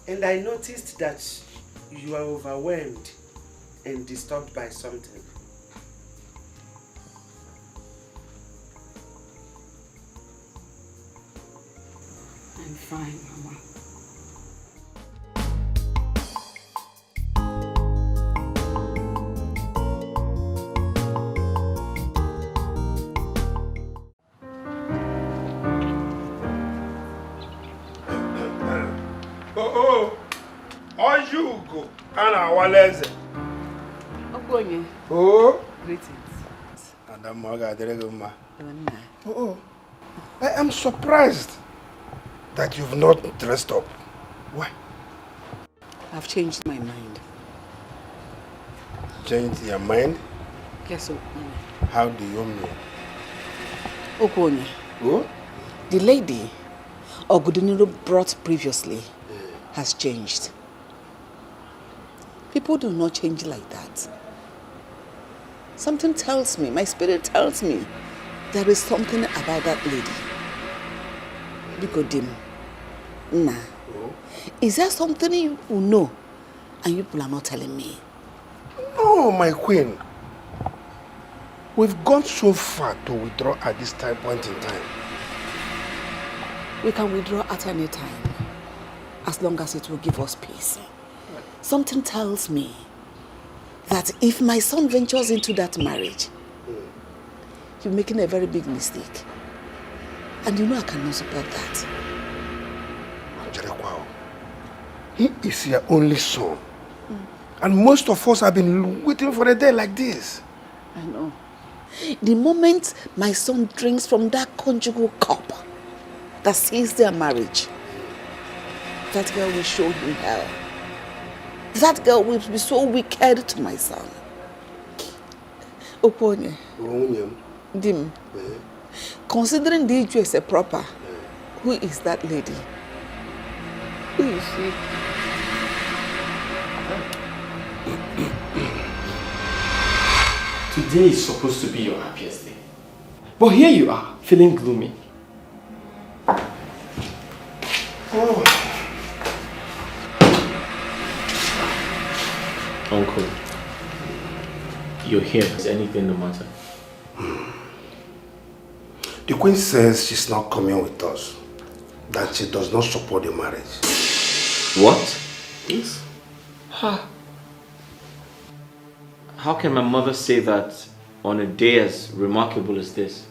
and I noticed that you are overwhelmed and disturbed by something. I'm fine, Mama. Ojugo and Awaleze. Ogonye. Oh. Greetings. And I'm I am surprised that you've not dressed up. Why? I've changed my mind. Changed your mind? Yes, Ogonye. How do you mean? Ogonye. Oh? The lady Oguduniro brought previously has changed. People do not change like that. Something tells me, my spirit tells me, there is something about that lady. Bigodim. Nah. Is there something you know and you people are not telling me? No, my queen. We've gone so far to withdraw at this point in time. We can withdraw at any time, as long as it will give us peace. Something tells me that if my son ventures into that marriage, you're making a very big mistake. And you know I cannot support that. He is your only son. And most of us have been waiting for a day like this. I know. The moment my son drinks from that conjugal cup that seals their marriage, that girl will show him hell. That girl will be so wicked to my son. Oponye. Dim. Considering the issue as a proper, who is that lady? Who is she? Today is supposed to be your happiest day. But here you are, feeling gloomy. Oh. Uncle, you're here. Is anything the matter? The Queen says she's not coming with us. That she does not support the marriage. What? Yes. How can my mother say that on a day as remarkable as this?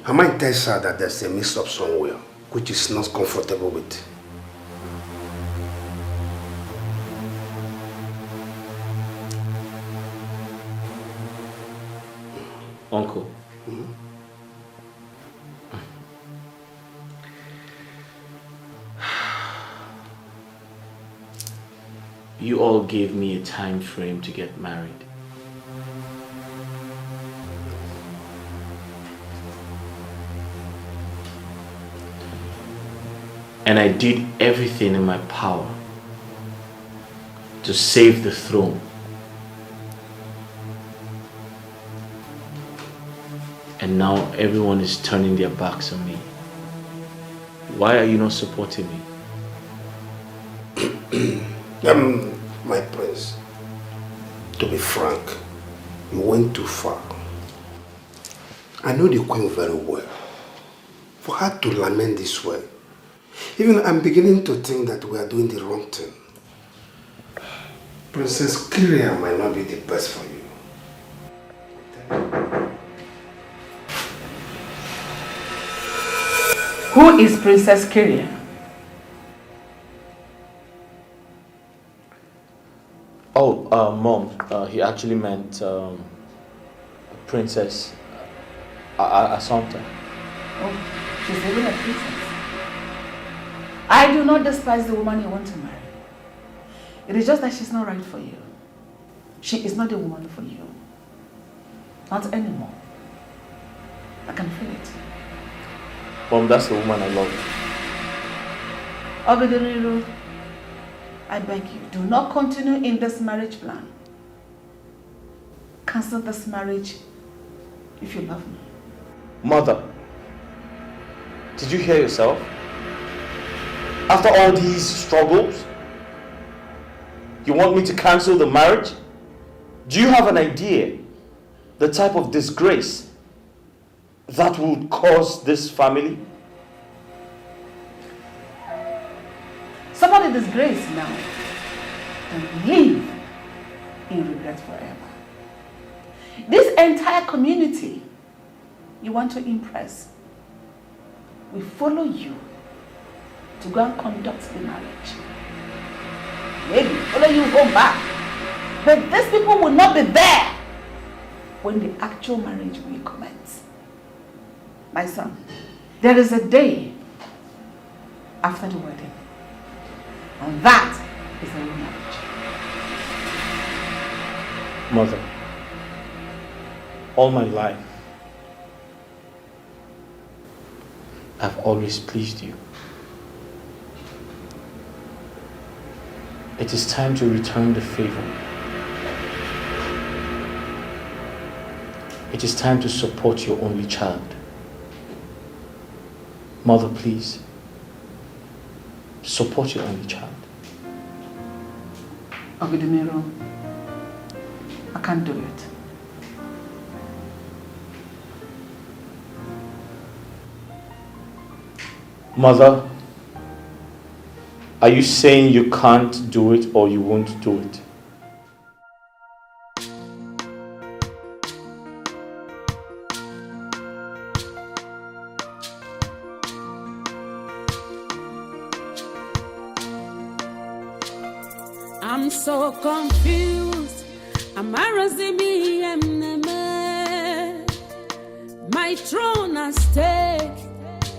Her mind tells her that there's a mix-up somewhere, which is not comfortable with. Uncle. You all gave me a time frame to get married. And I did everything in my power to save the throne. And now everyone is turning their backs on me. Why are you not supporting me? My prince, to be frank, you went too far. I know the Queen very well. For her to lament this way, even I'm beginning to think that we are doing the wrong thing. Princess Kyria might not be the best for you. Who is Princess Kyria? Oh, Mom, he actually meant Princess Asante. Oh, she's even a princess. I do not despise the woman you want to marry. It is just that she's not right for you. She is not the woman for you. Not anymore. I can feel it. Mom, that's the woman I love. Obedeniru, I beg you, do not continue in this marriage plan. Cancel this marriage if you love me. Mother, did you hear yourself? After all these struggles, you want me to cancel the marriage? Do you have an idea the type of disgrace that would cause this family? Somebody disgraced now and live in regret forever. This entire community you want to impress will follow you to go and conduct the marriage. Maybe follow you home back. But these people will not be there when the actual marriage will commence. My son, there is a day after the wedding. And that is the real marriage. Mother, all my life, I've always pleased you. It is time to return the favor. It is time to support your only child. Mother, please, support your only child. Obedimiro, I can't do it. Mother, are you saying you can't do it or you won't do it? I'm so confused. My throne at stake.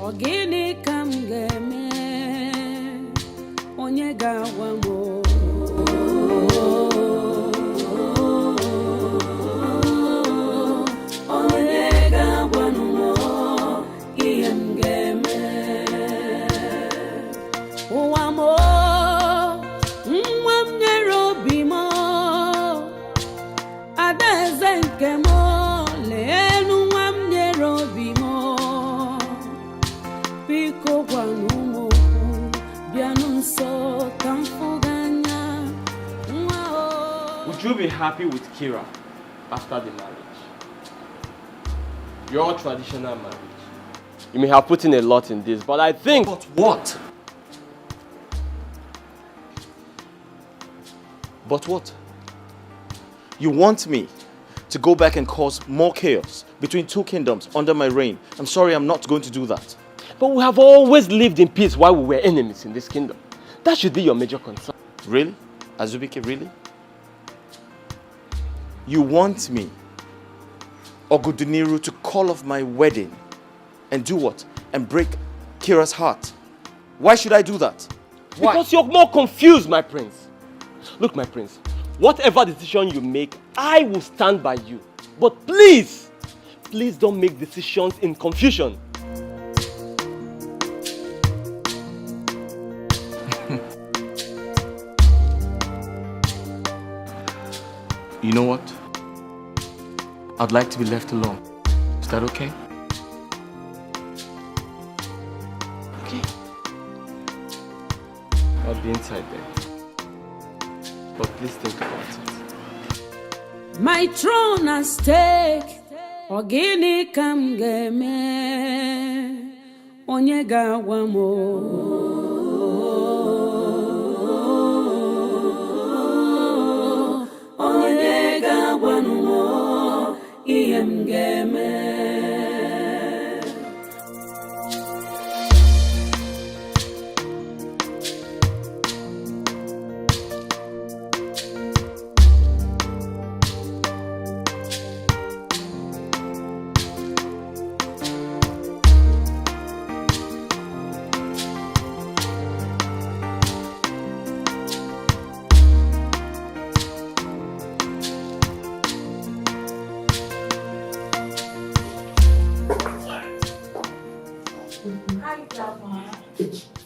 Ogini kamgeme. Onyega wamo. Onyega wamo. Iyemgeme. Wamo. be happy with Kira after the marriage. Your traditional marriage. You may have put in a lot in this, but I think... But what? But what? You want me to go back and cause more chaos between two kingdoms under my reign? I'm sorry, I'm not going to do that. But we have always lived in peace while we were enemies in this kingdom. That should be your major concern. Really? Azubike, really? You want me, Oguduniru, to call off my wedding and do what? And break Kira's heart? Why should I do that? Why? Because you're more confused, my prince. Look, my prince, whatever decision you make, I will stand by you. But please, please don't make decisions in confusion. You know what? I'd like to be left alone. Is that okay? Okay. I'll be inside there. But please think about it. My throne at stake, ogini kam geme, onye gawa mo. Onye gawa mo, iem geme.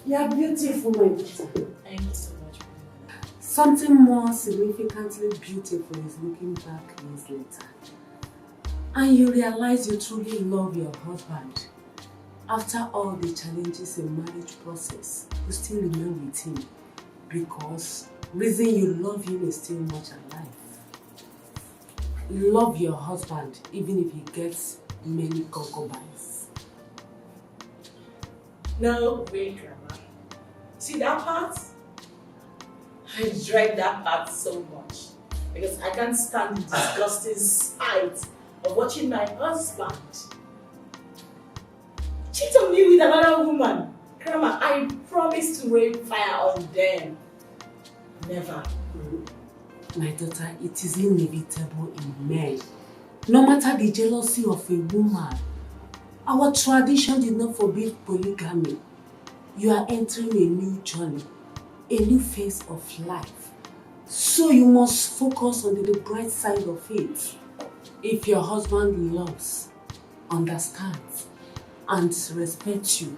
You're beautiful, my daughter. Thank you so much. Something more significantly beautiful is looking back years later. And you realize you truly love your husband. After all the challenges in marriage process, you still remain with him because reason you love him is still much alive. You love your husband even if he gets many concubines. No way, Grandma. See that part? I dread that part so much because I can't stand the disgusting sight of watching my husband cheat on me with another woman. Grandma, I promise to rain fire on them. Never. My daughter, it is inevitable in men. No matter the jealousy of a woman, our tradition did not forbid polygamy. You are entering a new journey, a new phase of life. So you must focus on the bright side of it. If your husband loves, understands, and respects you,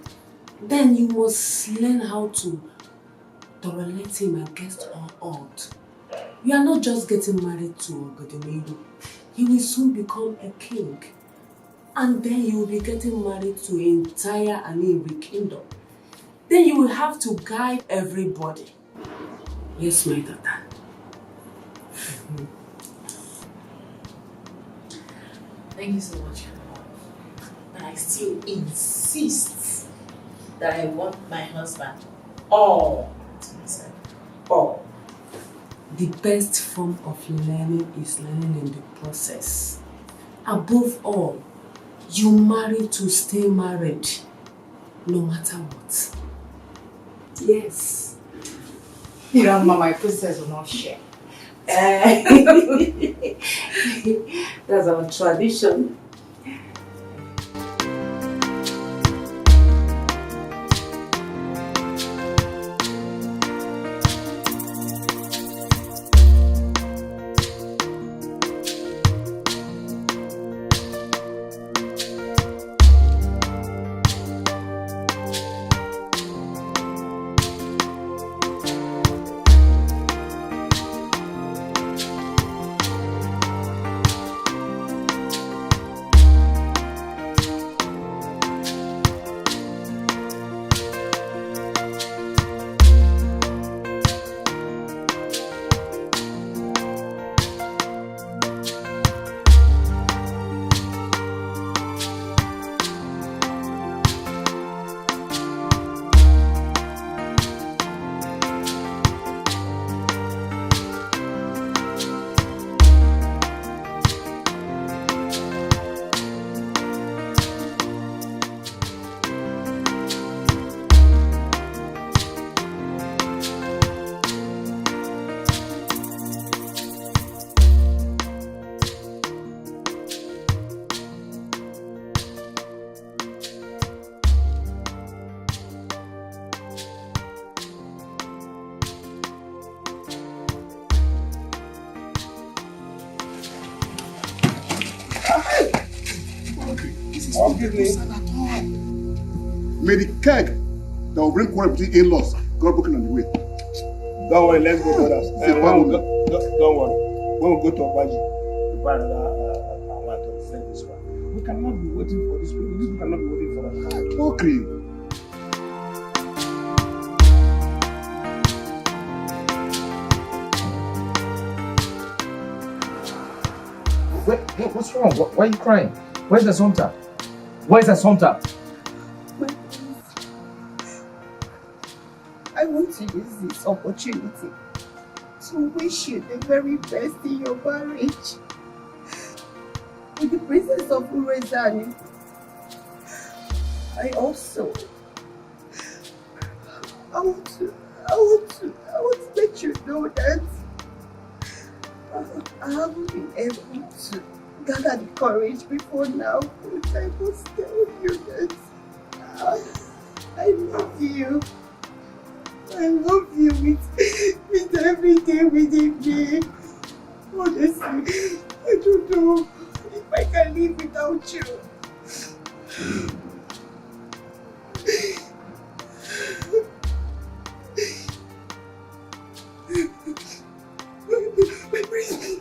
then you must learn how to tolerate him against all odds. You are not just getting married to Oguduniru. He will soon become a king. And then you will be getting married to an entire Ani kingdom. Then you will have to guide everybody. Yes, my daughter. Thank you so much, Grandma. But I still insist that I want my husband all to myself. All. The best form of learning is learning in the process. Above all, you marry to stay married, no matter what. Yes. Grandma, my princess will not share. That's our tradition. Forgive me. May the keg that will bring quarrel between in-laws got broken on the way. Don't worry, let's go, brothers. Don't worry. When we go to Obaji, we buy another one to send this one. We cannot be waiting for this people. This people cannot be waiting for us. Okay. What's wrong? Why are you crying? Where's the Sonta? Where's the Sonta? I want to use this opportunity to wish you the very best in your marriage. With the princess of Urezani, I want to let you know that I haven't been able to gather the courage before now, but I must tell you that I love you. I love you with everything within me. Honestly, I don't know if I can live without you. My prince.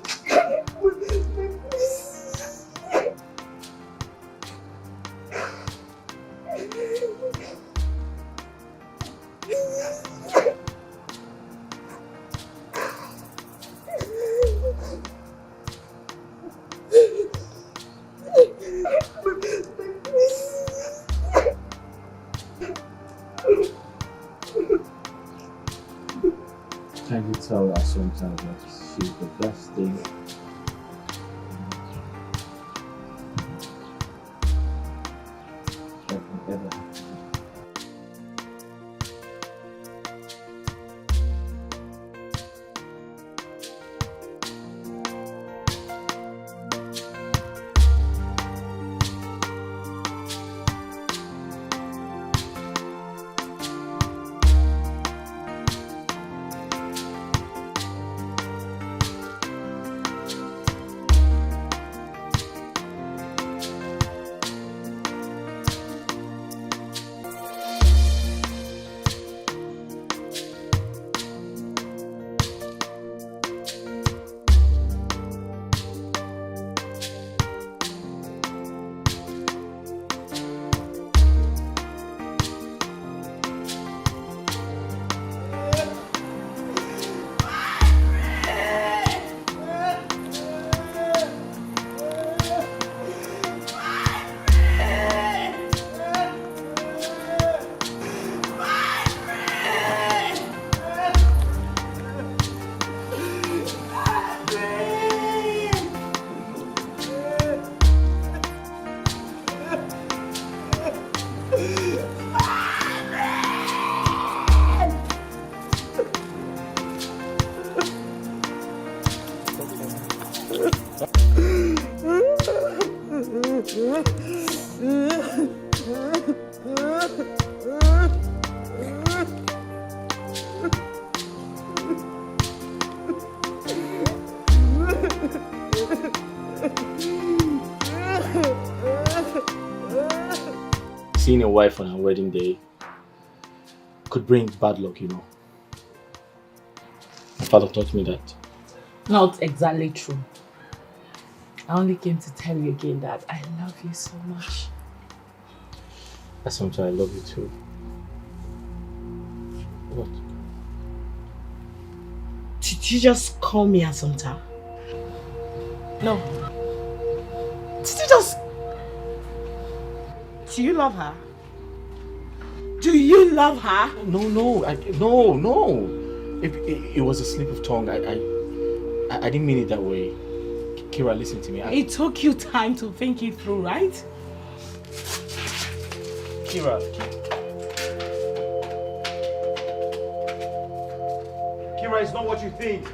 Can you tell us sometimes that she's the best thing that can ever happen? Seeing a wife on her wedding day could bring bad luck, you know. My father taught me that. Not exactly true. I only came to tell you again that I love you so much. That's something I love you too. What? Did you just call me Asanta? No. Did you just... Do you love her? Do you love her? No. It was a slip of tongue. I didn't mean it that way. Kira, listen to me. It took you time to think it through, right? Kira, it's not what you think.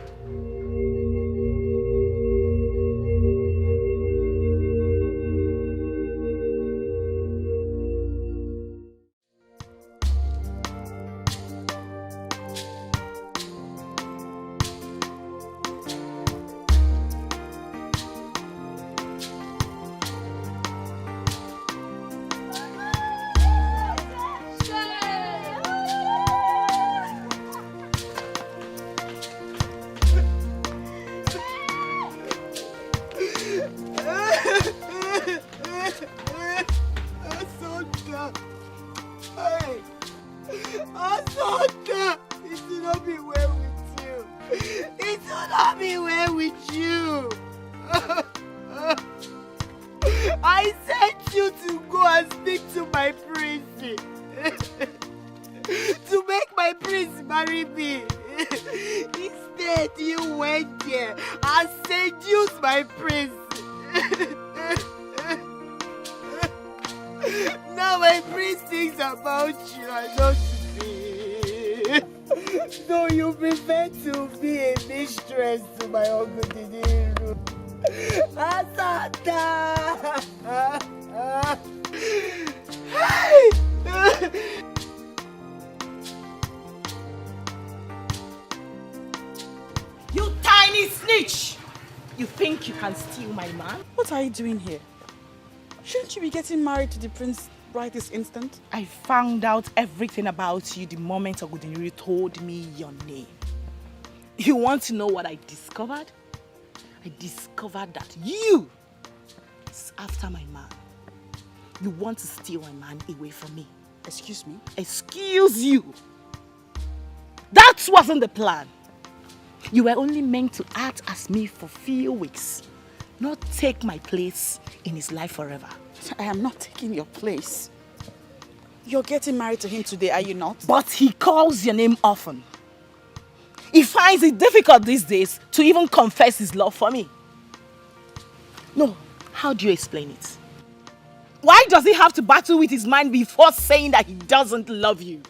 Father, it will not be well with you. It will not be well with you. I sent you to go and speak to my prince. To make my prince marry me. Instead, you went there and seduced my prince. Now my prince thinks about you and not me. So you prefer to be a mistress to my uncle Didiru. Asada! Hey! You tiny snitch! You think you can steal my man? What are you doing here? Shouldn't you be getting married to the prince right this instant? I found out everything about you the moment Ogudinri told me your name. You want to know what I discovered? I discovered that you is after my man. You want to steal my man away from me. Excuse me? Excuse you. That wasn't the plan. You were only meant to act as me for few weeks, not take my place in his life forever. I am not taking your place. You're getting married to him today, are you not? But he calls your name often. He finds it difficult these days to even confess his love for me. No, how do you explain it? Why does he have to battle with his mind before saying that he doesn't love you?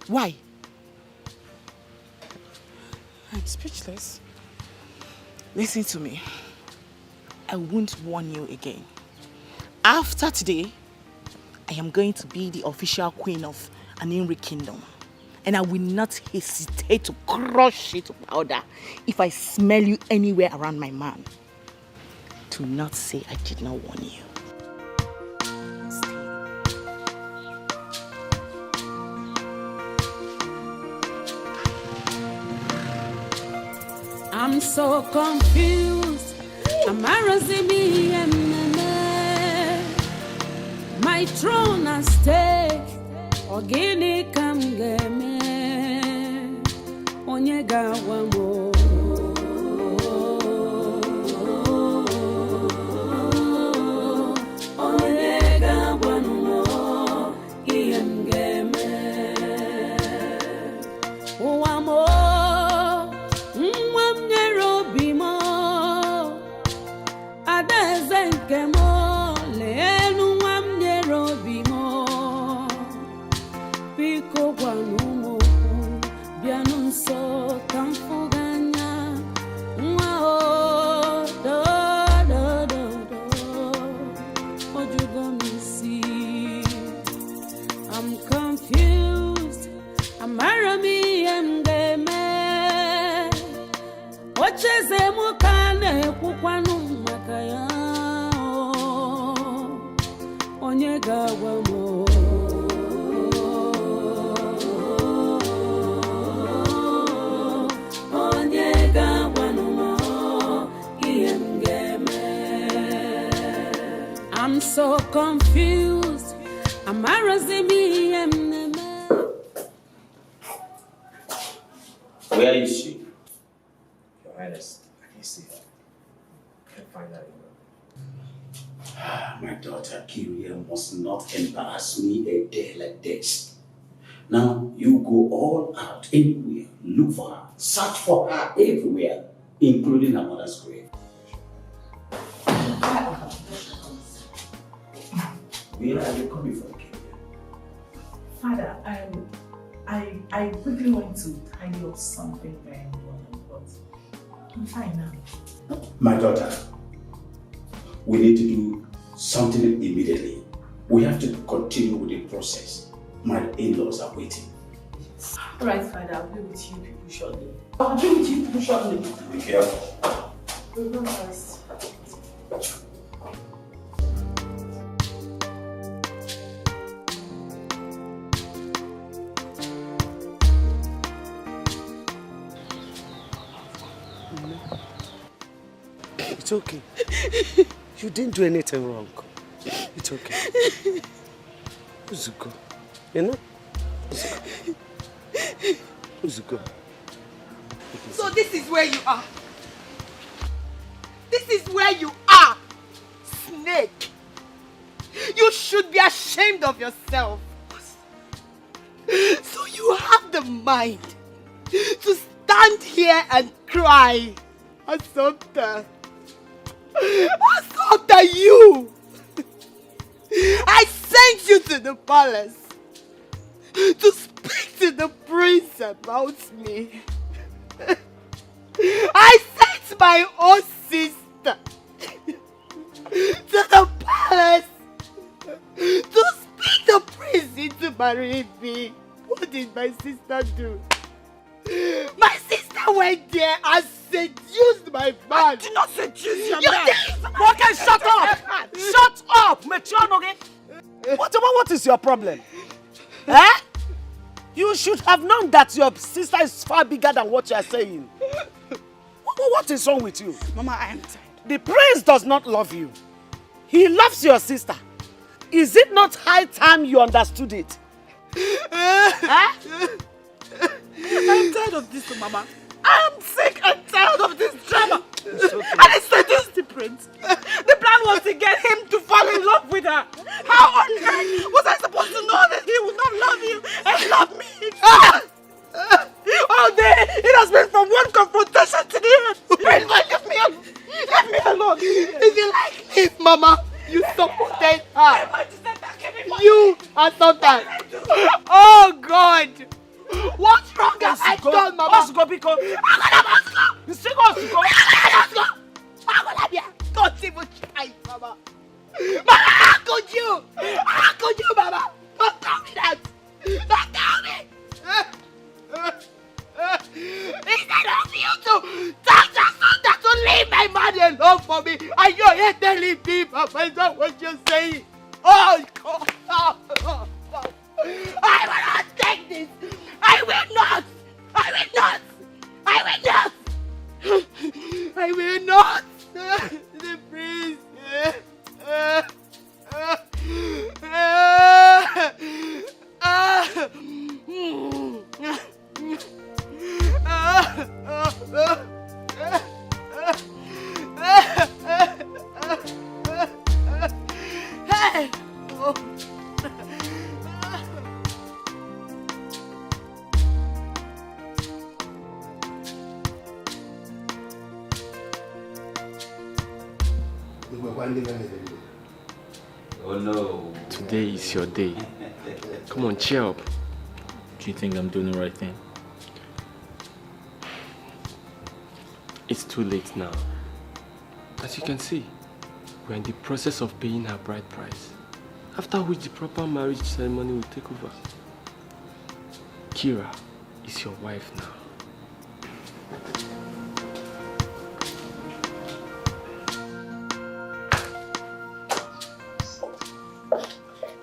Why? I'm speechless. Listen to me. I won't warn you again. After today, I am going to be the official queen of an Inri kingdom. And I will not hesitate to crush it to powder if I smell you anywhere around my man. Do not say I did not warn you. I'm so confused. Embarrassing me and my throne at stake. Ogini come get me. Onyega wamo. Onyega wamo. Iem game. Wamo. I'm confused. I'm marami mgeme. Ocheze mukane kukwanu makaya. Onyega wamo. Onyega wano mgeme. I'm so confused. I'm embarrassing me. Where is she? Your Highness, I can see her. I can find her. My daughter Kiria must not embarrass me a day like this. Now you go all out anywhere, look for her, search for her everywhere, including her mother's grave. Where are you coming from, Kiria? Father, I quickly want to tidy up something very important, but I'm fine now. My daughter, we need to do something immediately. We have to continue with the process. My in-laws are waiting. Alright, Father, I'll be with you people shortly. I'll be with you people shortly. Be careful. We'll go first. It's okay. You didn't do anything wrong. It's okay. Zuko, you know, Uzuko. So this is where you are. This is where you are, snake. You should be ashamed of yourself. So you have the mind to stand here and cry. Assumpta. Assumpta, you! I sent you to the palace to speak to the prince about me. I sent my own sister to the palace to speak the prince into marrying me. What did my sister do? My sister went there and seduced my man. I did not seduce your man. Okay, shut up! Shut up! Metronoge! What is your problem? Eh? You should have known that your sister is far bigger than what you are saying. What is wrong with you? Mama, I am tired. The prince does not love you. He loves your sister. Is it not high time you understood it? Huh? I'm tired of this, Mama. I'm sick and tired of this drama. Okay. And I seduced the prince. The plan was to get him to fall in love with her. How on earth was I supposed to know that he would not love you and love me? All day, it has been from one confrontation to the other. Prince, leave me alone. Leave me alone. If you like, leave, Mama. You supported her. You are sometimes. Oh God. What's wrong have I done, Mama? Let's go, because you still got to go. Don't even try, Mama. Mama, how could you? How could you, Mama? Don't tell me that. Don't tell me. Instead of you to tell your son that to leave my man alone for me, and you're here telling me, Papa, is that what you're saying? Oh, God. I will not take this. I will not. I will not. I will not. I will not. The prince. Oh no. Today is your day. Come on, cheer up. Do you think I'm doing the right thing? It's too late now. As you can see, we're in the process of paying her bride price, after which the proper marriage ceremony will take over. Kira is your wife now.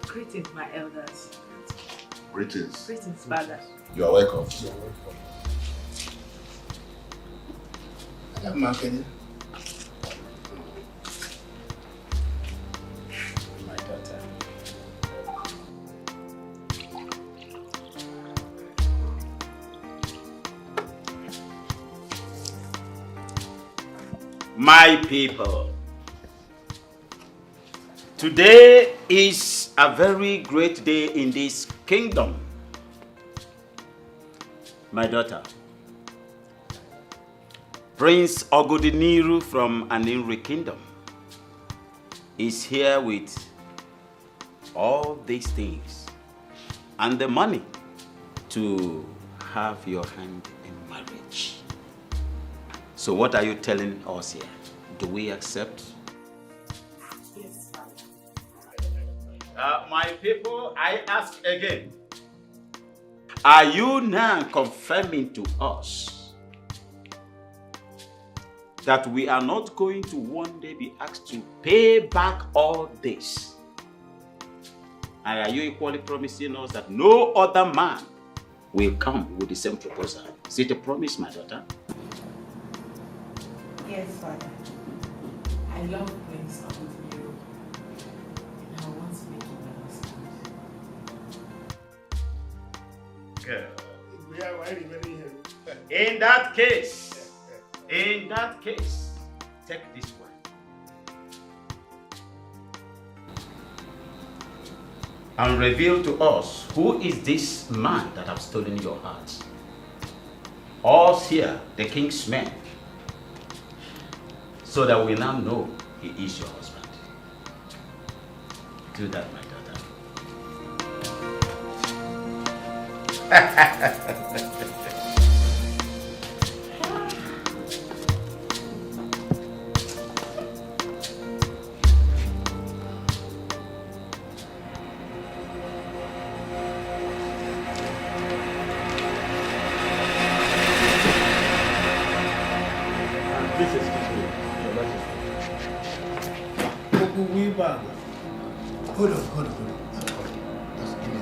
Greetings, my elders. Greetings. Greetings, father. You are welcome. My daughter. My people, today is a very great day in this kingdom. My daughter, Prince Ogodiniru from Aninri Kingdom, is here with all these things and the money to have your hand in marriage. So what are you telling us here? Do we accept? Yes, father. My people, I ask again. Are you now confirming to us that we are not going to one day be asked to pay back all this? And are you equally promising us that no other man will come with the same proposal? Is it a promise, my daughter? Yes, father. I love Prince Ogodiniru. And I want to make him understand. In that case, take this one. And reveal to us who is this man that have stolen your heart. Us here, the king's men, so that we now know he is your husband. Do that, my daughter. Hold on. Just give me a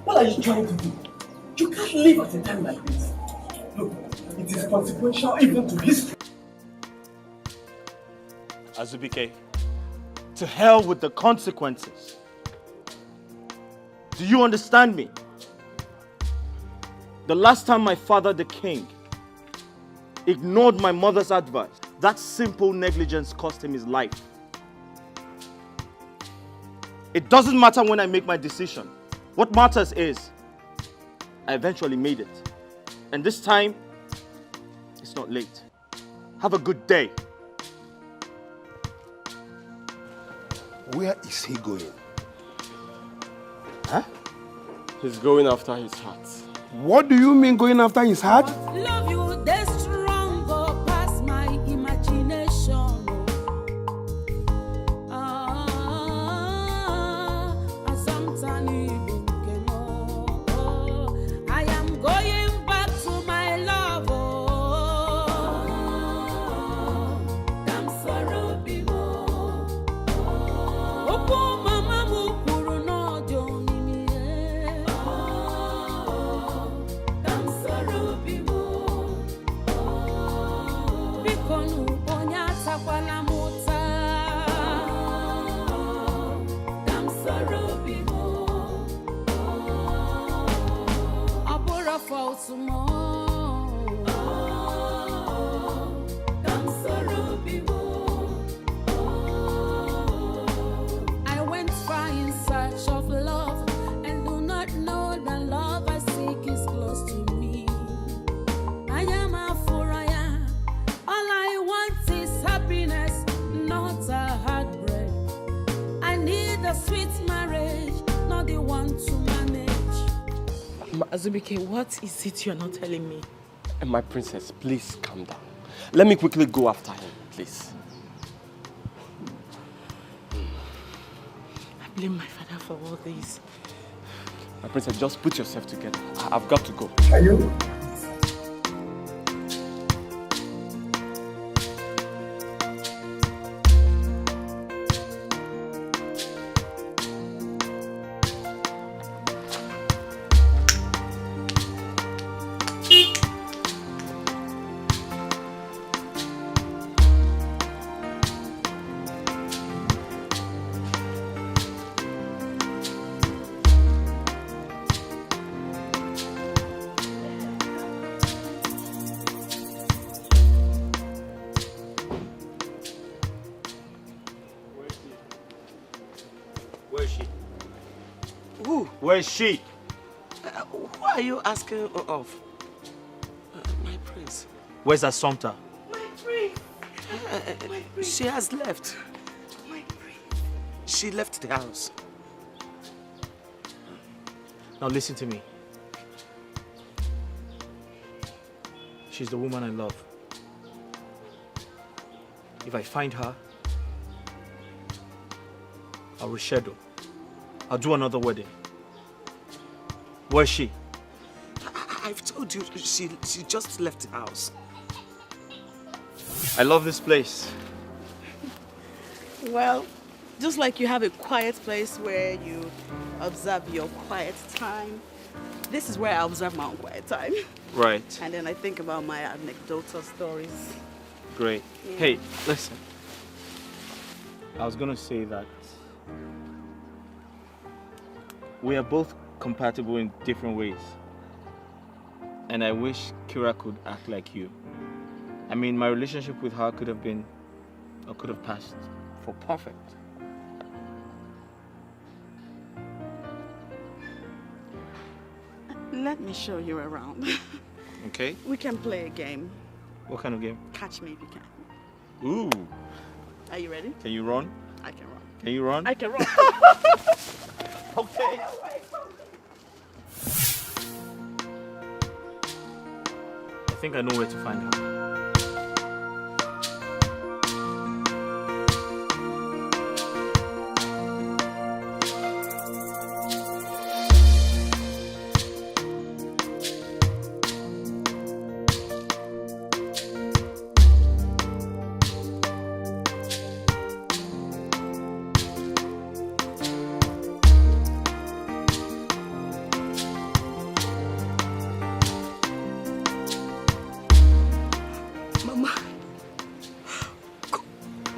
What are you trying to do? You can't live at a time like this. Look, it is consequential even to history. Azubike, to hell with the consequences. Do you understand me? The last time my father, the king, ignored my mother's advice, that simple negligence cost him his life. It doesn't matter when I make my decision. What matters is, I eventually made it. And this time, it's not late. Have a good day. Where is he going? Huh? He's going after his heart. What do you mean going after his heart? Love you, they strong, go past my imagination. I am going back to my love. I went far in search of love and do not know the love I seek is close to me. I am a foreigner. All I want is happiness, not a heartbreak. I need a sweet marriage, not the one to manage. Azubike, what is it you're not telling me? My princess, please calm down. Let me quickly go after him, please. I blame my father for all this. My princess, just put yourself together. I've got to go. Are you? Where is she? Who are you asking of? My prince. Where's Assumpta? My prince. My prince. She has left. My prince. She left the house. Now listen to me. She's the woman I love. If I find her, I'll reschedule. I'll do another wedding. Where's she? I've told you, she just left the house. I love this place. Well, just like you have a quiet place where you observe your quiet time, this is where I observe my own quiet time. Right. And then I think about my anecdotal stories. Great. Yeah. Hey, listen. I was gonna say that we are both compatible in different ways. And I wish Kira could act like you. I mean, my relationship with her could have been, or could have passed for perfect. Let me show you around. Okay. We can play a game. What kind of game? Catch me if you can. Ooh. Are you ready? Can you run? I can run. Can you run? I can run. Okay. I think I know where to find her.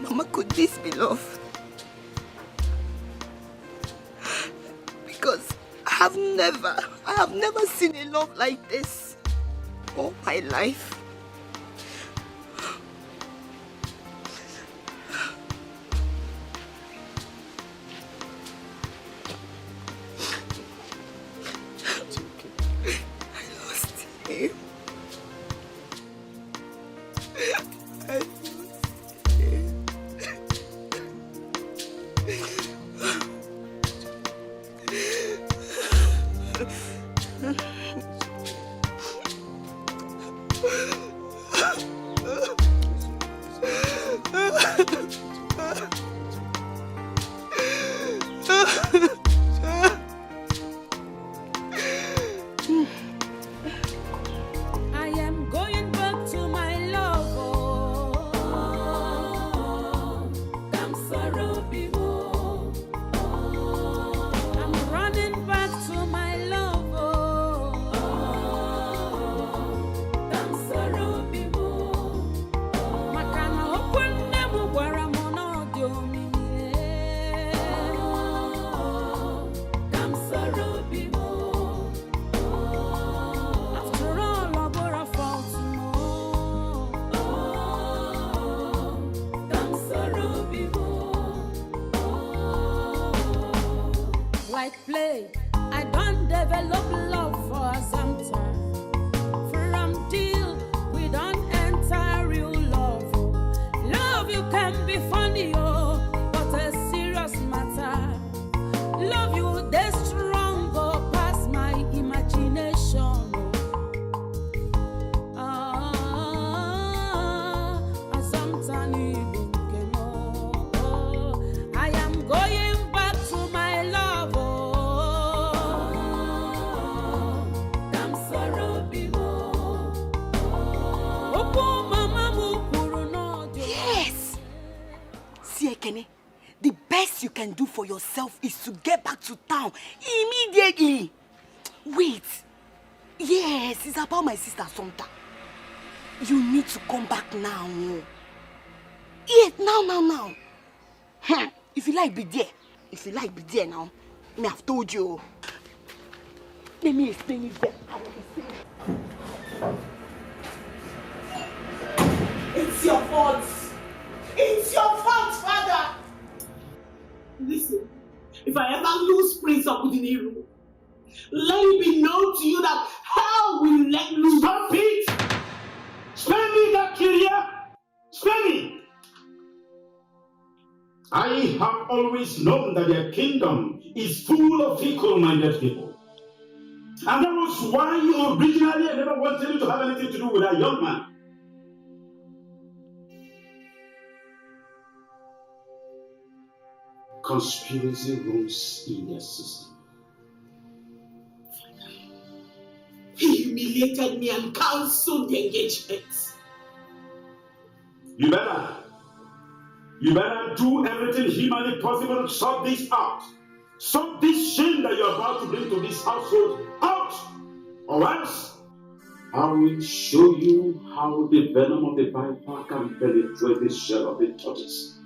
Mama, could this be love? Because I have never seen a love like this all my life. I lost him. I am going back to my love. I'm running back to my love. Makana okwenne mu gwara mo na odi omimire. After all, I bore a fault like play, I don't develop love for some time. From deal, we don't enter real love. Love you can be funny, but a serious matter. Love you, they stronger past my imagination. I am going back to my love. Yes! See, Ekene, the best you can do for yourself is to get back to town immediately. Wait. Yes, it's about my sister Sonta. You need to come back now. Yes, now. If you like, be there. If you like, be there now. Me, I've told you. Let me explain it there. It's your fault. It's your fault, Father. Listen, if I ever lose Prince of Udiniru, let it be known to you that hell will let loose. Stop it! Spare me that career! Spare me! I have always known that their kingdom is full of fickle-minded people. And that was why you originally never wanted me to have anything to do with that young man. Conspiracy runs in their system. He humiliated me and cancelled the engagement. You better do everything humanly possible to sort this out. Sort this shame that you're about to bring to this household out. Or else, I will show you how the venom of the viper can penetrate the shell of the tortoise.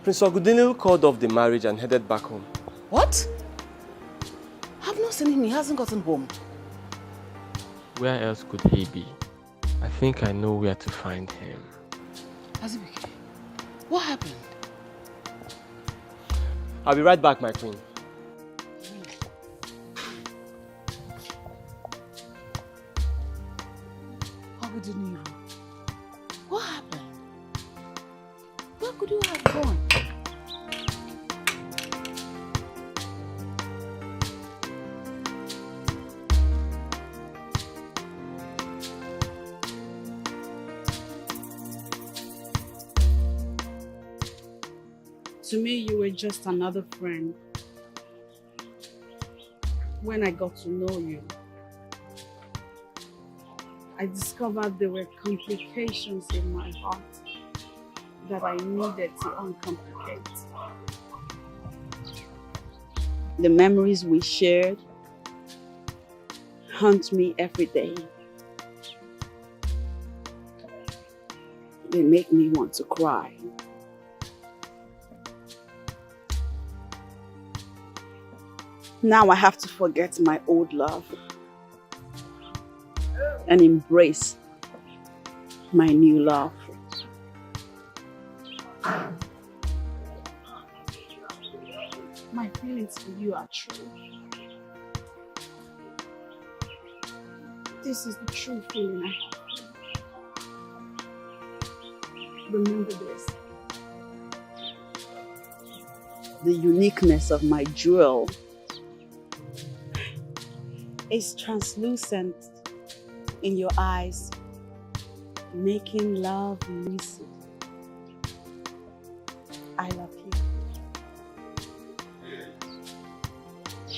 Prince Ogudinu called off the marriage and headed back home. What? I've not seen him. He hasn't gotten home. Where else could he be? I think I know where to find him. Azubike, what happened? I'll be right back, my queen. Ogudinu, what happened? Where could you have gone? To me, you were just another friend. When I got to know you, I discovered there were complications in my heart that I needed to uncomplicate. The memories we shared haunt me every day. They make me want to cry. Now I have to forget my old love and embrace my new love. My feelings for you are true. This is the true feeling I have. Remember this. The uniqueness of my jewel is translucent in your eyes, making love lucid. I love you.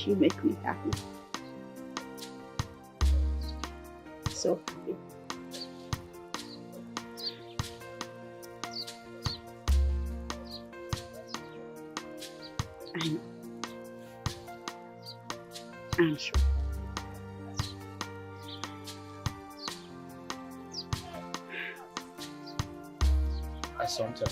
You make me happy. So happy. I know. I'm sure. Assumpta.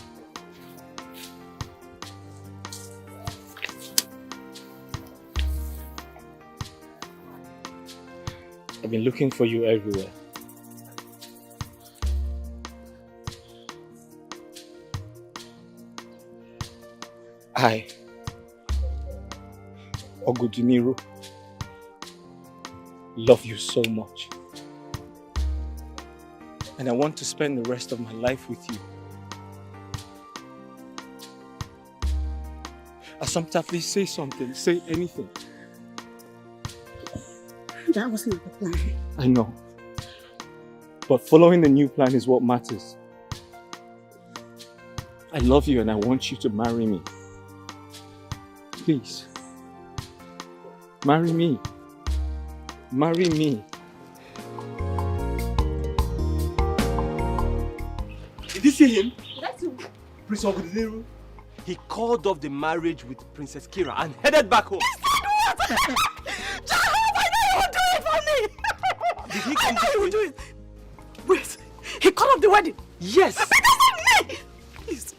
I've been looking for you everywhere. I, Ogudiniru, love you so much. And I want to spend the rest of my life with you. Assumpta, please say something. Say anything. That was not the plan. I know. But following the new plan is what matters. I love you and I want you to marry me. Please. Marry me. Marry me. Did you see him? That's you. Prince Ogudiliru. He called off the marriage with Princess Kira and headed back home. Jehovah, I know you will do it for me! Did he come you will do it. Wait, he called off the wedding? Yes. But that's me! Please,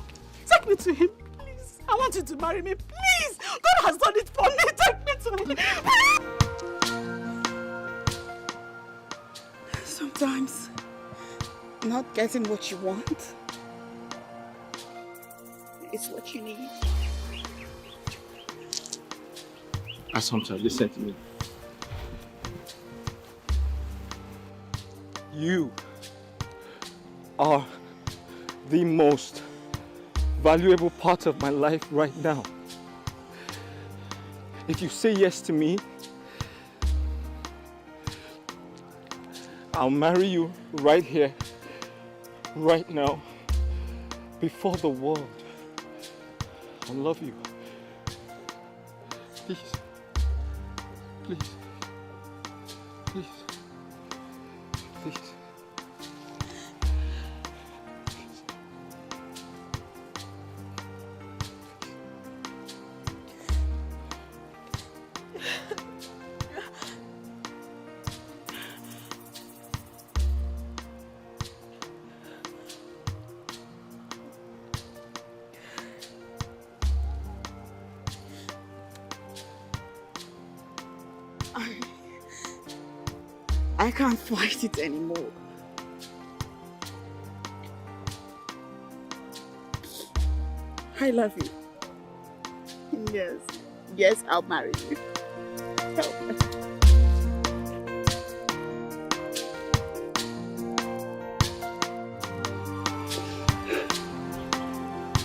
take me to him. Please, I want you to marry me. Please, God has done it for me. Take me to him. Sometimes, not getting what you want is what you need. Assumpta, listen to me. You are the most valuable part of my life right now. If you say yes to me, I'll marry you right here, right now, before the world. I love you. Please. Please. Please. Please. I can't fight it anymore. I love you. Yes. Yes, I'll marry you. Help me.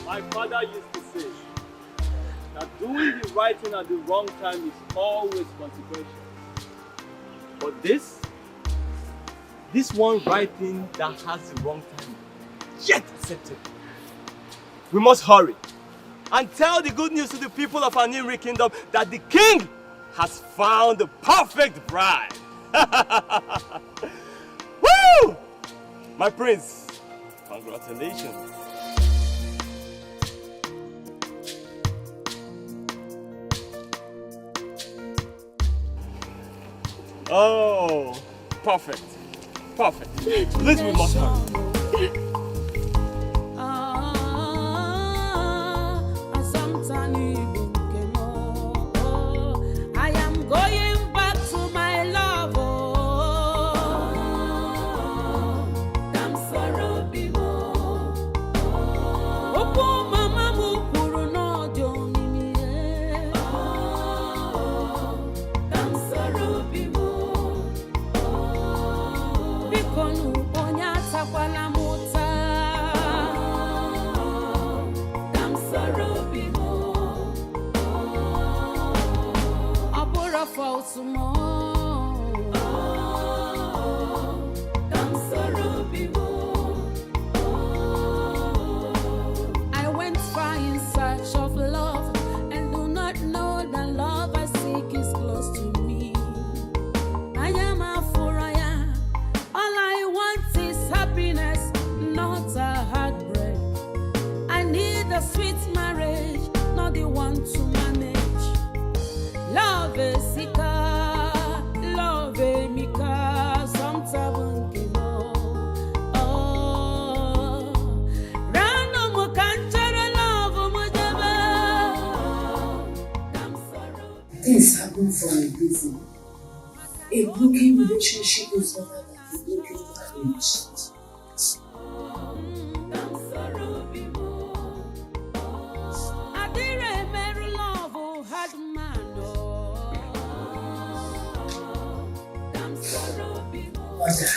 My father used to say that doing the right thing at the wrong time is always consequential. But this one right thing that has the wrong time, yet accepted. We must hurry and tell the good news to the people of our Ini kingdom that the king has found the perfect bride. Woo! My prince, congratulations. Oh, perfect. Perfect. Please, we must hurry. I am going back to my love. I went far in search of love and do not know that love I seek is close to me. I am a Furaya. All I want is happiness, not a heartbreak. I need a sweet marriage, not the one to manage. Love is Sika, love is Mika, sometimes you know. Oh, random cancer love, Things happen for a reason. A broken relationship is better than a broken marriage. Mother,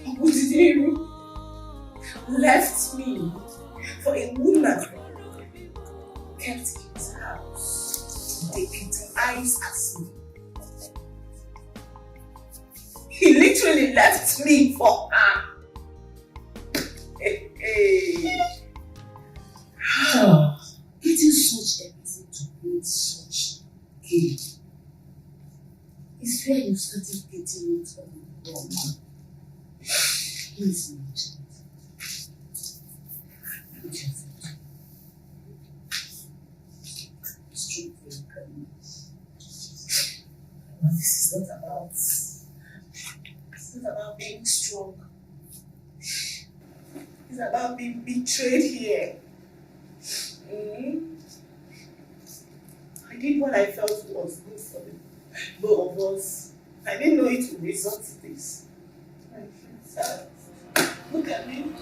Ogudiliru left me for a woman, kept in his house, taking eyes as they left me for her. Getting such everything to build such game is where you started getting it all wrong. Please, my child. Strength for your kindness. But this is not about being strong. It's about being betrayed here. I did what I felt was good for the both of us. I didn't know it would result to this. I feel sad. Look at me.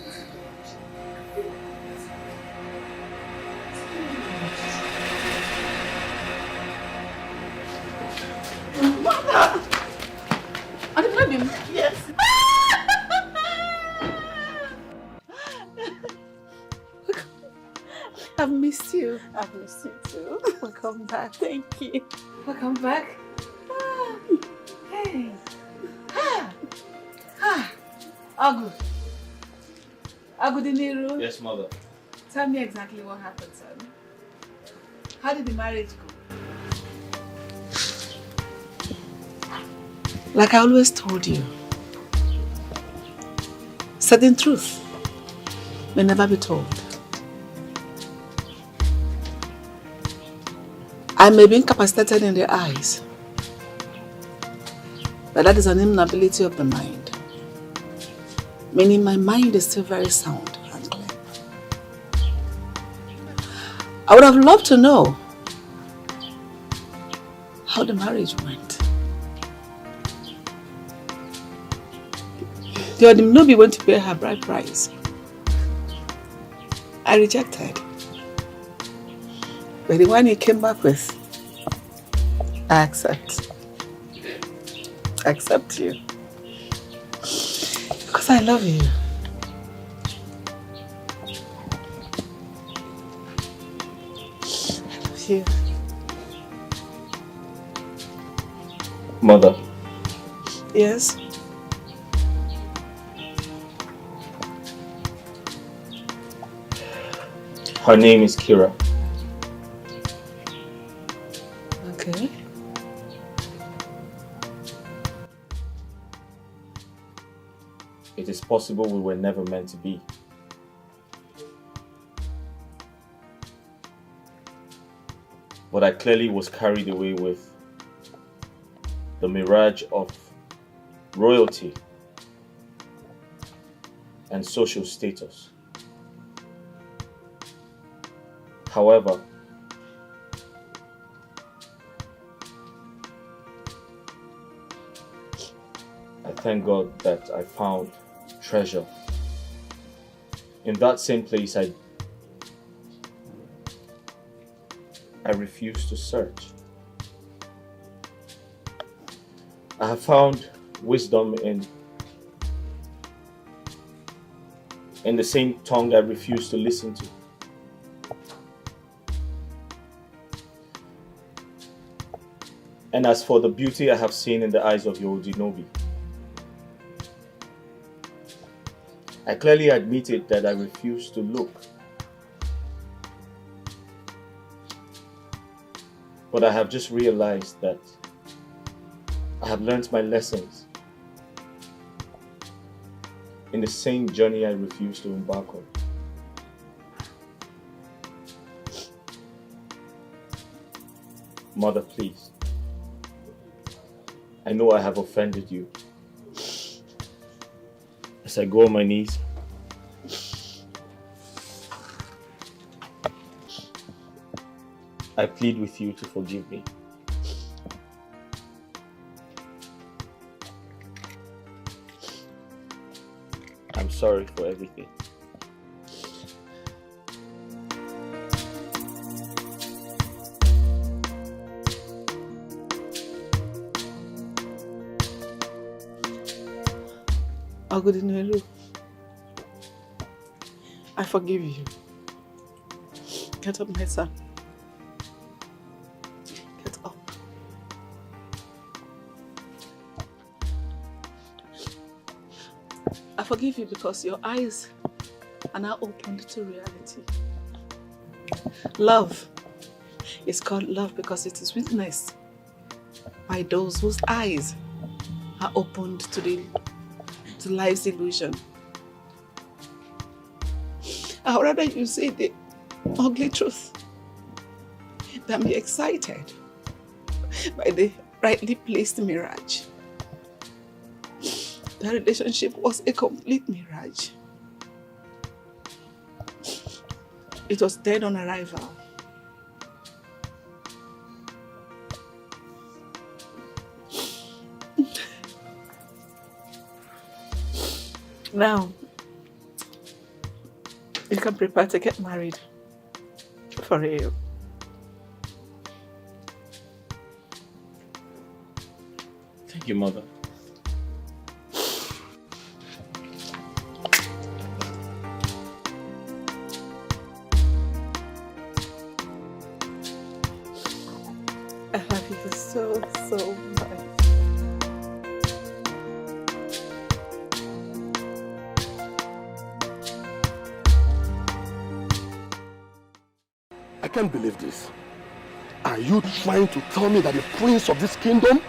Mother! Are you pregnant? Yes. I've missed you. I've missed you too. Welcome back. Thank you. Welcome back. Hey. Agu. Agu Diniru. Yes, mother. Tell me exactly what happened, son. How did the marriage go? Like I always told you, certain truth may never be told. I may be incapacitated in the eyes, but that is an inability of the mind. Meaning my mind is still very sound and clear. I would have loved to know how the marriage went. The Odimnobi went to pay her bride price. I rejected. But the one he came back with, I accept. I accept you. Because I love you. I love you. Mother. Yes? Her name is Kira. Okay. It is possible we were never meant to be. But I clearly was carried away with the mirage of royalty and social status. However, I thank God that I found treasure. In that same place, I refuse to search. I have found wisdom in the same tongue I refuse to listen to. And as for the beauty I have seen in the eyes of your Odinobi, I clearly admitted that I refused to look. But I have just realized that I have learned my lessons in the same journey I refused to embark on. Mother, please. I know I have offended you. As I go on my knees, I plead with you to forgive me. I'm sorry for everything. Agudinelu, I forgive you. Get up, my son. Get up. forgive you because your eyes are now opened to reality. Love is called love because it is witnessed by those whose eyes are opened to life's illusion. I would rather you say the ugly truth than be excited by the rightly placed mirage. The relationship was a complete mirage. It was dead on arrival. Now, you can prepare to get married for real. Thank you, Mother. I love you so, so much. I can't believe this. Are you trying to tell me that the prince of this kingdom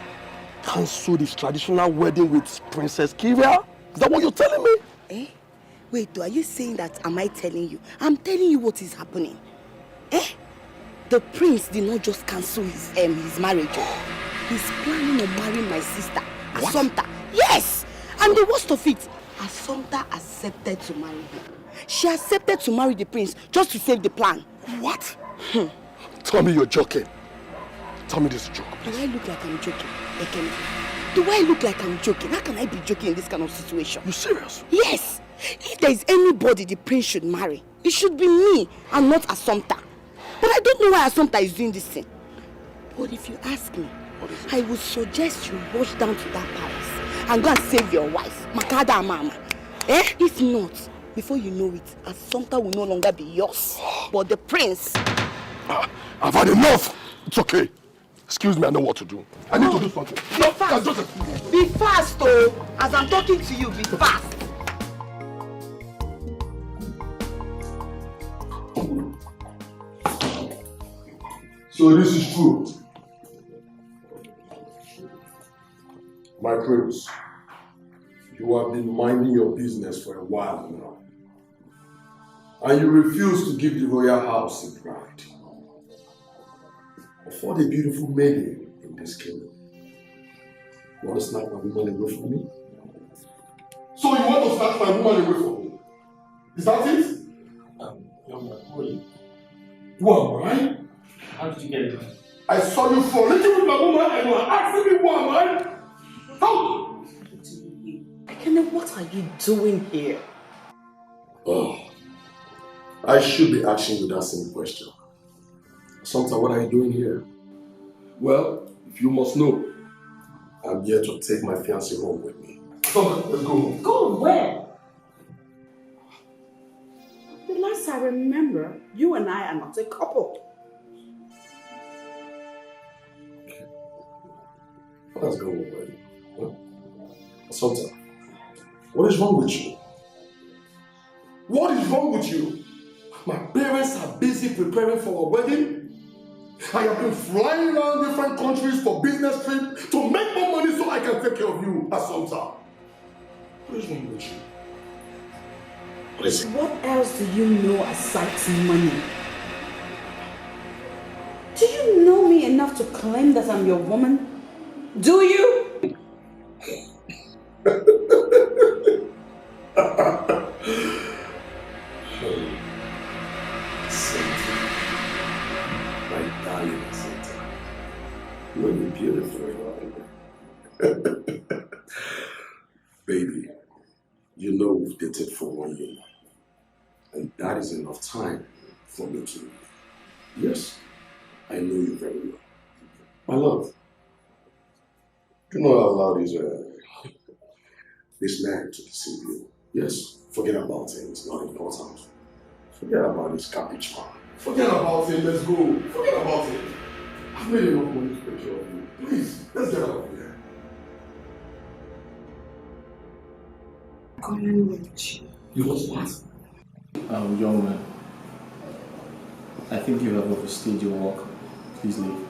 cancelled his traditional wedding with Princess Kiria? Is that what you're telling me? Eh? Wait, are you saying that? Am I telling you? I'm telling you what is happening. Eh? The prince did not just cancel his marriage. He's planning on marrying my sister, Assumpta. Yes! And the worst of it, Assumpta accepted to marry him. She accepted to marry the prince just to save the plan. What? Tell me you're joking. Tell me this is a joke. Do I look like I'm joking? Ekene? Do I look like I'm joking? How can I be joking in this kind of situation? You serious? Yes! If there is anybody the prince should marry, it should be me and not Assumpta. But I don't know why Assumpta is doing this thing. But if you ask me, I would suggest you rush down to that palace and go and save your wife, Makada and Mama. Eh? If not, before you know it, Assumpta will no longer be yours, but the prince. I've had enough. It's okay. Excuse me, I know what to do. I need to do something. Be fast. Be fast, oh. As I'm talking to you, be fast. So this is true. My prince, you have been minding your business for a while now. And you refuse to give the royal house a bride. For the beautiful maiden in this kingdom. You want to snatch my woman away from me? So you want to snatch my woman away from me? Is that it? Young man, who are you? Who am I? How did you get it? I saw you frolic with my woman and you are asking me who am I? How? Ekene, what are you doing here? Oh, I should be asking you that same question. Santa, what are you doing here? Well, if you must know, I'm here to take my fiancée home with me. Come on, let's go home. Go where? The last I remember, you and I are not a couple. Let's go home, huh? Santa, what is wrong with you? What is wrong with you? My parents are busy preparing for a wedding. I have been flying around different countries for business trips to make more money so I can take care of you, Assumpta. What is wrong with you? What is it? What else do you know aside money? Do you know me enough to claim that I'm your woman? Do you? My darling Assumpta, you're beautiful. Baby, you know we've dated for 1 year now. And that is enough time for me to... Yes, I know you very well. My love, do not allow this man to deceive you. Yes, forget about him, it's not important. Forget about this cabbage man. Forget about him, let's go. Forget about him. I've made enough money to take care of you. Please, let's get out of here. going anywhere with you. You want what? Young man, I think you have overstayed your walk. Please leave.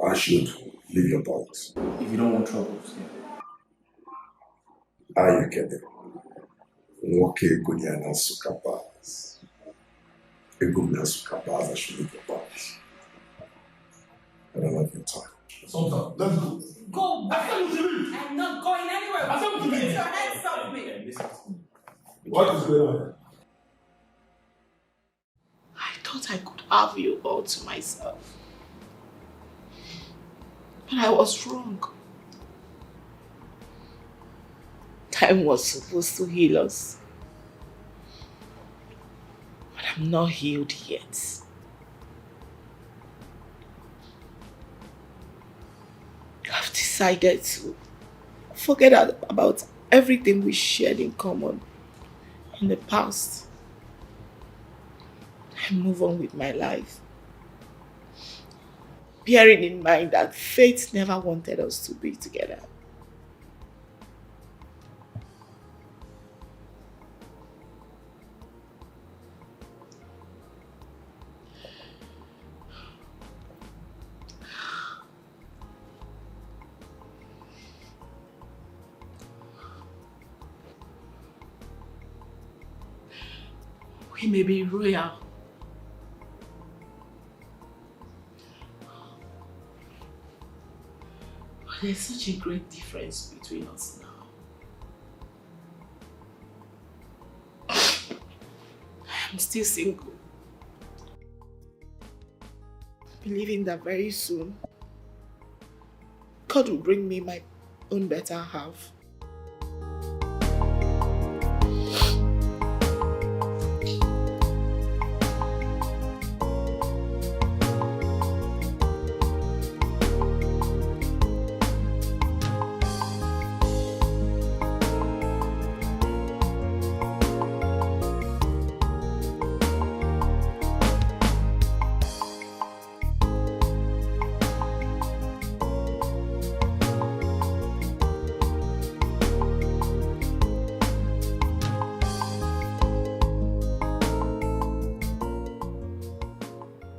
I should leave your box. If you don't want troubles, yeah. I get it. Nwoke Egunya na Sukabaz. Egunya Sukabaz, I should leave your box. I don't have your time. Sultan, let's go. Go! I'm not going anywhere. Get your hands off me. What is going on? I thought I could have you all to myself. But I was wrong. Time was supposed to heal us. But I'm not healed yet. I've decided to forget about everything we shared in common in the past and move on with my life. Bearing in mind that fate never wanted us to be together. We may be royal, but there's such a great difference between us now. I'm still single, believing that very soon God will bring me my own better half.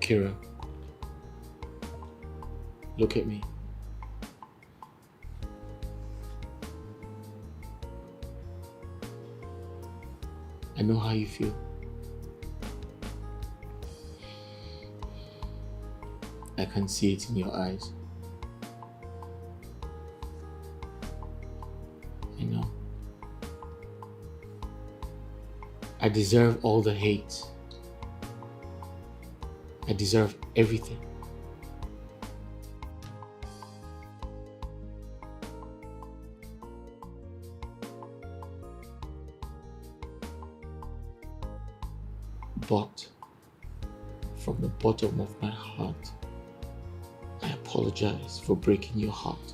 Kira, look at me. I know how you feel. I can see it in your eyes. I know. I deserve all the hate. I deserve everything. But from the bottom of my heart, I apologize for breaking your heart.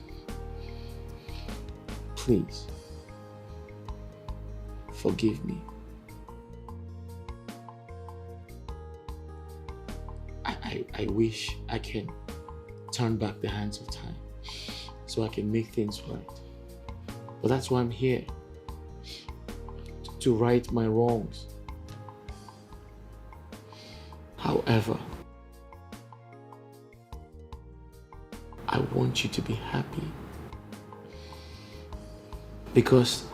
Please, forgive me. I wish I can turn back the hands of time so I can make things right. But that's why I'm here, to right my wrongs. However, I want you to be happy, because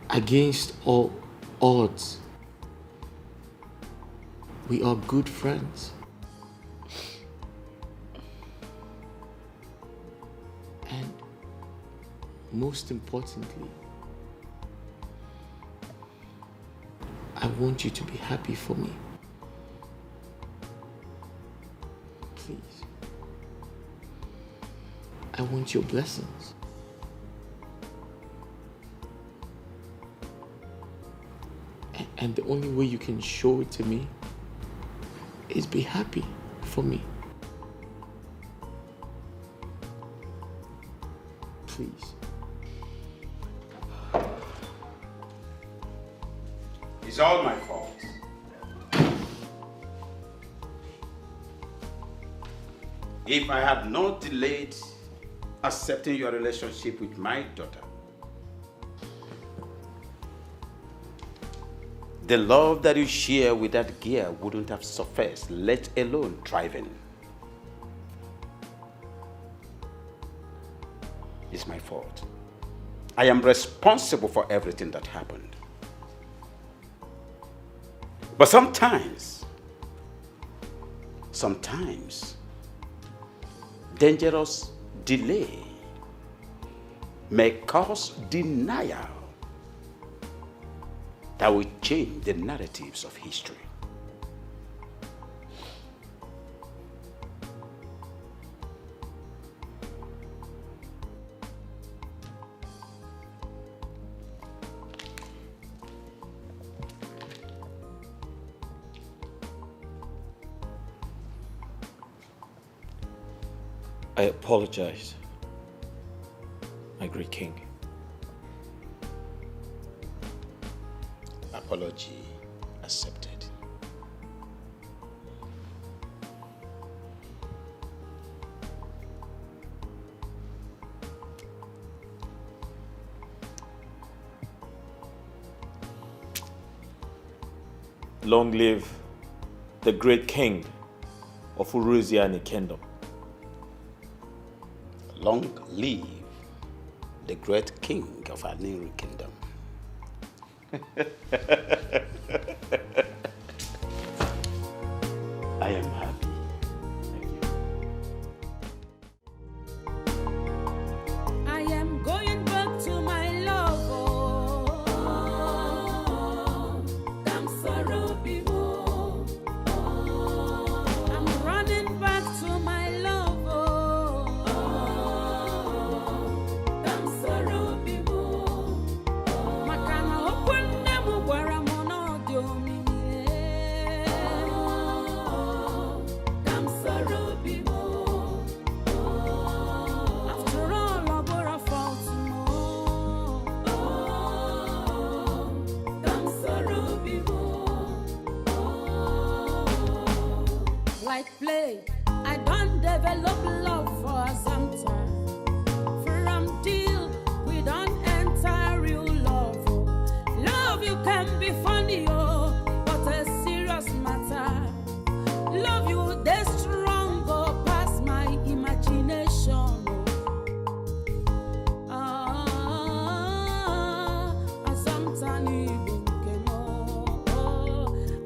against all odds, we are good friends. And most importantly, I want you to be happy for me. Please. I want your blessings. And the only way you can show it to me is be happy for me. Please. It's all my fault. If I had not delayed accepting your relationship with my daughter, the love that you share with that girl wouldn't have surfaced, let alone thriving. It's my fault. I am responsible for everything that happened. But sometimes, dangerous delay may cause denial that will change the narratives of history. I apologize, my great king. Apology accepted. Long live the great king of Uruziani Kingdom. Long live the great king of our new kingdom. I am happy. I am going back to my love. I'm sorry, I'm running back to my love. I'm sorry, Makana open them where I'm on audio. I'm sorry. After all, I bore a fault. I'm sorry. Like play, I don't develop love for some time. From deal, we don't enter real love. Love you can be funny, but a serious matter. Love you, they stronger past my imagination.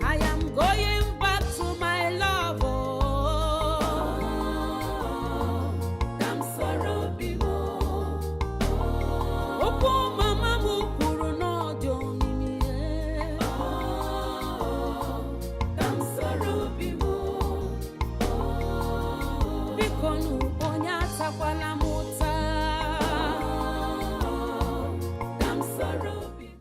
I am going back to my love. I'm sorry, Opo mama mukuru no joni mi. I'm sorry, Bikonu